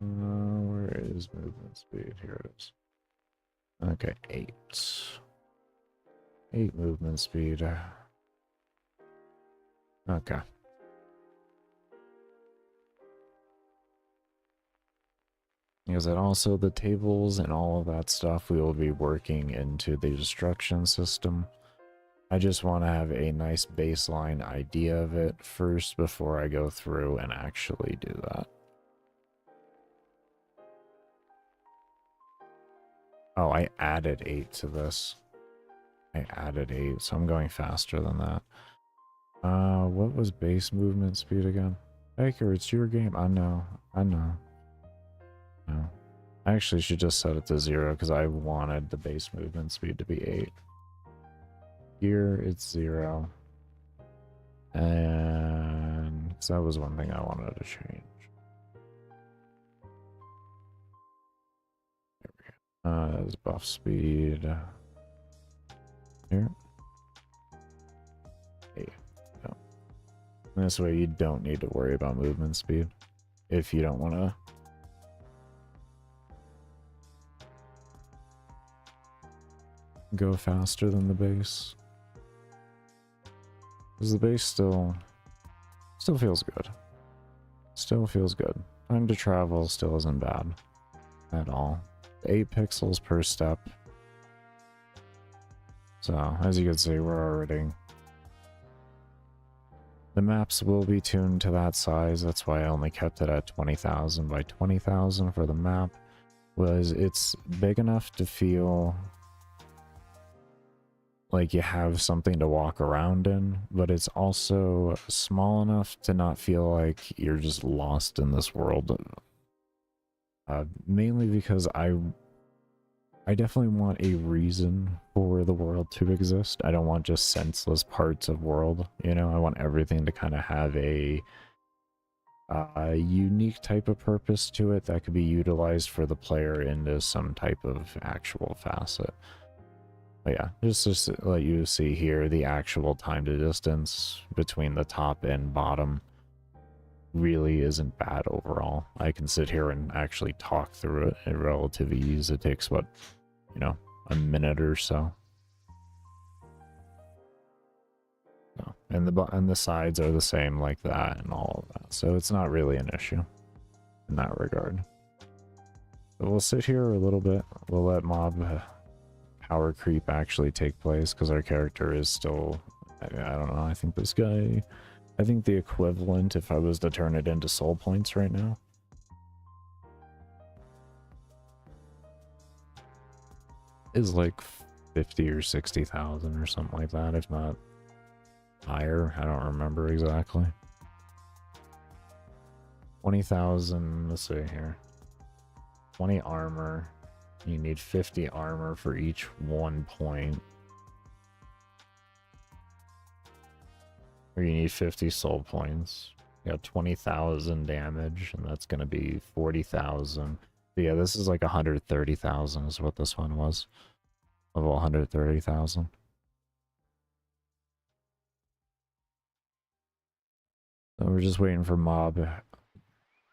S1: Where is movement speed? Here it is. Okay, 8. 8 movement speed. Okay. Because then also the tables and all of that stuff we will be working into the destruction system. I just want to have a nice baseline idea of it first before I go through and actually do that. Oh, I added 8 to this. I added 8, so I'm going faster than that. What was base movement speed again? Baker, it's your game. I know. No. I actually should just set it to 0 because I wanted the base movement speed to be 8. Here it's 0. And so that was one thing I wanted to change. There we go. That's buff speed. Here. Hey. No. This way you don't need to worry about movement speed if you don't want to go faster than the base. Because the base still feels good. Still feels good. Time to travel still isn't bad at all. 8 pixels per step. So, as you can see, we're already... The maps will be tuned to that size. That's why I only kept it at 20,000 by 20,000 for the map. Was it's big enough to feel like you have something to walk around in, but it's also small enough to not feel like you're just lost in this world. Mainly because I definitely want a reason for the world to exist. I don't want just senseless parts of world, you know? I want everything to kind of have a unique type of purpose to it that could be utilized for the player into some type of actual facet. But yeah, just to let you see here, the actual time to distance between the top and bottom really isn't bad overall. I can sit here and actually talk through it at relative ease. It takes, what, you know, a minute or so. No. And the sides are the same like that and all of that. So it's not really an issue in that regard. But we'll sit here a little bit. We'll let mob power creep actually take place because our character is still, I don't know, I think this guy, I think the equivalent if I was to turn it into soul points right now is like 50 or 60,000 or something like that, if not higher. I don't remember exactly. 20,000, let's see here. 20 armor. You need 50 armor for each 1 point. Or you need 50 soul points. You got 20,000 damage, and that's going to be 40,000. Yeah, this is like 130,000 is what this one was. Level 130,000. So we're just waiting for mob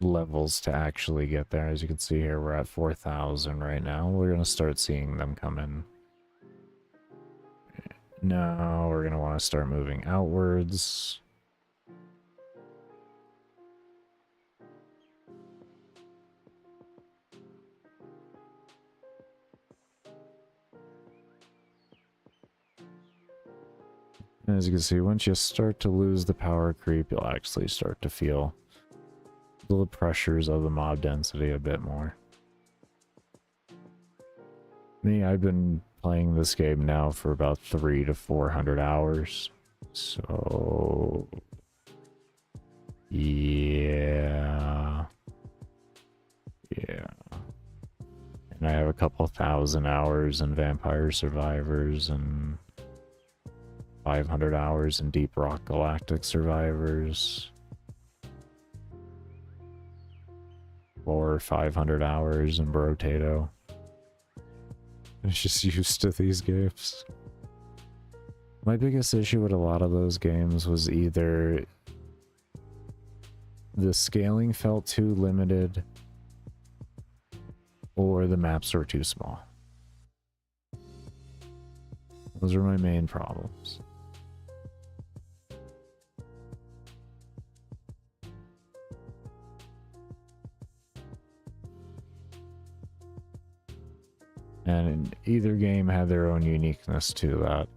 S1: levels to actually get there. As you can see here, we're at 4,000 right now. We're going to start seeing them come in. Now we're going to want to start moving outwards. As you can see, once you start to lose the power creep, you'll actually start to feel the pressures of the mob density a bit more. Me, I've been playing this game now for about 300 to 400 hours. So... yeah. And I have a couple thousand hours in Vampire Survivors and 500 hours in Deep Rock Galactic Survivors. Or 500 hours in Brotato. I'm just used to these games. My biggest issue with a lot of those games was either the scaling felt too limited or the maps were too small. Those are my main problems. And either game had their own uniqueness to that.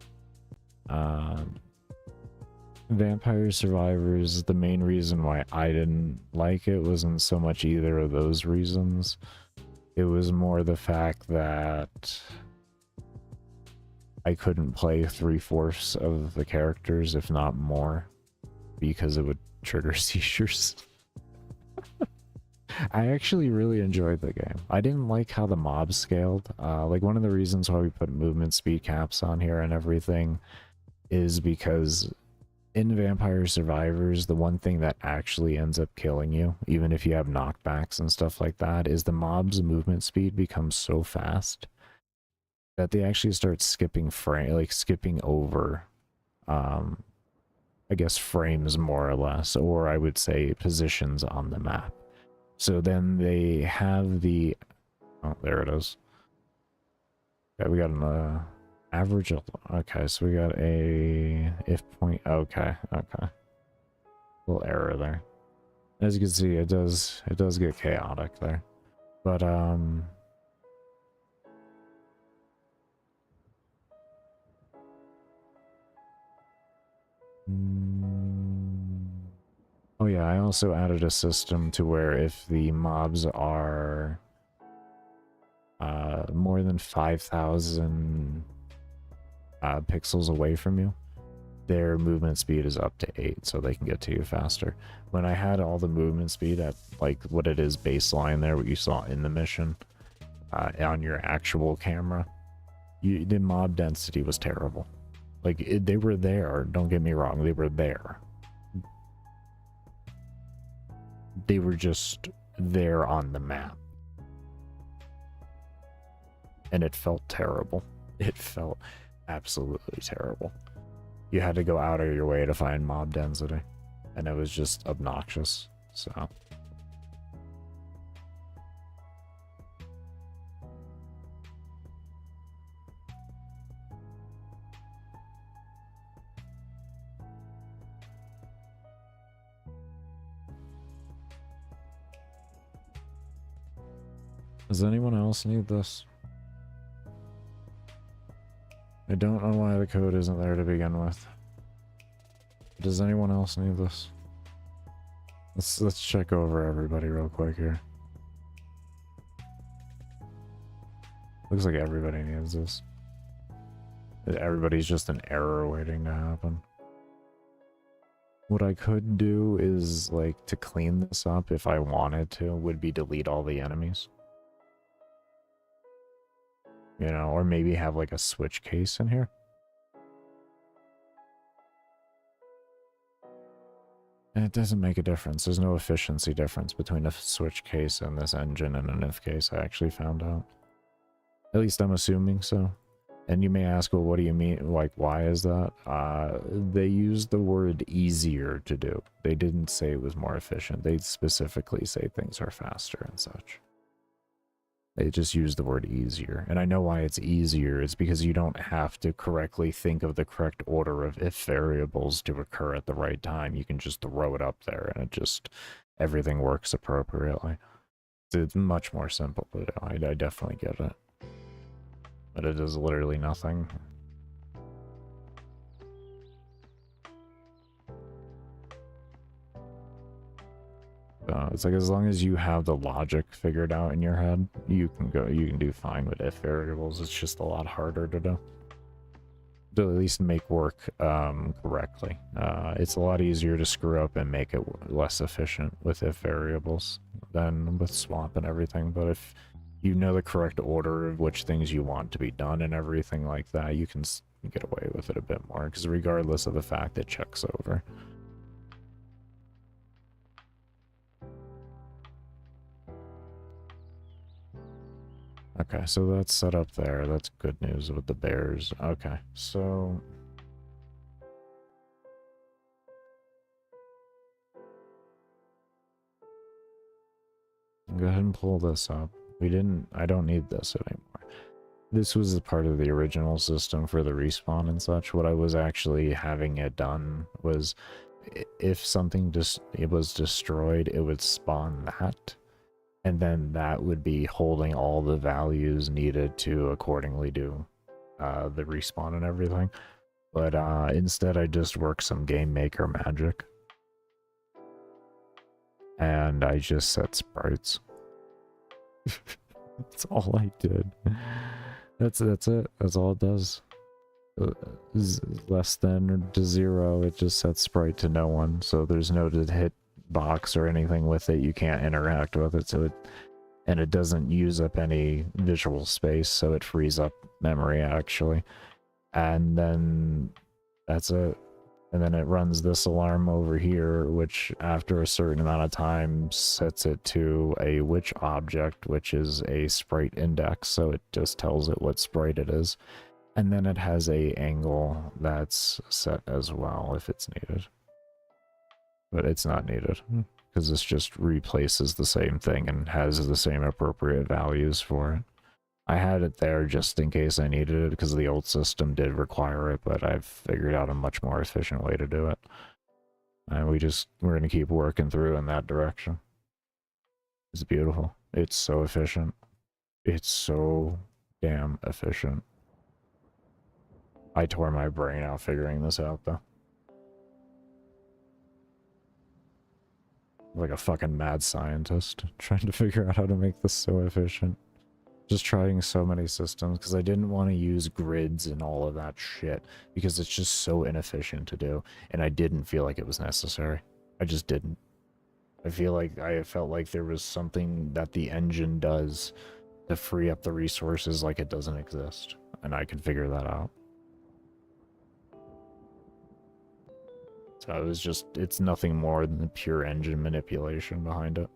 S1: Vampire Survivors, the main reason why I didn't like it wasn't so much either of those reasons. It was more the fact that I couldn't play 3/4 of the characters, if not more, because it would trigger seizures. I actually really enjoyed the game. I didn't like how the mobs scaled. Like, one of the reasons why we put movement speed caps on here and everything is because in Vampire Survivors, the one thing that actually ends up killing you, even if you have knockbacks and stuff like that, is the mob's movement speed becomes so fast that they actually start skipping skipping over, I guess, frames more or less, or I would say positions on the map. So then they have the, oh, there it is. Yeah, we got an average. Okay, so we got a if point. Okay, little error there. As you can see, it does get chaotic there, but oh yeah, I also added a system to where if the mobs are more than 5,000 pixels away from you, their movement speed is up to 8, so they can get to you faster. When I had all the movement speed at like what it is baseline there, what you saw in the mission, on your actual camera, the mob density was terrible. Like, they were there, don't get me wrong, they were there. They were just there on the map. And it felt terrible. It felt absolutely terrible. You had to go out of your way to find mob density, and it was just obnoxious. So does anyone else need this? I don't know why the code isn't there to begin with. Does anyone else need this? Let's check over everybody real quick here. Looks like everybody needs this. Everybody's just an error waiting to happen. What I could do is, like, to clean this up if I wanted to, would be delete all the enemies. You know, or maybe have like a switch case in here. And it doesn't make a difference. There's no efficiency difference between a switch case and this engine and an if case, I actually found out. At least I'm assuming so. And you may ask, well, what do you mean? Like, why is that? They used the word easier to do. They didn't say it was more efficient. They specifically say things are faster and such. They just use the word easier. And I know why it's easier. It's because you don't have to correctly think of the correct order of if variables to occur at the right time. You can just throw it up there and it just, everything works appropriately. It's much more simple to do. I definitely get it. But it is literally nothing. It's like, as long as you have the logic figured out in your head, you can do fine with if variables. It's just a lot harder to do. To at least make work correctly. It's a lot easier to screw up and make it less efficient with if variables than with swap and everything. But if you know the correct order of which things you want to be done and everything like that, you can get away with it a bit more, because regardless of the fact it checks over. Okay, so that's set up there. That's good news with the bears. Okay, so go ahead and pull this up. I don't need this anymore. this was a part of the original system for the respawn and such. What I was actually having it done was, if something just it was destroyed, it would spawn that, and then that would be holding all the values needed to accordingly do the respawn and everything. But instead I just worked some game maker magic, and I just set sprites. That's all I did. That's it. That's all it does. Less than to 0, it just sets sprite to no one, so there's no to hit box or anything with it. You can't interact with it, so and it doesn't use up any visual space, so it frees up memory actually. And then that's it. And then it runs this alarm over here, which after a certain amount of time sets it to a witch object, which is a sprite index, so it just tells it what sprite it is. And then it has a angle that's set as well if it's needed. But it's not needed, because this just replaces the same thing and has the same appropriate values for it. I had it there just in case I needed it, because the old system did require it, but I've figured out a much more efficient way to do it. And we're going to keep working through in that direction. It's beautiful. It's so efficient. It's so damn efficient. I tore my brain out figuring this out, though. Like a fucking mad scientist trying to figure out how to make this so efficient. Just trying so many systems because I didn't want to use grids and all of that shit because it's just so inefficient to do, and I didn't feel like it was necessary. I just didn't. I felt like there was something that the engine does to free up the resources like it doesn't exist, and I could figure that out. So it was just, it's nothing more than the pure engine manipulation behind it.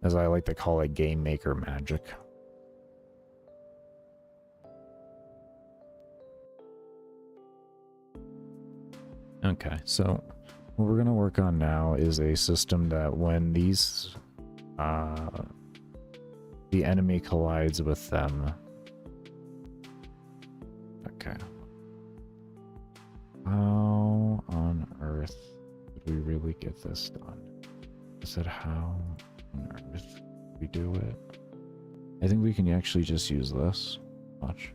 S1: As I like to call it, game maker magic. Okay, so what we're gonna work on now is a system that when these, the enemy collides with them. Okay. How on earth did we really get this done? I said how on earth we do it? I think we can actually just use this. Watch.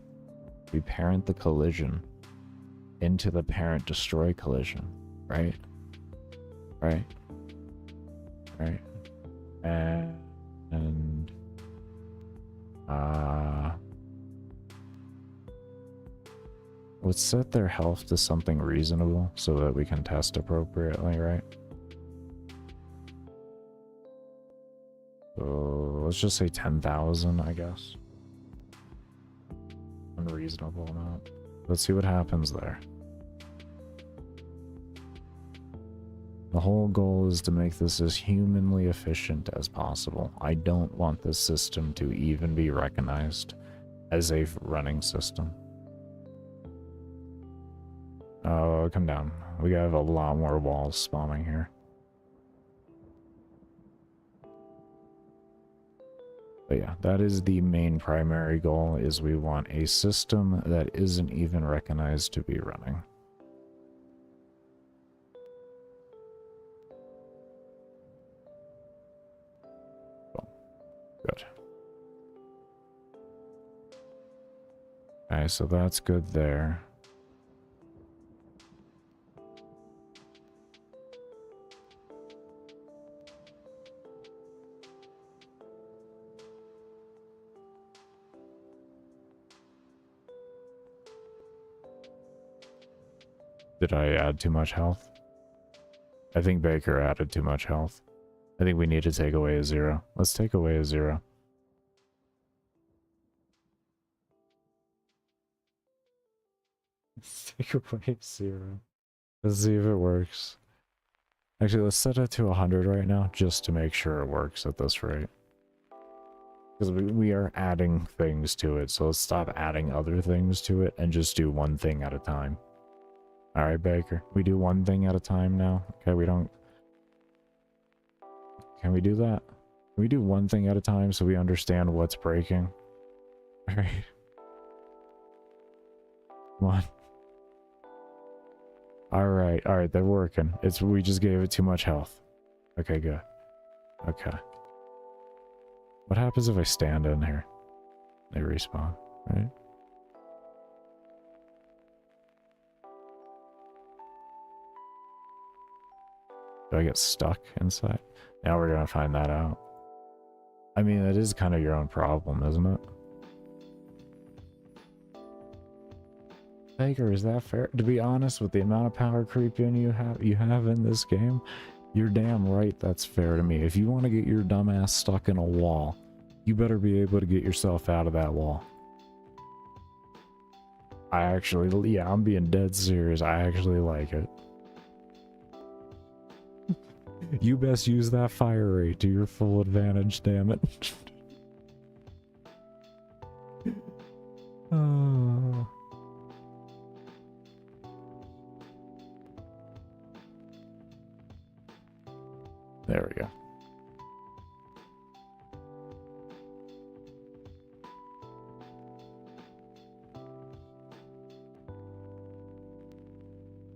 S1: We parent the collision into the parent destroy collision, right? Right? Right? And let's set their health to something reasonable so that we can test appropriately, right? So let's just say 10,000, I guess. Unreasonable amount. Let's see what happens there. The whole goal is to make this as humanly efficient as possible. I don't want this system to even be recognized as a running system. Oh, come down. We have a lot more walls spawning here. But yeah, that is the main primary goal, is we want a system that isn't even recognized to be running. Well, good. Okay, so that's good there. Did I add too much health? I think Baker added too much health. I think we need to take away a 0. Let's take away a 0. Let's take away 0. Let's see if it works. Actually, let's set it to 100 right now, just to make sure it works at this rate. Because we are adding things to it, so let's stop adding other things to it and just do one thing at a time. Alright, Baker. We do one thing at a time now? Okay, we don't... Can we do that? we do one thing at a time so we understand what's breaking? Alright. Come on. Alright, they're working. We just gave it too much health. Okay, good. Okay. What happens if I stand in here? They respawn, right? Do I get stuck inside? Now we're gonna find that out. I mean, that is kind of your own problem, isn't it? Baker, is that fair? To be honest, with the amount of power creep in you have in this game, you're damn right that's fair to me. If you want to get your dumbass stuck in a wall, you better be able to get yourself out of that wall. I actually, yeah, I'm being dead serious. I actually like it. You best use that fire rate to your full advantage, damn it. Oh. There we go.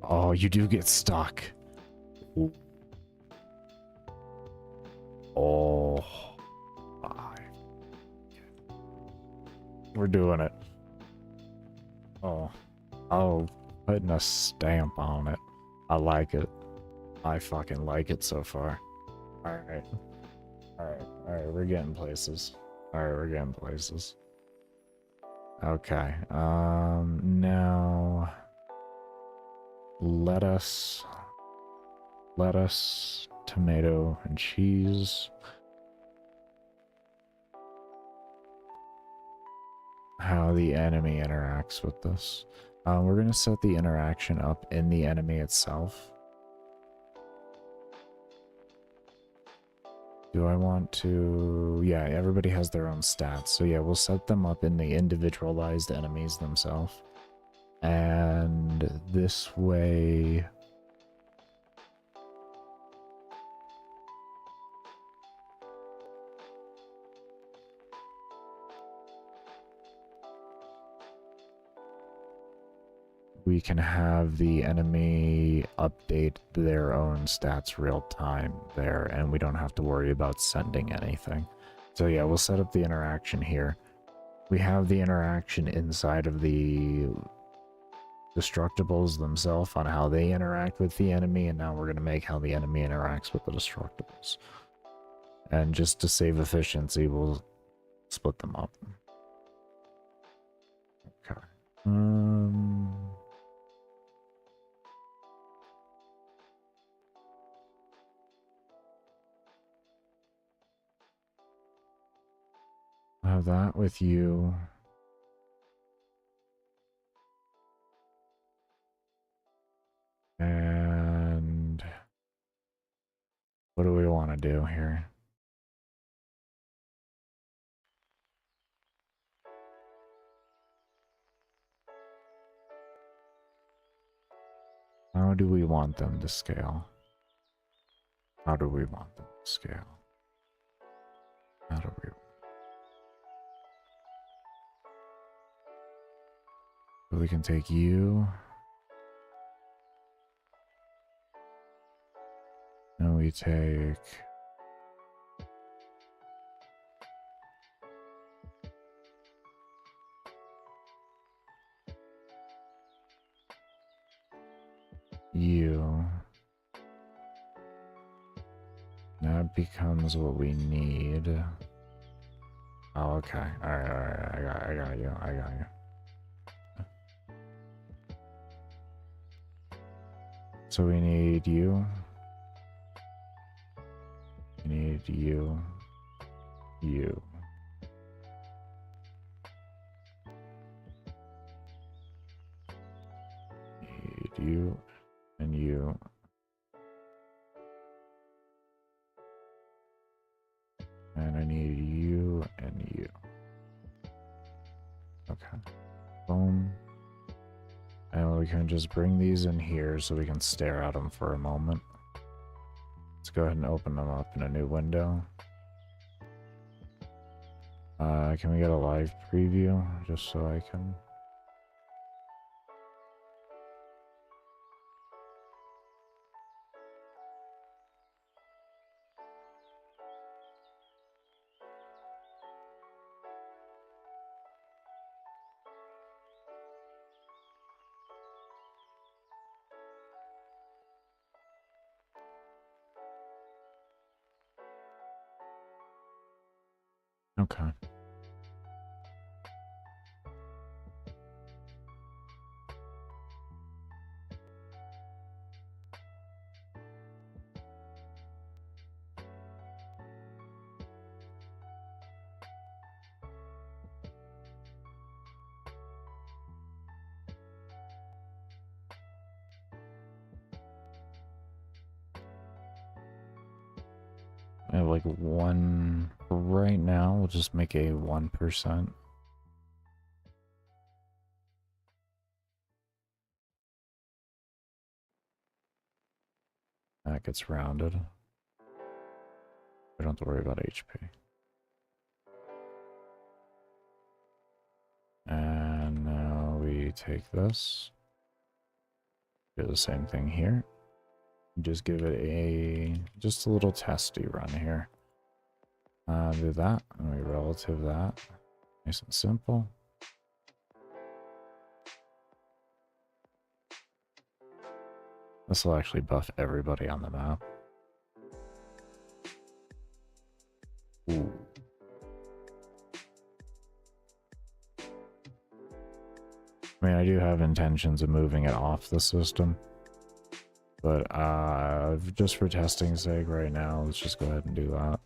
S1: Oh, you do get stuck. Oh. We're doing it. Oh. Oh, putting a stamp on it. I like it. I fucking like it so far. Alright. Alright, we're getting places. Alright, we're getting places. Okay, now... lettuce, tomato, and cheese. How the enemy interacts with this. We're gonna set the interaction up in the enemy itself. Do I want to... yeah, everybody has their own stats. So yeah, we'll set them up in the individualized enemies themselves. And this way... we can have the enemy update their own stats real time there, and we don't have to worry about sending anything. So yeah, we'll set up the interaction here. We have the interaction inside of the destructibles themselves on how they interact with the enemy, and now we're going to make how the enemy interacts with the destructibles. And just to save efficiency, we'll split them up. Okay. I'll have that with you. And what do we want to do here? How do we want them to scale? How do we want them to scale? How do we... so we can take you. And we take... you. That becomes what we need. Oh, okay. Alright, I got you. So we need you. We need you. You. Need you and you. And I need you and you. Okay. Boom. And we can just bring these in here so we can stare at them for a moment. Let's go ahead and open them up in a new window. Can we get a live preview just so I can... Okay. I have like one right now. We'll just make a 1%. That gets rounded. We don't have to worry about HP. And now we take this. Do the same thing here. Just give it just a little testy run here. Do that, and we relative that. Nice and simple. This will actually buff everybody on the map. Ooh. I mean, I do have intentions of moving it off the system. But just for testing's sake right now, let's just go ahead and do that.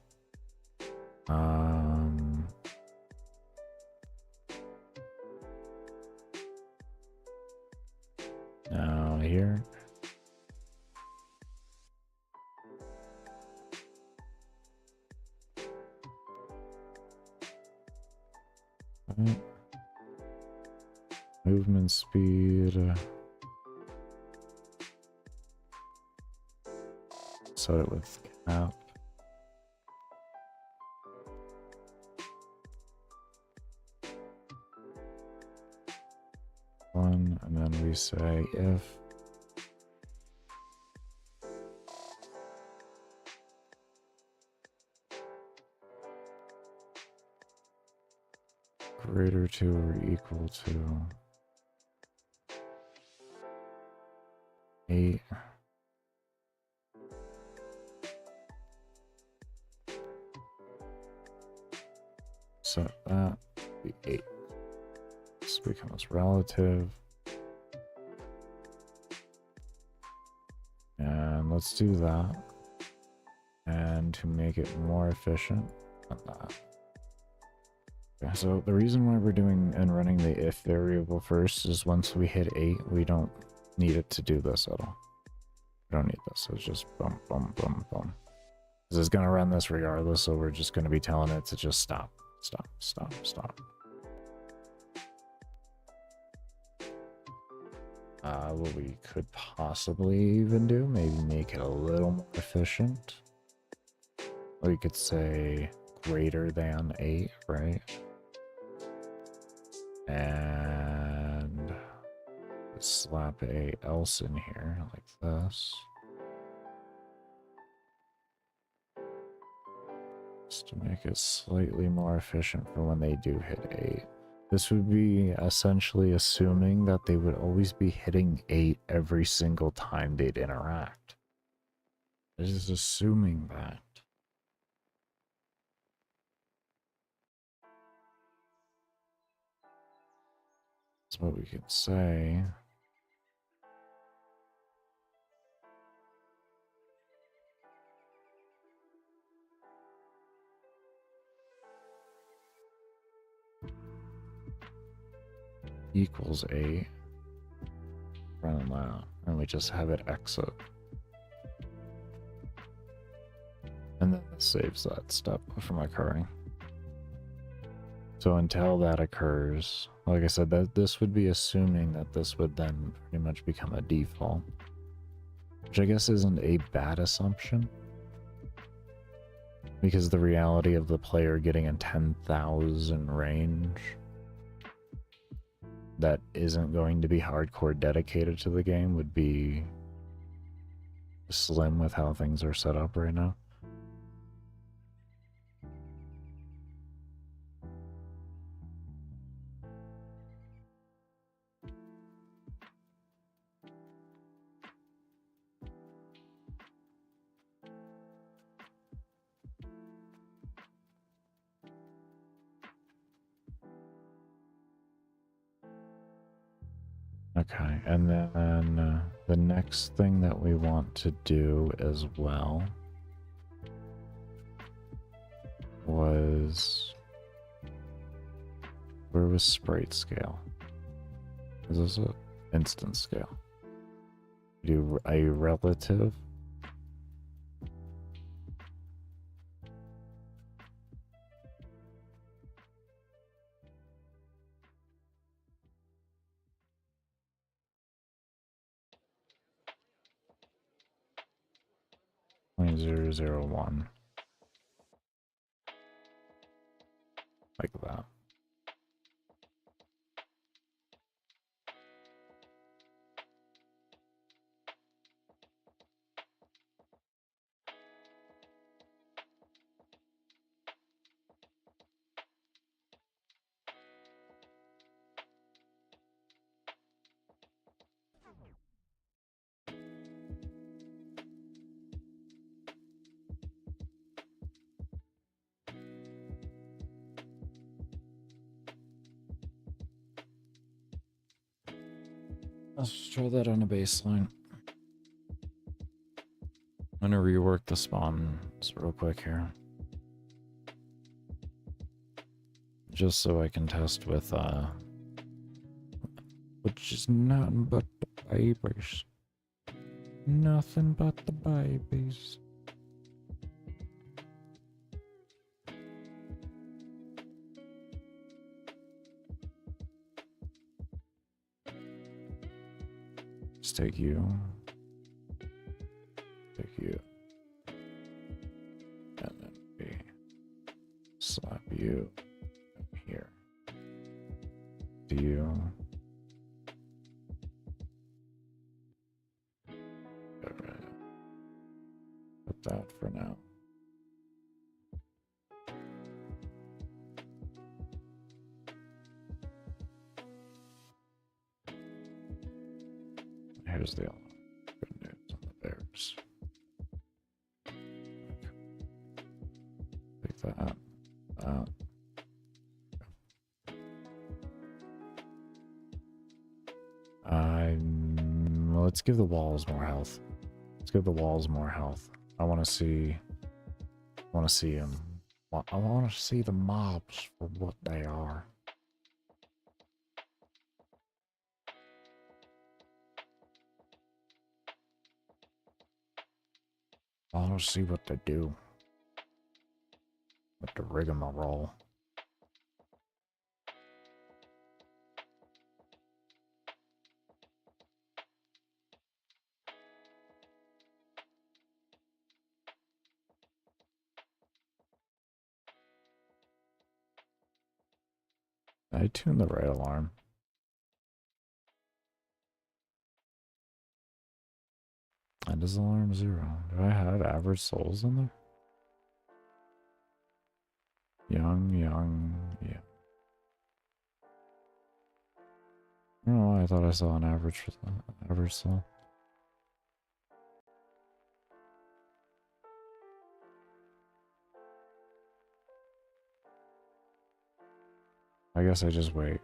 S1: Now here. Right. Movement speed. Set it with cap. One, and then we say if greater to or equal to 8. Set that to be 8. This becomes relative. And let's do that. And to make it more efficient than that. Okay, so the reason why we're doing and running the if variable first is once we hit 8, we don't need it to do this at all. We don't need this. It's just boom, boom, boom, boom. This is going to run this regardless, so we're just going to be telling it to just stop, stop, stop, stop. What we could possibly even do, maybe make it a little more efficient. We could say greater than 8, right? And slap a else in here like this. Just to make it slightly more efficient for when they do hit 8. This would be essentially assuming that they would always be hitting 8 every single time they'd interact. This is assuming that. That's what we could say. Equals 8. Run them out. And we just have it exit. And then this saves that step from occurring. So until that occurs, like I said, that this would be assuming that this would then pretty much become a default. Which I guess isn't a bad assumption. Because the reality of the player getting a 10,000 range that isn't going to be hardcore dedicated to the game would be slim with how things are set up right now. Okay, and then the next thing that we want to do as well was, where was sprite scale? Is this an instance scale? Do a relative? .001. Like that. Let's try that on a baseline. I'm gonna rework the spawns real quick here. Just so I can test with, which is nothing but the babies. Nothing but the babies. Just take you. Take you. And then we slap you here. Do you? Alright. Put that for now. Here's the good news on the bears. Take that out. Let's give the walls more health. Let's give the walls more health. I want to see them. I want to see the mobs for what they are. I want to see what they do. With the rigmarole. I tuned the right alarm. And is alarm 0? Do I have average souls in there? Young, yeah. I don't know why I thought I saw an average soul. I guess I just wait.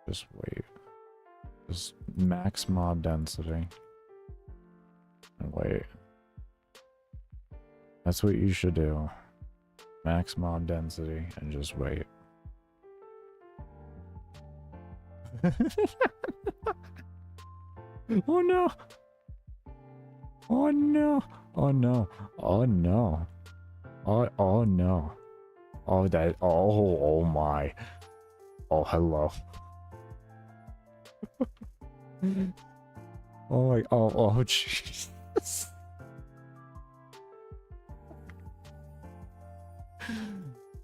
S1: Just wait. Just max mob density. And wait. That's what you should do. Max mob density and just wait. Oh no! Oh no! Oh no! Oh no! Oh no! Oh that! Oh my! Oh hello! Oh my! Oh jeez!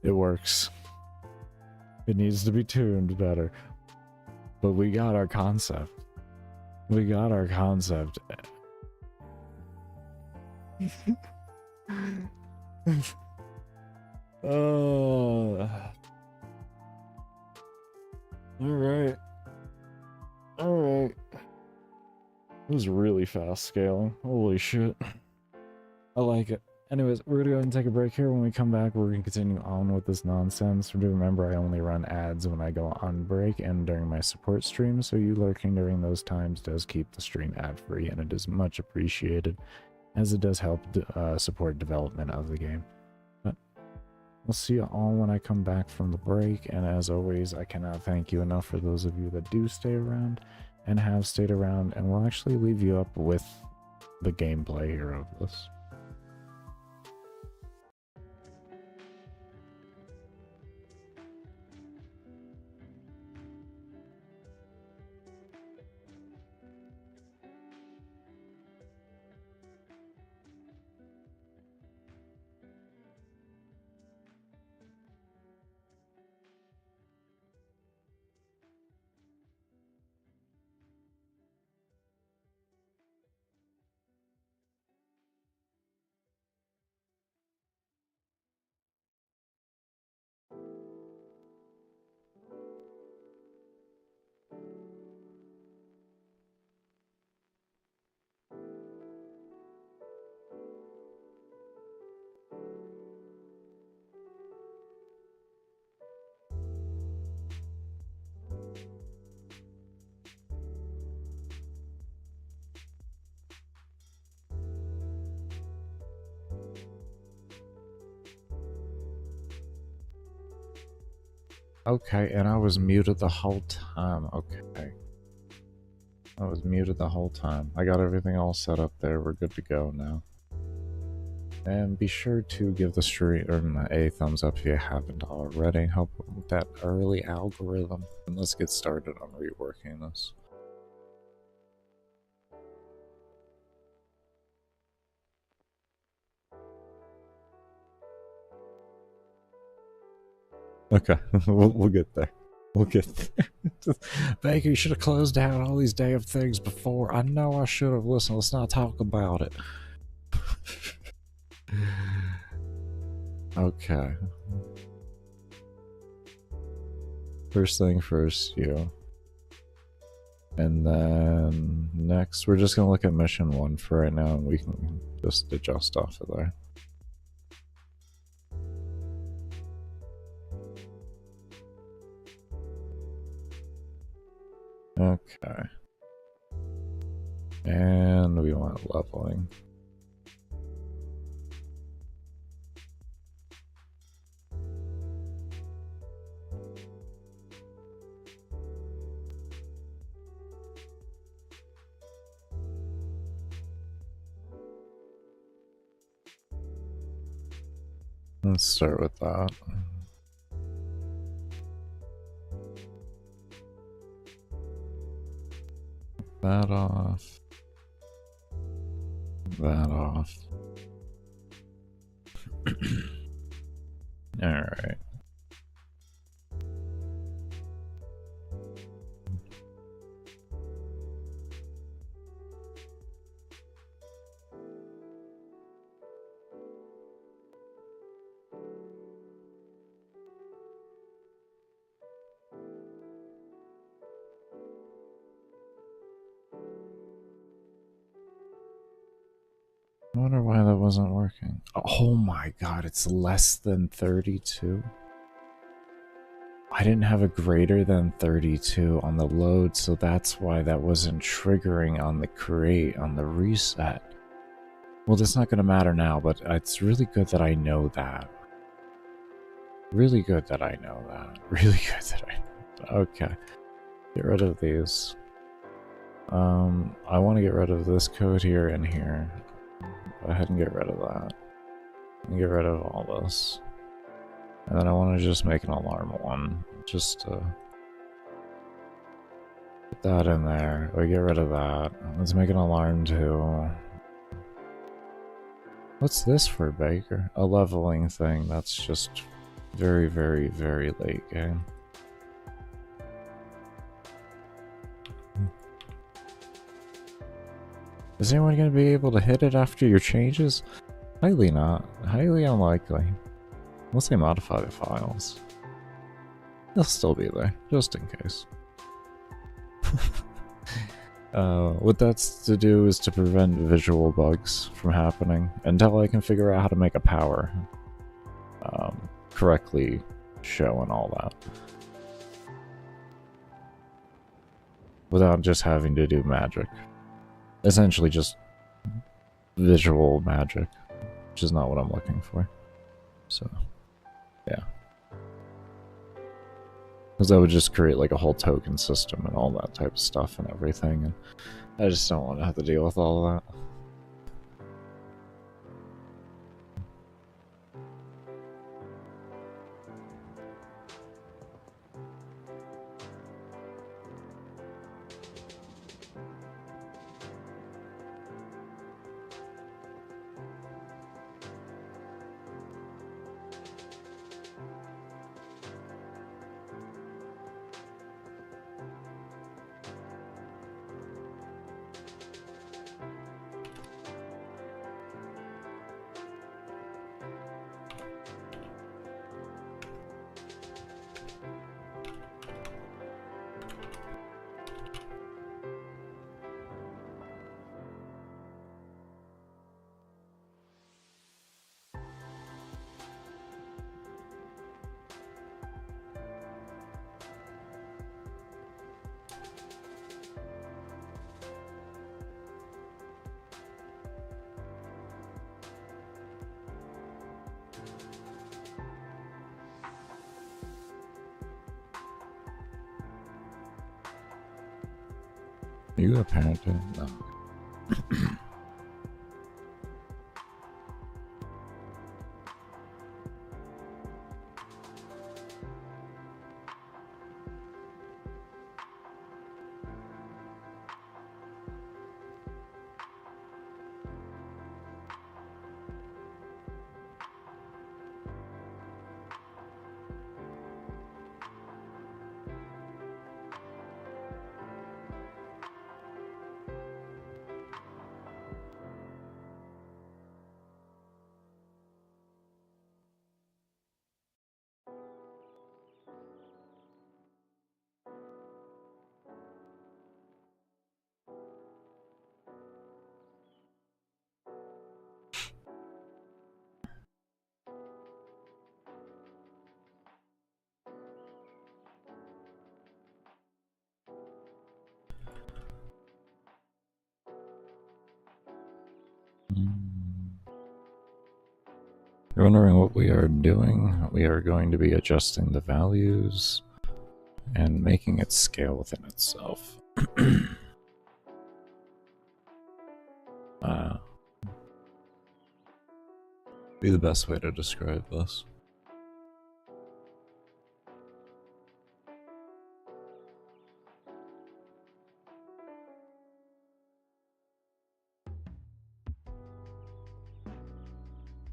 S1: It works. It needs to be tuned better. But we got our concept. We got our concept. Oh. Alright. Alright. It was really fast scaling. Holy shit. I like it. Anyways, we're gonna go ahead and take a break here. When we come back, we're gonna continue on with this nonsense. Do remember, I only run ads when I go on break and during my support stream, so you lurking during those times does keep the stream ad-free, and it is much appreciated, as it does help support development of the game. But we'll see you all when I come back from the break, and as always, I cannot thank you enough for those of you that do stay around and have stayed around, and we'll actually leave you up with the gameplay here of this. Okay, and I was muted the whole time. Okay. I was muted the whole time. I got everything all set up there. We're good to go now. And be sure to give the stream a thumbs up if you haven't already. Help with that early algorithm. And let's get started on reworking this. Okay, we'll get there. We'll get there. Baker, you should have closed down all these damn things before. I know I should have. Listen, let's not talk about it. Okay. First thing first, you. And then next, we're just going to look at mission 1 for right now, and we can just adjust off of there. Okay. And we want leveling. Let's start with that. That off. That off. Alright. I wonder why that wasn't working. Oh my god, it's less than 32? I didn't have a greater than 32 on the load, so that's why that wasn't triggering on the create, on the reset. Well, that's not going to matter now, but it's really good that I know that. Really good that I know that. Really good that I know that. Okay. Get rid of these. I want to get rid of this code here and here. Go ahead and get rid of that. And get rid of all this. And then I want to just make an alarm one. Just to put that in there. We get rid of that. Let's make an alarm 2. What's this for, Baker? A leveling thing. That's just very, very, very late game. Is anyone going to be able to hit it after your changes? Highly not. Highly unlikely. Unless they modify the files. They'll still be there, just in case. What that's to do is to prevent visual bugs from happening until I can figure out how to make a power correctly show and all that. Without just having to do magic. Essentially just visual magic, which is not what I'm looking for. So, yeah. Because that would just create like a whole token system and all that type of stuff and everything, and I just don't want to have to deal with all of that. Are you a parent? No. You're wondering what we are doing? We are going to be adjusting the values and making it scale within itself. Be the best way to describe this.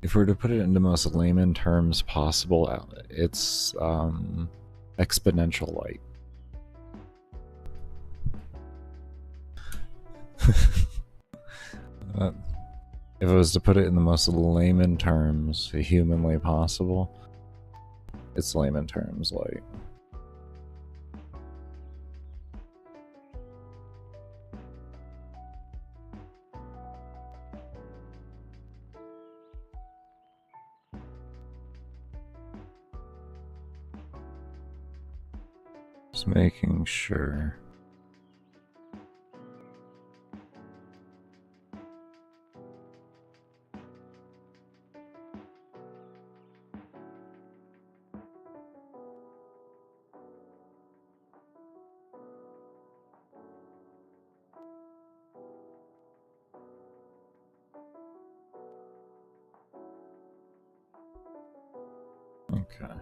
S1: If we were to put it in the most layman terms possible, it's exponential light. If I was to put it in the most layman terms humanly possible, it's layman terms light. Just making sure. Okay.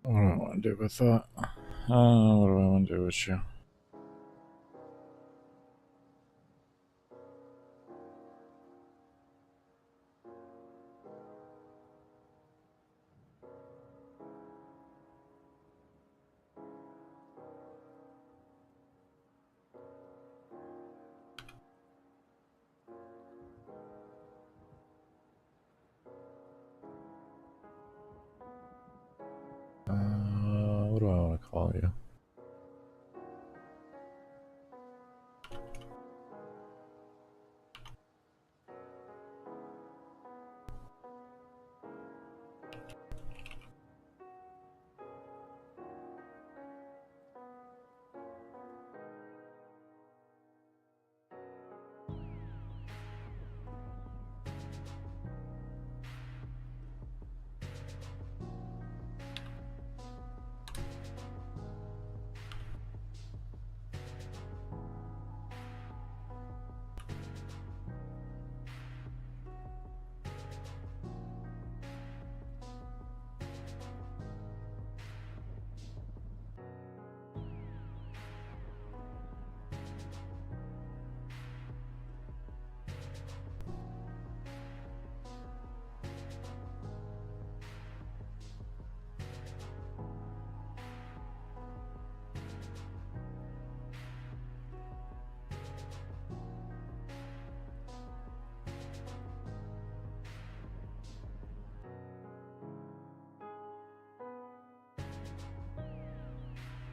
S1: What do I want to do with that? What do I want to do with you? What do I want to call you?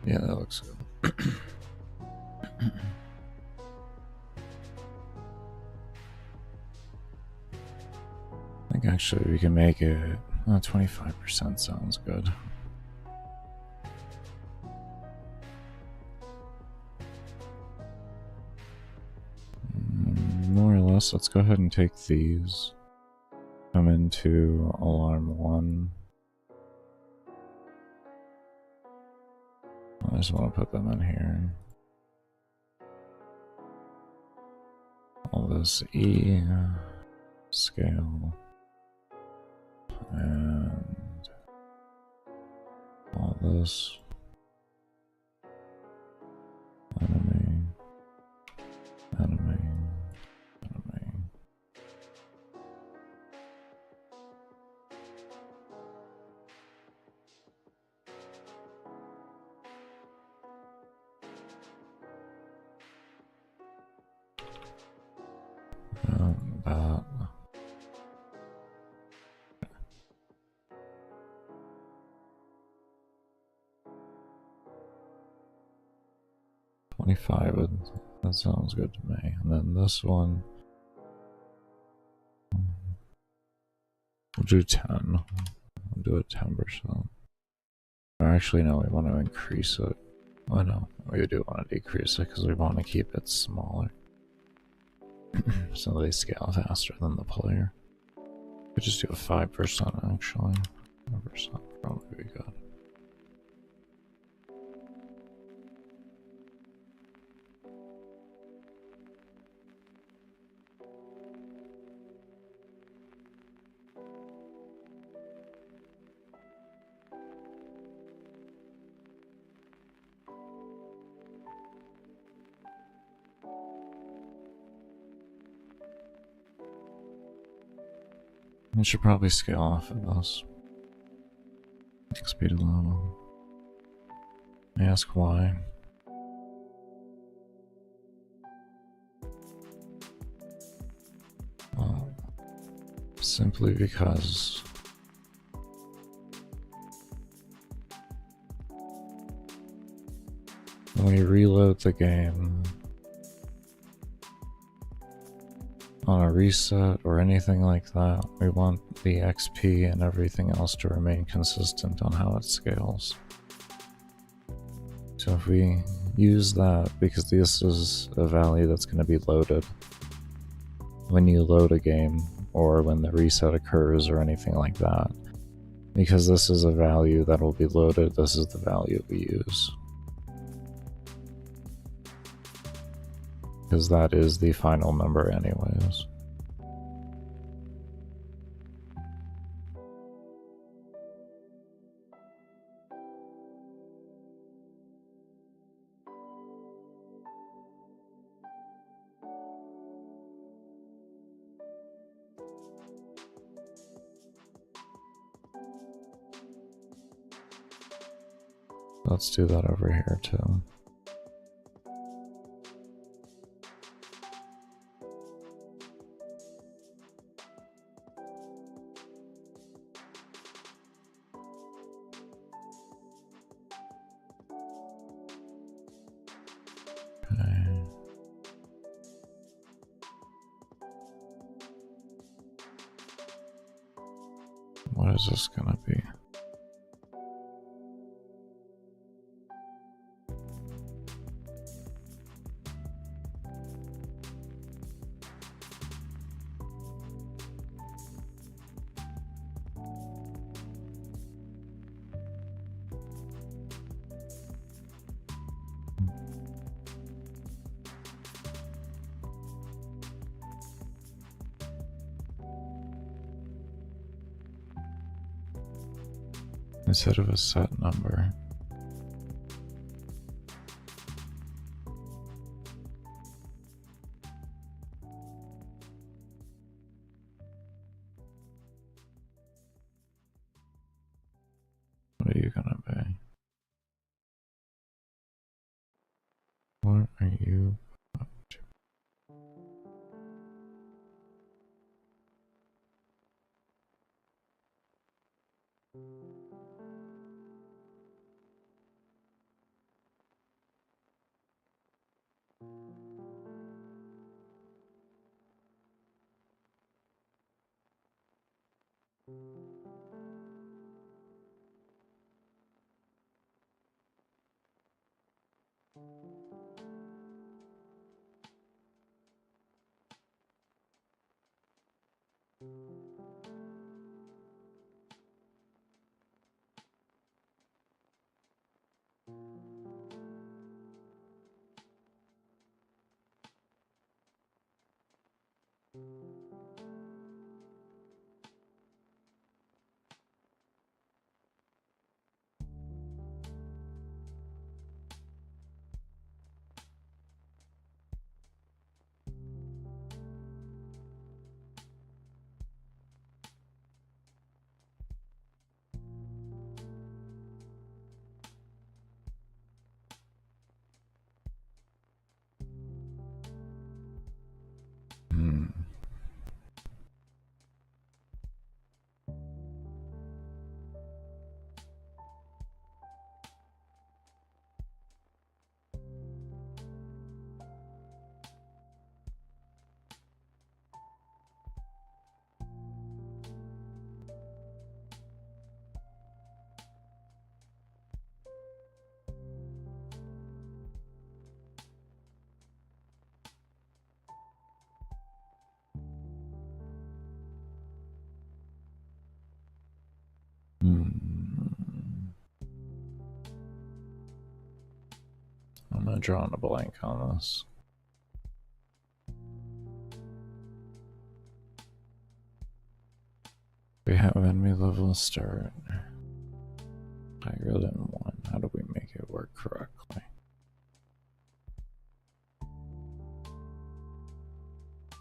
S1: Yeah, that looks good. I think actually we can make it 25% sounds good. More or less, let's go ahead and take these. Come into alarm 1. I just want to put them in here. All this E scale and all this enemy. That. 25, that sounds good to me. And then this one, we'll do 10. We'll do it 10%. Or actually, no, we want to increase it. Oh no, we do want to decrease it because we want to keep it smaller. So they scale faster than the player. We just do a 5% actually. 5% probably be good. We should probably scale off of this. Speed level. I ask why. Well, simply because when we reload the game on a reset or anything like that, we want the XP and everything else to remain consistent on how it scales. So if we use that, because this is a value that's going to be loaded when you load a game or when the reset occurs or anything like that, because this is a value that will be loaded, this is the value we use. Because that is the final number anyways. let's do that over here too. Okay. What is this gonna be? Instead of a set number. What are you gonna be? What are you up to? I'm not drawing a blank on this. We have enemy level start. Higher than 1. How do we make it work correctly?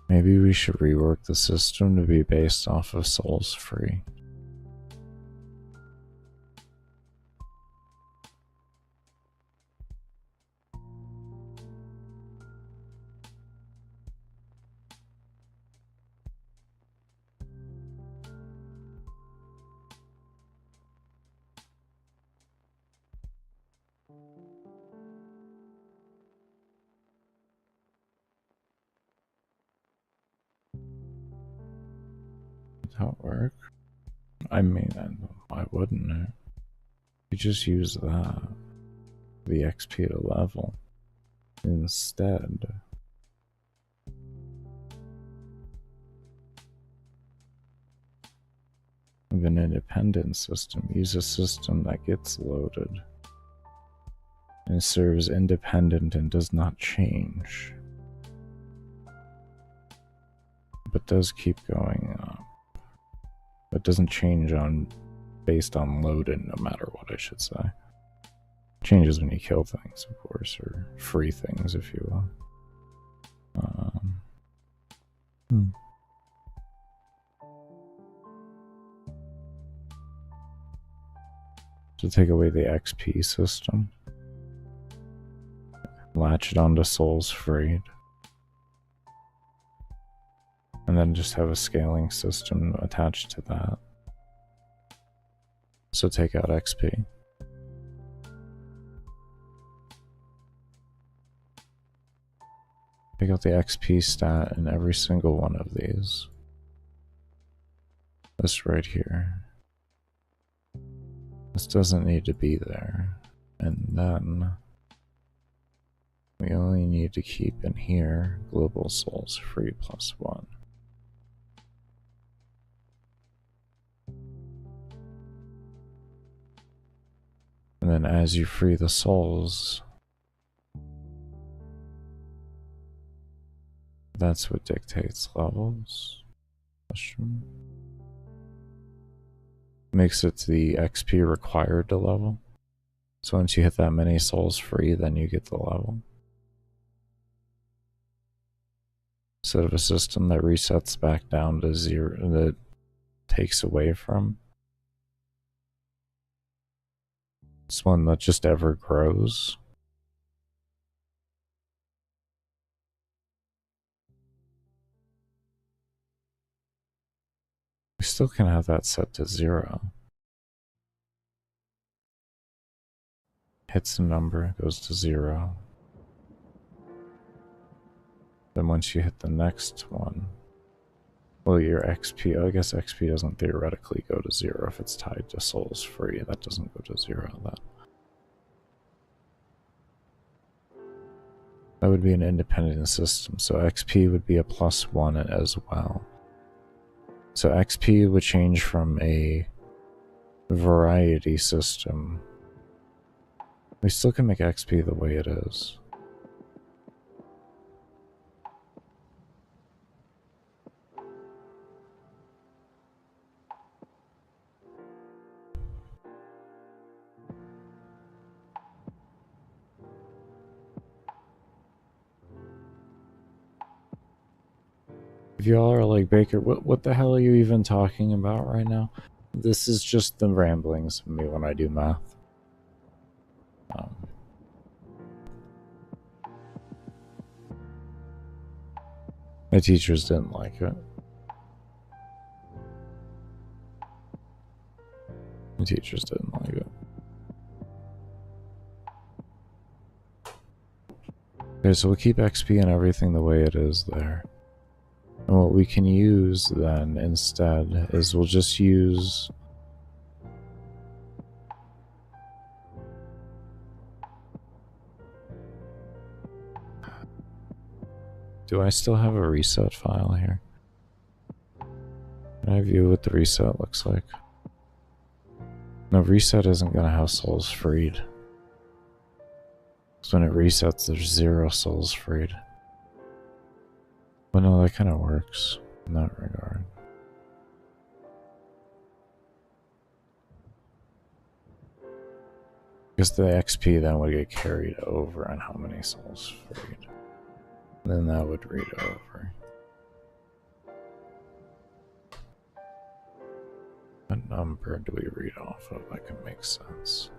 S1: Maybe we should rework the system to be based off of souls free. Would that work? I mean, why wouldn't it? You just use that, the XP to level, instead. Of an independent system. Use a system that gets loaded and serves independent and does not change, but does keep going up. But doesn't change based on loaded, no matter what, I should say. Changes when you kill things, of course, or free things, if you will. to take away the XP system. Latch it onto souls freed. And then just have a scaling system attached to that. So take out XP. Take out the XP stat in every single one of these. This right here. This doesn't need to be there. And then we only need to keep in here global souls free +1. And then as you free the souls, that's what dictates levels. Question. Makes it the XP required to level. So once you hit that many souls free, then you get the level. Instead of a system that resets back down to 0, that takes away from. It's one that just ever grows. We still can have that set to 0. Hits a number, goes to 0. Then once you hit the next one, well, your XP, I guess XP doesn't theoretically go to 0 if it's tied to souls free. That doesn't go to 0 then. That would be an independent system, so XP would be a +1 as well. So XP would change from a variety system. We still can make XP the way it is. If y'all are like, Baker, what the hell are you even talking about right now? This is just the ramblings of me when I do math. My teachers didn't like it. My teachers didn't like it. Okay, so we'll keep XP and everything the way it is there. And what we can use then instead is we'll just use do I still have a reset file here? Can I view what the reset looks like? No, reset isn't going to have souls freed. Because when it resets, there's 0 souls freed. But no, that kind of works in that regard. Because the XP then would get carried over on how many souls freed. And then that would read over. What number do we read off of that can make sense?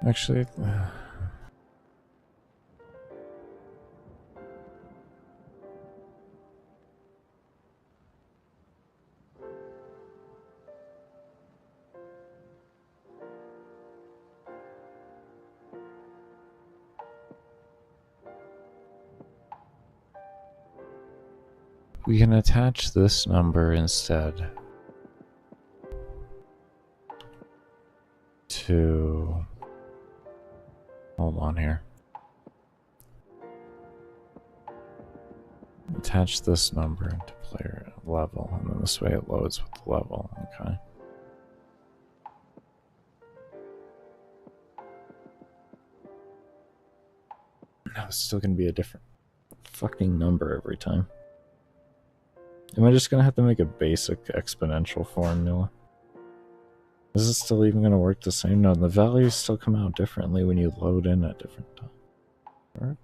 S1: Actually, we can attach this number instead to, hold on here. Attach this number into player level, and then this way it loads with the level, okay. Now it's still gonna be a different fucking number every time. Am I just gonna have to make a basic exponential formula? Is it still even going to work the same? No, the values still come out differently when you load in at different times. Right?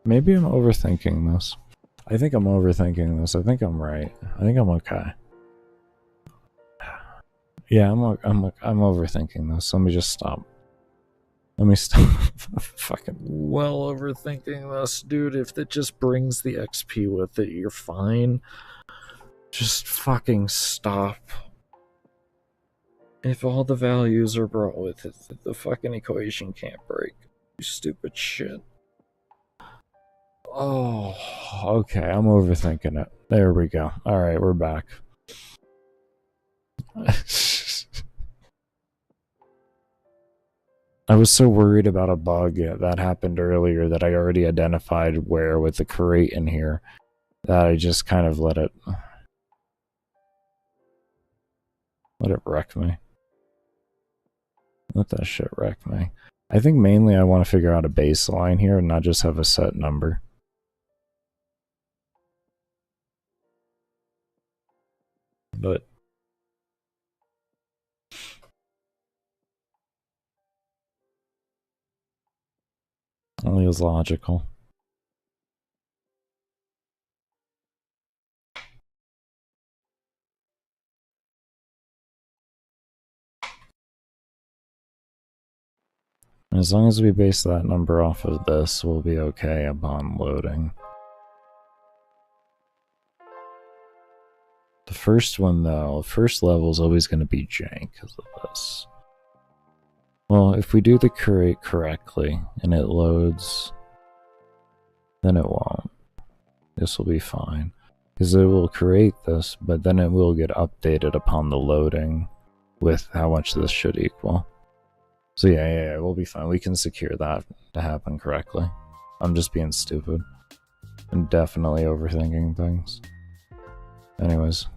S1: Maybe I'm overthinking this. I think I'm overthinking this. I think I'm right. I think I'm okay. Yeah, I'm overthinking this. Let me just stop. Let me stop. Fucking well overthinking this, dude. If it just brings the XP with it, you're fine. Just fucking stop. If all the values are brought with it, the fucking equation can't break. You stupid shit. Oh, okay. I'm overthinking it. There we go. Alright, we're back. I was so worried about a bug that happened earlier that I already identified where with the crate in here that I just kind of let it wreck me. Let that shit wreck me. I think mainly I want to figure out a baseline here and not just have a set number. But only is logical. As long as we base that number off of this, we'll be okay upon loading. The first one, though, first level is always going to be jank because of this. Well, if we do the create correctly and it loads, then it won't. This will be fine. Because it will create this, but then it will get updated upon the loading with how much this should equal. So yeah, we'll be fine. We can secure that to happen correctly. I'm just being stupid. And definitely overthinking things. Anyways.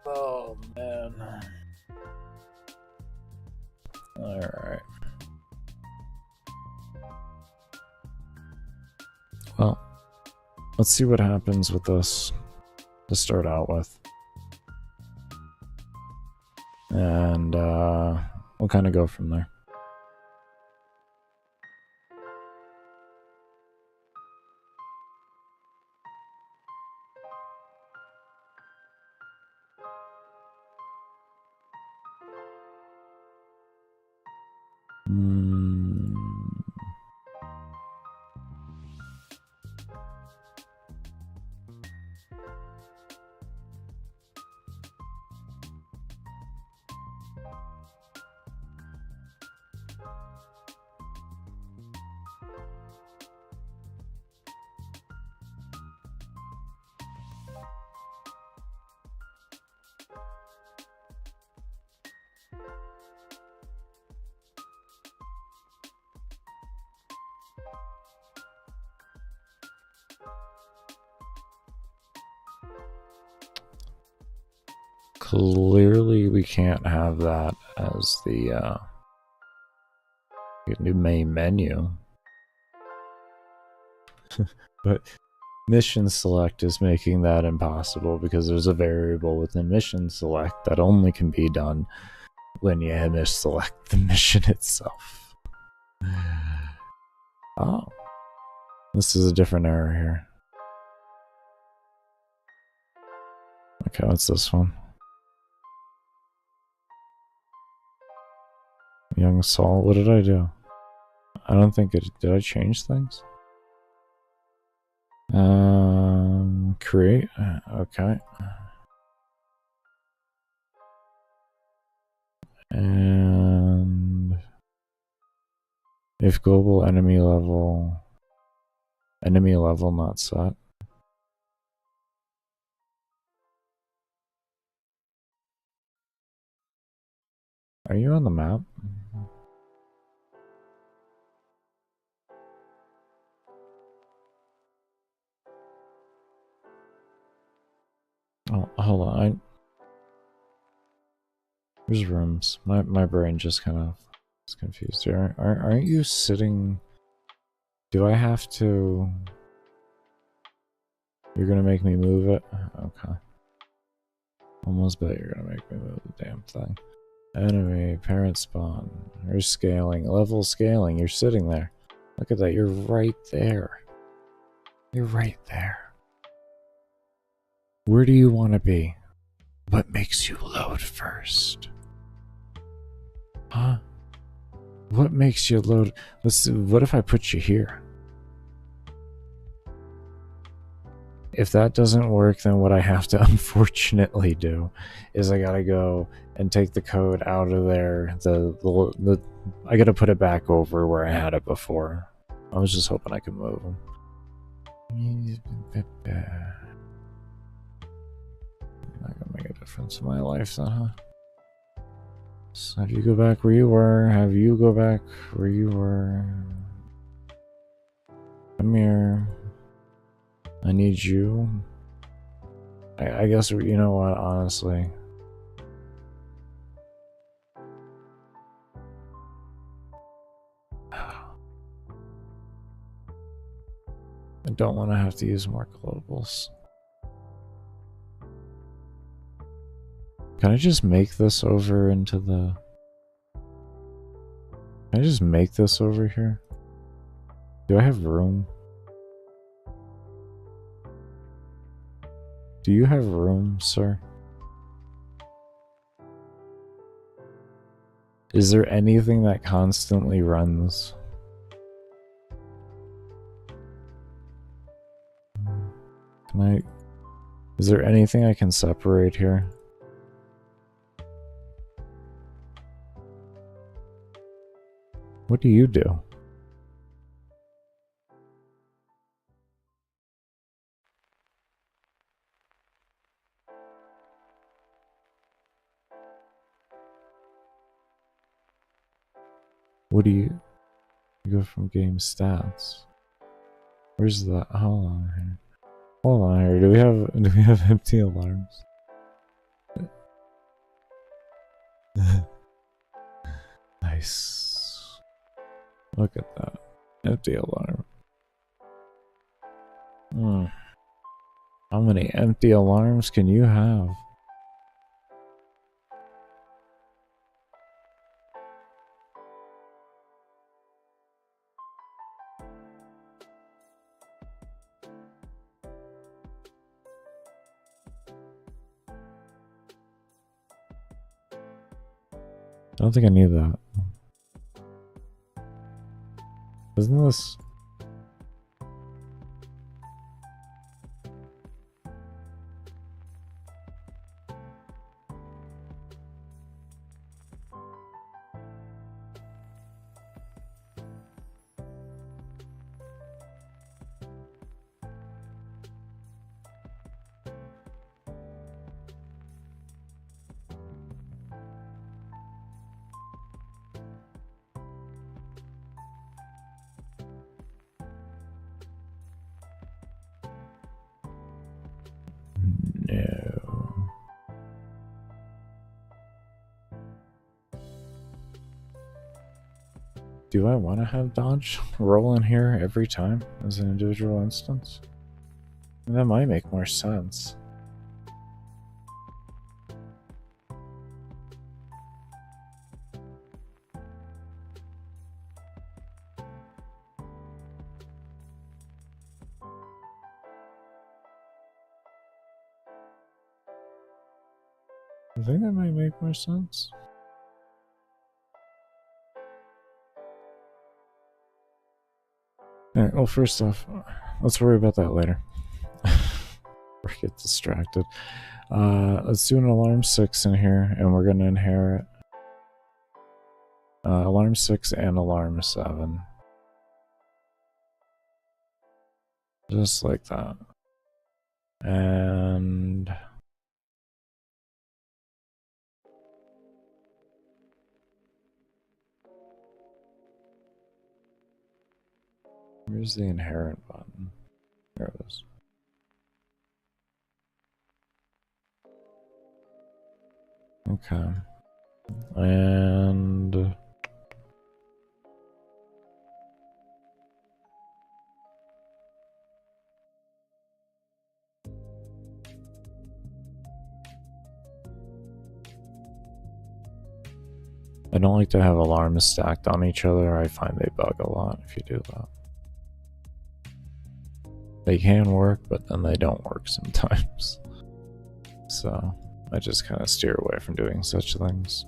S1: Oh, man. Alright. Well, let's see what happens with this to start out with. And we'll kind of go from there. Clearly, we can't have that as the new main menu. But mission select is making that impossible because there's a variable within mission select that only can be done when you select the mission itself. Oh. This is a different error here. Okay, what's this one? Young Saul, what did I do? I don't think it did. I change things? Create. Okay. And if global enemy level not set. Are you on the map? Oh, hold on. There's rooms. My brain just kind of is confused here. Aren't you sitting? Do I have to? You're gonna make me move it? Okay. Almost bet you're gonna make me move the damn thing. Enemy, parent spawn. There's scaling. Level scaling. You're sitting there. Look at that. You're right there. You're right there. Where do you want to be? What makes you load first? Huh? What makes you load? What if I put you here? If that doesn't work, then what I have to unfortunately do is I gotta go and take the code out of there. I gotta put it back over where I had it before. I was just hoping I could move them. Not gonna make a difference in my life, then, huh? So have you go back where you were? Have you go back where you were? Come here. I need you. I guess, you know what, honestly. I don't want to have to use more globals. Can I just make this over into the... Can I just make this over here? Do I have room? Do you have room, sir? Is there anything that constantly runs? Can I... Is there anything I can separate here? What do you do? What do you... You go from game stats. Where's the... Hold on here. Hold on here. Do we have empty alarms? Nice. Look at that. Empty alarm. How many empty alarms can you have? I don't think I need that. Isn't this... No. Do I want to have dodge roll in here every time as an individual instance? That might make more sense. I think that might make more sense. Alright, well, first off, let's worry about that later. Or get distracted. Let's do an alarm 6 in here, and we're going to inherit alarm 6 and alarm 7. Just like that. And... where's the inherent button? There it is. Okay. And I don't like to have alarms stacked on each other. I find they bug a lot if you do that. They can work, but then they don't work sometimes. So I just kind of steer away from doing such things.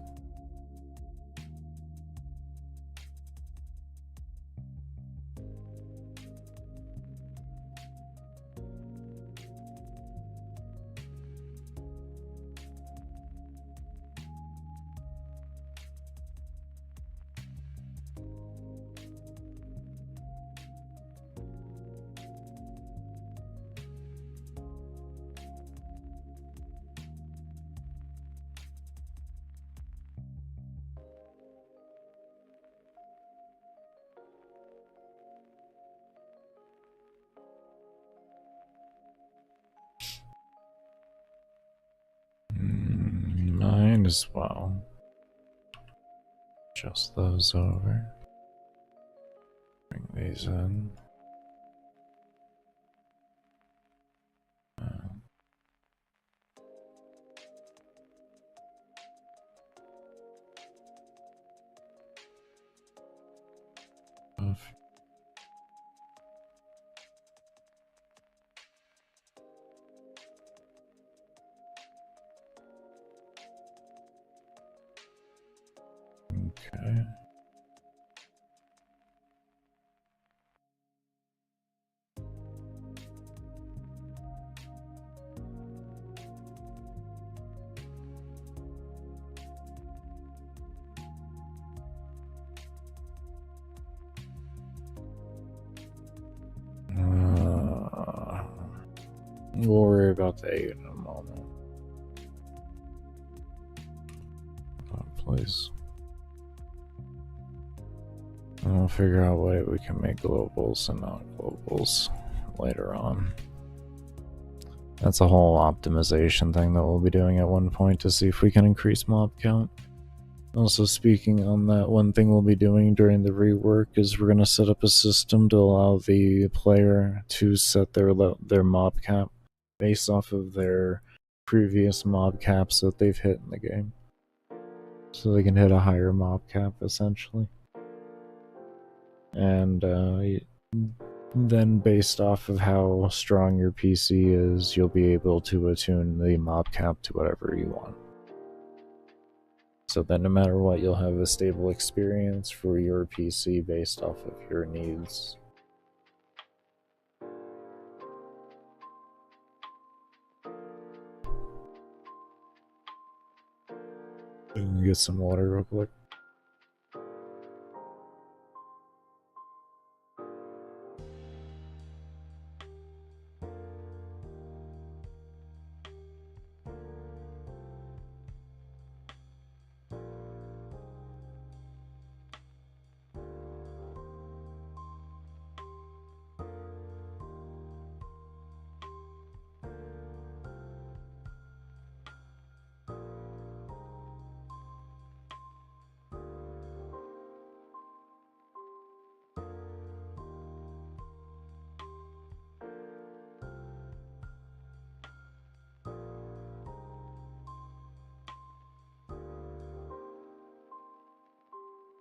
S1: Might as well adjust those over. Bring these in. Okay. We'll worry about the 8 in a moment. Please. And we'll figure out what we can make globals and not globals later on. That's a whole optimization thing that we'll be doing at one point to see if we can increase mob count. Also, speaking on that, one thing we'll be doing during the rework is we're going to set up a system to allow the player to set their mob cap based off of their previous mob caps that they've hit in the game. So they can hit a higher mob cap, essentially. And then based off of how strong your PC is, you'll be able to attune the mob cap to whatever you want. So that no matter what, you'll have a stable experience for your PC based off of your needs. Get some water real quick.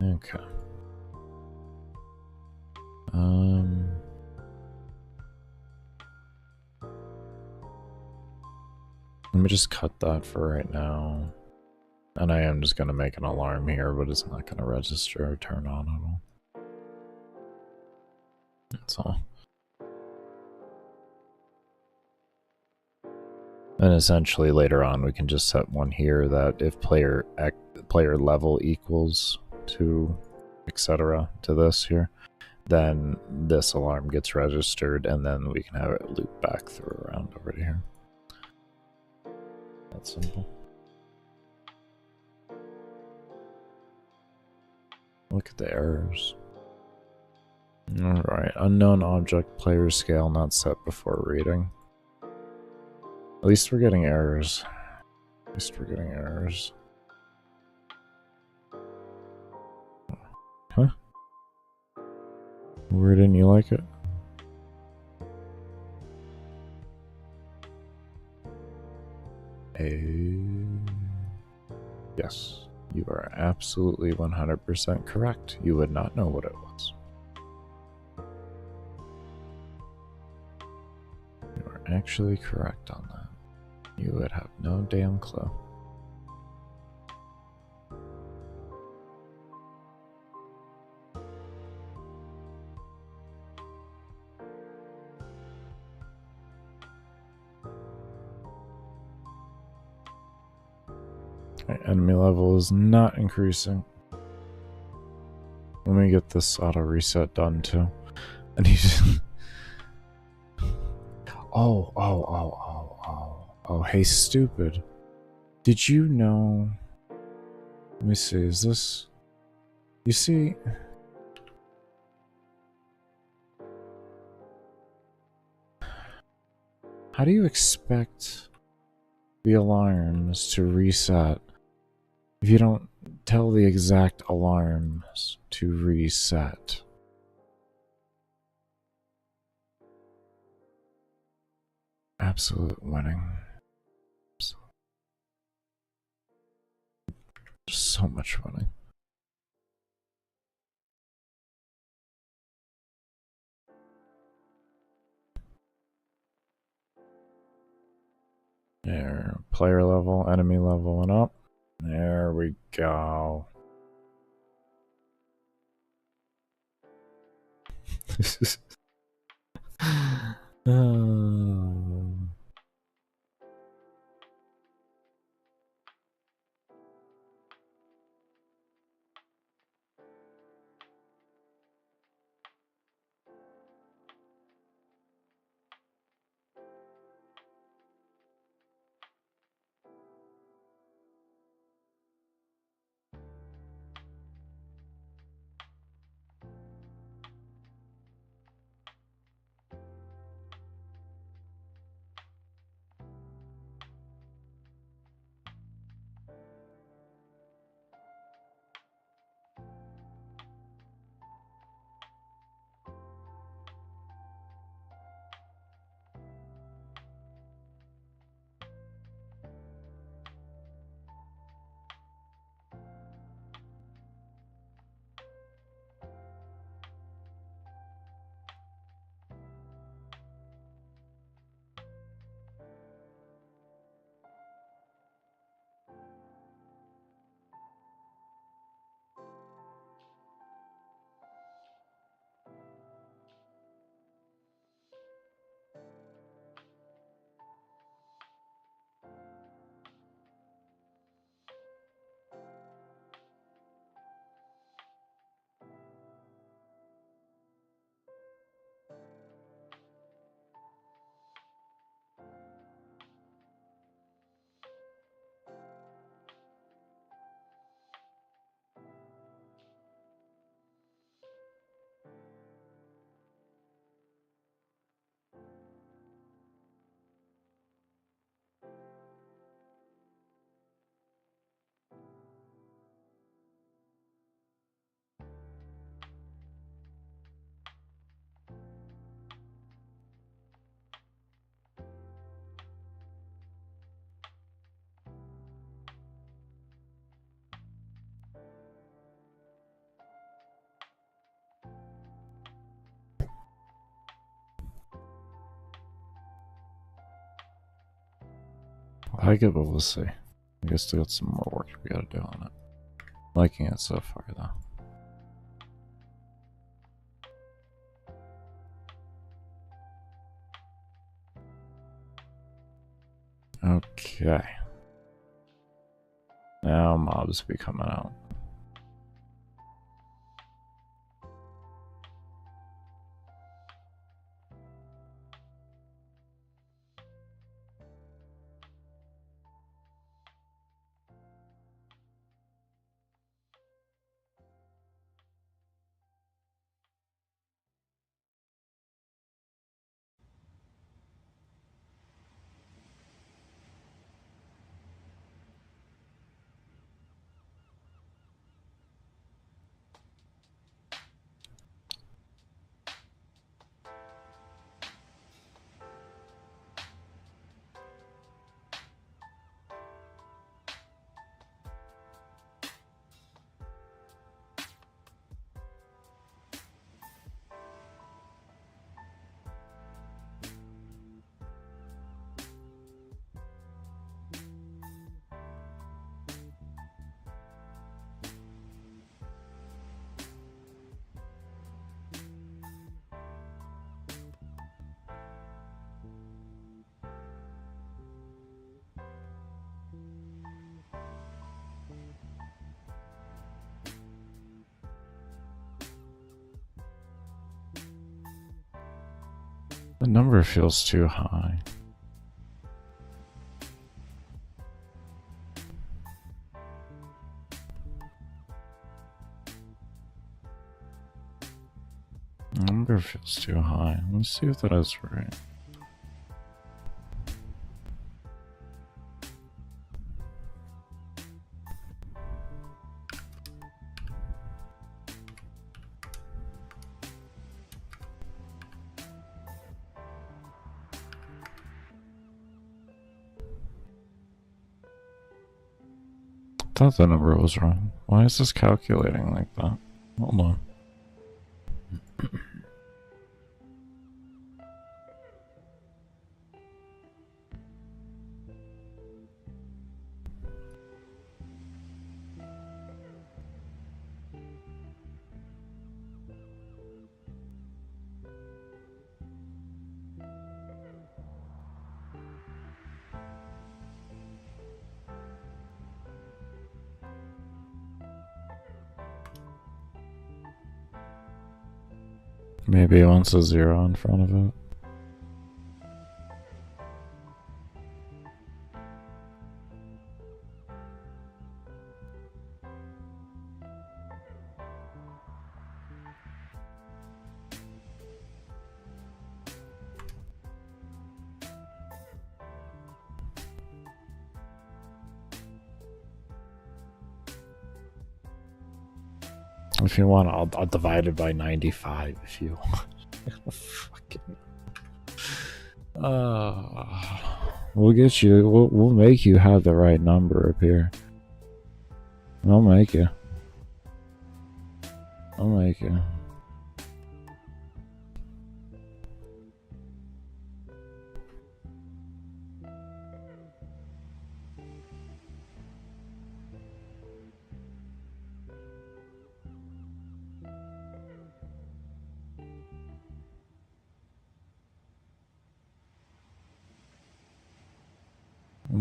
S1: Okay. Let me just cut that for right now. And I am just going to make an alarm here, but it's not going to register or turn on at all. That's all. And essentially later on we can just set one here that if player level equals to etc. to this here, then this alarm gets registered and then we can have it loop back through around over to here. That's simple. Look at the errors. Alright, unknown object player scale not set before reading. At least we're getting errors. Huh? Where didn't you like it? Yes, you are absolutely 100% correct. You would not know what it was. You are actually correct on that. You would have no damn clue. Enemy level is not increasing. Let me get this auto reset done too. I need to. Oh, hey, stupid. Did you know? Let me see, is this. You see. How do you expect the alarms to reset if you don't tell the exact alarms to reset? Absolute winning. Just so much winning. There, player level, enemy level, and up. There we go. I like it, but we'll see. I guess still got some more work we gotta do on it. Liking it so far, though. Okay. Now mobs be coming out. The number feels too high. The number feels too high. Let's see if that is right. I thought the number was wrong. Why is this calculating like that? Hold on. Maybe it wants a 0 in front of it. If you want, I'll divide it by 95 if you want. Fucking. We'll get you. We'll make you have the right number up here. I'll make you. I'll make you.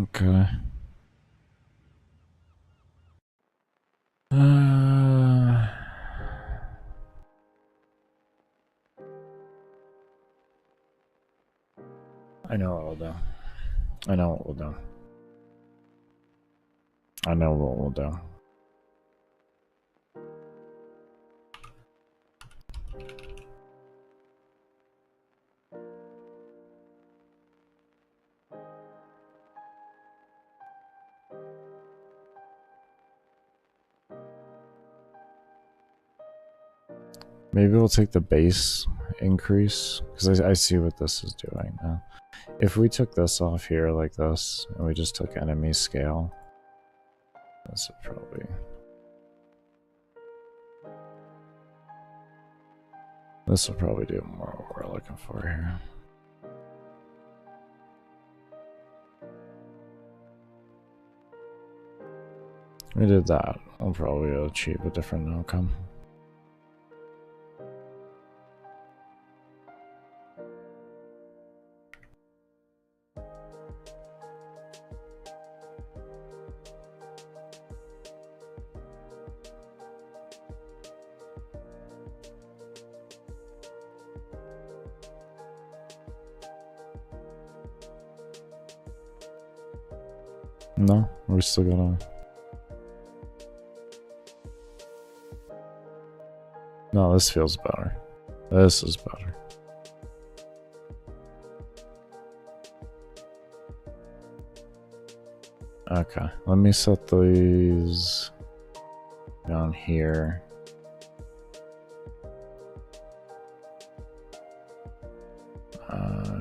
S1: Okay. I know what we'll do. I know what we'll do. I know what we'll do. Maybe we'll take the base increase, because I see what this is doing now. If we took this off here like this, and we just took enemy scale, this would probably... This will probably do more what we're looking for here. We did that. We'll probably achieve a different outcome. No, we're still gonna... No, this feels better. This is better. Okay, let me set these down here.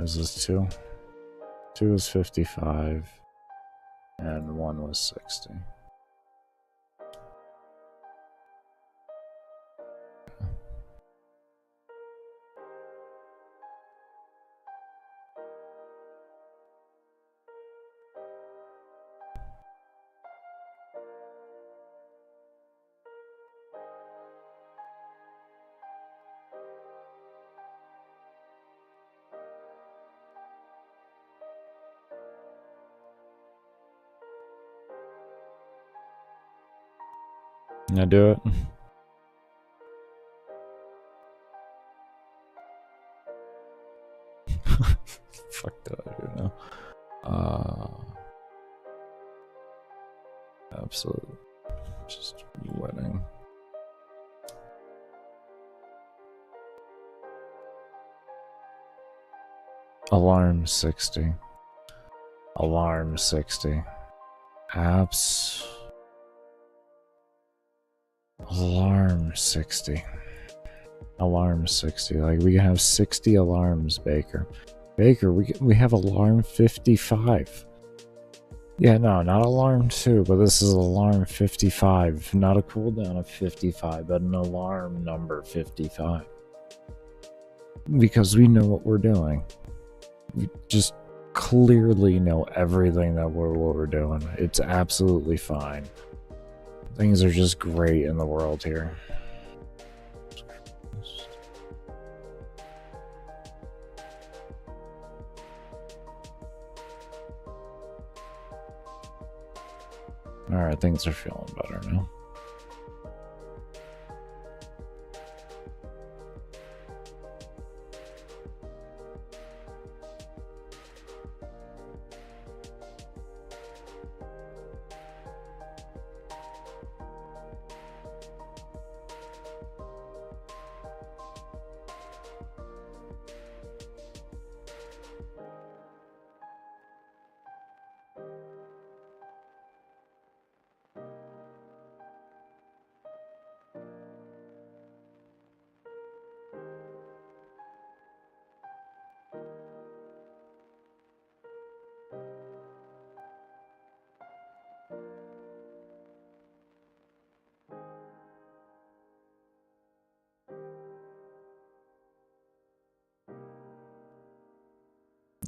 S1: Is this 2? 2 is 55. And 1 was 60. Can I do it? Fuck did I do now? Absolute. Just wedding. Alarm 60. Alarm 60. Apps. Alarm 60. Alarm 60. Like, we have 60 alarms, Baker. Baker, we have alarm 55. Yeah, no, not alarm 2, but this is alarm 55. Not a cooldown of 55, but an alarm number 55. Because we know what we're doing. We just clearly know everything that what we're doing. It's absolutely fine. Things are just great in the world here. Alright, things are feeling better now.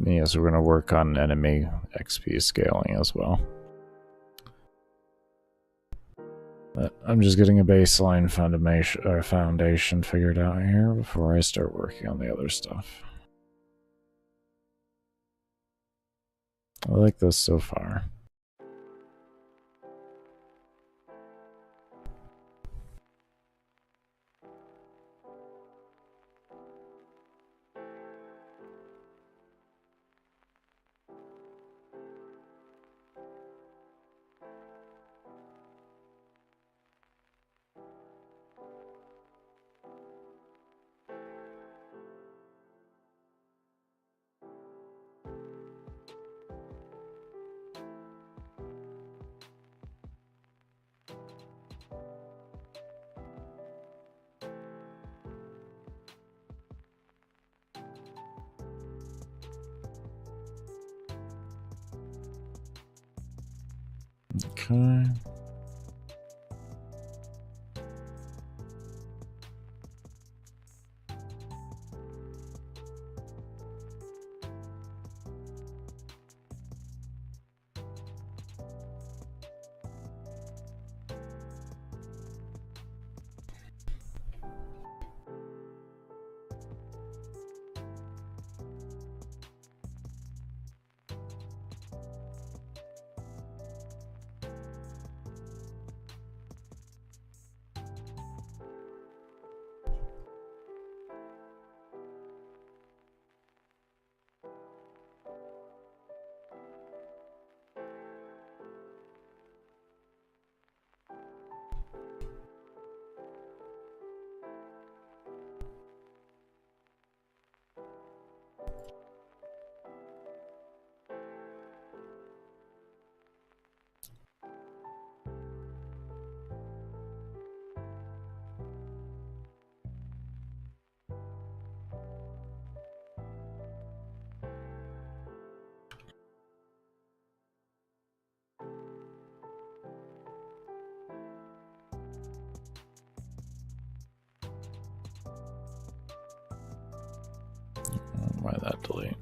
S1: Yes, we're going to work on enemy XP scaling as well. But I'm just getting a baseline foundation figured out here before I start working on the other stuff. I like this so far. Okay. Why that delete?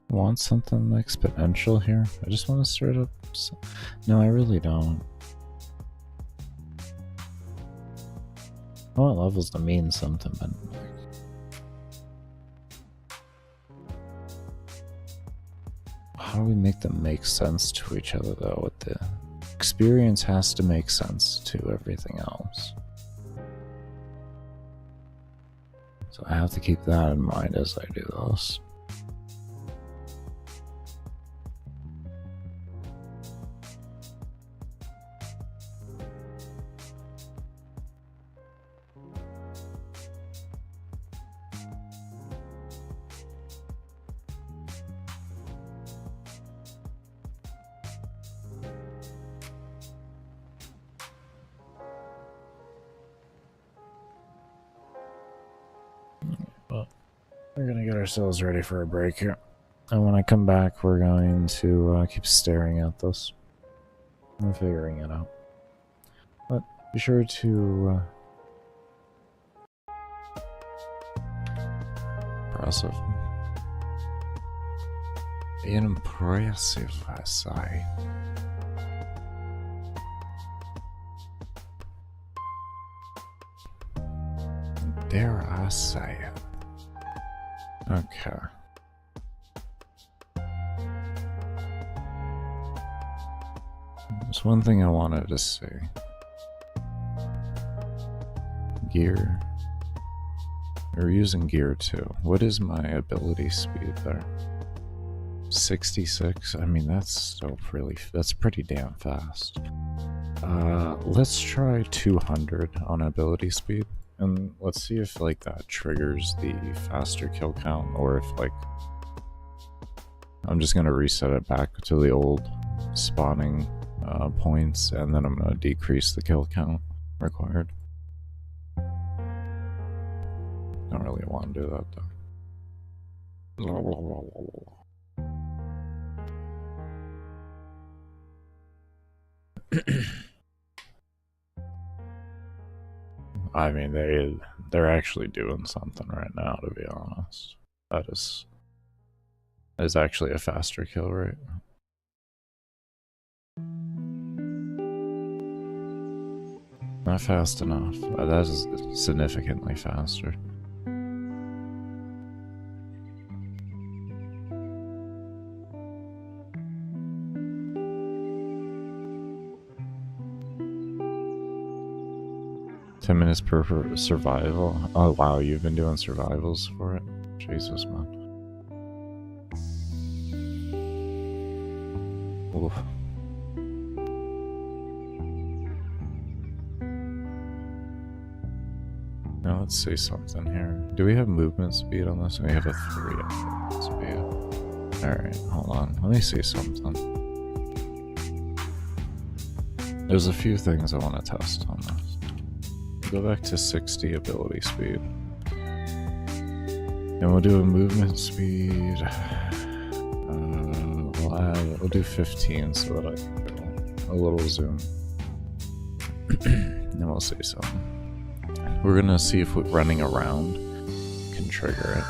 S1: Want something exponential here? I just want to start up. No, I really don't. I want levels to mean something, but how do we make them make sense to each other, though? With the experience has to make sense to everything else. So I have to keep that in mind as I do this. We're gonna get ourselves ready for a break here. And when I come back, we're going to keep staring at this and figuring it out. But be sure to... impressive. Impressive, I say. Dare I say it? Okay. There's one thing I wanted to see. Gear. We're using gear too. What is my ability speed there? 66? I mean, that's still that's pretty damn fast. Let's try 200 on ability speed. And let's see if, like, that triggers the faster kill count, or if, like... I'm just gonna reset it back to the old spawning points, and then I'm gonna decrease the kill count required. Don't really want to do that, though. I mean, they're actually doing something right now, to be honest. That is actually a faster kill rate. Not fast enough. That is significantly faster. Minutes per survival. Oh wow, you've been doing survivals for it? Jesus, man. Oof. Now let's see something here. Do we have movement speed on this? We have a 3 on movement speed. Alright, hold on. Let me see something. There's a few things I want to test on this. Go back to 60 ability speed. And we'll do a movement speed. We'll do 15 so that I can do a little zoom. Then we'll see something. We're gonna see if running around can trigger it.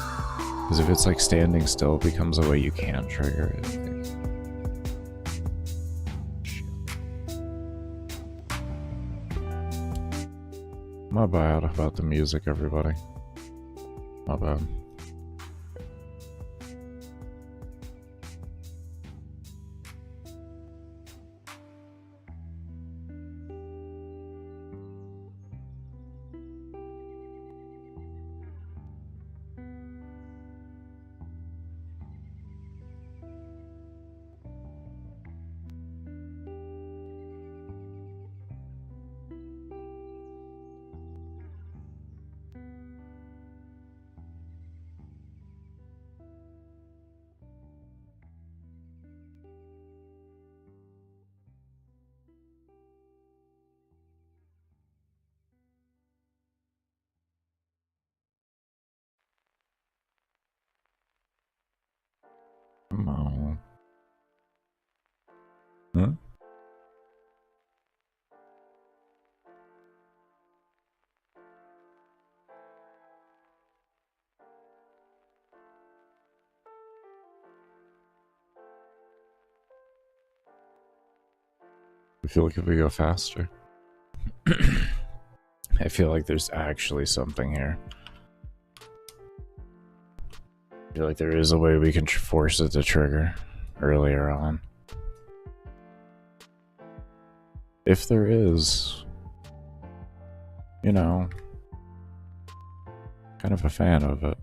S1: Because if it's like standing still, it becomes a way you can't trigger it. My bad about the music, everybody. My bad. Come on. Huh? I feel like if we go faster. I feel like there's actually something here. I feel like there is a way we can force it to trigger earlier on. If there is, you know, kind of a fan of it.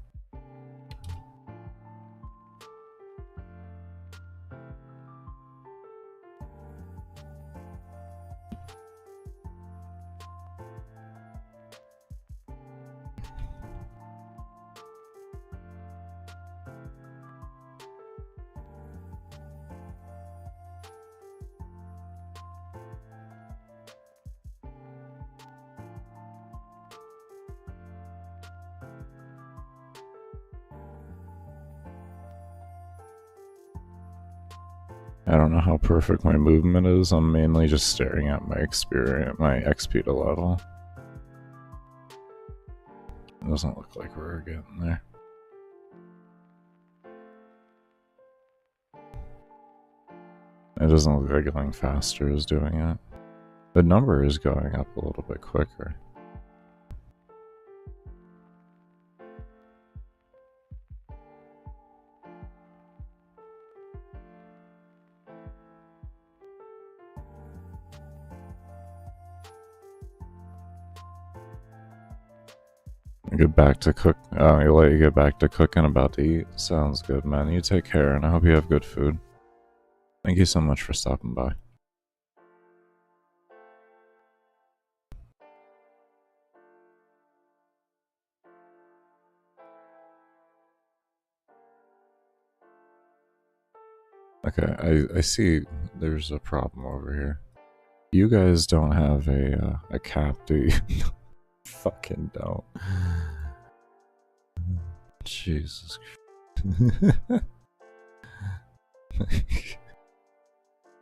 S1: I don't know how perfect my movement is. I'm mainly just staring at my experience, my XP to level. It doesn't look like we're getting there. It doesn't look like going faster is doing it. The number is going up a little bit quicker. Get back to cook. You let you get back to cooking. About to eat. Sounds good, man. You take care, and I hope you have good food. Thank you so much for stopping by. Okay, I see. There's a problem over here. You guys don't have a cap, do you? Fucking don't. Jesus.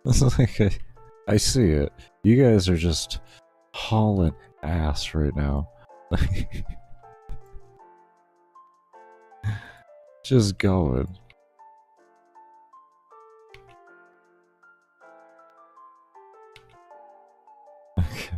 S1: It's like I see it. You guys are just hauling ass right now. Just going. Okay.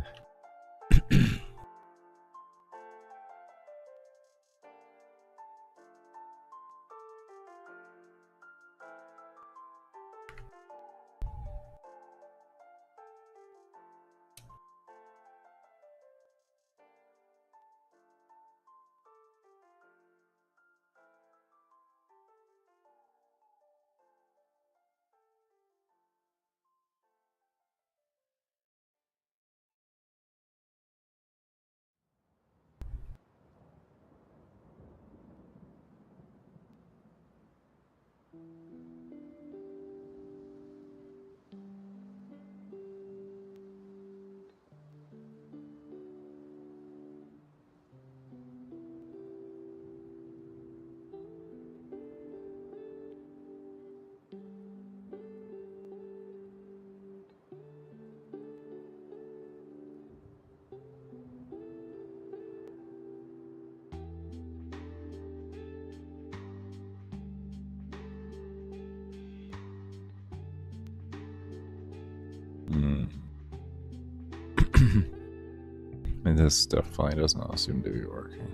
S1: And this definitely does not seem to be working.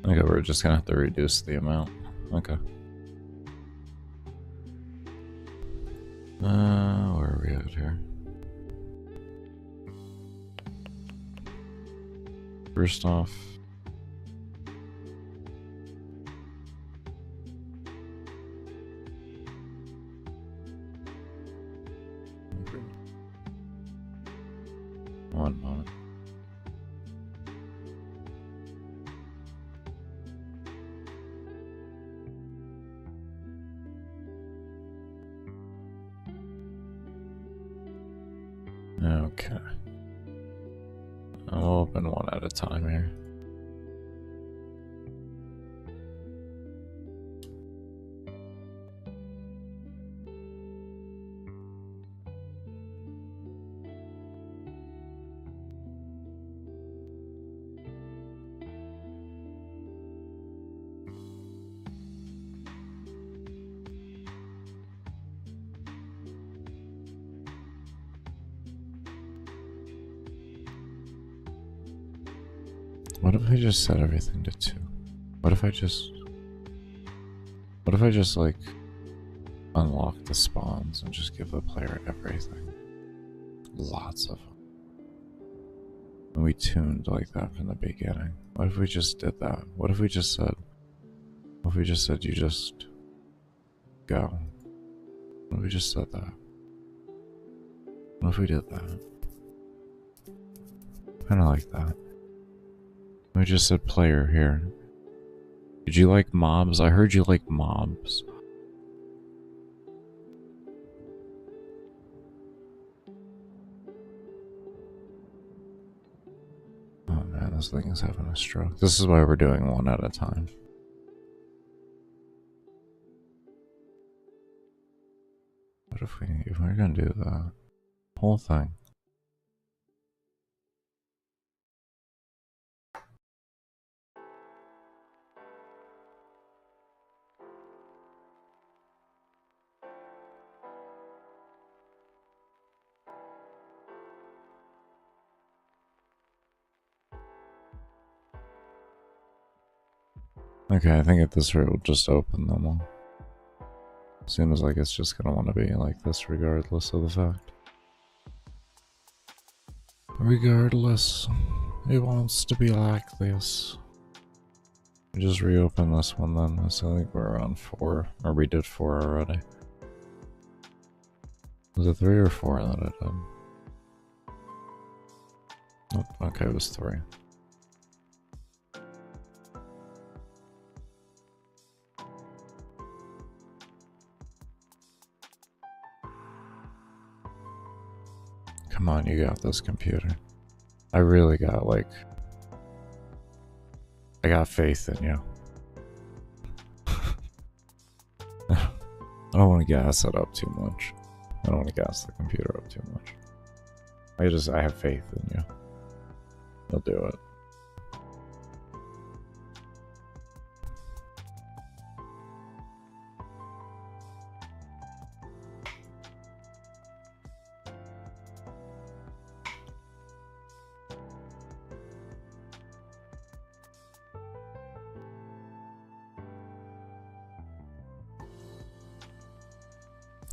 S1: Okay, we're just gonna have to reduce the amount. Okay. Where are we at here? First off, one moment. Okay. I'll open one at a time here. What if I just set everything to 2? What if I just like unlock the spawns and just give the player everything? Lots of them. And we tuned like that from the beginning. What if we just did that? What if we just said you just go? What if we just said that? What if we did that? Kinda like that. We just said player here. Did you like mobs? I heard you like mobs. Oh man, this thing is having a stroke. This is why we're doing one at a time. What if we're gonna do the whole thing? Okay, I think at this rate we'll just open them all. Seems like it's just gonna want to be like this regardless of the fact. Regardless, it wants to be like this. We just reopen this one then, so I think we're on 4, or we did 4 already. Was it 3 or 4 that I did? Oh, okay, it was 3. Come on, you got this, computer. I really got, like... I got faith in you. I don't want to gas it up too much. I don't want to gas the computer up too much. I have faith in you. You'll do it.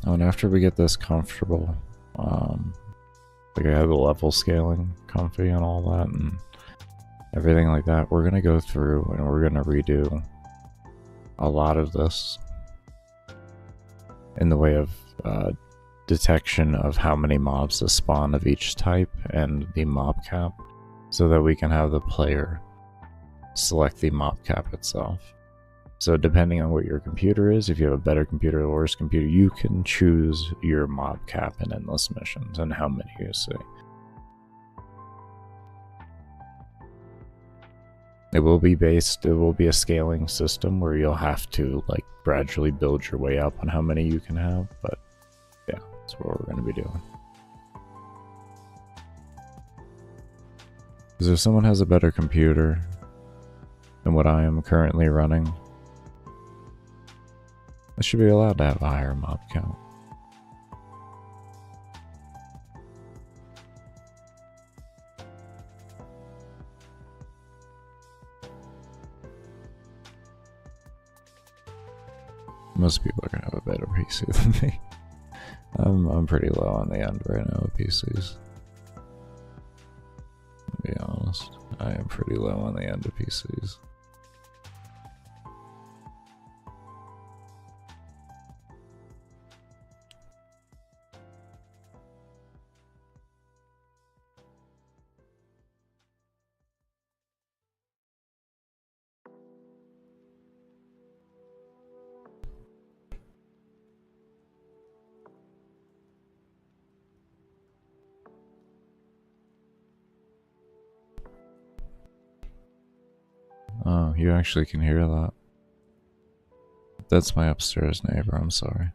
S1: Oh, and after we get this comfortable, like I have the level scaling comfy and all that and everything like that, we're gonna go through and we're gonna redo a lot of this in the way of detection of how many mobs to spawn of each type and the mob cap, so that we can have the player select the mob cap itself. So depending on what your computer is, if you have a better computer or worse computer, you can choose your mob cap in endless missions and how many you see. It will be a scaling system where you'll have to like gradually build your way up on how many you can have, but yeah, that's what we're going to be doing. Because if someone has a better computer than what I am currently running, I should be allowed to have a higher mob count. Most people are gonna have a better PC than me. I'm pretty low on the end right now with PCs. To be honest, I am pretty low on the end of PCs. Oh, you actually can hear that. That's my upstairs neighbor, I'm sorry.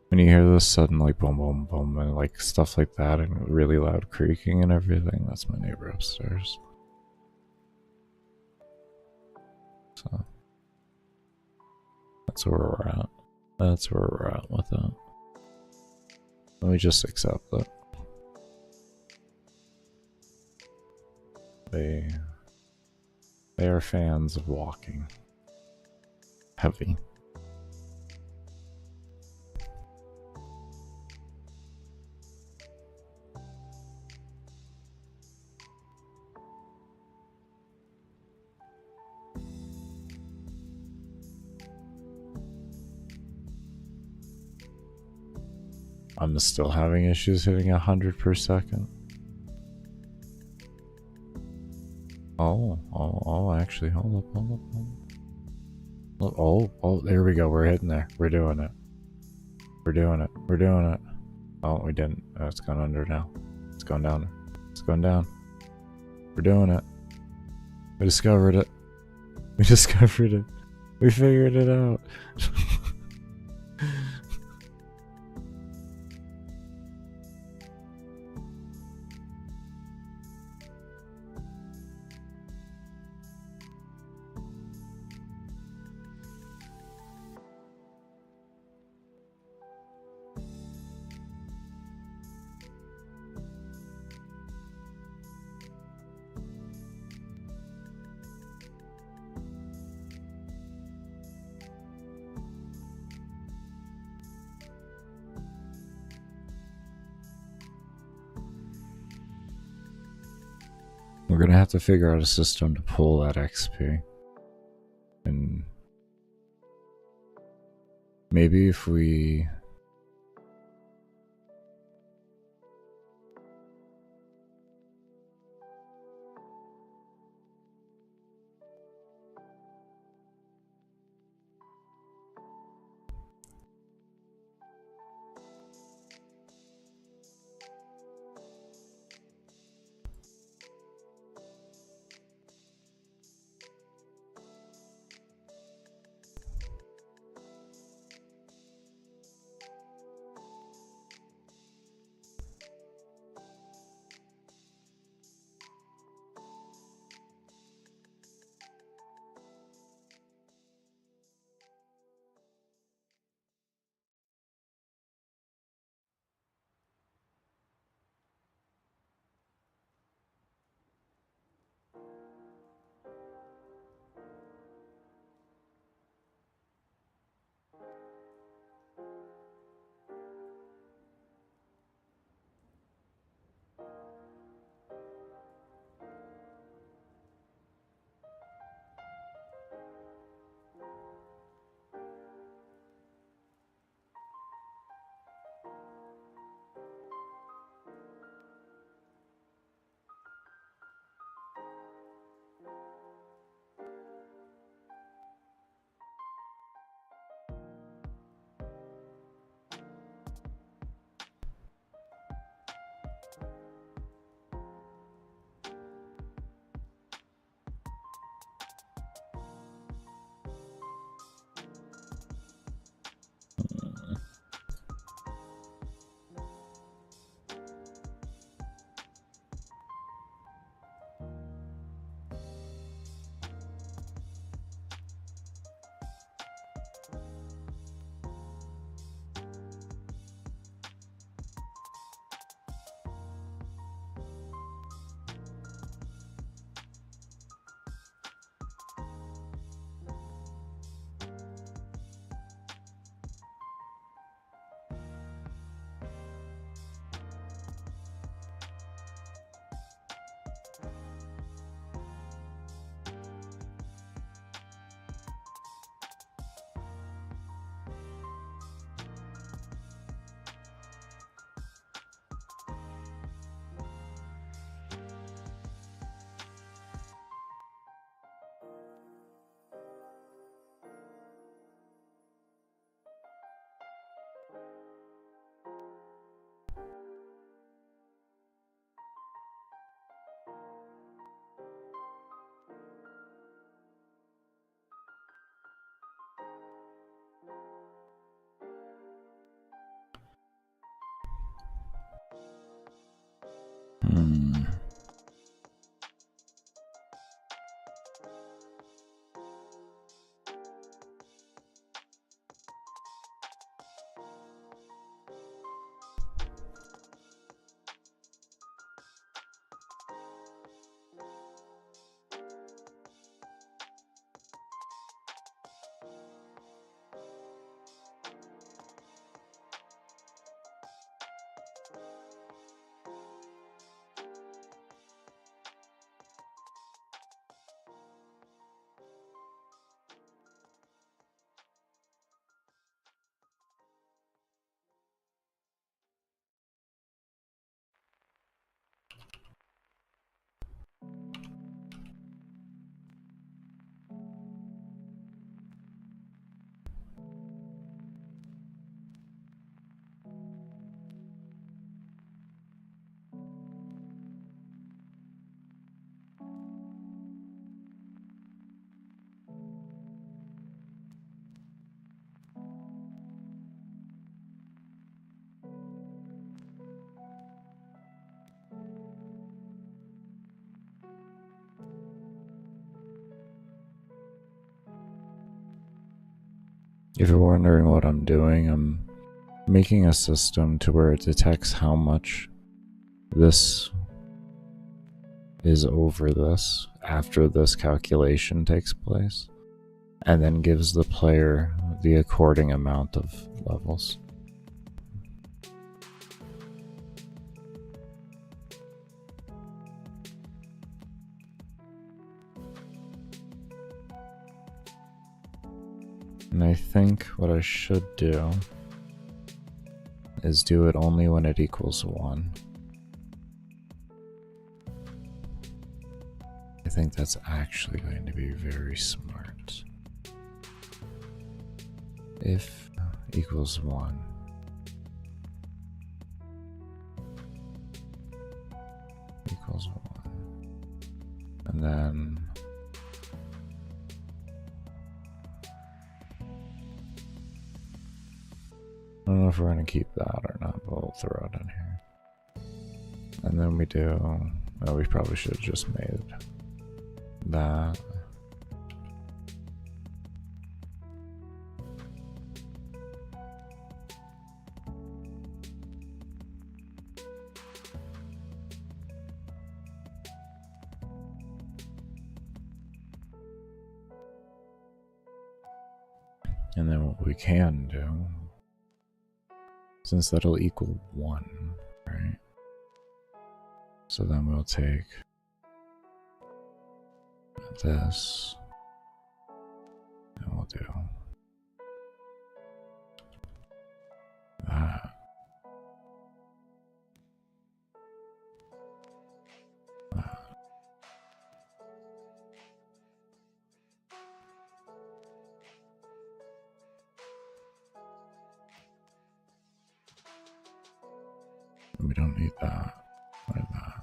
S1: When you hear this sudden like boom boom boom and like stuff like that and really loud creaking and everything, that's my neighbor upstairs. So that's where we're at. That's where we're at with it. Let me just accept it. They are fans of walking. Heavy. I'm still having issues hitting 100 per second. Oh, actually, hold up. Oh, there we go. We're hitting there. We're doing it. We're doing it. Oh, we didn't. Oh, it's gone under now. It's gone down. It's going down. We're doing it. We discovered it. We discovered it. We figured it out. We're gonna have to figure out a system to pull that XP. And maybe if we... If you're wondering what I'm doing, I'm making a system to where it detects how much this is over this after this calculation takes place, and then gives the player the according amount of levels. And I think what I should do is do it only when it equals 1. I think that's actually going to be very smart. If equals 1, equals 1, and then I don't know if we're going to keep that or not, but we'll throw it in here. And then we do, well, we probably should have just made that. And then what we can do, since that'll equal 1, right? So then we'll take this, and we'll do that. We don't need that or that.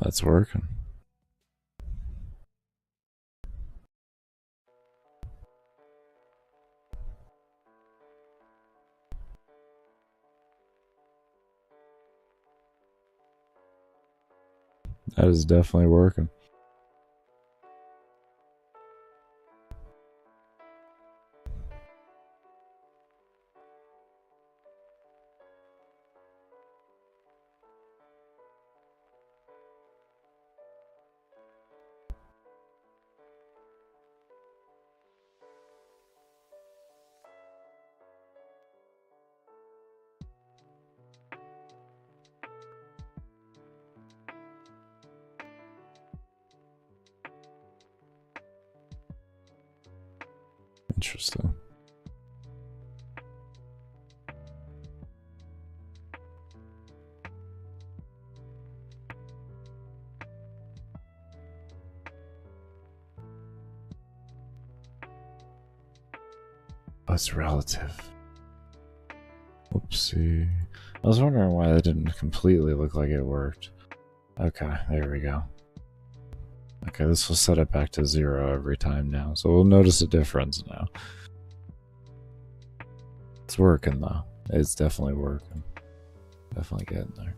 S1: That's working. That is definitely working. Interesting. Oh, it's relative. Whoopsie. I was wondering why that didn't completely look like it worked. Okay, there we go. Okay, this will set it back to 0 every time now, so we'll notice a difference now. It's working though. It's definitely working. Definitely getting there.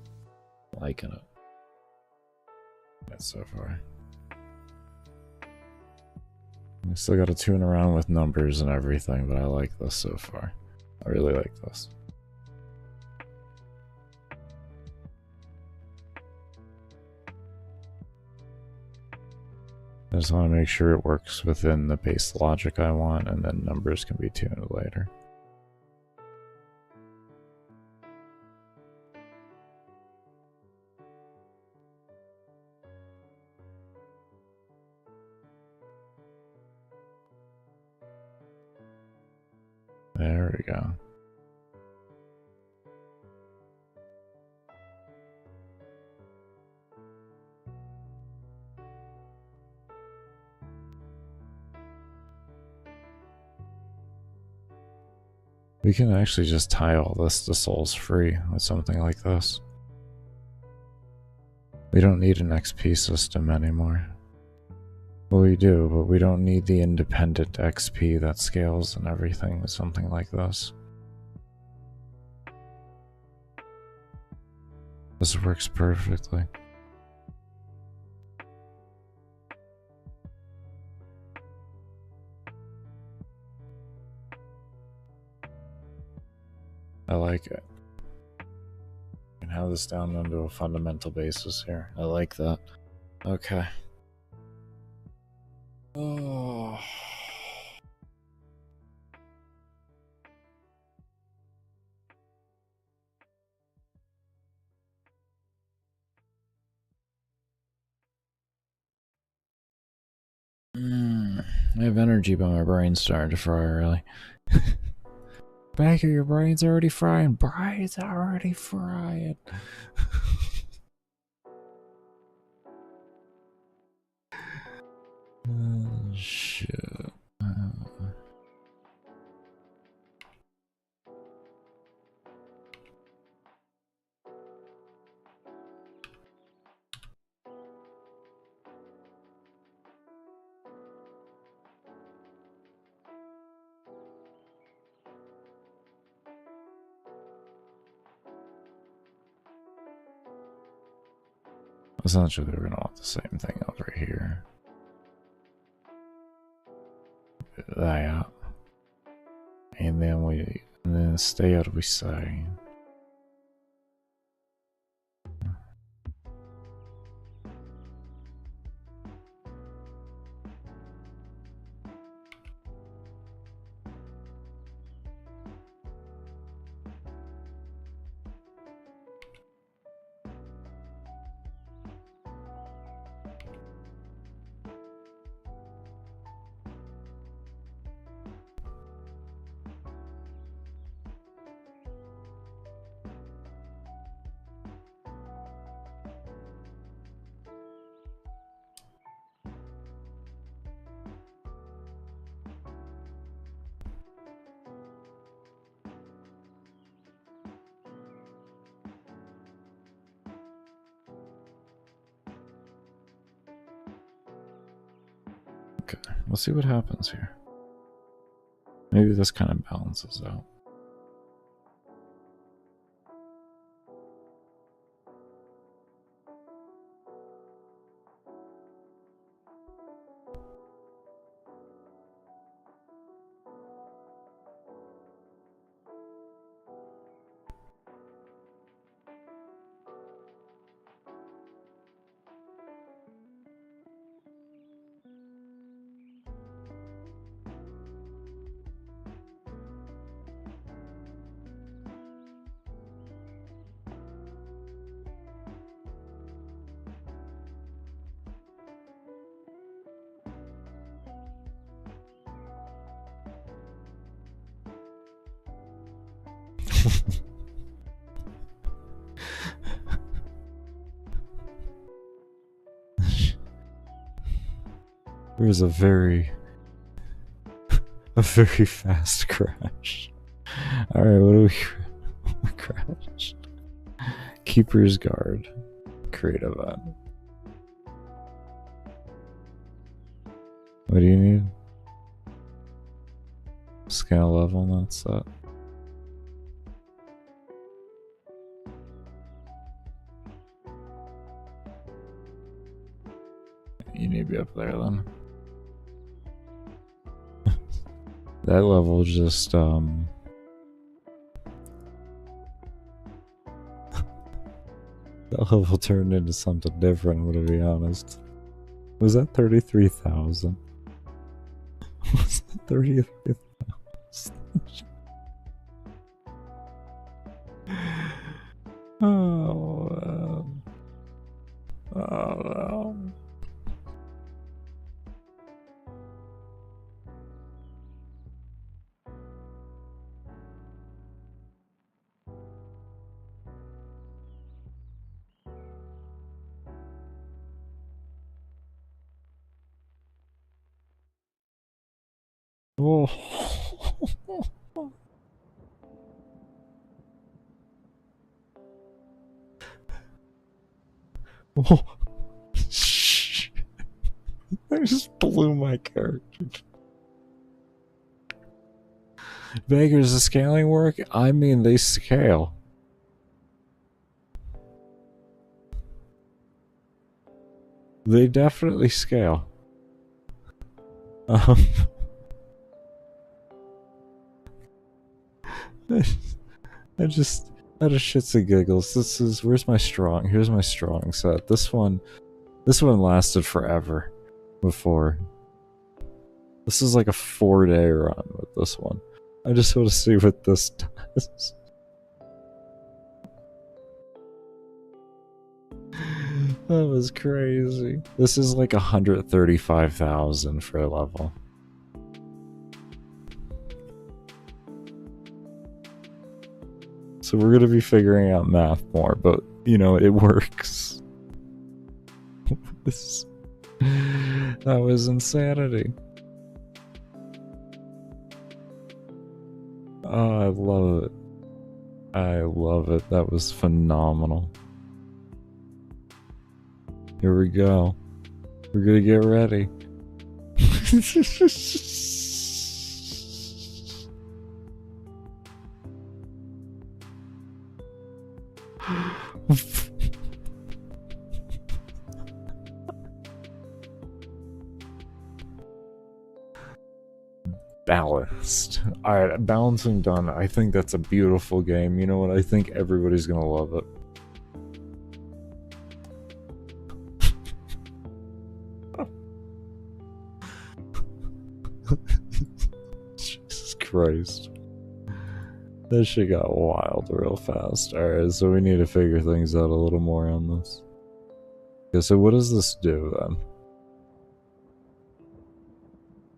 S1: Liking it. That's so far. We still got to tune around with numbers and everything, but I like this so far. I really like this. I just want to make sure it works within the base logic I want, and then numbers can be tuned later. There we go. We can actually just tie all this to souls free with something like this. We don't need an XP system anymore. Well, we do, but we don't need the independent XP that scales and everything with something like this. This works perfectly. I like it. We can have this down into a fundamental basis here. I like that. Okay. Oh. I have energy, but my brain's starting to fry early. Back of your brain's already frying. Brain's already frying. Shit. Essentially, we're gonna want the same thing over here. That. And then stay out, we say. Okay, we'll see what happens here. Maybe this kind of balances out. There was a very fast crash. Alright, what do we crashed? Keeper's Guard. Create event. What do you need? Scale level not set. You need to be up there then. That level just, that level turned into something different, I'm gonna be honest. Was that 33,000? Was that 33,000? Oh, man. Oh, no. Oh. Oh. I just blew my character. Vegas, the scaling work? I mean, they scale. They definitely scale. I just out of shits and giggles. This is here's my strong set. This one lasted forever before. This is like a 4-day run with this one. I just want to see what this does. That was crazy. This is like 135,000 for a level. So we're gonna be figuring out math more, but you know, it works. That was insanity. Oh, I love it. I love it. That was phenomenal. Here we go. We're gonna get ready. Balanced. Alright, balancing done. I think that's a beautiful game. You know what? I think everybody's gonna love it. Jesus Christ. That shit got wild real fast. Alright, so we need to figure things out a little more on this. Okay, so what does this do then?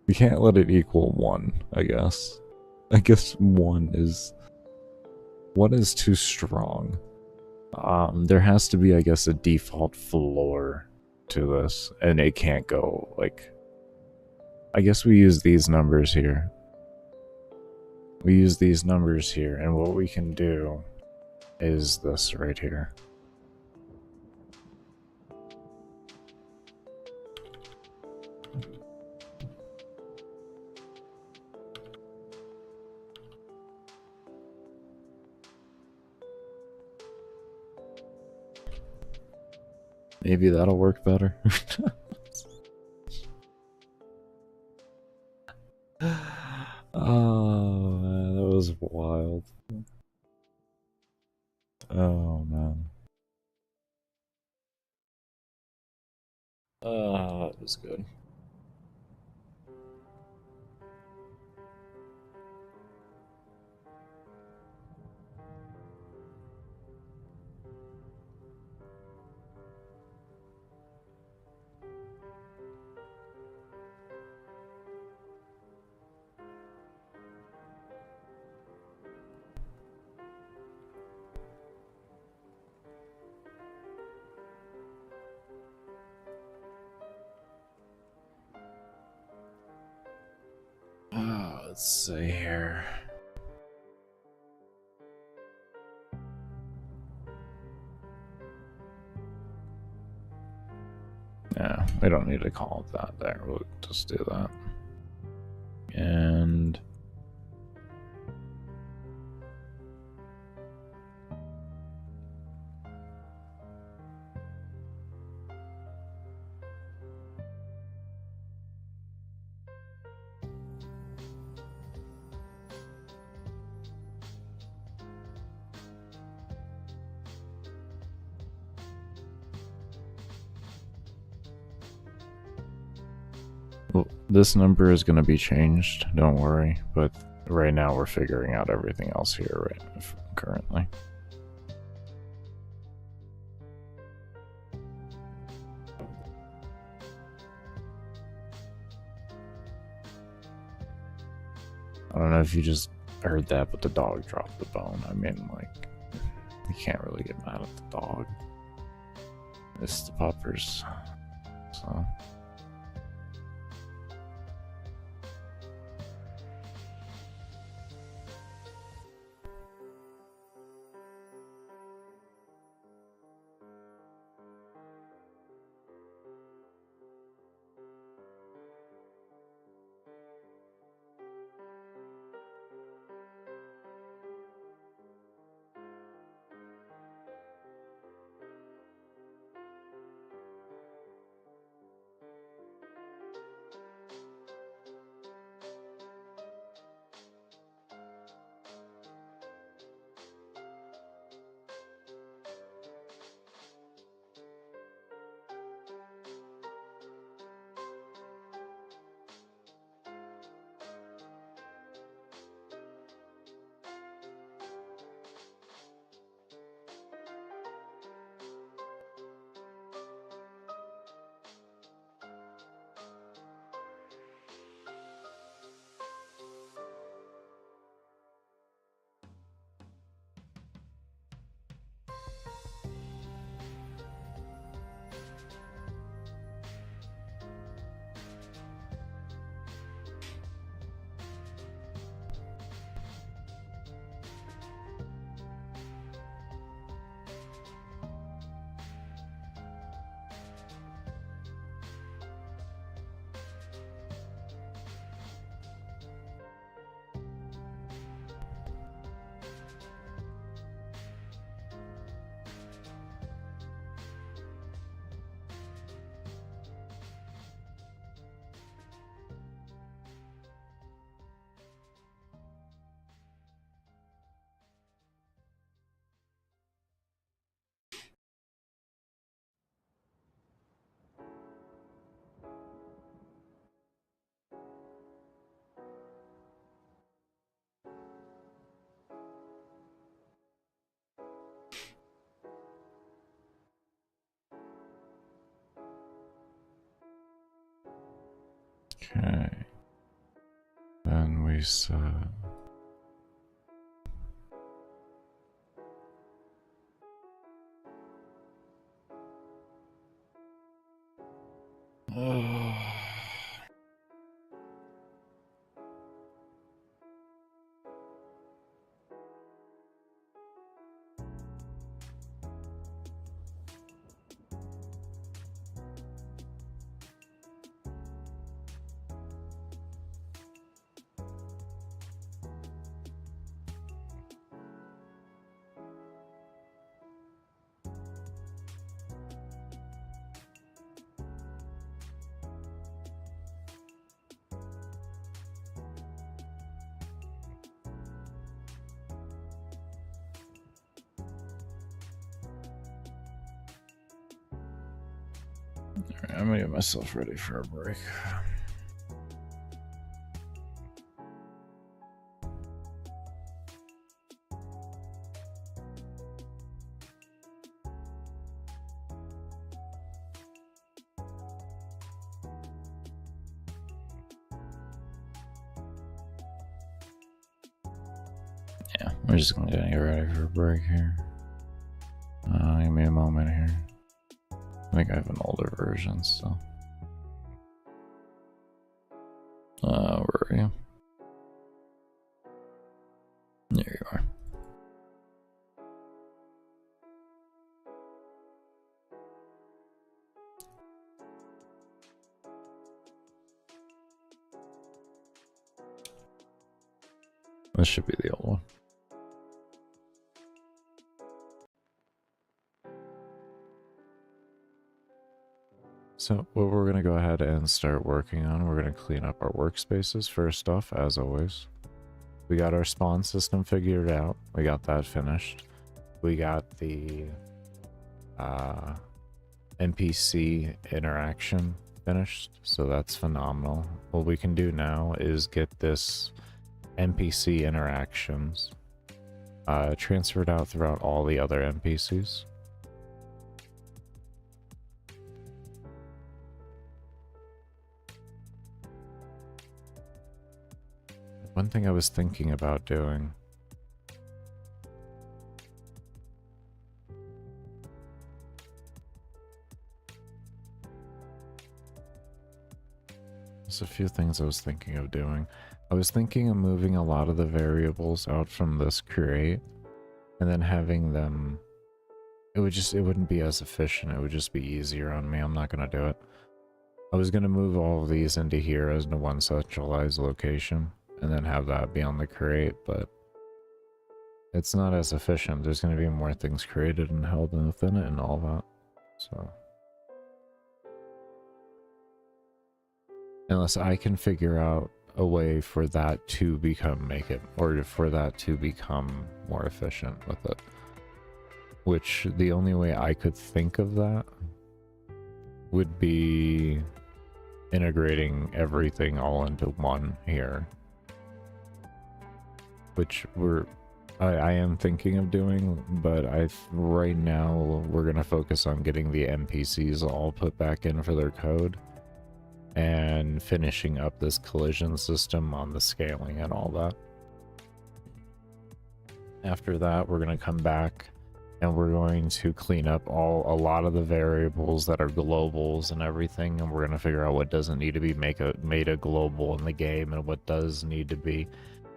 S1: We can't let it equal 1, I guess. I guess 1 is too strong. There has to be, I guess, a default floor to this, and it can't go, like... I guess we use these numbers here. We use these numbers here, and what we can do is this right here. Maybe that'll work better. Oh man, that was wild. Oh man. That was good. Let's see here. Yeah, we don't need to call it that there. We'll just do that. And Well, this number is going to be changed, don't worry, but right now we're figuring out everything else here currently. I don't know if you just heard that, but the dog dropped the bone. I mean, like, you can't really get mad at the dog. It's the puppers, so... Okay. Then we said... Alright, I'm gonna get myself ready for a break. Yeah, we're just gonna get ready for a break here. Give me a moment here. I think I have an older version, so. Where are you? There you are. This should be the old one. So what we're going to go ahead and start working on, we're going to clean up our workspaces first off, as always. We got our spawn system figured out. We got that finished. We got the NPC interaction finished, so that's phenomenal. What we can do now is get this NPC interactions transferred out throughout all the other NPCs. One thing I was thinking about doing there's a few things I was thinking of doing. I was thinking of moving a lot of the variables out from this create and then having them, it wouldn't be as efficient. It would just be easier on me. I'm not going to do it. I was going to move all of these into here as into one centralized location and then have that be on the create, but it's not as efficient. There's going to be more things created and held within it and all that. So unless I can figure out a way for that to become for that to become more efficient with it. Which the only way I could think of that would be integrating everything all into one here. Which I am thinking of doing, but right now we're gonna focus on getting the NPCs all put back in for their code and finishing up this collision system on the scaling and all that. After that, we're gonna come back and we're going to clean up a lot of the variables that are globals and everything, and we're gonna figure out what doesn't need to be made a global in the game and what does need to be,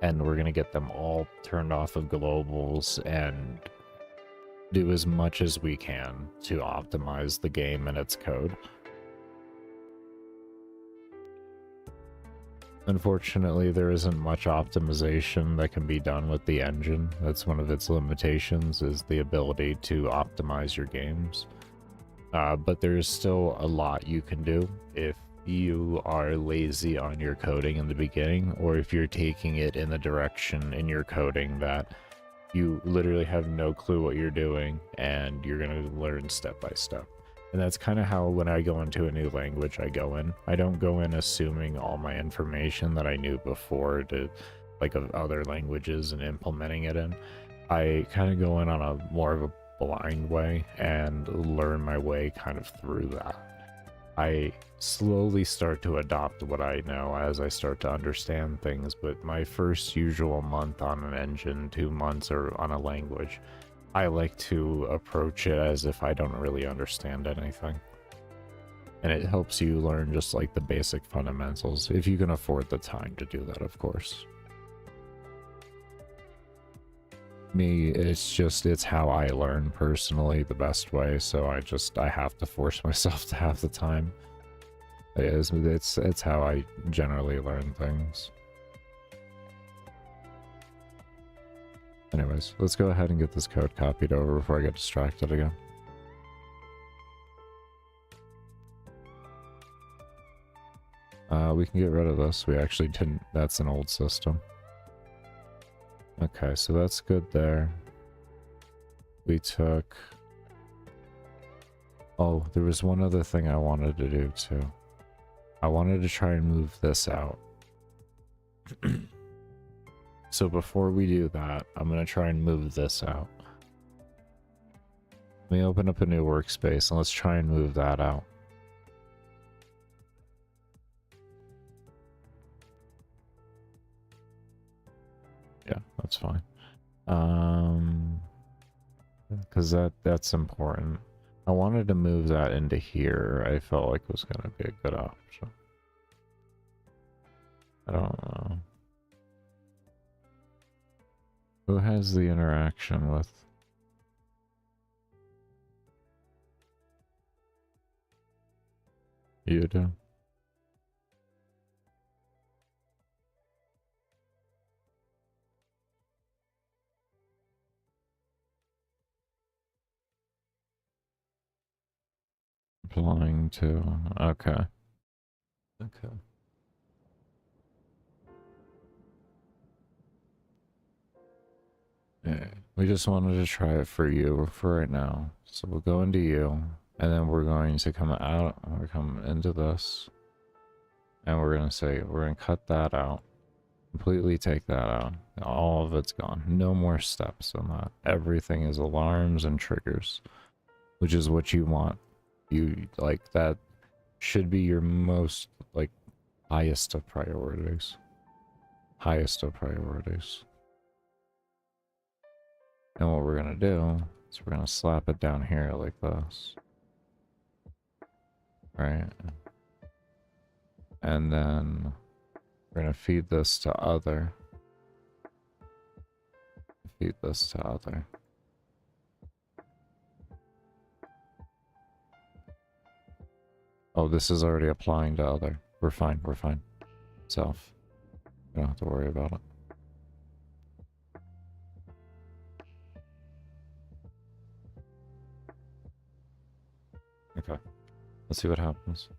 S1: and we're gonna get them all turned off of globals and do as much as we can to optimize the game and its code. Unfortunately, there isn't much optimization that can be done with the engine. That's one of its limitations, is the ability to optimize your games. But there's still a lot you can do if you are lazy on your coding in the beginning, or if you're taking it in the direction in your coding that you literally have no clue what you're doing and you're going to learn step by step. And that's kind of how when I go into a new language I go in. I don't go in assuming all my information that I knew before to like of other languages and implementing it in. I kind of go in on a more of a blind way and learn my way kind of through that. I slowly start to adopt what I know as I start to understand things, but my first usual month on an engine, 2 months or on a language, I like to approach it as if I don't really understand anything. And it helps you learn just like the basic fundamentals, if you can afford the time to do that, of course. Me, it's how I learn personally the best way, so I have to force myself to have the time. It's how I generally learn things. Anyways, let's go ahead and get this code copied over before I get distracted again. We can get rid of this. We actually didn't. That's an old system. Okay, so that's good there. We took... Oh, there was one other thing I wanted to do too. I wanted to try and move this out. So before we do that, I'm going to try and move this out. Let me open up a new workspace and let's try and move that out. Yeah, that's fine. Because that's important. I wanted to move that into here. I felt like it was going to be a good option. I don't know. Who has the interaction with? You do. Applying to... Okay. Okay. Yeah, we just wanted to try it for you for right now. So we'll go into you. And then we're going to come out, we're coming into this, and we're going to say, we're going to cut that out, completely take that out. All of it's gone. No more steps on that. Everything is alarms and triggers, which is what you want. You, like, that should be your most, like, highest of priorities. Highest of priorities. And what we're going to do is we're going to slap it down here like this. Right? And then we're going to feed this to other. Feed this to other. Oh, this is already applying to other. We're fine, we're fine. Self. We don't have to worry about it. Okay. Let's see what happens.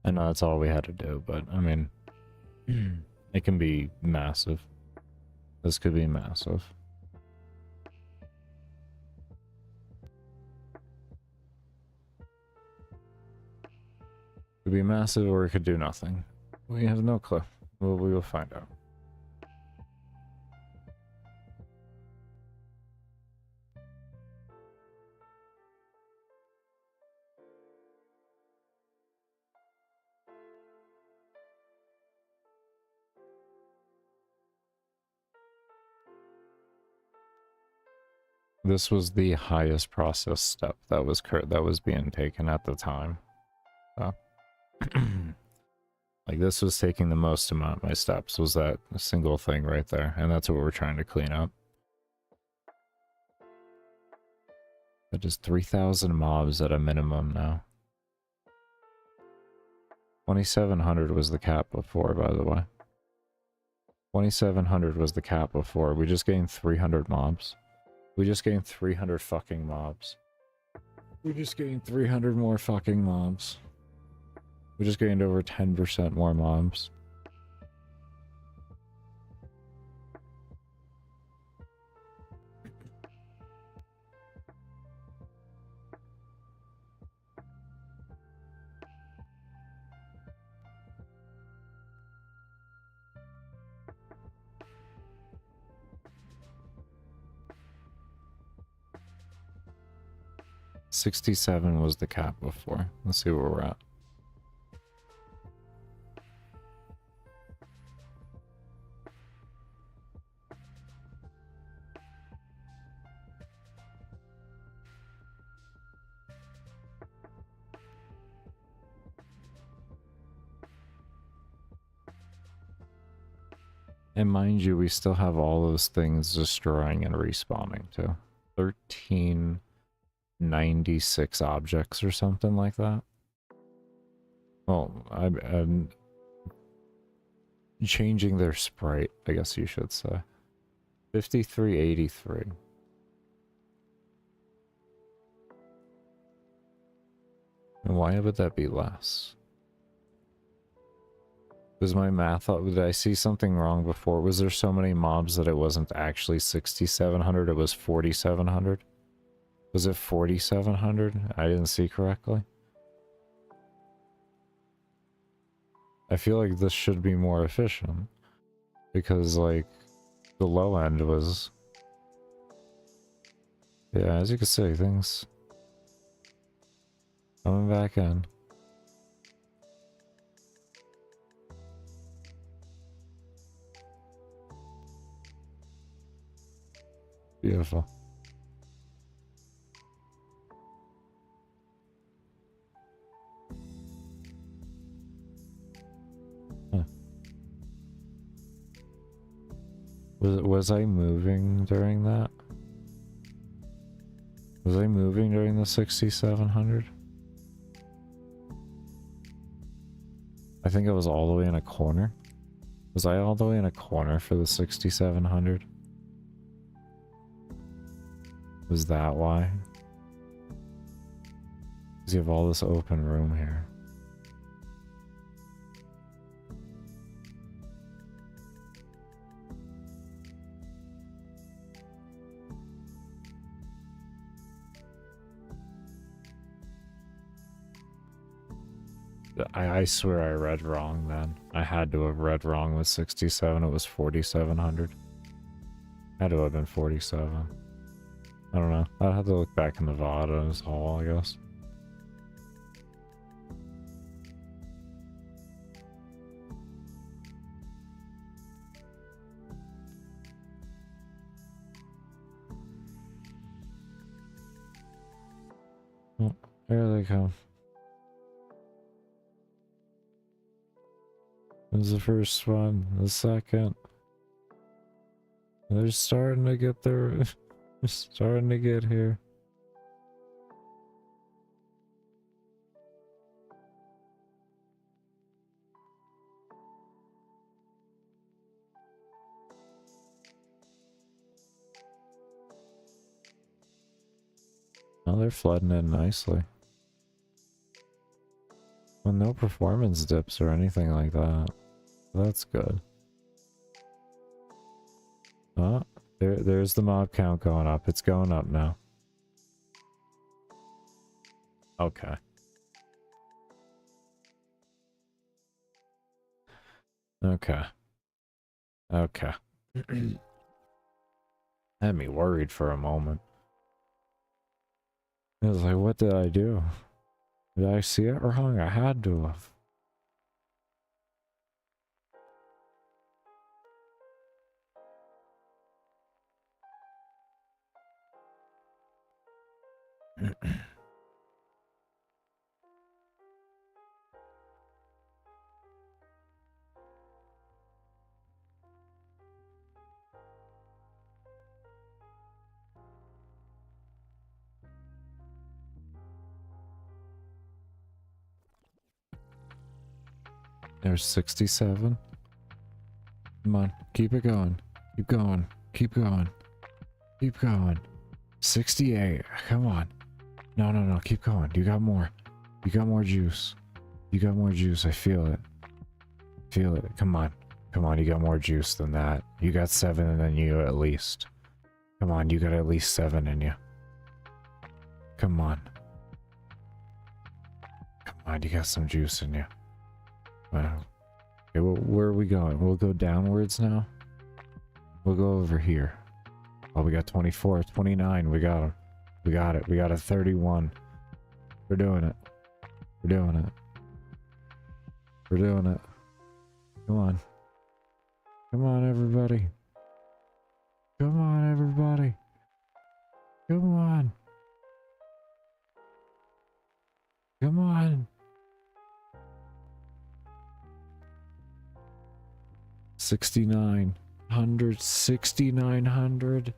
S1: I know that's all we had to do, but I mean, it can be massive. This could be massive. It could be massive or it could do nothing. We have no clue. Well, we will find out. This was the highest process step that was being taken at the time. So, like, this was taking the most amount of my steps, was that single thing right there, and that's what we're trying to clean up. That is 3,000 mobs at a minimum now. 2,700 was the cap before, by the way. 2,700 was the cap before. We just gained 300 mobs. We just gained 300 fucking mobs. We just gained 300 more fucking mobs. We just gained over 10% more mobs. $67 was the cap before. Let's see where we're at. And mind you, we still have all those things destroying and respawning too. 1396 objects or something like that. Well, I'm changing their sprite, I guess you should say. 5383. And why would that be less? Was my math, did I see something wrong before? Was there so many mobs that it wasn't actually 6,700, it was 4,700? Was it 4,700? I didn't see correctly. I feel like this should be more efficient. Because, like, the low end was... Yeah, as you can see, things... coming back in. Beautiful. Huh. Was I moving during that? Was I moving during the 6,700? I think I was all the way in a corner. Was I all the way in a corner for the 6,700? Was that why? Because you have all this open room here. I swear I read wrong then. I had to have read wrong with 67. It was 4,700. Had to have been 47. I don't know. I'd have to look back in the VOD as a whole, I guess. Oh, there they come. There's the first one, the second. They're starting to get there. They're starting to get here. Oh, they're flooding in nicely. Well, no performance dips or anything like that. That's good. Oh, there's the mob count going up. It's going up now. Okay. Okay. Okay. Had me worried for a moment. I was like, what did I do? Did I see it wrong? I had to have. There's 67. Come on, keep it going. Keep going. Keep going. Keep going. 68. Come on. No, keep going. You got more. You got more juice. You got more juice. I feel it. Feel it. Come on. Come on, you got more juice than that. You got 7 in you at least. Come on, you got at least 7 in you. Come on. Come on, you got some juice in you. Wow. Okay, well, where are we going? We'll go downwards now? We'll go over here. Oh, we got 24, 29. We got him. We got it. We got a 31. We're doing it. We're doing it. We're doing it. Come on. Come on, everybody. Come on, everybody. Come on. Come on. 6,900. 6,900.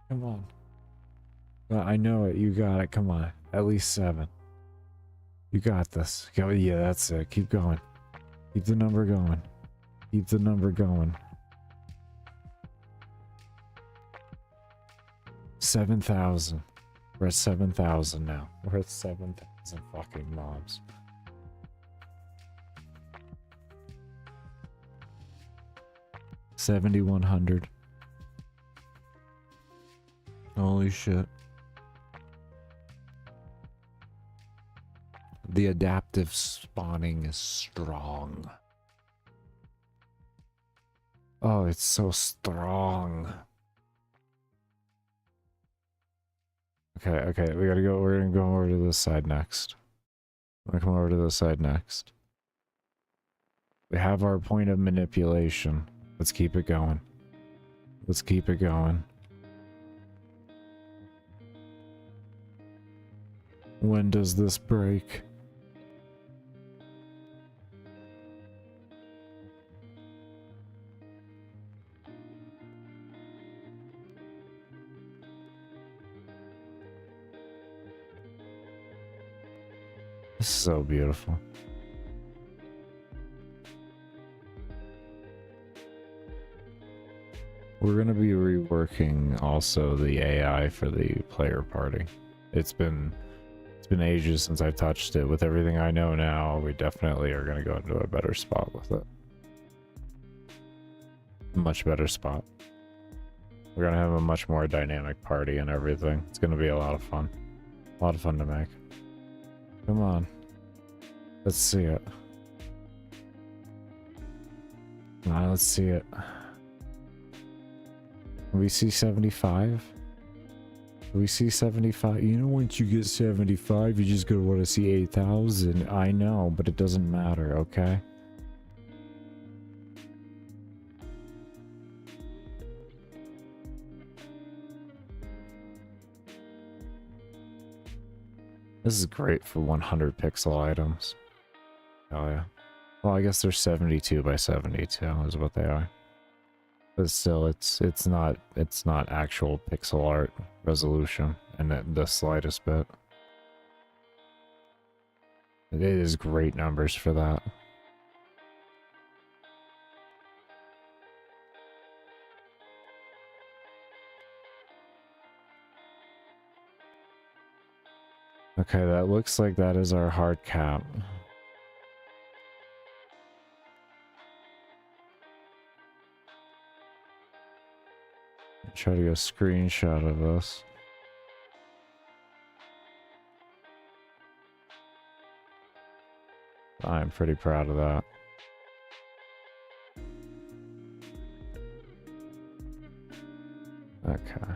S1: Come on. I know it. You got it. Come on. At least 7. You got this. Go. Yeah, that's it. Keep going. Keep the number going. Keep the number going. 7,000. We're at 7,000 now. We're at 7,000 fucking mobs. $7,100. Holy shit. The adaptive spawning is strong. Oh, it's so strong. Okay, we gotta go. We're gonna go over to this side next. I'm gonna come over to this side next. We have our point of manipulation. Let's keep it going. Let's keep it going. When does this break? This is so beautiful. We're gonna be reworking also the AI for the player party. It's been ages since I touched it. With everything I know now, we definitely are gonna go into a better spot with it. Much better spot. We're gonna have a much more dynamic party and everything. It's gonna be a lot of fun. A lot of fun to make. Come on. Let's see it. Let's see it. We see 75. We see 75. You know, once you get 75, you're just gonna want to see 8,000. I know, but it doesn't matter, okay? This is great for 100 pixel items. Oh yeah. Well, I guess they're 72 by 72 is what they are. But still, it's not actual pixel art resolution in the slightest bit. It is great numbers for that. Okay, that looks like that is our hard cap. Try to get a screenshot of this. I'm pretty proud of that. Okay.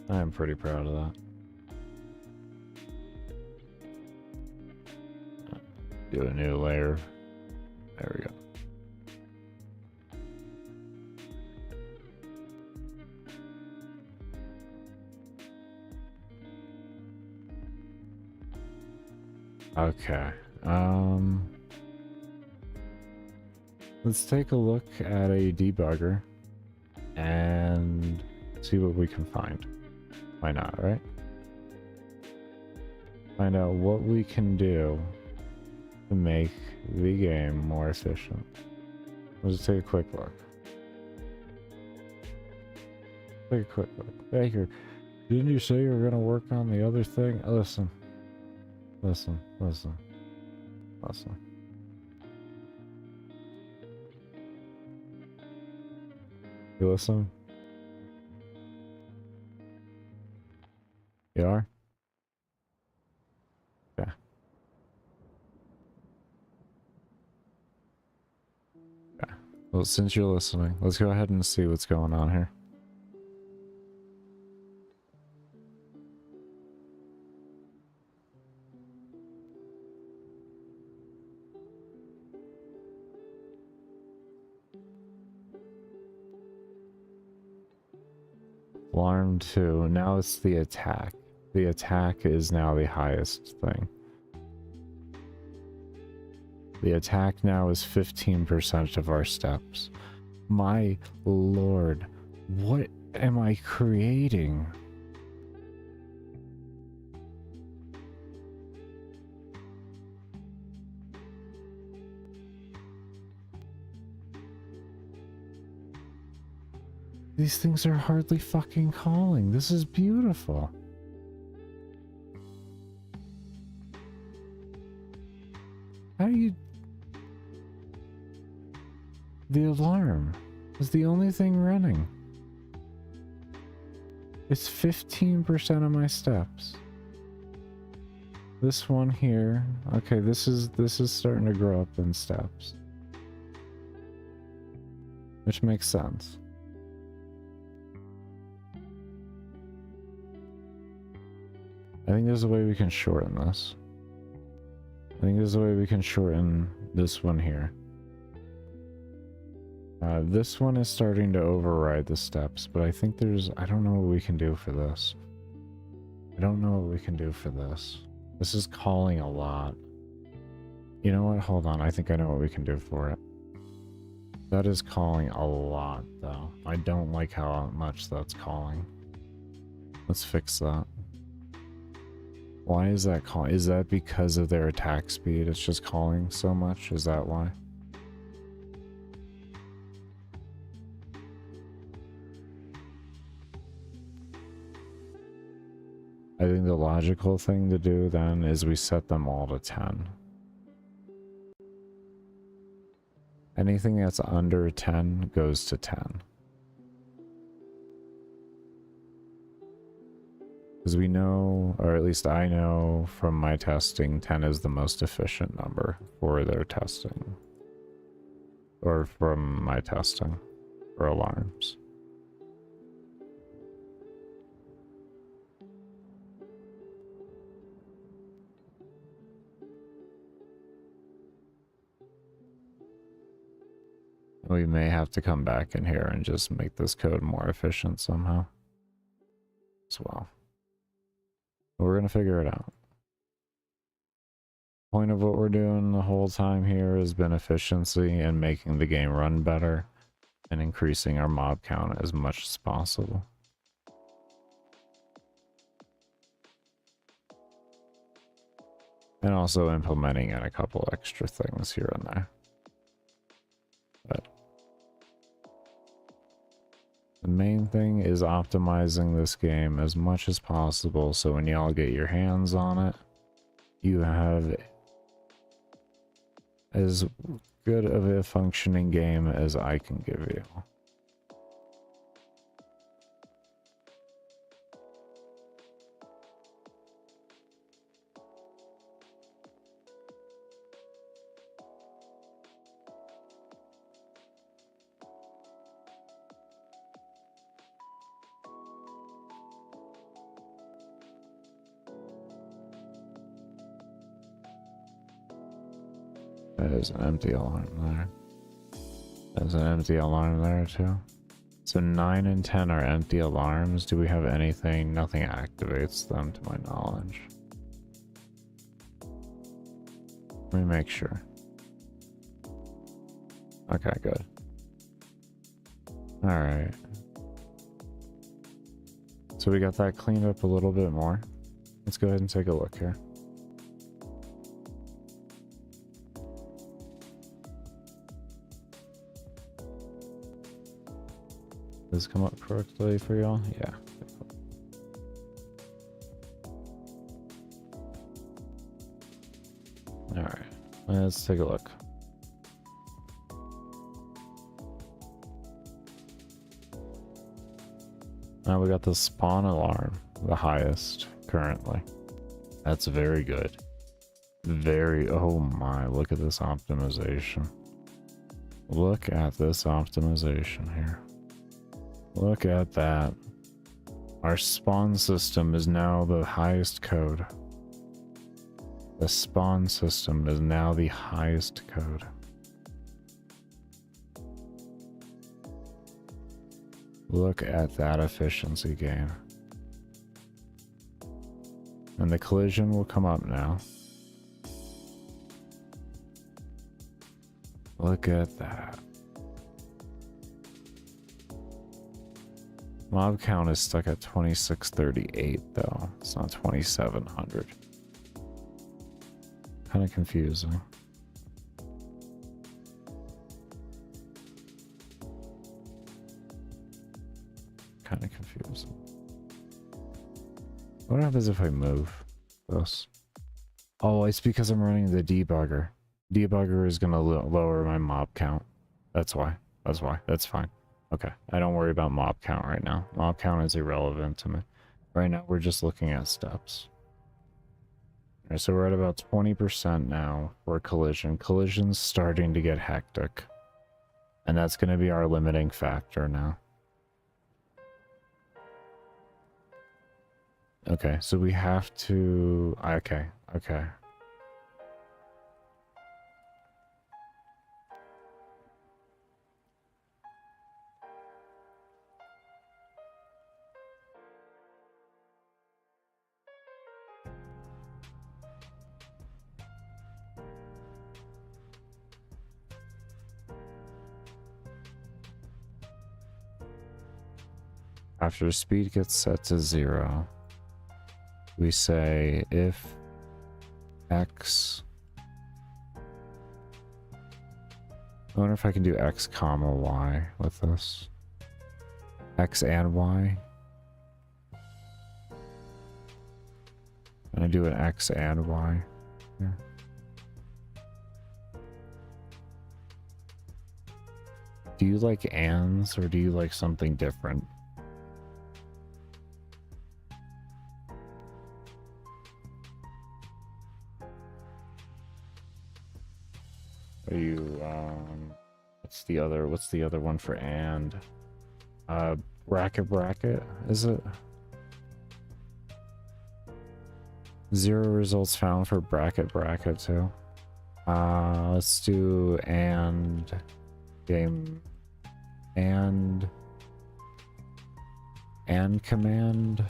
S1: I'm pretty proud of that. Do a new layer. There we go. Okay. Let's take a look at a debugger and see what we can find. Why not, right? Find out what we can do to make the game more efficient. Let's take a quick look. Take a quick look. Baker, didn't you say you were gonna work on the other thing? Listen. Listen. You listen? You are? Yeah. Yeah. Well, since you're listening, let's go ahead and see what's going on here. Alarm 2. Now it's the attack. The attack is now the highest thing. The attack now is 15% of our steps. My lord, what am I creating? These things are hardly fucking calling. This is beautiful. How do you... The alarm is the only thing running. It's 15% of my steps. This one here, okay, this is starting to grow up in steps. Which makes sense. I think there's a way we can shorten this. I think there's a way we can shorten this one here. This one is starting to override the steps, but I think there's... I don't know what we can do for this. I don't know what we can do for this. This is calling a lot. You know what? Hold on. I think I know what we can do for it. That is calling a lot, though. I don't like how much that's calling. Let's fix that. Why is that calling? Is that because of their attack speed? It's just calling so much? Is that why? I think the logical thing to do then is we set them all to 10. Anything that's under 10 goes to 10. Because we know, or at least I know from my testing, 10 is the most efficient number for their testing. Or from my testing for alarms. We may have to come back in here and just make this code more efficient somehow as well. We're going to figure it out. Point of what we're doing the whole time here has been efficiency and making the game run better and increasing our mob count as much as possible. And also implementing in a couple extra things here and there. But the main thing is optimizing this game as much as possible so when y'all get your hands on it, you have as good of a functioning game as I can give you. There's an empty alarm there. There's an empty alarm there too. So 9 and 10 are empty alarms. Do we have anything? Nothing activates them to my knowledge. Let me make sure. Okay, good. Alright. So we got that cleaned up a little bit more. Let's go ahead and take a look here. Does this come up correctly for y'all? Yeah. Alright, let's take a look. Now we got the spawn alarm, the highest currently. That's very good. Very, oh my, look at this optimization. Look at this optimization here. Look at that. Our spawn system is now the highest code. The spawn system is now the highest code. Look at that efficiency gain. And the collision will come up now. Look at that. Mob count is stuck at 2638 though. It's not 2700. Kind of confusing. Kind of confusing. What happens if I move this? Oh, it's because I'm running the debugger. Debugger is going to lower my mob count. That's why. That's why. That's fine. Okay. I don't worry about mob count right now. Mob count is irrelevant to me. Right now, we're just looking at steps. Alright, so we're at about 20% now for collision. Collision's starting to get hectic. And that's going to be our limiting factor now. Okay, so we have to... Okay, okay. After speed gets set to 0, we say if x... I wonder if I can do x comma y with this. X and y. Can I do an x and y here? Do you like ands or do you like something different? Are you what's the other one for and? Bracket, is it? 0 results found for bracket too. Let's do and game and command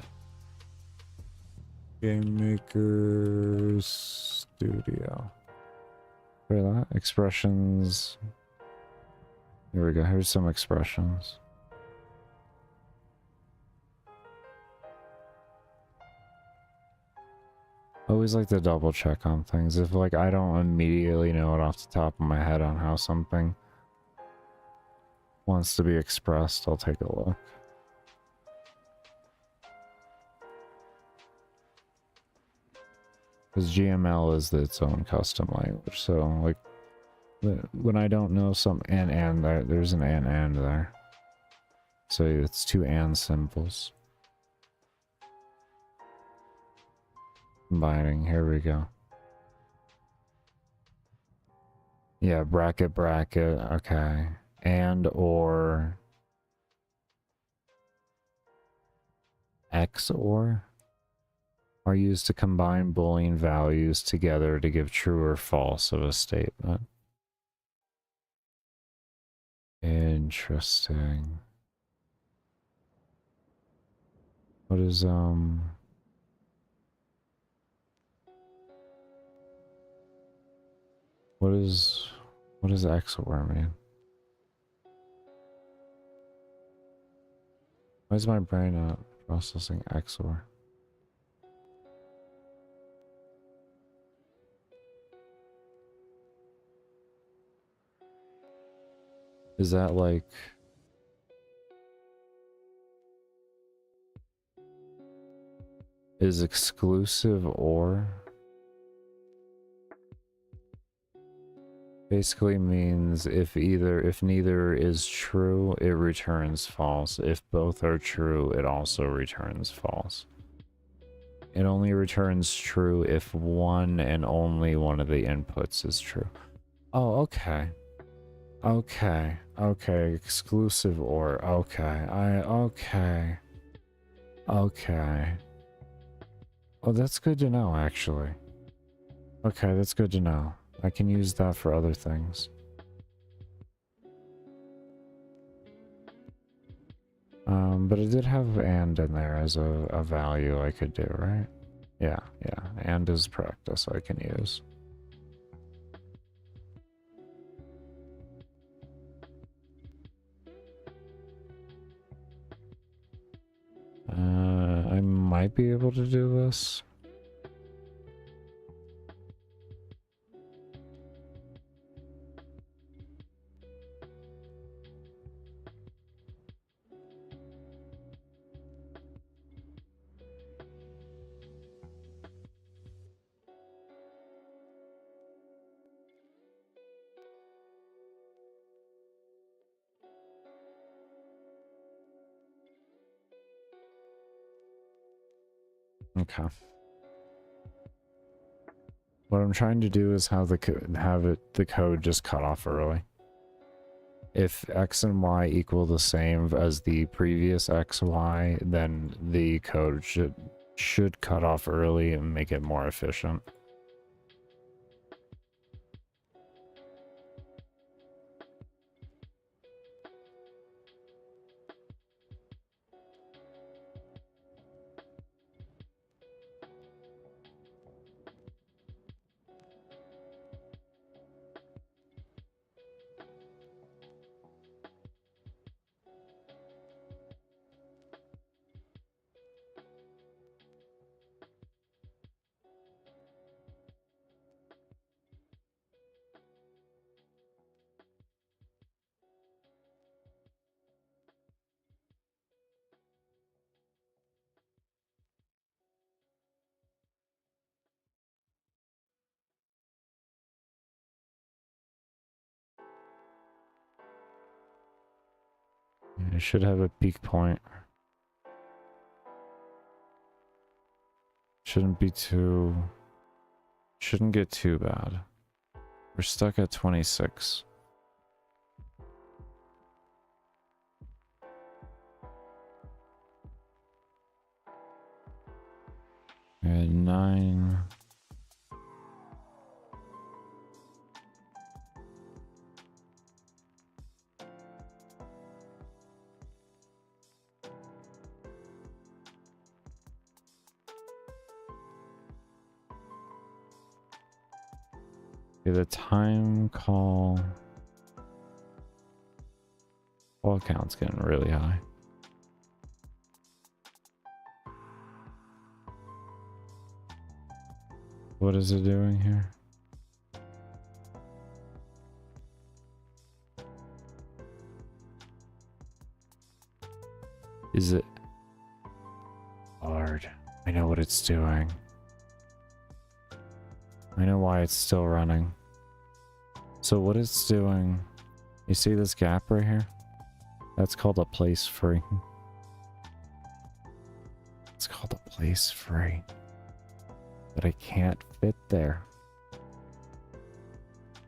S1: gamemaker studio. For that expressions. Here we go. Here's some expressions. Always like to double check on things. If like I don't immediately know it off the top of my head on how something wants to be expressed, I'll take a look. Because GML is its own custom language, so like when I don't know some and there's an and there. So it's 2 and symbols. Combining, here we go. Yeah, bracket, okay. And or XOR are used to combine Boolean values together to give true or false of a statement. Interesting. What is what does XOR mean? Why is my brain not processing XOR? Is that like is exclusive or basically means if neither is true, it returns false. If both are true, it also returns false. It only returns true if one and only one of the inputs is true. Oh, okay. Okay. Exclusive or okay. Okay. Oh, that's good to know, actually. Okay, that's good to know. I can use that for other things. But it did have and in there as a value I could do, right? Yeah. And is practice I can use. I might be able to do this. Okay. What I'm trying to do is have the code just cut off early. If x and y equal the same as the previous xy, then the code should cut off early and make it more efficient. It should have a peak point. Shouldn't get too bad. We're stuck at 26. And 9. Okay, the time call count's getting really high. What is it doing here? Is it hard? I know what it's doing. I know why it's still running. So what it's doing, you see this gap right here? That's called a place free. It's called a place free. But I can't fit there.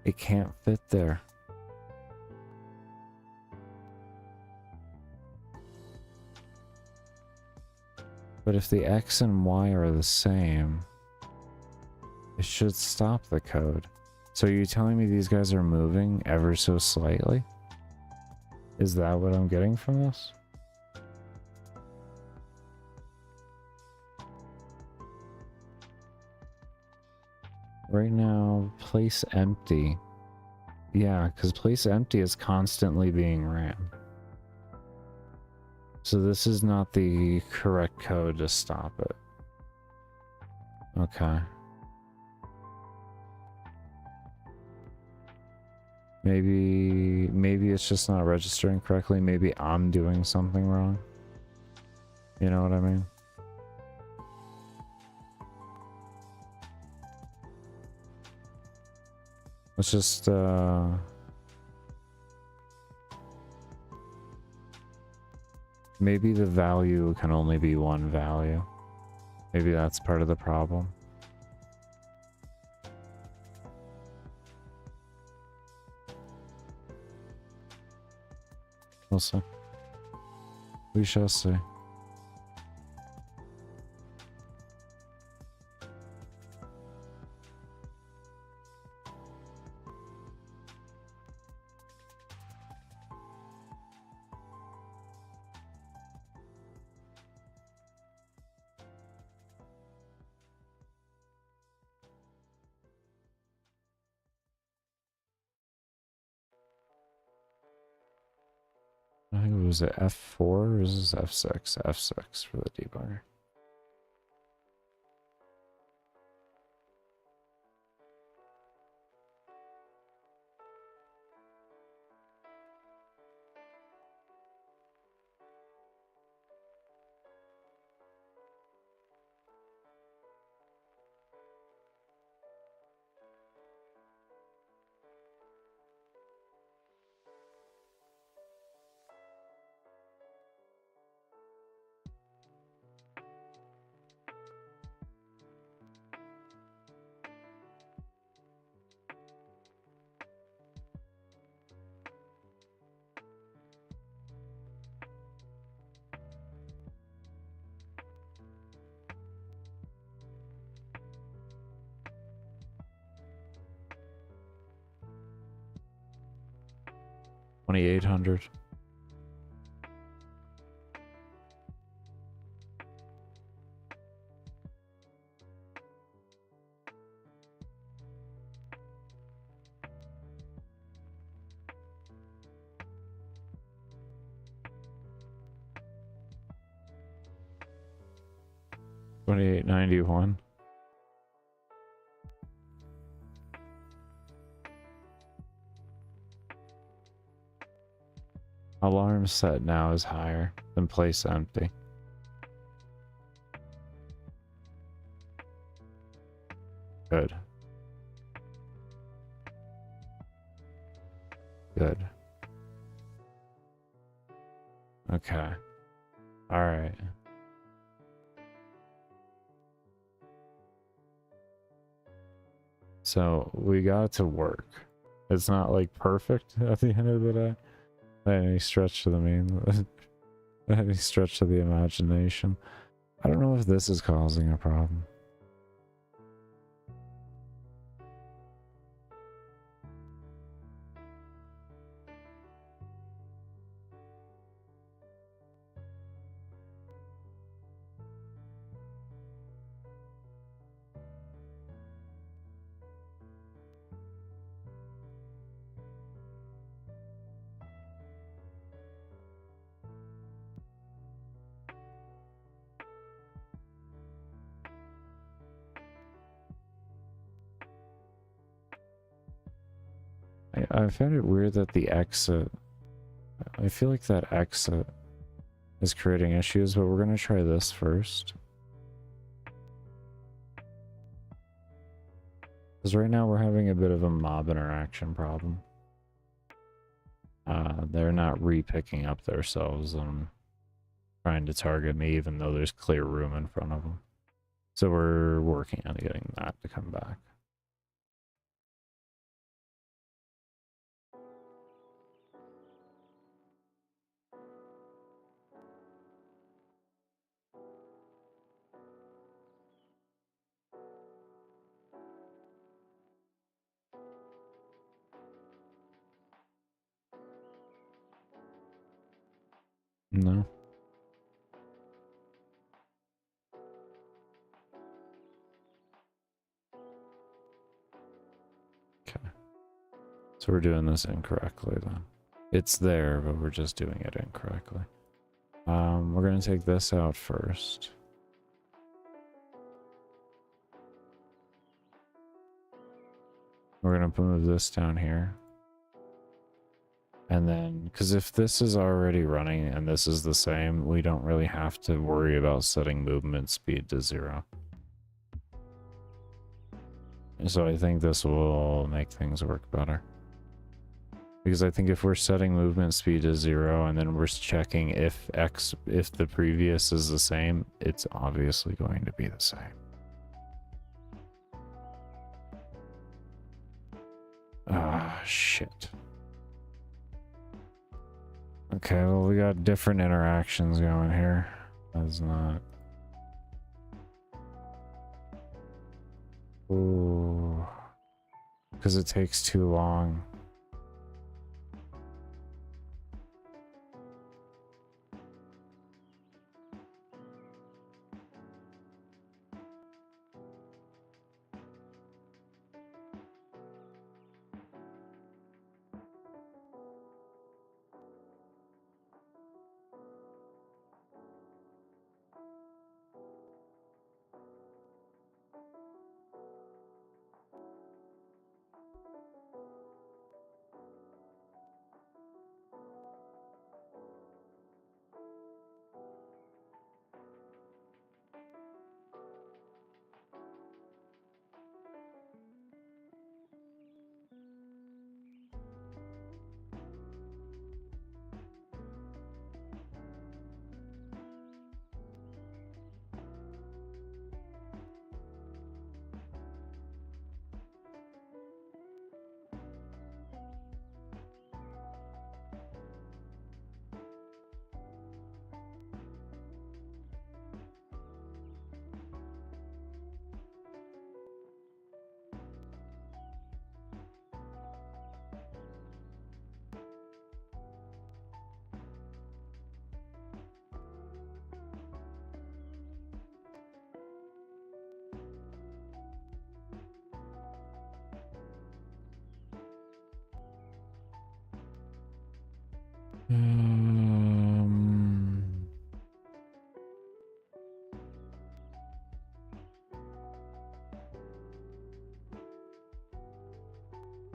S1: It can't fit there. But if the X and Y are the same, it should stop the code. So are you telling me these guys are moving ever so slightly? Is that what I'm getting from this? Right now, place empty. Yeah, because place empty is constantly being ran. So this is not the correct code to stop it. Okay. Maybe it's just not registering correctly. Maybe I'm doing something wrong. You know what I mean? Let's just maybe the value can only be one value. Maybe that's part of the problem. We'll see. We shall see. I think it was at F4 or is this F6? F6 for the debugger. $2,800. $2,891. Alarm set now is higher than place empty. Good. Good. Okay. All right. So we got it to work. It's not like perfect at the end of the day by any stretch of the by any stretch of the imagination. I don't know if this is causing a problem. I found it weird that the exit, I feel like that exit is creating issues, but we're going to try this first. Because right now we're having a bit of a mob interaction problem. They're not re-picking up themselves and trying to target me even though there's clear room in front of them. So we're working on getting that to come back. No. Okay. So we're doing this incorrectly then. It's there, but we're just doing it incorrectly. We're going to take this out first. We're going to move this down here. And then, because if this is already running and this is the same, we don't really have to worry about setting movement speed to 0. So I think this will make things work better. Because I think if we're setting movement speed to 0 and then we're checking if the previous is the same, it's obviously going to be the same. Ah, shit. Okay, well, we got different interactions going here. That's not... Ooh. Because it takes too long.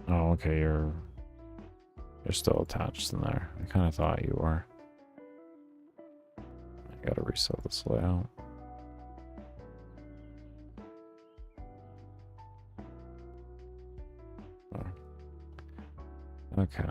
S1: Oh, okay, you're still attached in there. I kind of thought you were. I gotta reset this layout. Oh. Okay.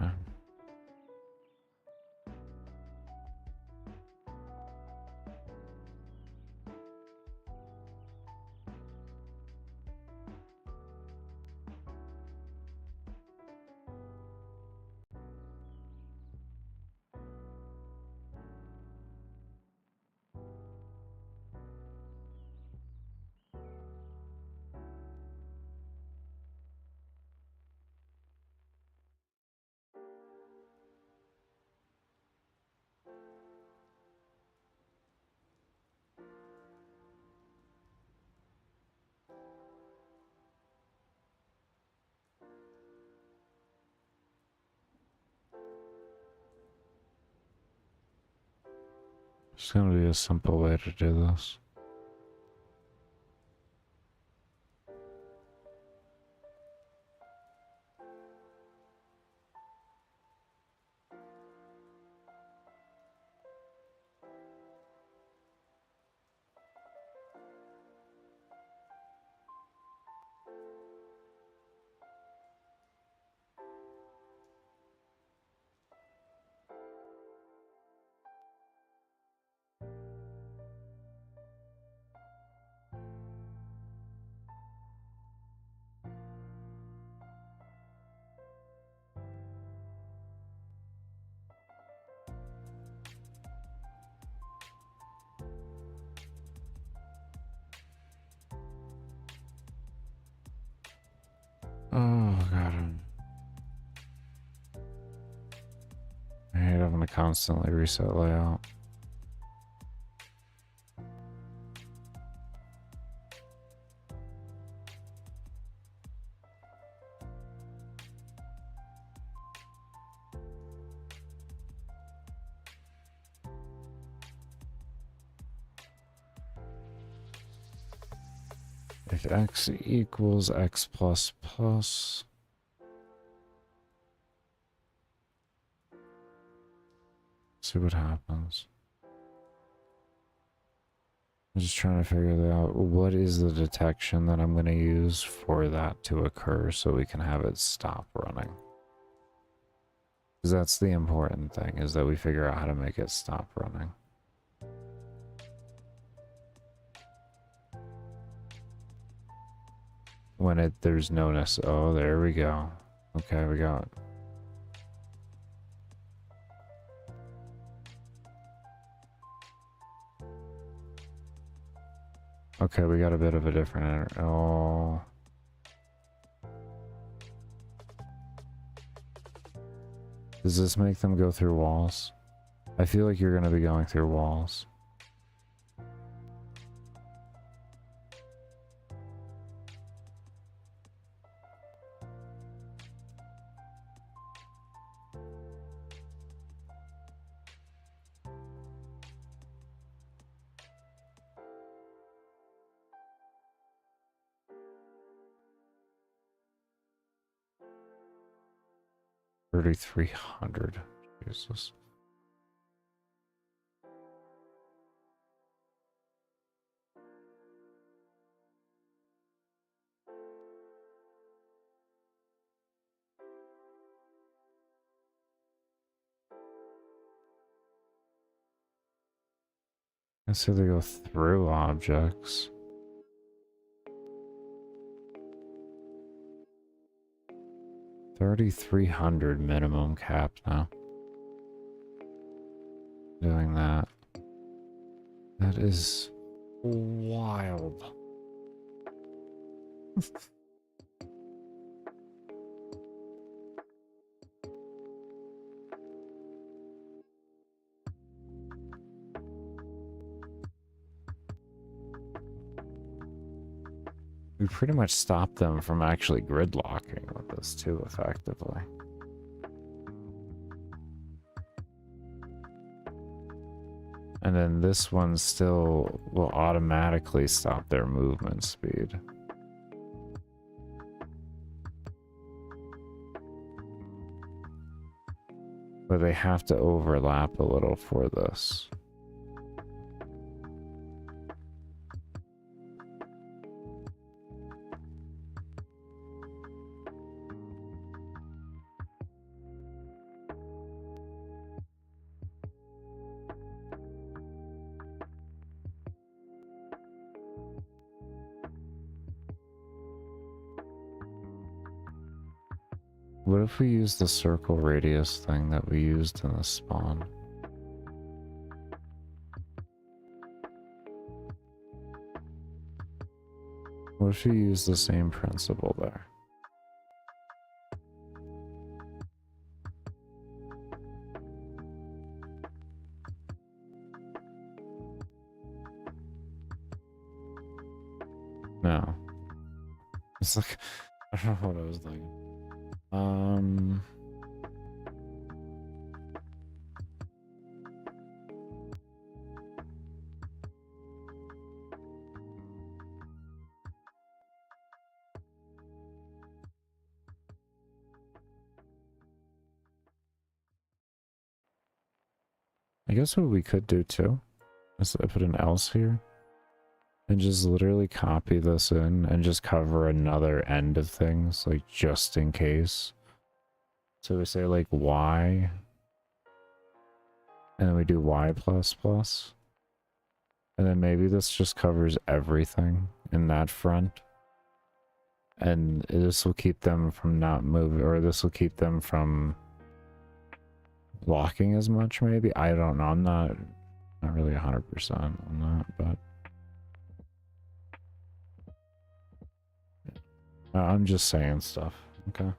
S1: There's gonna be a simple way to do this. Oh god. I hate having to constantly reset layout. If x equals x plus plus. See what happens. I'm just trying to figure out what is the detection that I'm going to use for that to occur so we can have it stop running. Because that's the important thing, is that we figure out how to make it stop running. When there's no oh, there we go. Okay, we got it. Okay, we got a bit of a different oh. Does this make them go through walls? I feel like you're going to be going through walls. $3,300. Jesus. I say they go through objects. $3,300 minimum cap now. Doing that. That is wild. We pretty much stopped them from actually gridlocking with this too, effectively. And then this one still will automatically stop their movement speed. But they have to overlap a little for this. What if we use the circle radius thing that we used in the spawn? What if we use the same principle there? No. It's like, I don't know what I was thinking. I guess what we could do too is I put an else here and just literally copy this in and just cover another end of things, like just in case. So we say like y, and then we do y plus plus. And then maybe this just covers everything in that front. And this will keep them from not moving, or this will keep them from blocking as much, maybe? I don't know. I'm not really 100% on that, but... I'm just saying stuff, okay?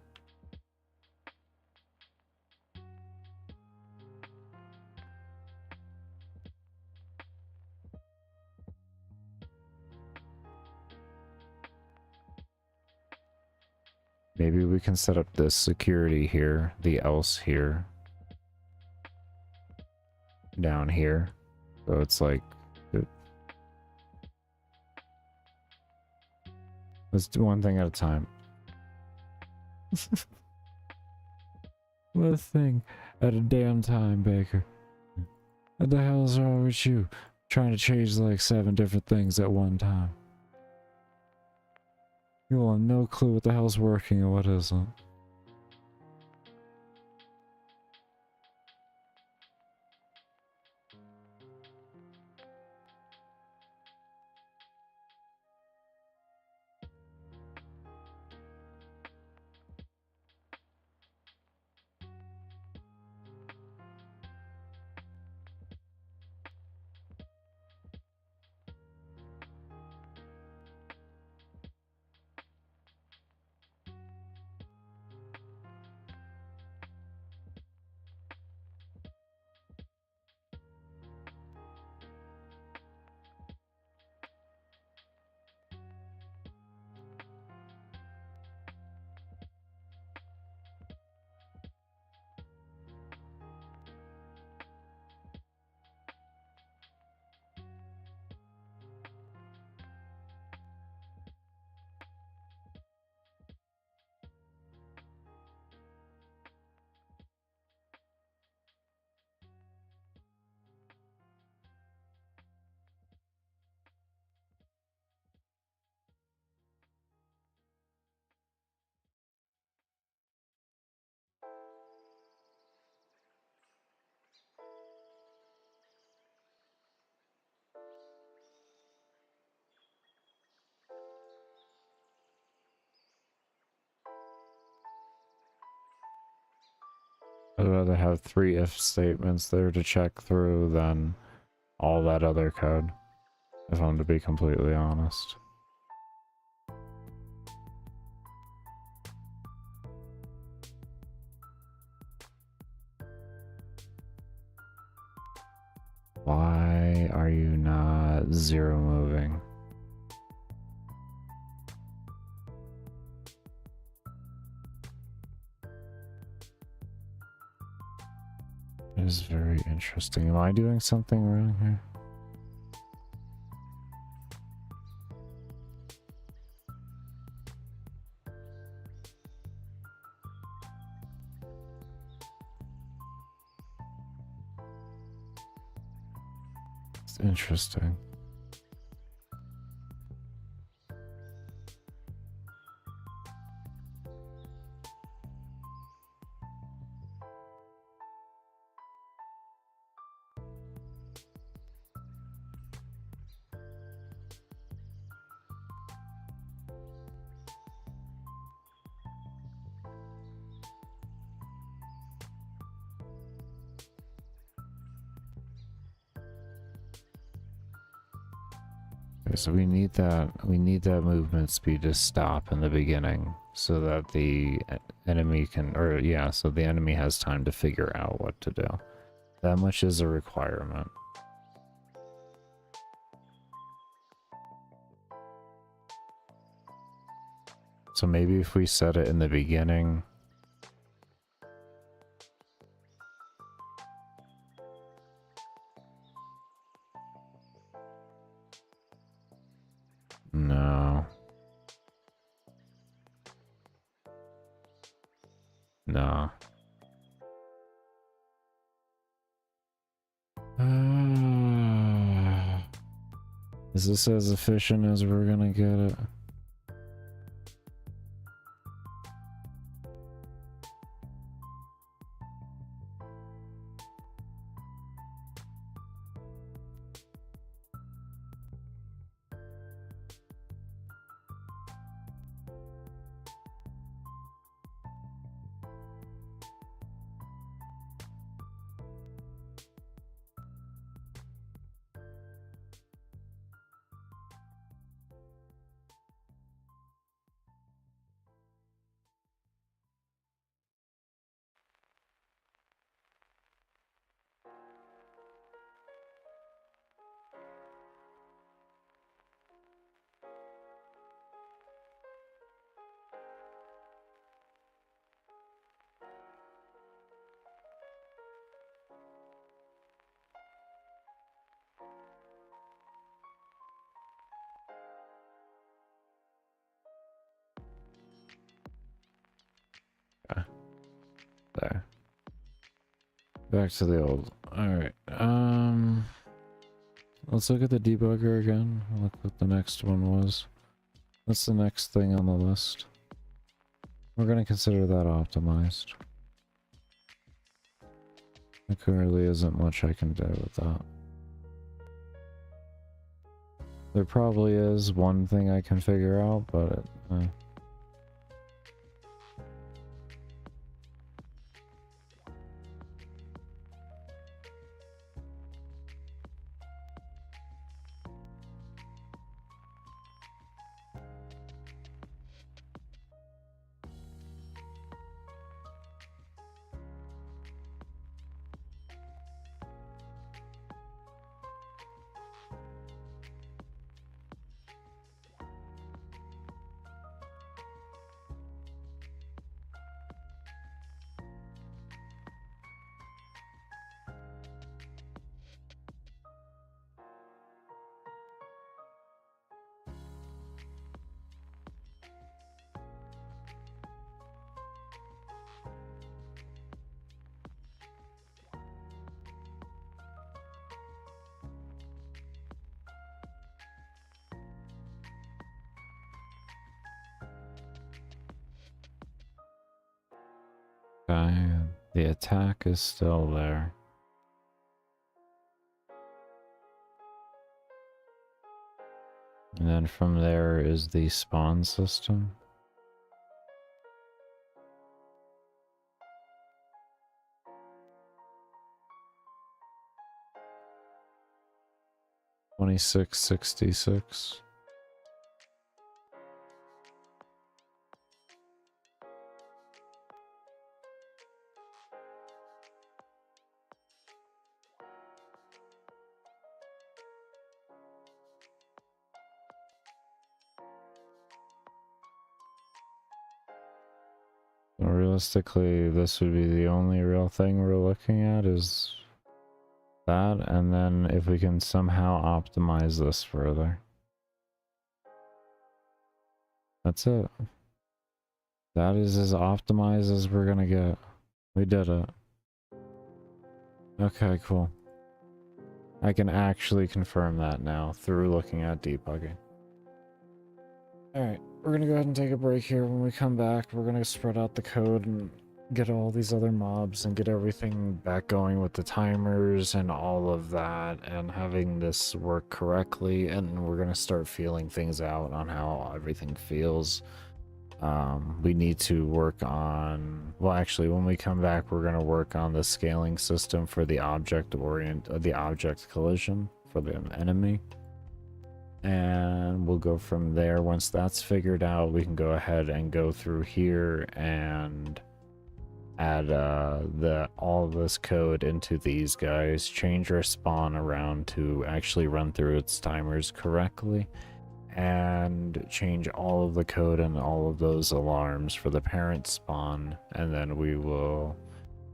S1: Maybe we can set up this security here, the else here, down here. So it's like... Let's do one thing at a time. One thing at a damn time, Baker. What the hell is wrong with you? Trying to change like 7 different things at one time. You will have no clue what the hell's working and what isn't. I'd rather have 3 if statements there to check through than all that other code, if I'm to be completely honest. Why are you not 0 moving? It is very interesting. Am I doing something wrong here? It's interesting. Okay, so we need that movement speed to stop in the beginning so that the enemy can, or yeah, so the enemy has time to figure out what to do. That much is a requirement. So maybe if we set it in the beginning. No. No. Is this as efficient as we're gonna get it? There. Back to the old. Alright. Let's look at the debugger again. Look what the next one was. What's the next thing on the list? We're gonna consider that optimized. There currently isn't much I can do with that. There probably is one thing I can figure out, but the attack is still there. And then from there is the spawn system. $26.66. Realistically, this would be the only real thing we're looking at is that, and then if we can somehow optimize this further. That's it. That is as optimized as we're gonna get. We did it. Okay, cool. I can actually confirm that now through looking at debugging. Alright, we're gonna go ahead and take a break here. When we come back, we're gonna spread out the code and get all these other mobs and get everything back going with the timers and all of that and having this work correctly, and we're gonna start feeling things out on how everything feels. We need to work on, well, actually when we come back we're going to work on the scaling system for the object collision for the enemy, and we'll go from there. Once that's figured out, we can go ahead and go through here and add all of this code into these guys, change our spawn around to actually run through its timers correctly, and change all of the code and all of those alarms for the parent spawn, and then we will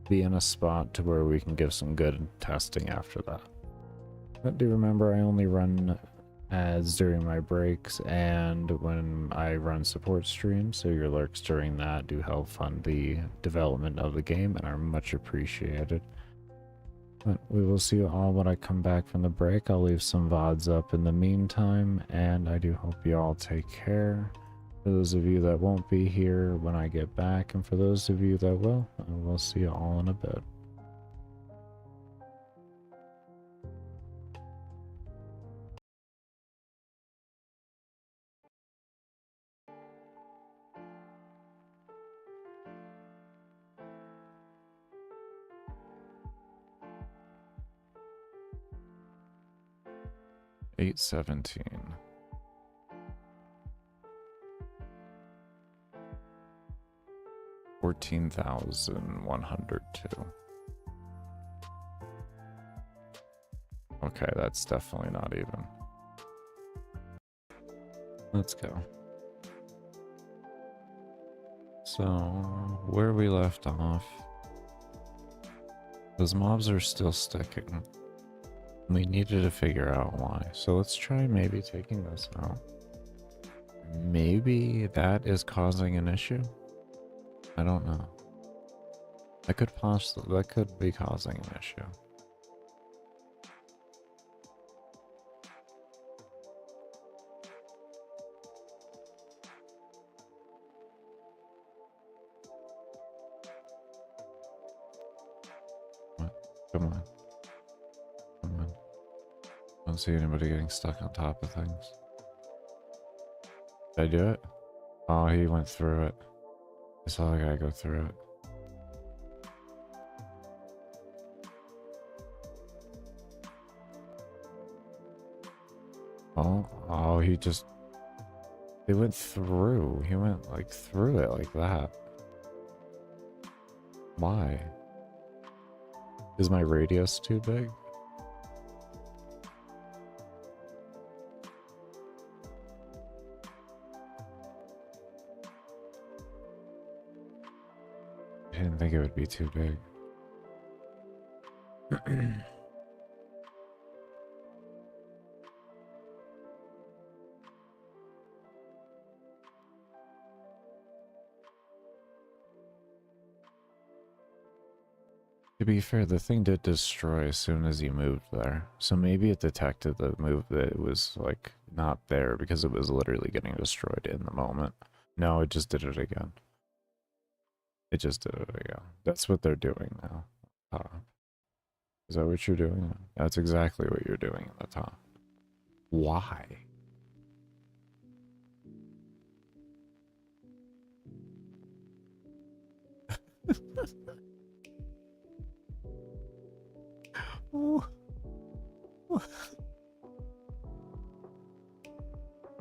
S1: be in a spot to where we can give some good testing after that. But do remember, I only run ads during my breaks and when I run support streams, so your lurks during that do help fund the development of the game and are much appreciated. But we will see you all when I come back from the break. I'll leave some VODs up in the meantime, and I do hope you all take care. For those of you that won't be here when I get back, and for those of you that will, I will see you all in a bit. $8.17. 14,102. Okay, that's definitely not even. Let's go. So, where we left off, those mobs are still sticking. We needed to figure out why. So let's try maybe taking this out. Maybe that is causing an issue? I don't know. That could be causing an issue. What? Come on. Come on. I don't see anybody getting stuck on top of things. Did I do it? Oh, he went through it. I saw the guy go through it. Oh, he just... They went through. He went, like, through it like that. Why? Is my radius too big? I didn't think it would be too big. To be fair, the thing did destroy as soon as you moved there. So maybe it detected the move that it was, like, not there because it was literally getting destroyed in the moment. No, it just did it again. It just did it again. That's what they're doing now. Is that what you're doing? That's exactly what you're doing at the top. Why?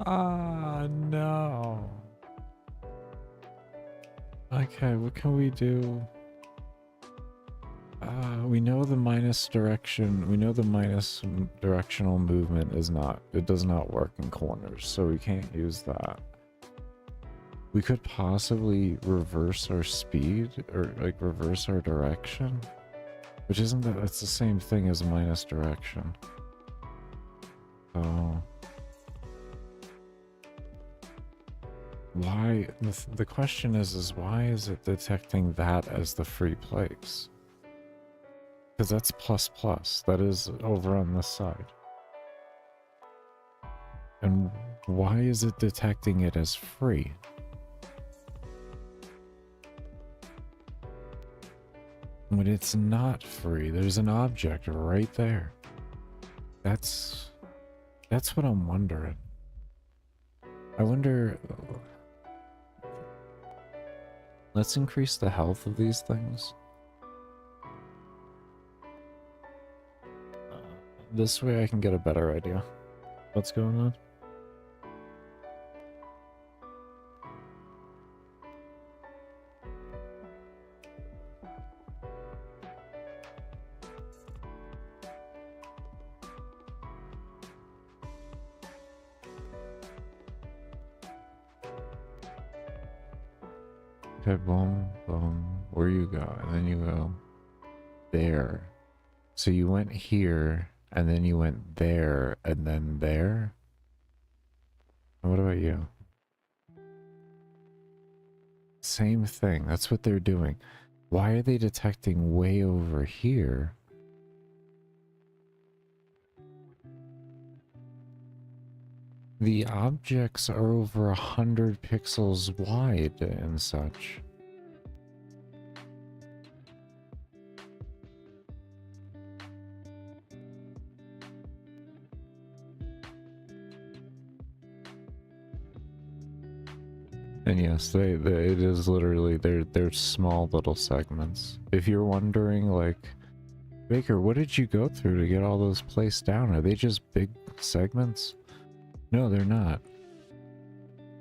S1: Ah, no. Okay, what can we do? We know the minus direction, we know the minus directional movement is not, it does not work in corners, so we can't use that. We could possibly reverse our speed, or like reverse our direction, which isn't that, that's the same thing as minus direction. So... why, the question is why is it detecting that as the free place? Because that's plus plus, that is over on this side. And why is it detecting it as free? When it's not free, there's an object right there. That's what I'm wondering. I wonder... Let's increase the health of these things. This way I can get a better idea. What's going on? Okay, boom, boom, where you go, and then you go there. So you went here, and then you went there, and then there? And what about you? Same thing, that's what they're doing. Why are they detecting way over here, The objects are over 100 pixels wide and such. And yes, it is literally, they're small little segments. If you're wondering, like, Baker, what did you go through to get all those placed down? Are they just big segments? No, they're not.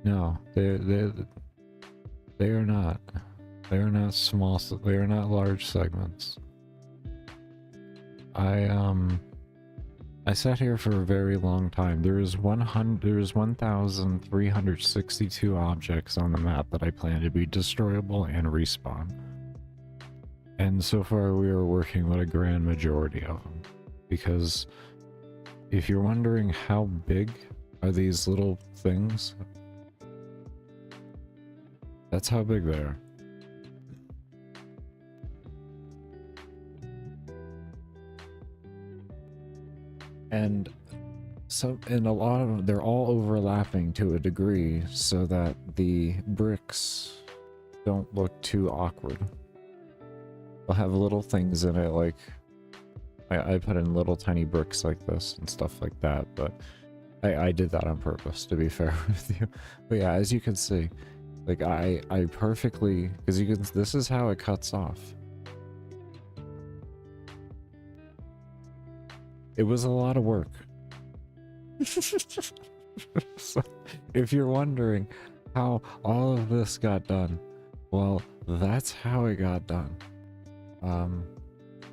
S1: No, they are not. They are not small, they are not large segments. I sat here for a very long time. There is 1,362 objects on the map that I plan to be destroyable and respawn. And so far we are working with a grand majority of them. Because if you're wondering how big are these little things, that's how big they are. And so, and a lot of them, they're all overlapping to a degree so that the bricks don't look too awkward. They'll have little things in it, like I put in little tiny bricks like this and stuff like that, but I did that on purpose, to be fair with you. But yeah, as you can see, like I perfectly, because you can, this is how it cuts off. It was a lot of work. So, if you're wondering how all of this got done, well, that's how it got done.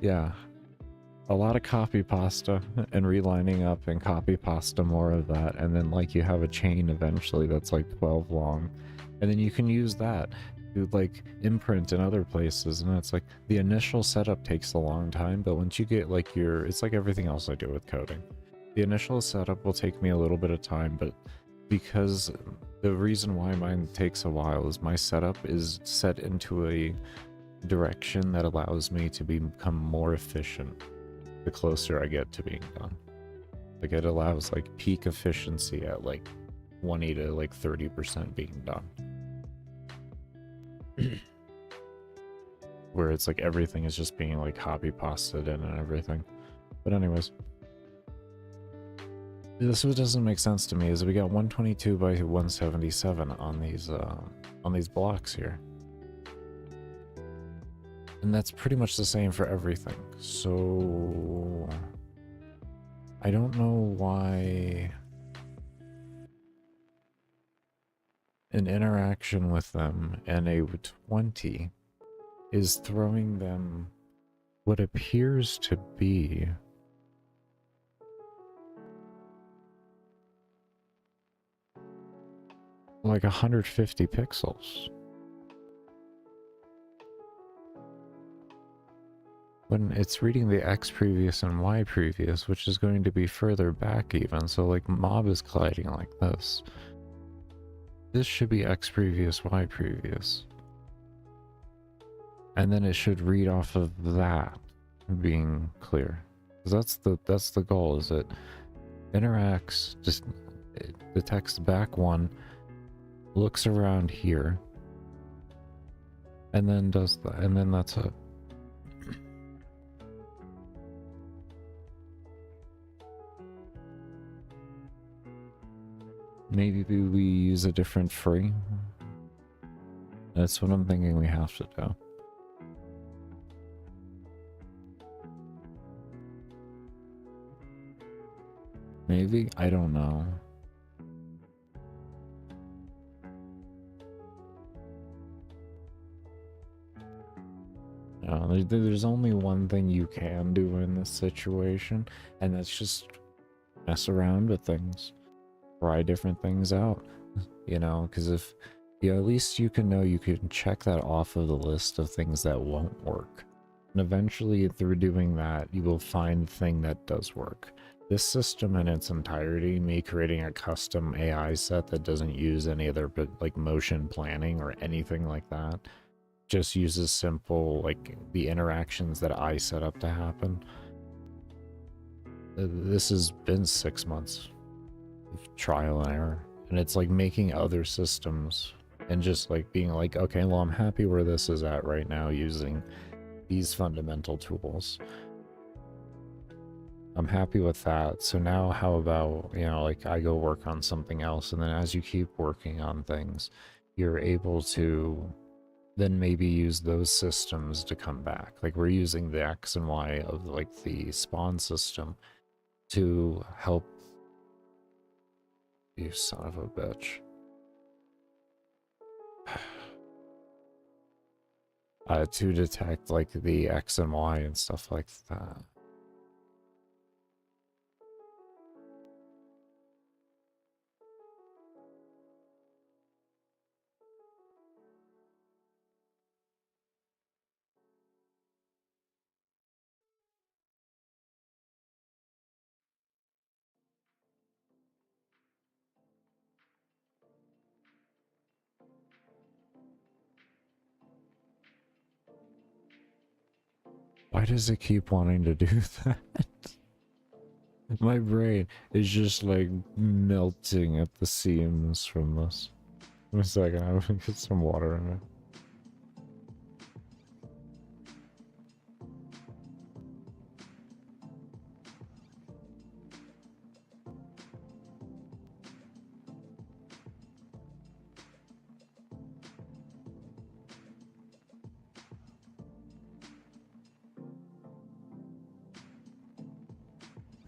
S1: Yeah, a lot of copy pasta and relining up and copy pasta more of that, and then like you have a chain eventually that's like 12 long, and then you can use that to like imprint in other places, and it's like the initial setup takes a long time, but once you get like your, it's like everything else I do with coding. The initial setup will take me a little bit of time, but because the reason why mine takes a while is my setup is set into a direction that allows me to become more efficient the closer I get to being done. Like it allows like peak efficiency at like 20 to like 30% being done. Where it's like everything is just being like copy pasted in and everything. But anyways, this what doesn't make sense to me is we got 122 by 177 on these blocks here. And that's pretty much the same for everything. So I don't know why an interaction with them and a 20 is throwing them what appears to be like 150 pixels. When it's reading the X previous and Y previous, which is going to be further back even, so like mob is colliding like this. This should be X previous, Y previous. And then it should read off of that being clear. Because that's the goal, is it interacts, just it detects back one, looks around here, and then does that, and then that's it. Maybe we use a different free. That's what I'm thinking we have to do. Maybe? I don't know. No, there's only one thing you can do in this situation, and that's just mess around with things. Try different things out, you know, because if at least you can know, you can check that off of the list of things that won't work, and eventually through doing that you will find the thing that does work. This system in its entirety, me creating a custom AI set that doesn't use any other like motion planning or anything like that, just uses simple like the interactions that I set up to happen. This has been 6 months. trial and error. And it's like making other systems and just like being like, okay, well, I'm happy where this is at right now using these fundamental tools. I'm happy with that. So now how about, you know, like I go work on something else, and then as you keep working on things, you're able to then maybe use those systems to come back. Like we're using the X and Y of like the spawn system to help you, son of a bitch. To detect like the X and Y and stuff like that. Why does it keep wanting to do that? My brain is just like melting at the seams from this. Give me a second, I'm gonna get some water in it.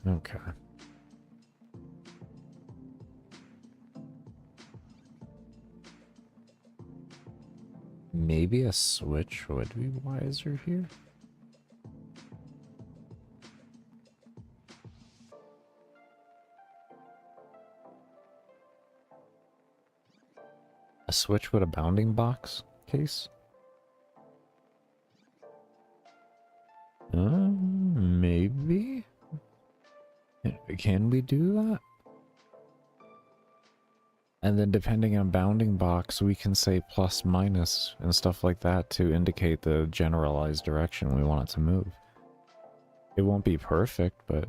S1: Okay. Maybe a switch would be wiser here? A switch with a bounding box case? Maybe? Can we do that? And then depending on bounding box, we can say plus minus and stuff like that to indicate the generalized direction we want it to move. It won't be perfect, but...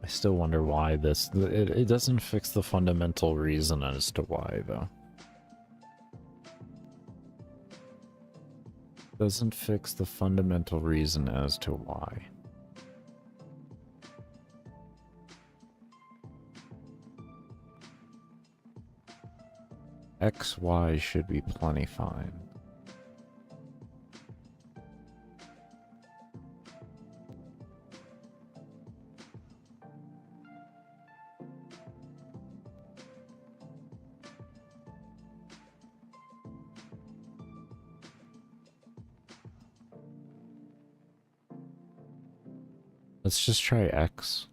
S1: I still wonder why this... It doesn't fix the fundamental reason as to why, though. Doesn't fix the fundamental reason as to why. XY should be plenty fine. Let's just try X.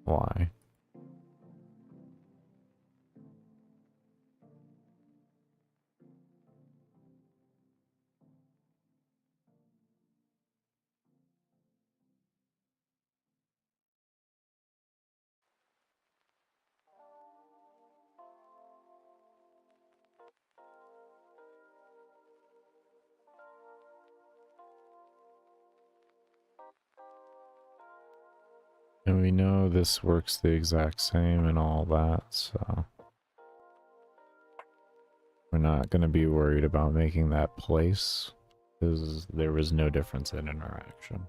S1: Y. And we know this works the exact same and all that, so... We're not going to be worried about making that place, because there was no difference in interaction.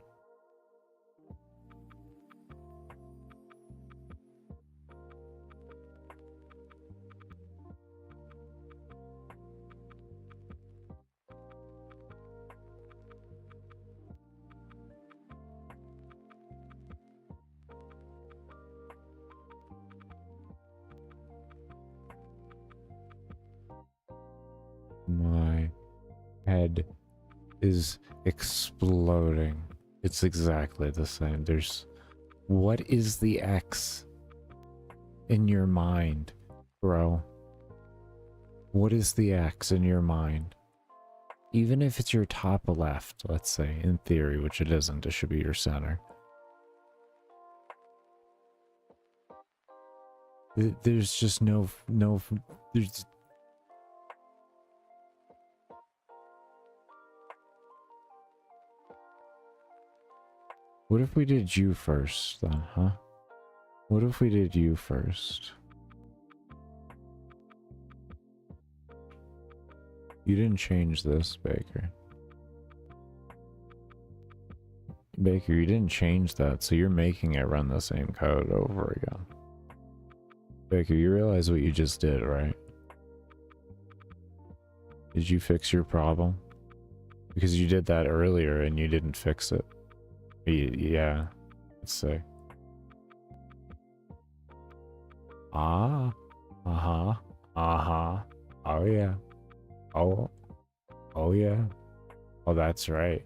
S1: My head is exploding. It's exactly the same. There's... What is the X in your mind, bro? What is the X in your mind? Even if it's your top left, let's say, in theory, which it isn't, it should be your center. There's just there's... What if we did you first then, huh? What if we did you first? You didn't change this, Baker. Baker, you didn't change that, so you're making it run the same code over again. Baker, you realize what you just did, right? Did you fix your problem? Because you did that earlier and you didn't fix it. Yeah, let's say. Ah, uh-huh, uh-huh, oh yeah, oh yeah, oh that's right,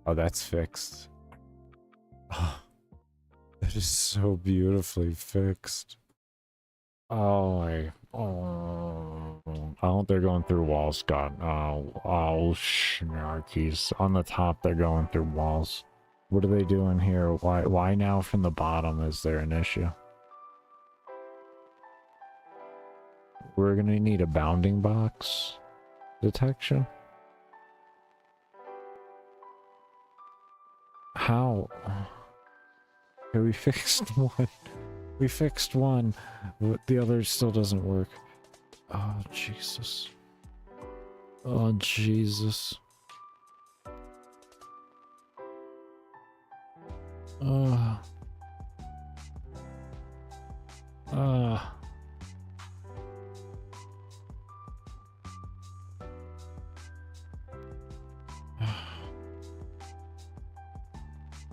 S1: oh that's fixed. Oh, that is so beautifully fixed. Oh, oh, they're going through walls, Scott. Oh, snarkies. On the top, they're going through walls. What are they doing here? Why now from the bottom is there an issue? We're gonna need a bounding box detection. How? Okay, we fixed one. We fixed one, but the other still doesn't work. Oh, Jesus. Oh, Jesus.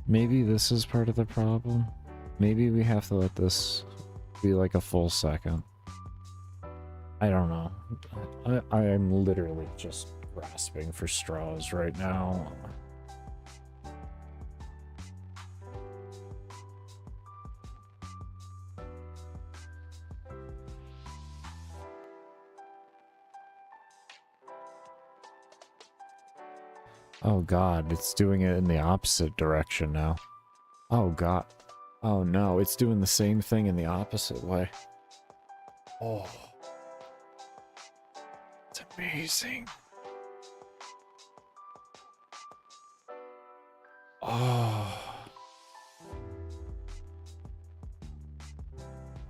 S1: Maybe this is part of the problem. Maybe we have to let this be like a full second. I don't know. I am literally just grasping for straws right now. Oh god, it's doing it in the opposite direction now. Oh god. Oh no, it's doing the same thing in the opposite way. Oh. It's amazing. Oh.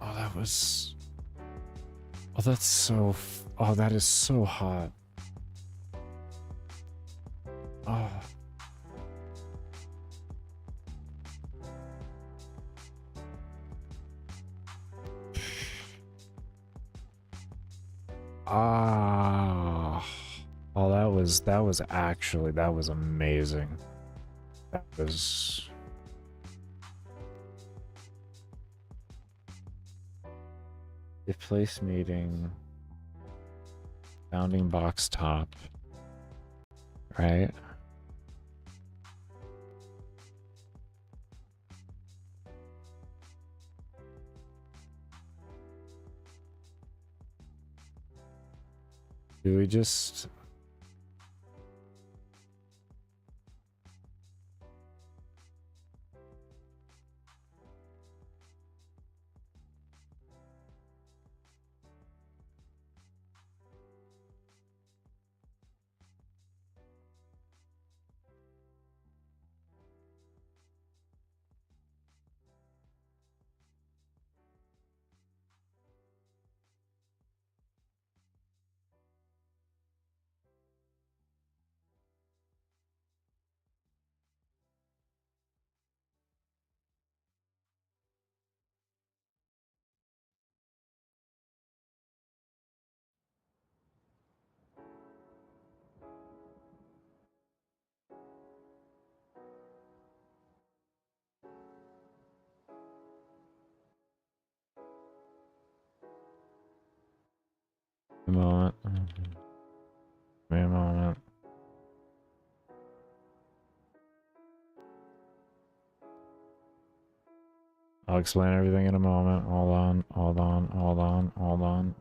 S1: Oh, that was... Oh, that's so... Oh, that is so hot. Oh. Ah. Oh, that was amazing. That was... If place meeting... Bounding box top. Right? Do we just... A moment. Wait a moment. I'll explain everything in a moment. Hold on, hold on, hold on, hold on.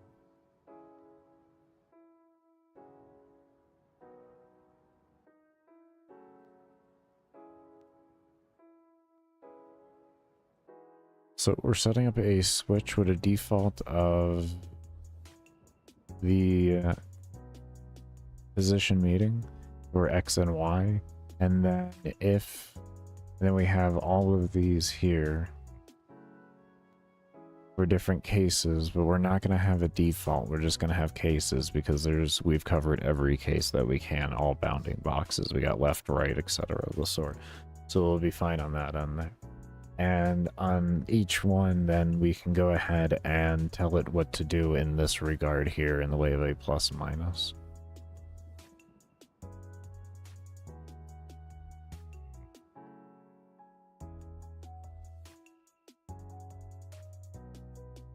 S1: So we're setting up a switch with a default of the position meeting for X and Y, and then if And then we have all of these here for different cases, but we're not going to have a default. We're just going to have cases because we've covered every case that we can, all bounding boxes. We got left, right, etc. of the sort. So we'll be fine on that on there. And on each one, then we can go ahead and tell it what to do in this regard here in the way of a plus minus.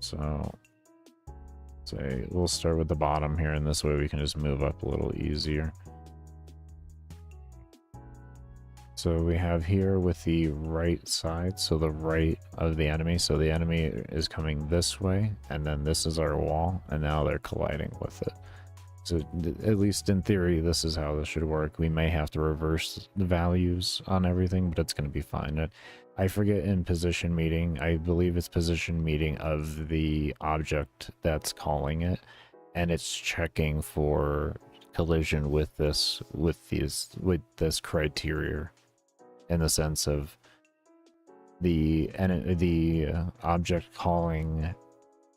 S1: So, say we'll start with the bottom here, and this way we can just move up a little easier. So we have here with the right side, so the right of the enemy. So the enemy is coming this way, and then this is our wall, and now they're colliding with it. So at least in theory, this is how this should work. We may have to reverse the values on everything, but it's going to be fine. I forget in position meeting, I believe it's position meeting of the object that's calling it, and it's checking for collision with this criteria, in the sense of the object calling.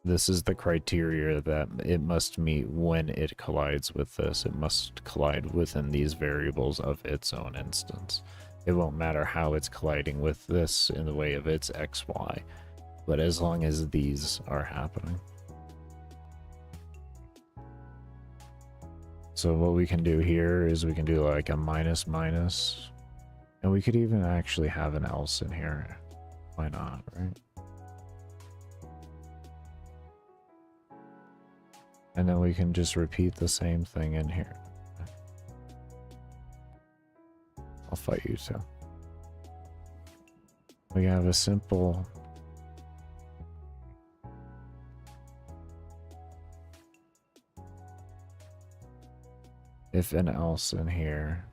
S1: This is the criteria that it must meet when it collides with this. It must collide within these variables of its own instance. It won't matter how it's colliding with this in the way of its XY, but as long as these are happening. So what we can do here is we can do like a minus minus, and we could even actually have an else in here. Why not, right? And then we can just repeat the same thing in here. I'll fight you too. We have a simple if and else in here.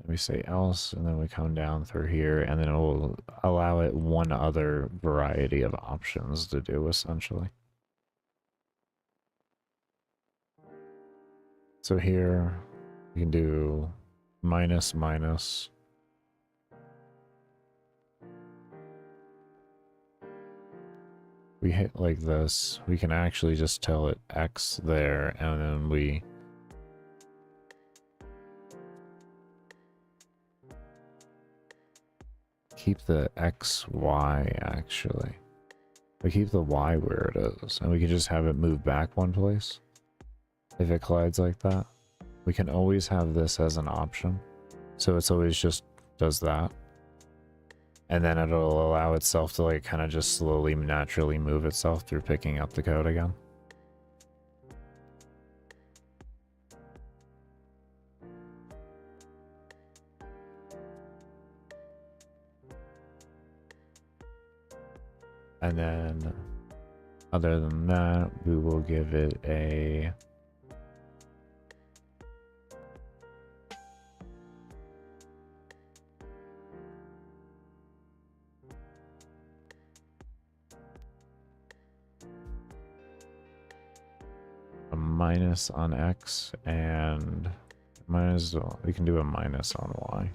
S1: We say else, and then we come down through here, and then it will allow it one other variety of options to do, essentially. So here we can do minus minus. We hit like this, we can actually just tell it X there, and then we keep the XY actually. We keep the Y where it is, and we can just have it move back one place. If it collides like that, we can always have this as an option. So it's always just does that. And then it'll allow itself to like kind of just slowly, naturally move itself through picking up the code again. And then other than that, we will give it a minus on X, and we can do a minus on Y.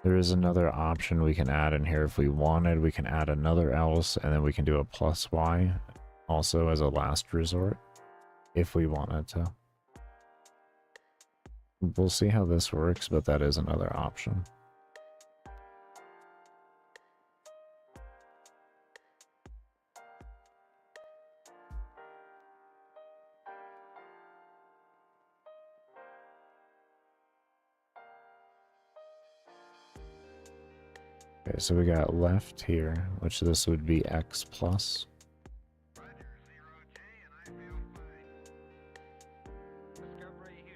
S1: There is another option we can add in here if we wanted. We can add another else, and then we can do a plus Y also as a last resort if we wanted to. We'll see how this works, but that is another option. Okay, so we got left here, which this would be X plus.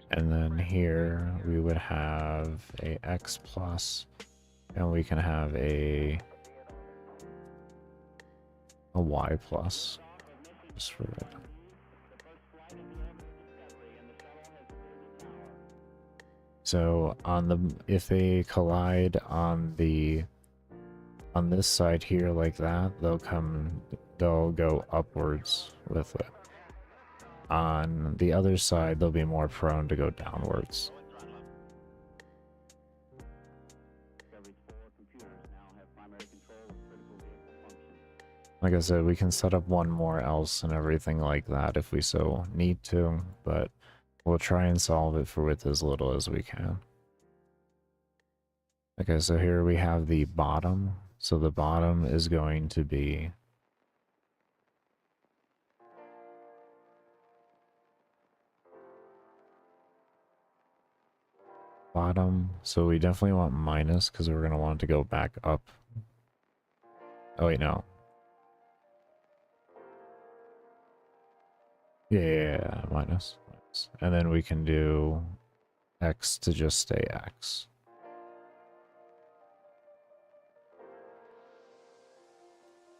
S1: And then here we would have a X plus, and we can have a Y plus, just for it. So if they collide on this side here like that, they'll go upwards with it. on the other side, they'll be more prone to go downwards. Like I said, we can set up one more else and everything like that if we so need to, but we'll try and solve it for with as little as we can. Okay, so here we have the bottom. So the bottom is going to be bottom. So we definitely want minus because we're going to want to go back up. Oh, wait, no. Yeah, minus. And then we can do X to just stay X.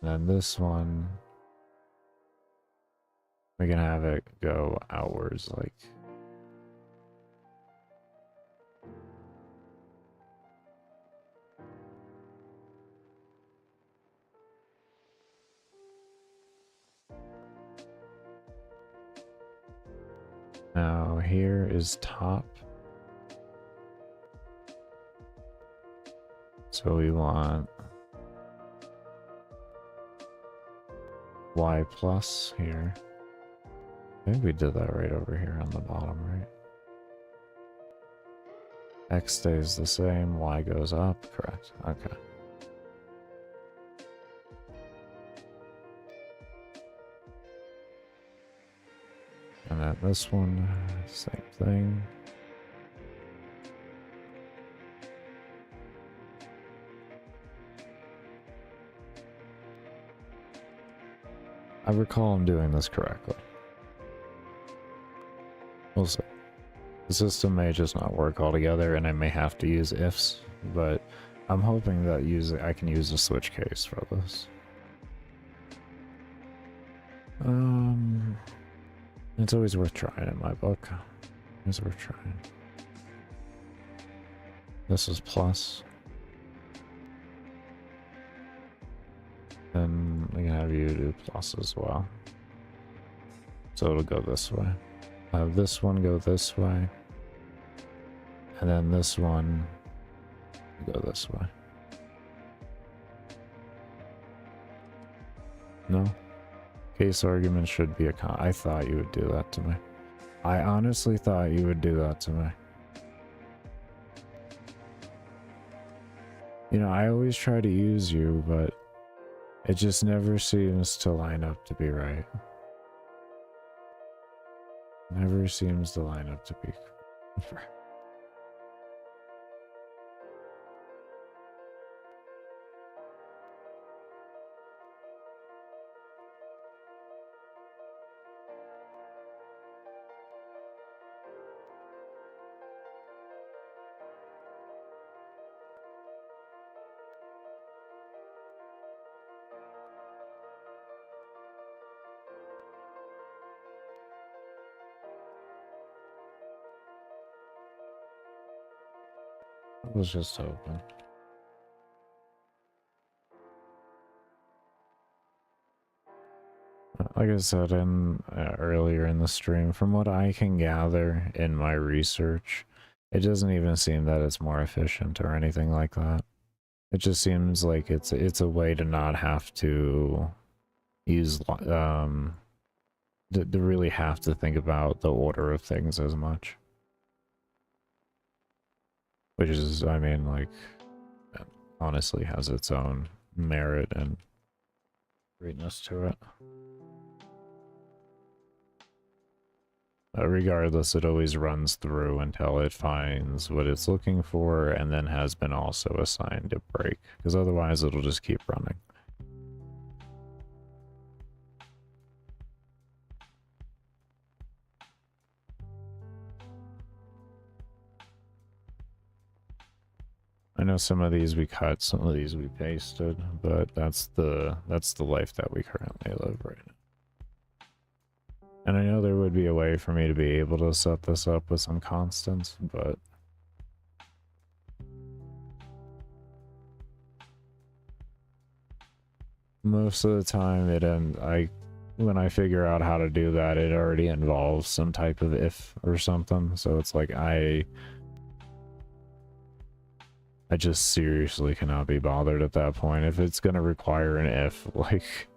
S1: And then this one, we can have it go outwards like. Now here is top. So we want Y plus here. I think we did that right over here on the bottom, right? X stays the same, Y goes up, correct. Okay. And then this one, same thing. I recall I'm doing this correctly. We'll see. The system may just not work altogether and I may have to use ifs, but I'm hoping that I can use a switch case for this. It's always worth trying in my book. It's worth trying. This is plus. Then we can have you do plus as well. So it'll go this way. Have this one go this way. And then this one go this way. No? Case argument should be a con. I thought you would do that to me. I honestly thought you would do that to me. You know, I always try to use you, but it just never seems to line up to be right. Never seems to line up to be right. I was just hoping. Like I said earlier in the stream, from what I can gather in my research, it doesn't even seem that it's more efficient or anything like that. It just seems like it's a way to not have to use to really have to think about the order of things as much. Which is, I mean, like, honestly has its own merit and greatness to it. Regardless, it always runs through until it finds what it's looking for and then has been also assigned a break, because otherwise it'll just keep running. I know some of these we cut, some of these we pasted, but that's the life that we currently live right now. And I know there would be a way for me to be able to set this up with some constants, but most of the time when I figure out how to do that, it already involves some type of if or something. So it's like I just seriously cannot be bothered at that point. If it's gonna require an if, like,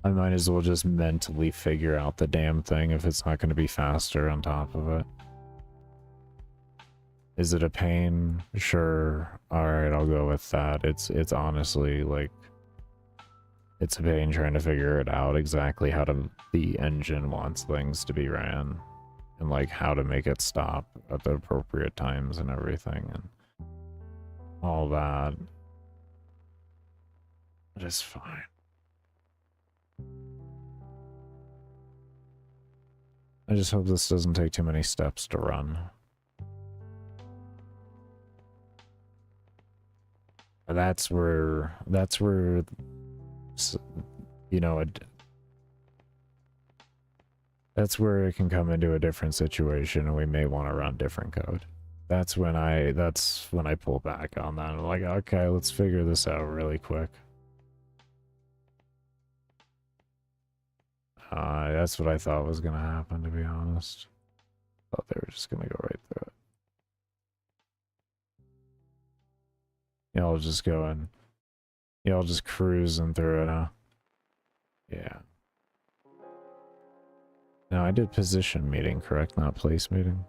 S1: I might as well just mentally figure out the damn thing if it's not gonna be faster on top of it. Is it a pain? Sure. Alright, I'll go with that. It's honestly, like, it's a pain trying to figure it out exactly how the engine wants things to be ran. And, like, how to make it stop at the appropriate times and everything. And all that. But it's fine. I just hope this doesn't take too many steps to run. That's where, you know, that's where it can come into a different situation and we may want to run different code. That's when I pull back on that. I'm like, okay, let's figure this out really quick. That's what I thought was gonna happen, to be honest. Thought they were just gonna go right through it. Y'all just going, y'all just cruising through it, huh? Yeah. No, I did position meeting, correct? Not place meeting.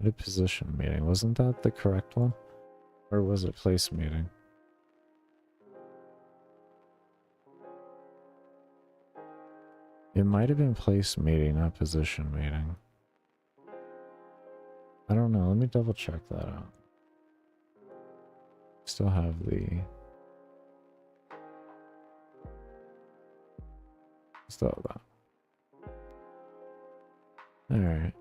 S1: I did position meeting. Wasn't that the correct one? Or was it place meeting? It might have been place meeting, not position meeting. I don't know. Let me double check that out. Still have the... Still have that. Alright.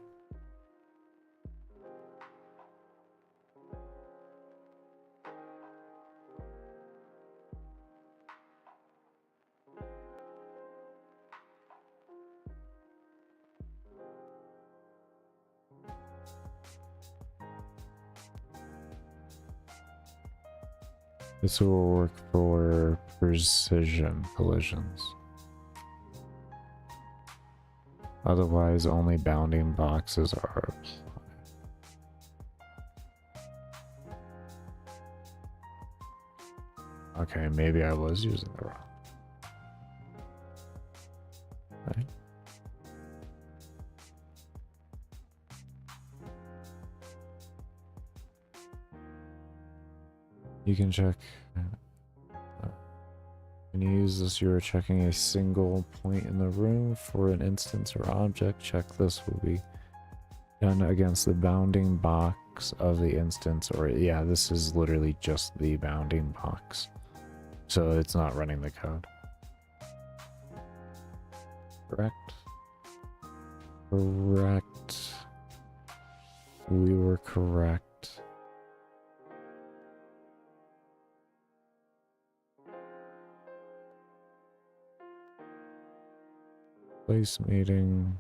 S1: This will work for precision collisions. Otherwise, only bounding boxes are applied. Okay, maybe I was using the wrong. Right. You can check. When you use this, you are checking a single point in the room for an instance or object. Check this will be done against the bounding box of the instance, or yeah, this is literally just the bounding box. So it's not running the code. Correct. Correct. We were correct. Place meeting.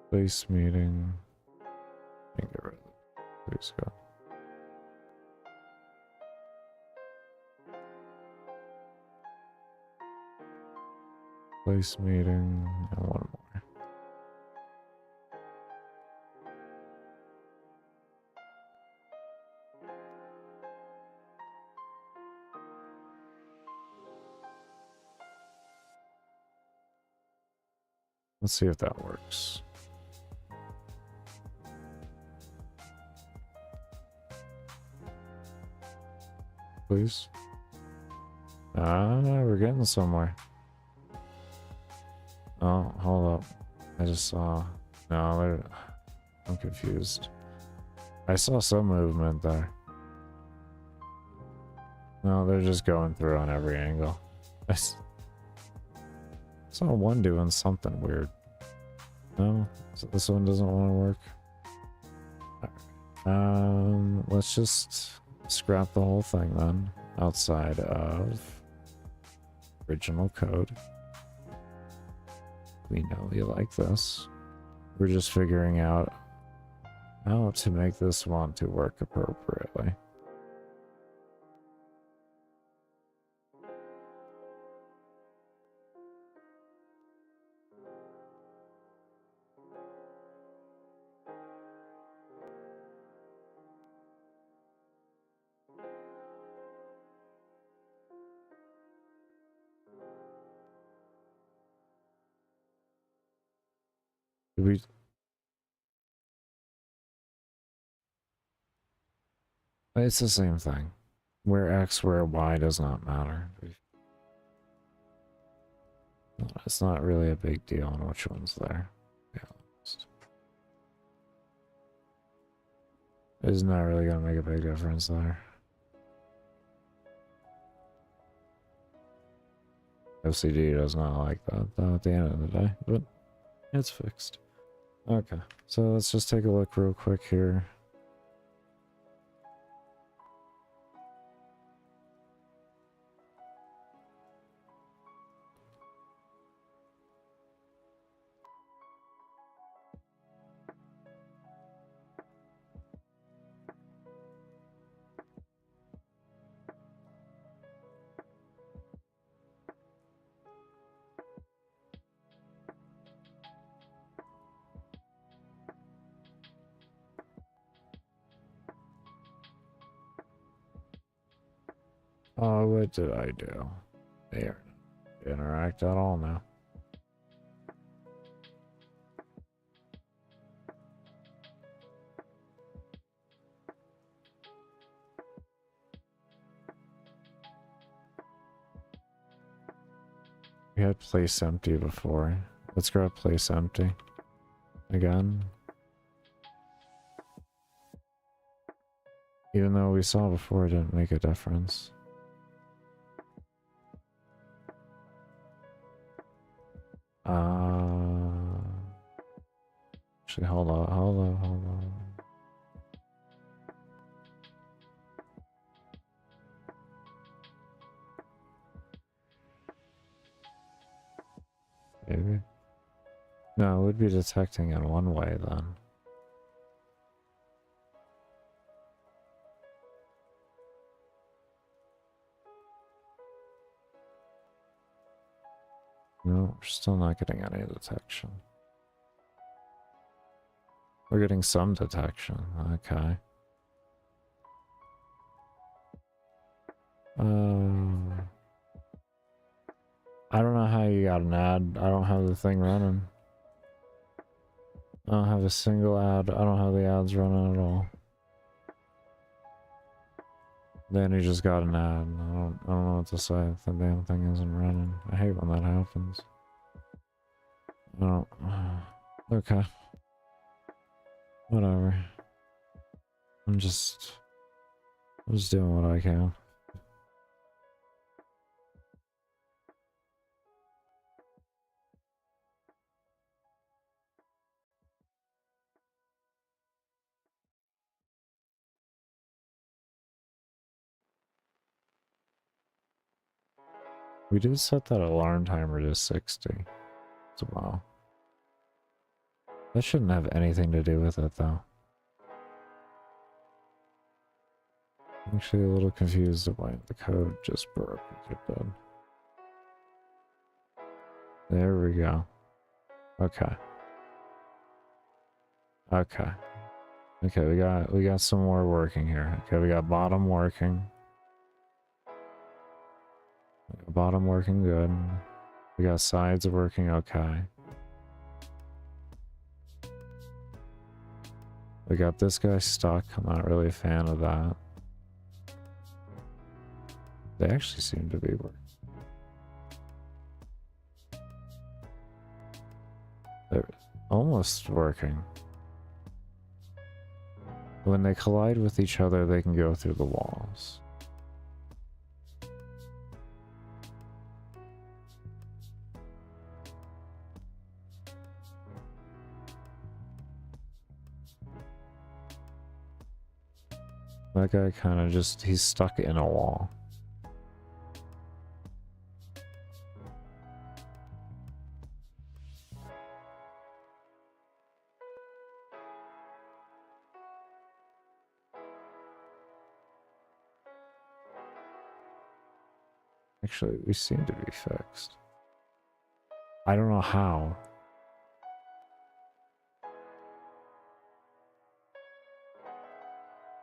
S1: Place meeting. Get rid of it. Please go. Place meeting and one more. Let's see if that works. Please. We're getting somewhere. Oh, hold up. I just saw... No, I'm confused. I saw some movement there. No, they're just going through on every angle. I saw one doing something weird. No? So this one doesn't want to work? Alright. Let's just scrap the whole thing then. Outside of original code. We know you like this. We're just figuring out how to make this want to work appropriately. It's the same thing. Where X, where Y does not matter. It's not really a big deal on which one's there. It's not really going to make a big difference there. OCD does not like that, though, at the end of the day, but it's fixed. Okay, so let's just take a look real quick here. Oh, what did I do? They are not interact at all now. We had place empty before. Let's grab place empty. Again. Even though we saw before it didn't make a difference. Actually, hold on. Maybe. No, it would be detecting in one way then. No, we're still not getting any detection. We're getting some detection. Okay. I don't know how you got an ad. I don't have the thing running. I don't have a single ad. I don't have the ads running at all. Then he just got an ad. I don't know what to say if the damn thing isn't running. I hate when that happens. I don't. Okay. Whatever. I'm just doing what I can. We did set that alarm timer to 60. So wow. That shouldn't have anything to do with it though. I'm actually a little confused of why the code just broke as it did. There we go. Okay. Okay. Okay, we got some more working here. Okay, we got bottom working. Bottom working good. We got sides working okay. We got this guy stuck. I'm not really a fan of that. They actually seem to be working. They're almost working. When they collide with each other, they can go through the walls. That guy kind of just, he's stuck in a wall. Actually, we seem to be fixed. I don't know how.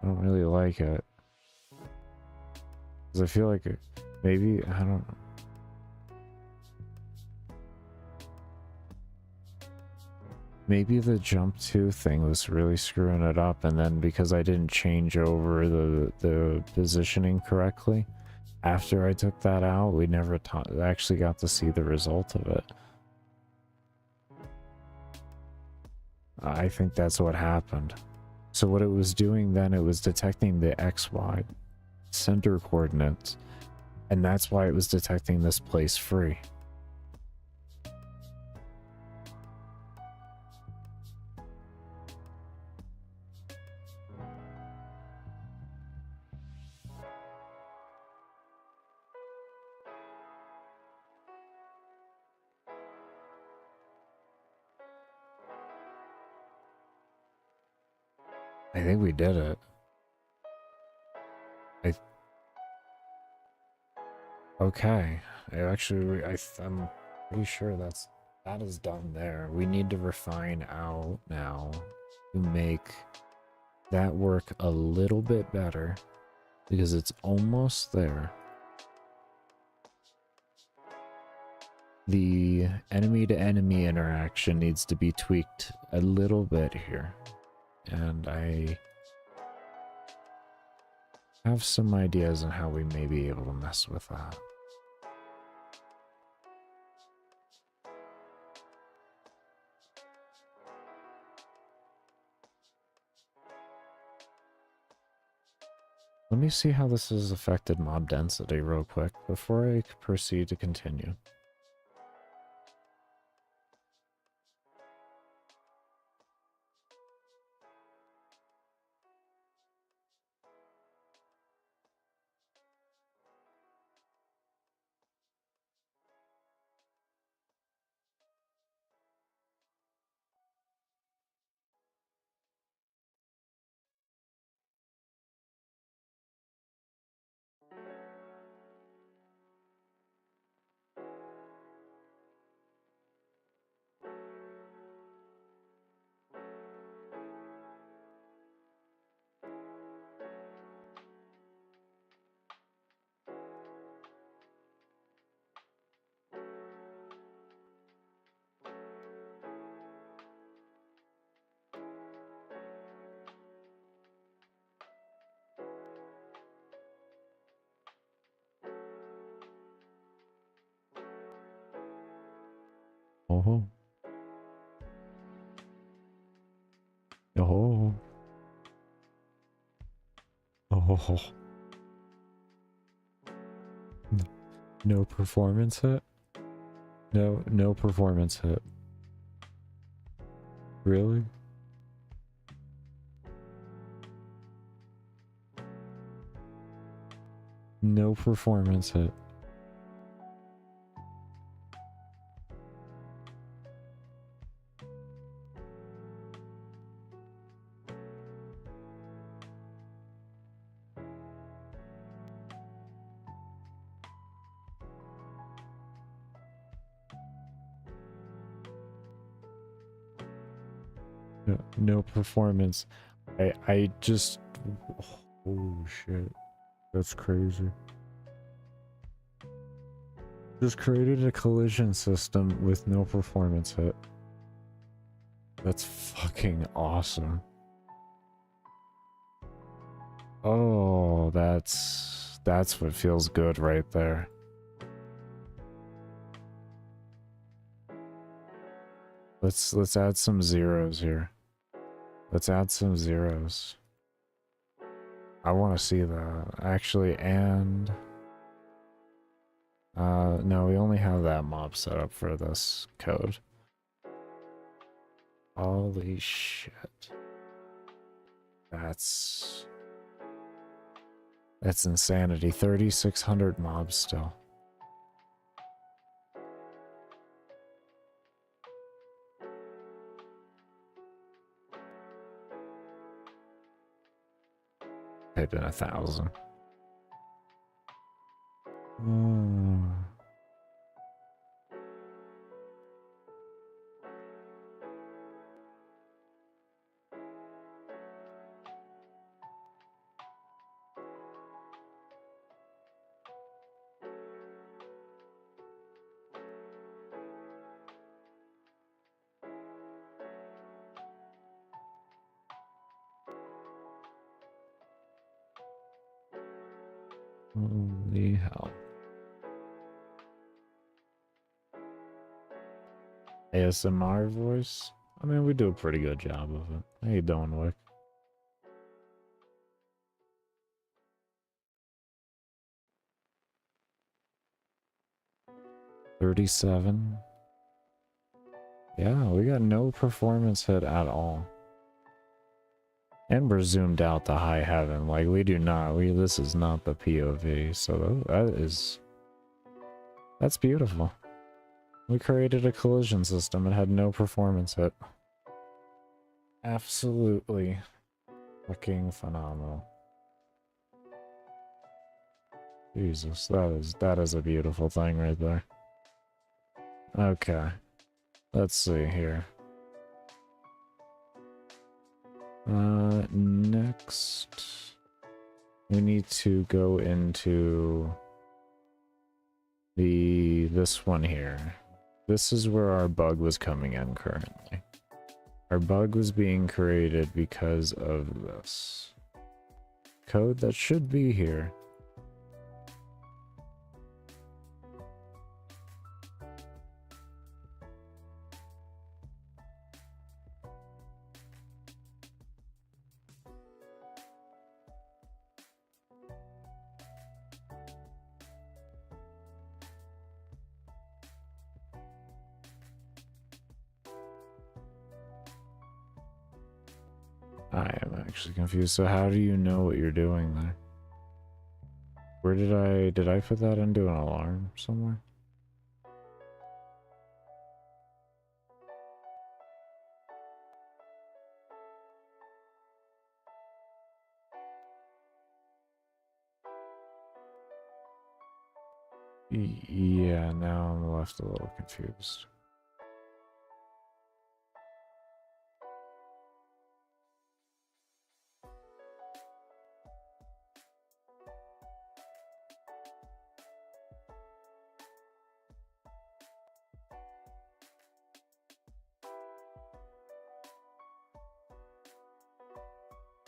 S1: I don't really like it. Because I feel like maybe, I don't know. Maybe the jump to thing was really screwing it up, and then because I didn't change over the positioning correctly, after I took that out, we never actually got to see the result of it. I think that's what happened. So what it was doing then, it was detecting the XY center coordinates, and that's why it was detecting this place free. I think we did it. Okay. Actually, I'm pretty sure that is done there. We need to refine out now to make that work a little bit better because it's almost there. The enemy to enemy interaction needs to be tweaked a little bit here. And I have some ideas on how we may be able to mess with that. Let me see how this has affected mob density real quick before I proceed to continue. Oh. Oh. Oh. No performance hit? No performance hit. Really? No performance hit. No performance. I just... Oh shit. That's crazy. Just created a collision system with no performance hit. That's fucking awesome. Oh, that's what feels good right there. Let's add some zeros here. Let's add some zeros. I want to see that actually, and no, we only have that mob set up for this code. Holy shit. That's insanity. 3,600 mobs still. Type in 1,000. Holy hell. ASMR voice? I mean, we do a pretty good job of it. How you doing, Wick? $37? Yeah, we got no performance hit at all. And we're zoomed out to high heaven. Like, we do not, this is not the POV, so that's beautiful. We created a collision system and had no performance hit. Absolutely fucking phenomenal. Jesus, that is a beautiful thing right there. Okay. Let's see here. Next we need to go into this one here. This is where our bug was coming in currently. Our bug was being created because of this code that should be here. I am actually confused. So how do you know what you're doing there? Where did I put that into an alarm somewhere? Yeah, now I'm left a little confused.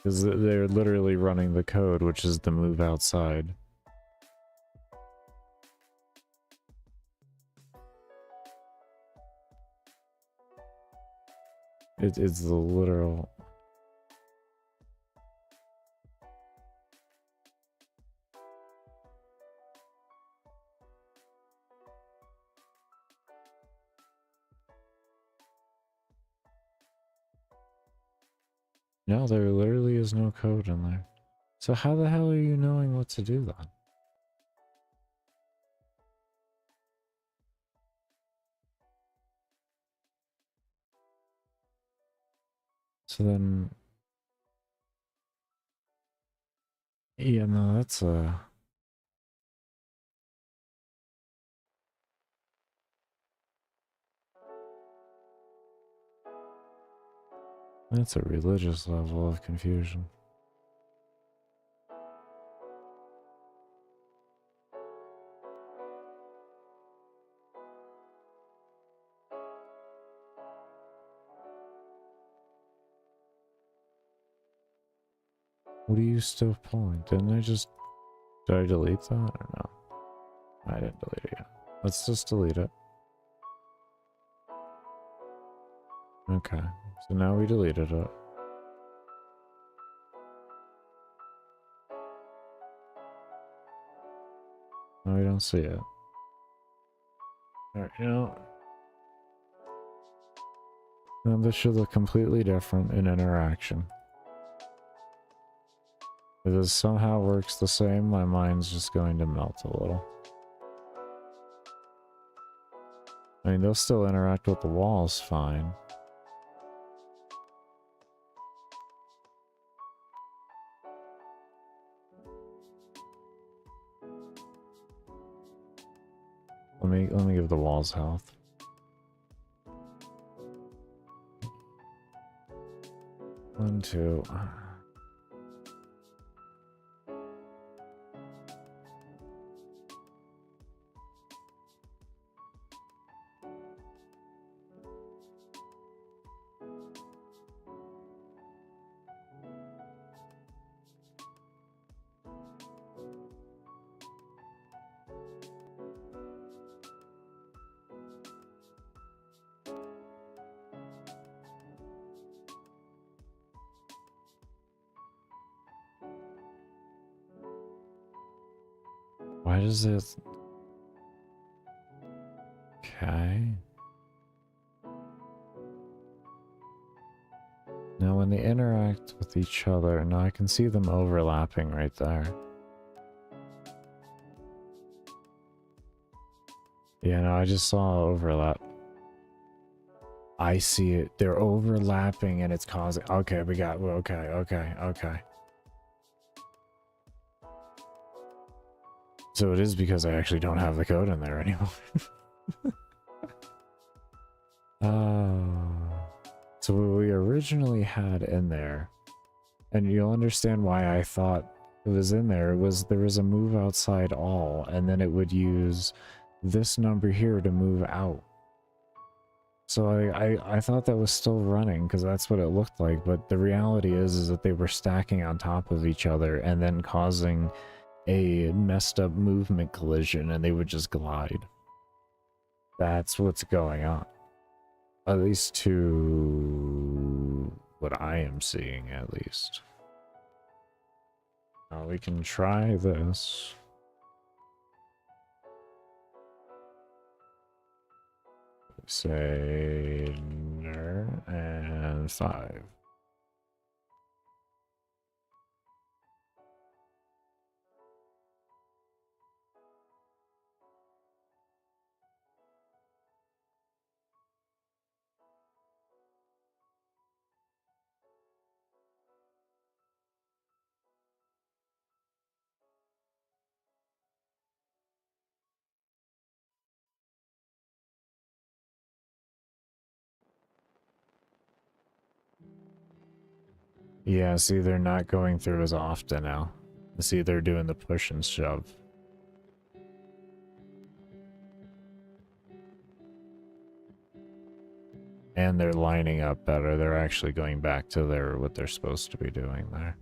S1: Because they're literally running the code, which is the move outside. It's the literal... No, there literally is no code in there. So how the hell are you knowing what to do then? So then... Yeah, no, that's a... That's a religious level of confusion. What are you still pulling? Didn't I just... Did I delete that or no? I didn't delete it yet. Let's just delete it. Okay, so now we deleted it. No, we don't see it. Alright, you know... Now this should look completely different in interaction. If this somehow works the same, my mind's just going to melt a little. I mean, they'll still interact with the walls fine. Let me give the walls health. One, two. Why does it... Okay. Now when they interact with each other, now I can see them overlapping right there. Yeah, no, I just saw overlap. I see it. They're overlapping and it's causing... Okay, we got... Okay. So it is because I actually don't have the code in there anymore. So what we originally had in there, and you'll understand why I thought it was in there, was there was a move outside all, and then it would use this number here to move out. So I thought that was still running because that's what it looked like, but the reality is that they were stacking on top of each other and then causing a messed up movement collision, and they would just glide. That's what's going on. At least to what I am seeing, at least. Now we can try this. Say and 5. Yeah, see, they're not going through as often now. See, they're doing the push and shove. And they're lining up better. They're actually going back to what they're supposed to be doing there.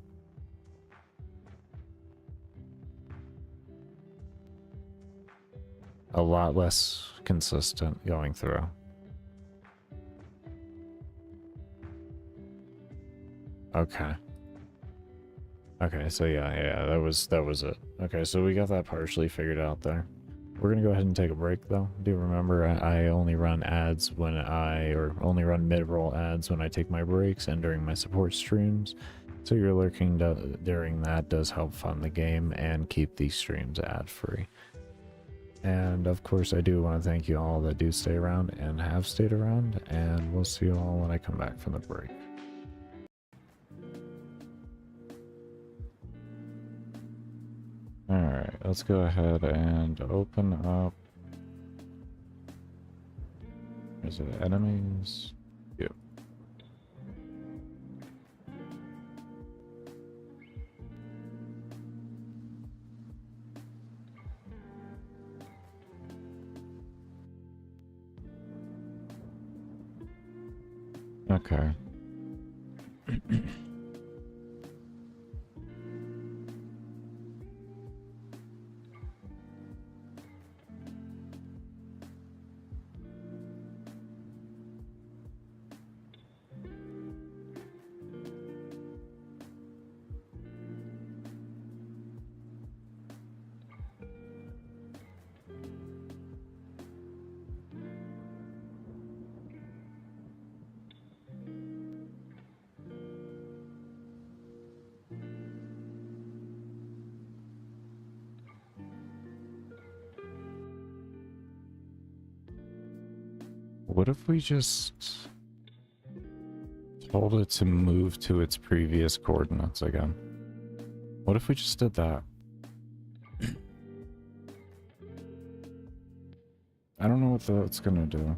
S1: A lot less consistent going through. Okay. Okay, so yeah, that was it. Okay, so we got that partially figured out there. We're gonna go ahead and take a break though. Do remember I only run ads when or only run mid-roll ads when I take my breaks and during my support streams. So your lurking during that does help fund the game and keep these streams ad-free. And of course I do want to thank you all that do stay around and have stayed around, and we'll see you all when I come back from the break. Alright, let's go ahead and open up. Is it enemies? Yep. Okay. What if we just told it to move to its previous coordinates again? What if we just did that? I don't know what that's gonna do.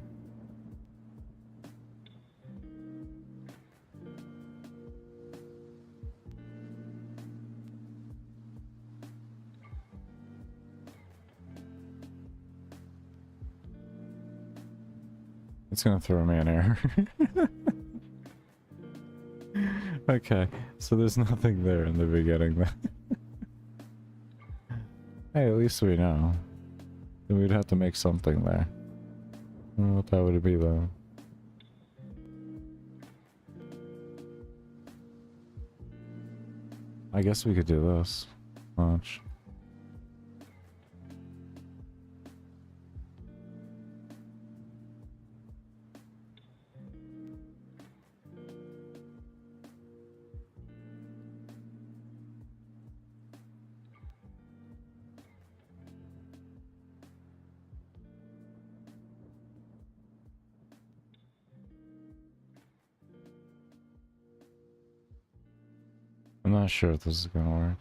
S1: It's gonna throw me an error. Okay, so there's nothing there in the beginning then. Hey, at least we know. Then we'd have to make something there. I don't know what that would be though. I guess we could do this. Launch. not sure if this is gonna work.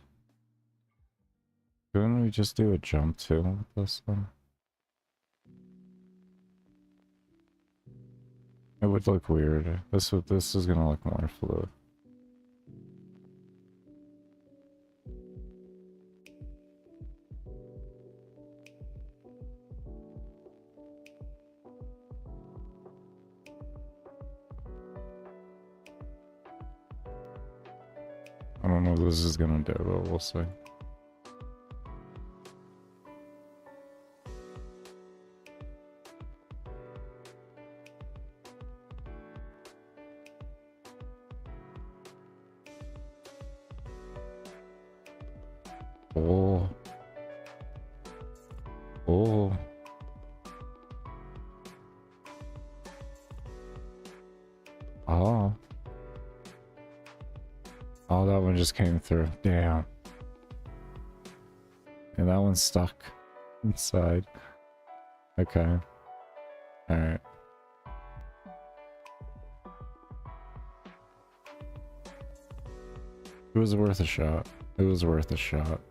S1: Couldn't we just do a jump too with this one? It would look weird. This is gonna look more fluid. I don't know what this is gonna do, but we'll see. Oh. Oh. Oh. Oh, that one just came through. Damn. And that one's stuck inside. Okay. Alright. It was worth a shot. It was worth a shot.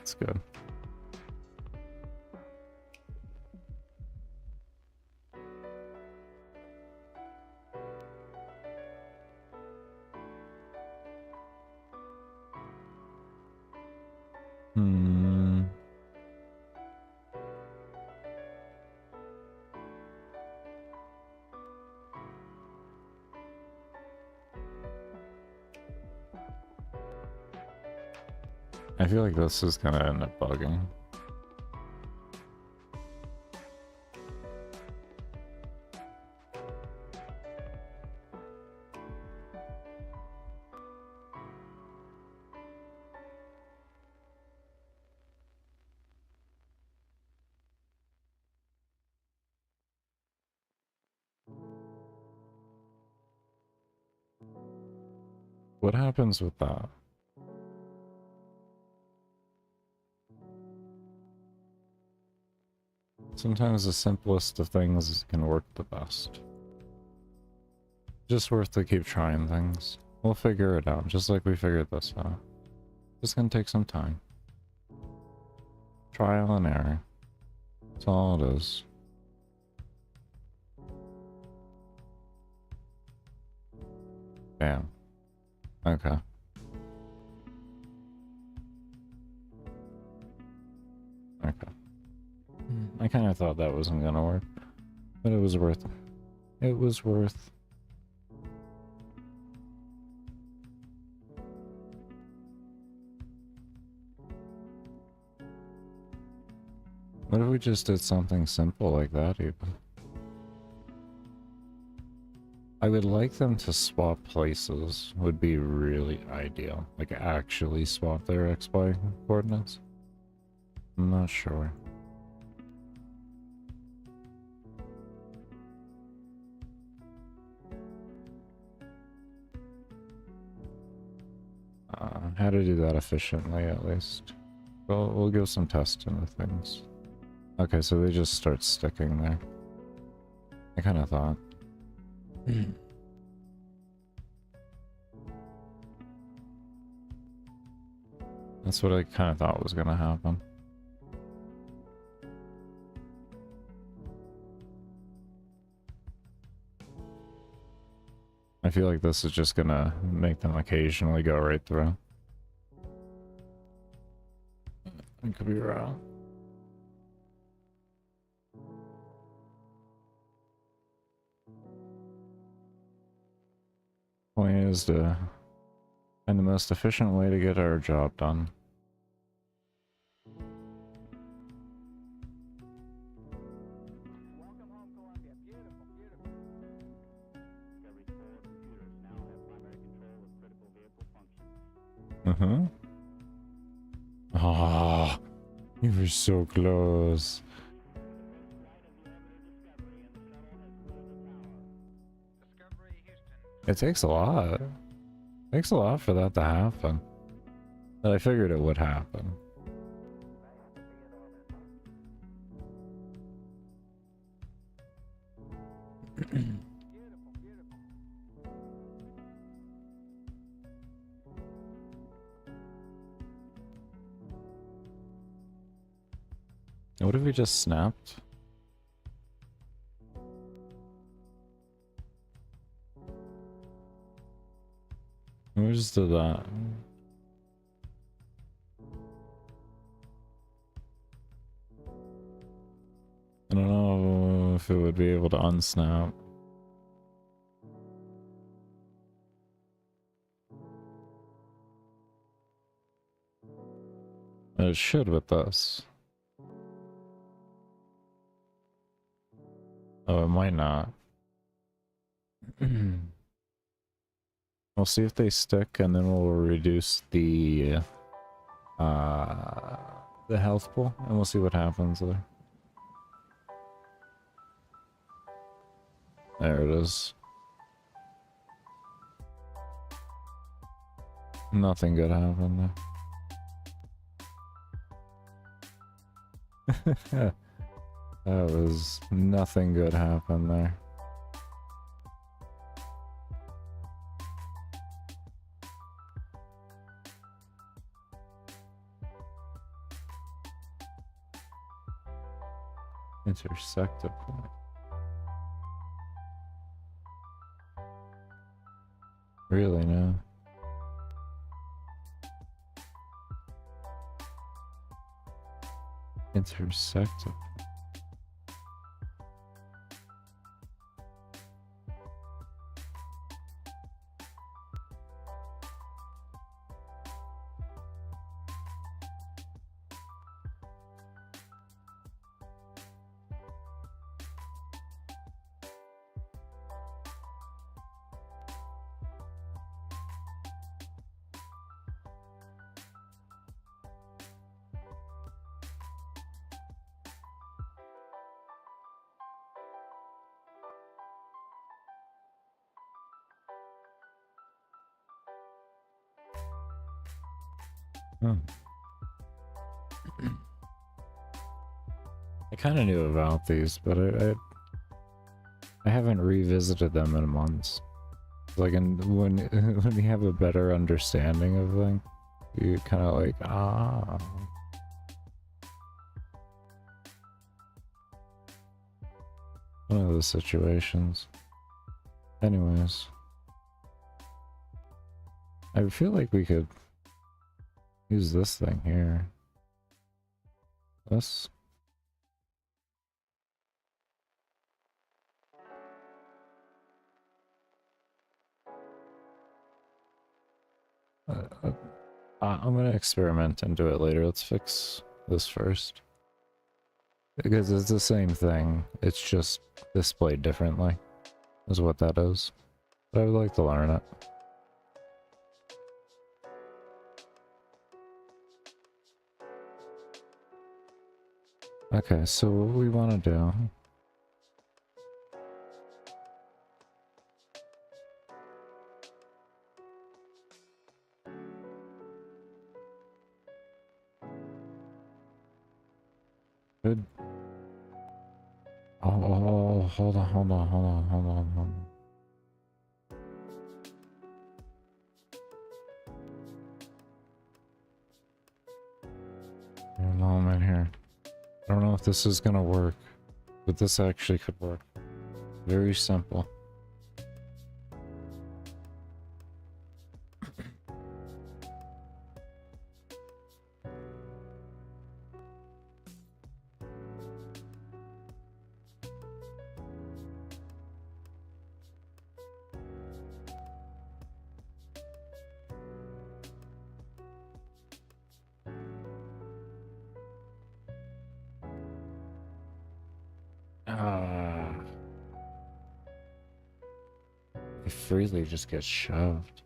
S1: It's good. I feel like this is gonna end up bugging. What happens with that? Sometimes the simplest of things can work the best. Just worth to keep trying things. We'll figure it out, just like we figured this out. Just gonna take some time. Trial and error. That's all it is. Bam. Okay. Okay. I kind of thought that wasn't gonna work, but it was worth it. It was worth. What if we just did something simple like that even? I would like them to swap places, would be really ideal. Like actually swap their XY coordinates. I'm not sure. How to do that efficiently at least. Well, we'll give some testing with things. Okay, so they just start sticking there. I kind of thought. That's what I kind of thought was going to happen. I feel like this is just going to make them occasionally go right through. I could be wrong. Point is to find the most efficient way to get our job done. Ah, you were so close. It takes a lot. It takes a lot for that to happen. But I figured it would happen. What if we just snapped? We just did that. I don't know if it would be able to unsnap. It should with this. Oh, it might not. We'll see if they stick, and then we'll reduce the health pool, and we'll see what happens there. There it is. Nothing good happened there. That was nothing good happened there. Intersect a point. Really, no. Intersect a point. I kind of knew about these, but I haven't revisited them in months. Like, when when you have a better understanding of them, you kind of like, ah. One of those situations. Anyways. I feel like we could use this thing here. This. I'm gonna experiment and do it later. Let's fix this first. Because it's the same thing. It's just displayed differently. Is what that is. But I would like to learn it. Okay, so what we want to do... Good. Oh, hold on. A moment here. I don't know if this is gonna work, but this actually could work. Very simple. It freely just gets shoved.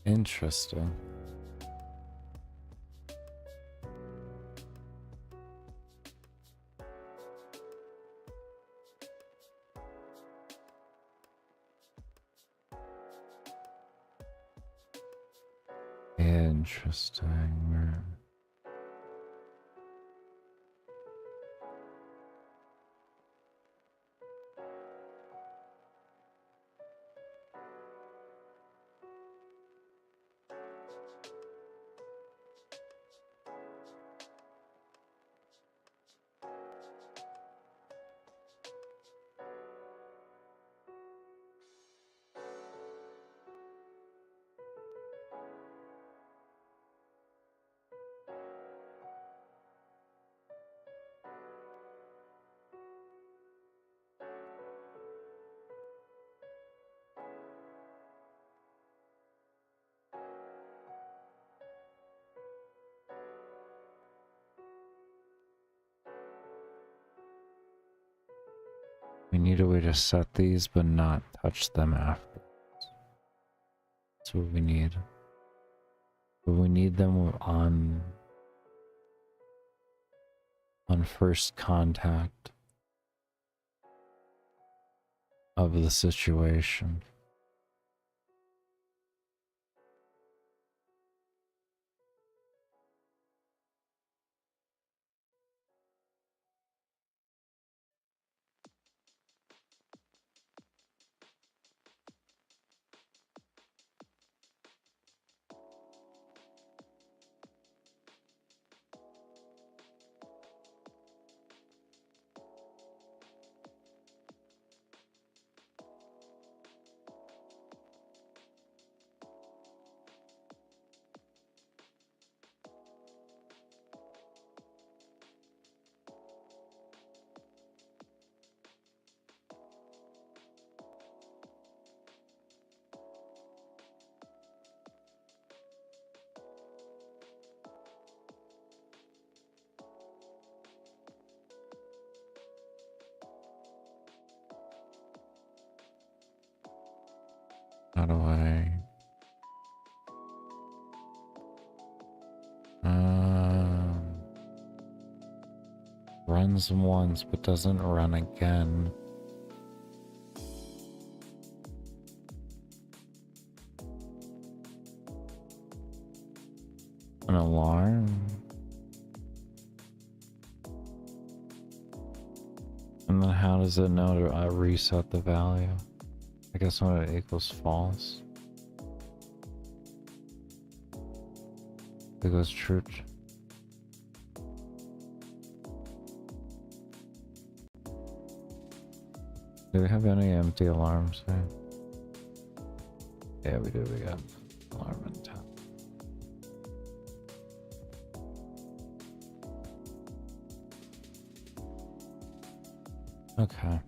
S1: Interesting. Interesting. We need a way to set these but not touch them after. That's what we need. But we need them on first contact of the situation. How do I... runs once but doesn't run again. An alarm? And then how does it know to reset the value? I guess when it equals false. It goes true. Do we have any empty alarms here? Yeah, we do. We got alarm in town. Okay.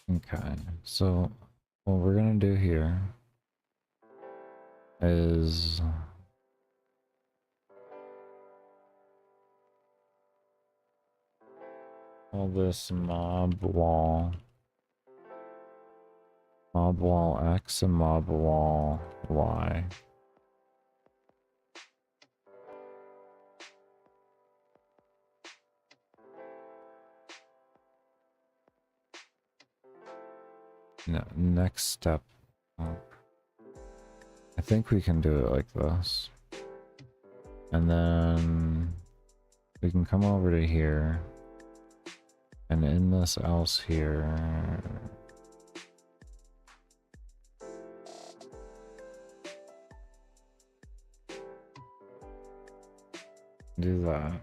S1: Okay, so what we're gonna do here is call this mob wall X and mob wall Y. No, next step. I think we can do it like this. And then we can come over to here. And in this else here, do that.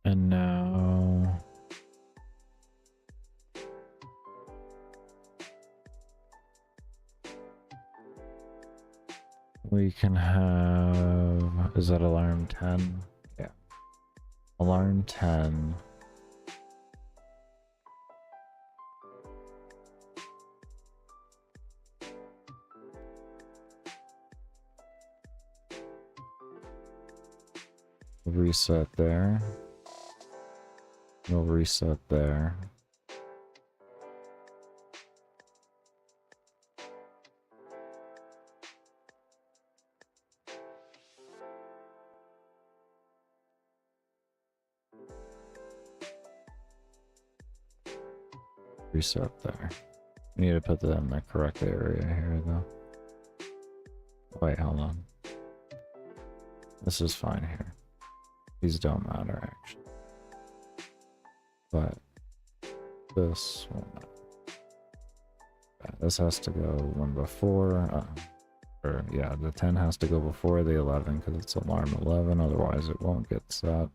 S1: And now we can have, is that alarm 10? Yeah. Alarm 10. Reset there. We'll reset there. Reset there. We need to put that in the correct area here, though. Wait, hold on. This is fine here. These don't matter, actually. But this will not. This has to go one before. Or, yeah, the 10 has to go before the 11 because it's alarm 11, otherwise it won't get set.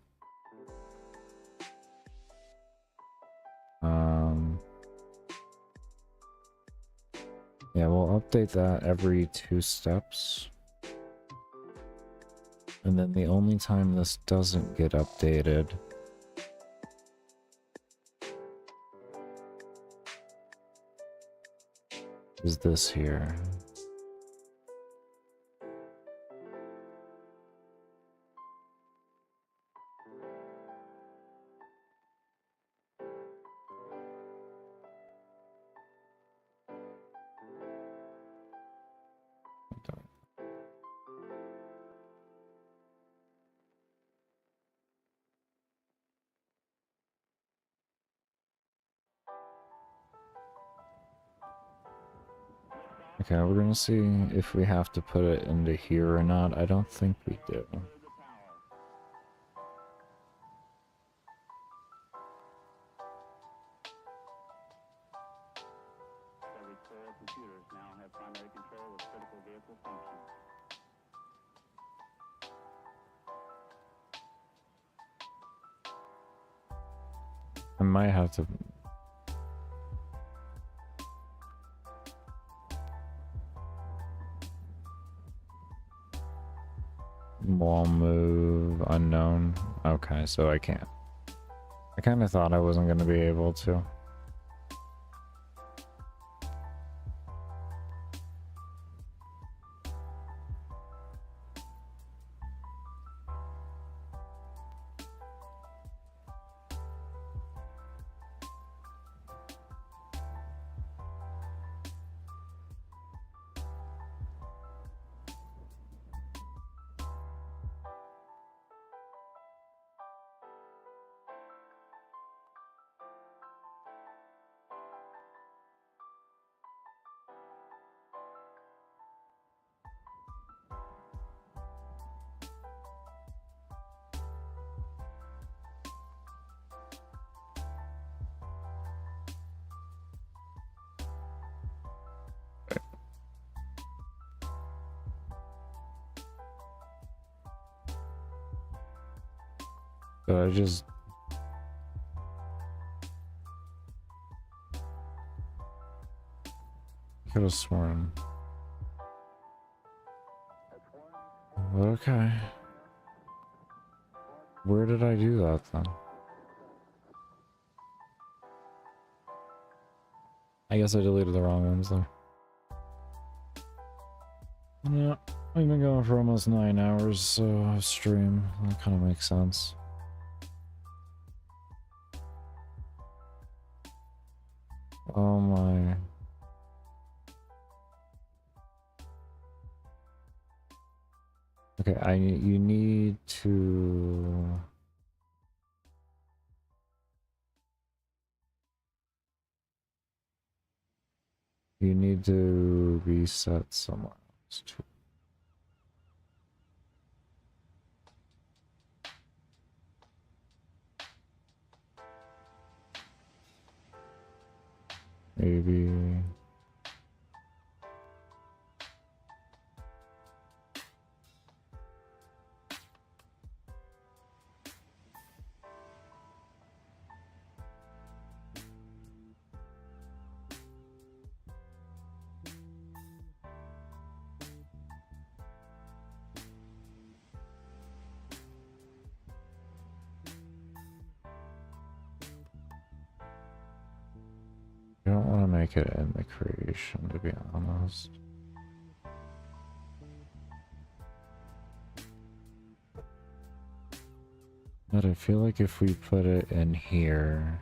S1: Yeah, we'll update that every 2 steps. And then the only time this doesn't get updated is this here. Okay, we're gonna see if we have to put it into here or not. I don't think we do. I might have to... Wall move unknown. Okay, so I can't. I kind of thought I wasn't going to be able to. But I just... could have sworn. Okay. Where did I do that then? I guess I deleted the wrong ones there. Yeah, we've been going for almost 9 hours, so stream. That kind of makes sense. Oh my. Okay, you need to... You need to reset somewhere else too. Maybe... I don't want to make it in the creation, to be honest. But I feel like if we put it in here...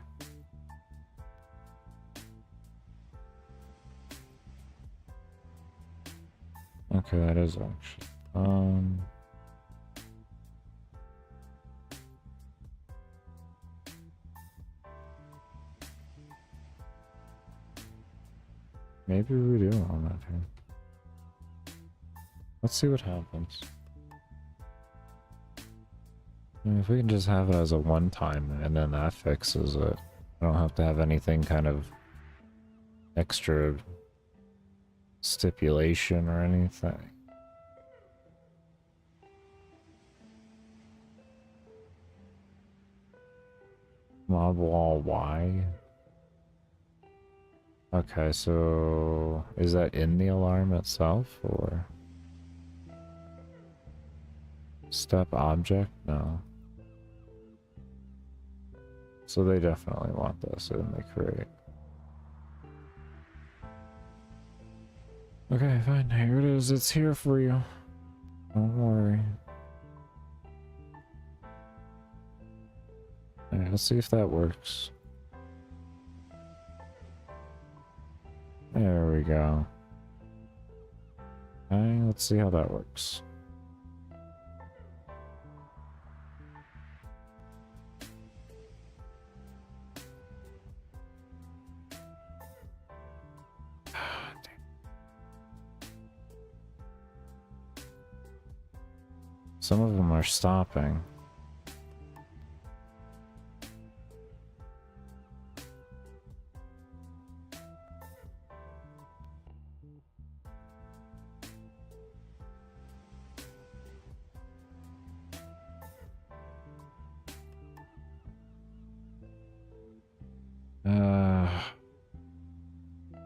S1: Okay, that is actually... Maybe we do on that here. Let's see what happens. I mean, if we can just have it as a one-time and then that fixes it. I don't have to have anything kind of extra stipulation or anything. Mob wall Y? Okay, so is that in the alarm itself or step object? No. So they definitely want this in the create. Okay, fine. Here it is. It's here for you. Don't worry. Alright, let's see if that works. There we go. Okay, let's see how that works. Some of them are stopping.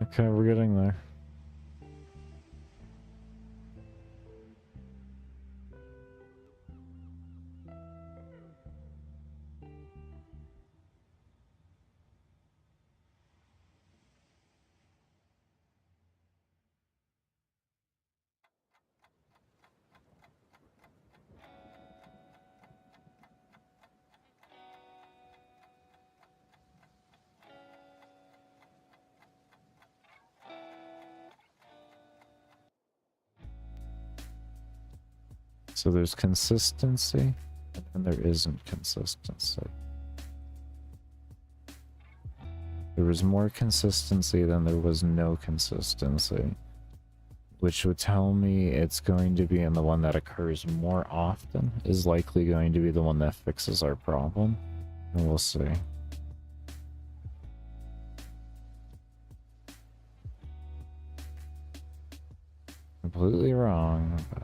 S1: Okay, we're getting there. So there's consistency, and there isn't consistency. There was more consistency than there was no consistency, which would tell me it's going to be in the one that occurs more often, is likely going to be the one that fixes our problem, and we'll see. Completely wrong, but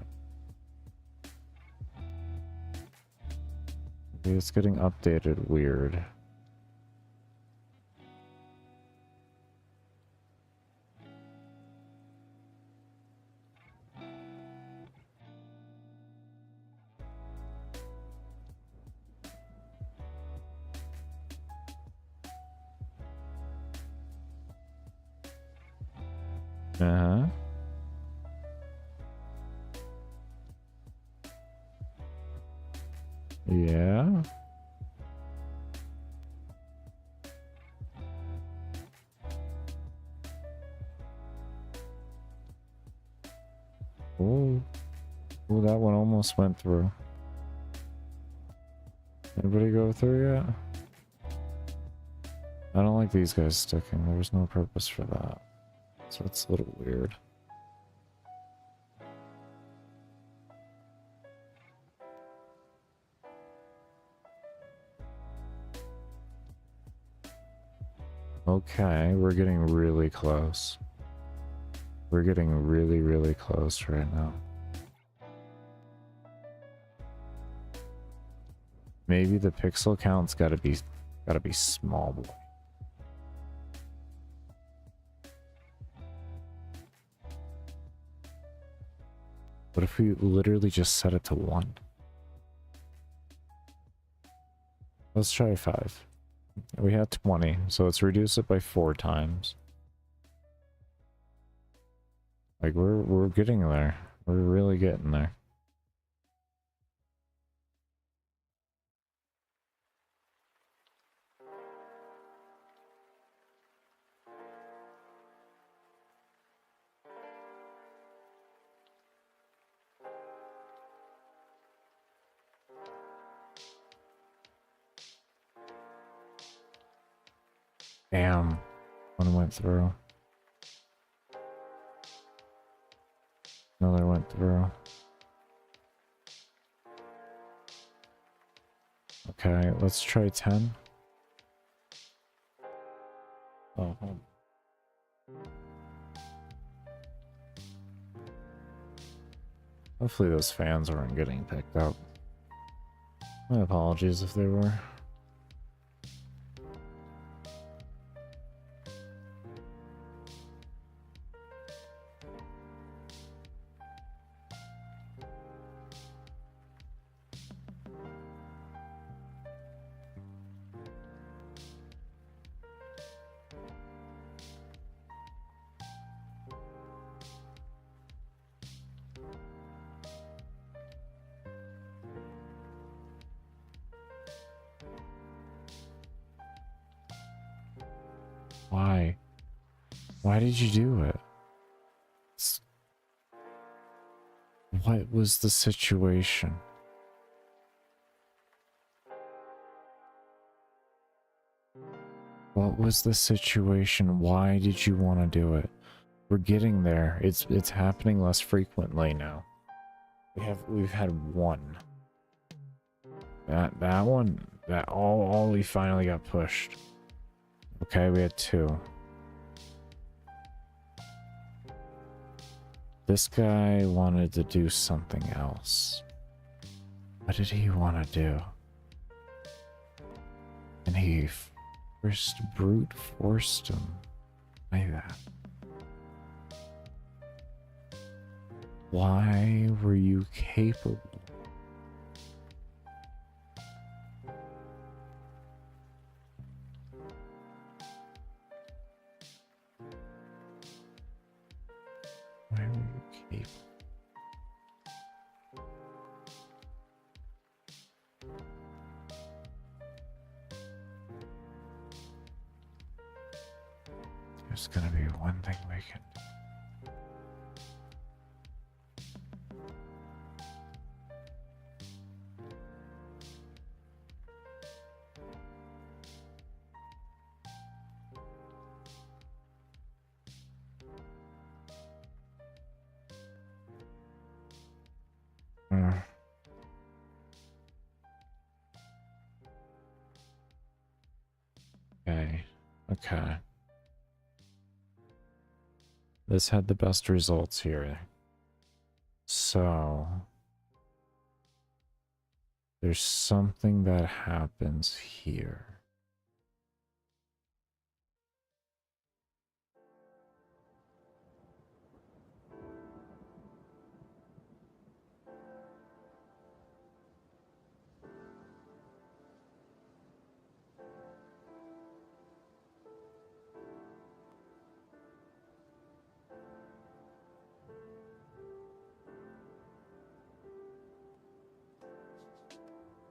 S1: maybe it's getting updated weird. Uh-huh. Yeah. Oh. Oh, that one almost went through. Anybody go through yet? I don't like these guys sticking. There was no purpose for that. So it's a little weird. Okay, we're getting really close. We're getting really, really close right now. Maybe the pixel count's gotta be small boy. What if we literally just set it to 1? Let's try 5. We had 20, so let's reduce it by 4 times. Like we're getting there. We're really getting there. Damn. One went through. Another went through. Okay, let's try 10. Oh, hold. Hopefully those fans weren't getting picked up. My apologies if they were. Why? Why did you do it? What was the situation? What was the situation? Why did you want to do it? We're getting there. It's happening less frequently now. We've had one. That one, that all we finally got pushed. Okay, we had 2. This guy wanted to do something else. What did he want to do? And he first brute forced him like that. Why were you capable? Why were you capable? There's gonna be one thing we can do. Okay. Okay. This had the best results here. So there's something that happens here.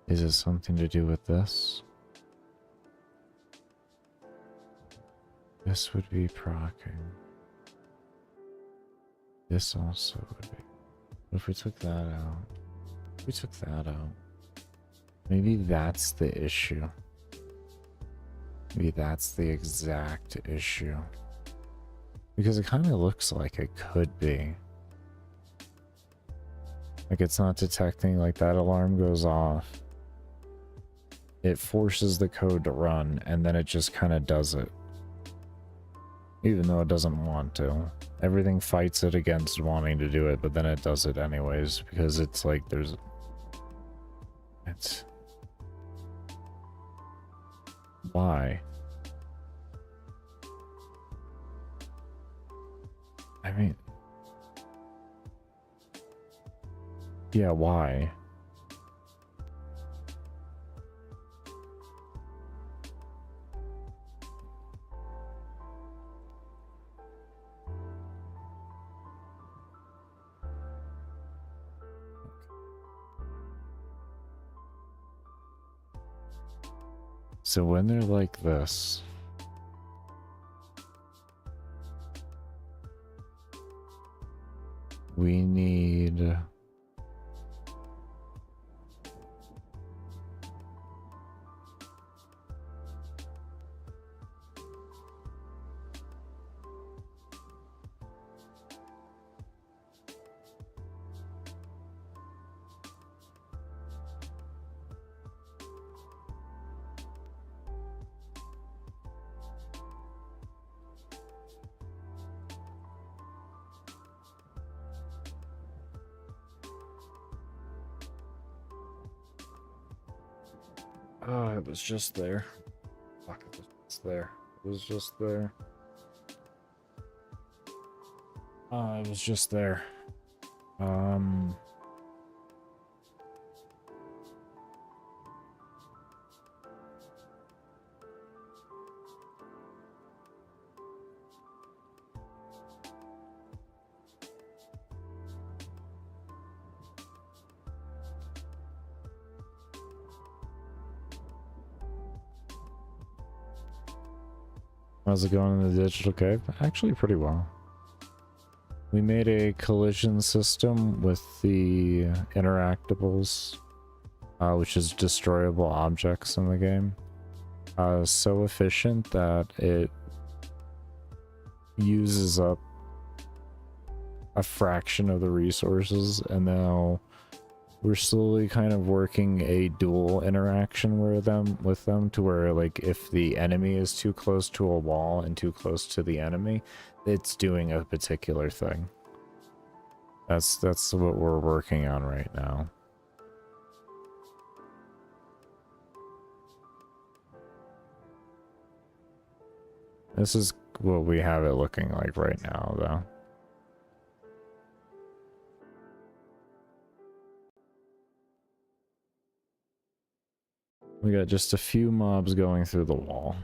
S1: Is it something to do with this? This would be procking. This also would be. What if we took that out? If we took that out. Maybe that's the issue. Maybe that's the exact issue. Because it kind of looks like it could be. Like it's not detecting, like that alarm goes off. It forces the code to run, and then it just kind of does it. Even though it doesn't want to. Everything fights it against wanting to do it, but then it does it anyways, because it's like it's... Why? I mean... Yeah, why? So when they're like this, we need Oh, it was just there. Fuck, it was there. It was just there. Oh, it was just there. How's it going in the digital cave? Actually, pretty well. We made a collision system with the interactables, which is destroyable objects in the game. So efficient that it uses up a fraction of the resources, and now we're slowly kind of working a dual interaction with them to where, like, if the enemy is too close to a wall and too close to the enemy, it's doing a particular thing. That's what we're working on right now. This is what we have it looking like right now, though. We got just a few mobs going through the wall.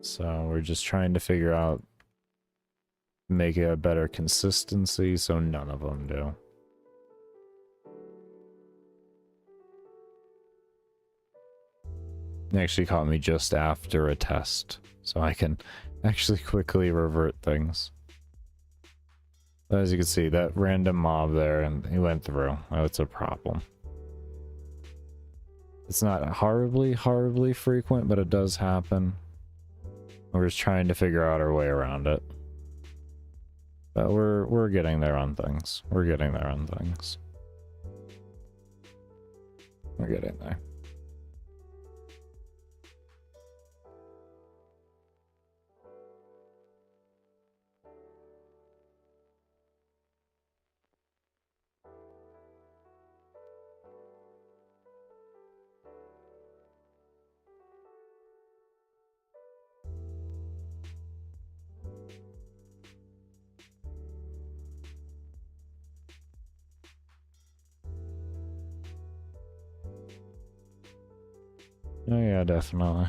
S1: So we're just trying to figure out, make it a better consistency so none of them do. It actually caught me just after a test, so I can actually quickly revert things. As you can see, that random mob there, and he went through. Oh, it's a problem. It's not horribly frequent, but it does happen. We're just trying to figure out our way around it. But we're getting there on things. We're getting there on things. We're getting there. Oh yeah, definitely.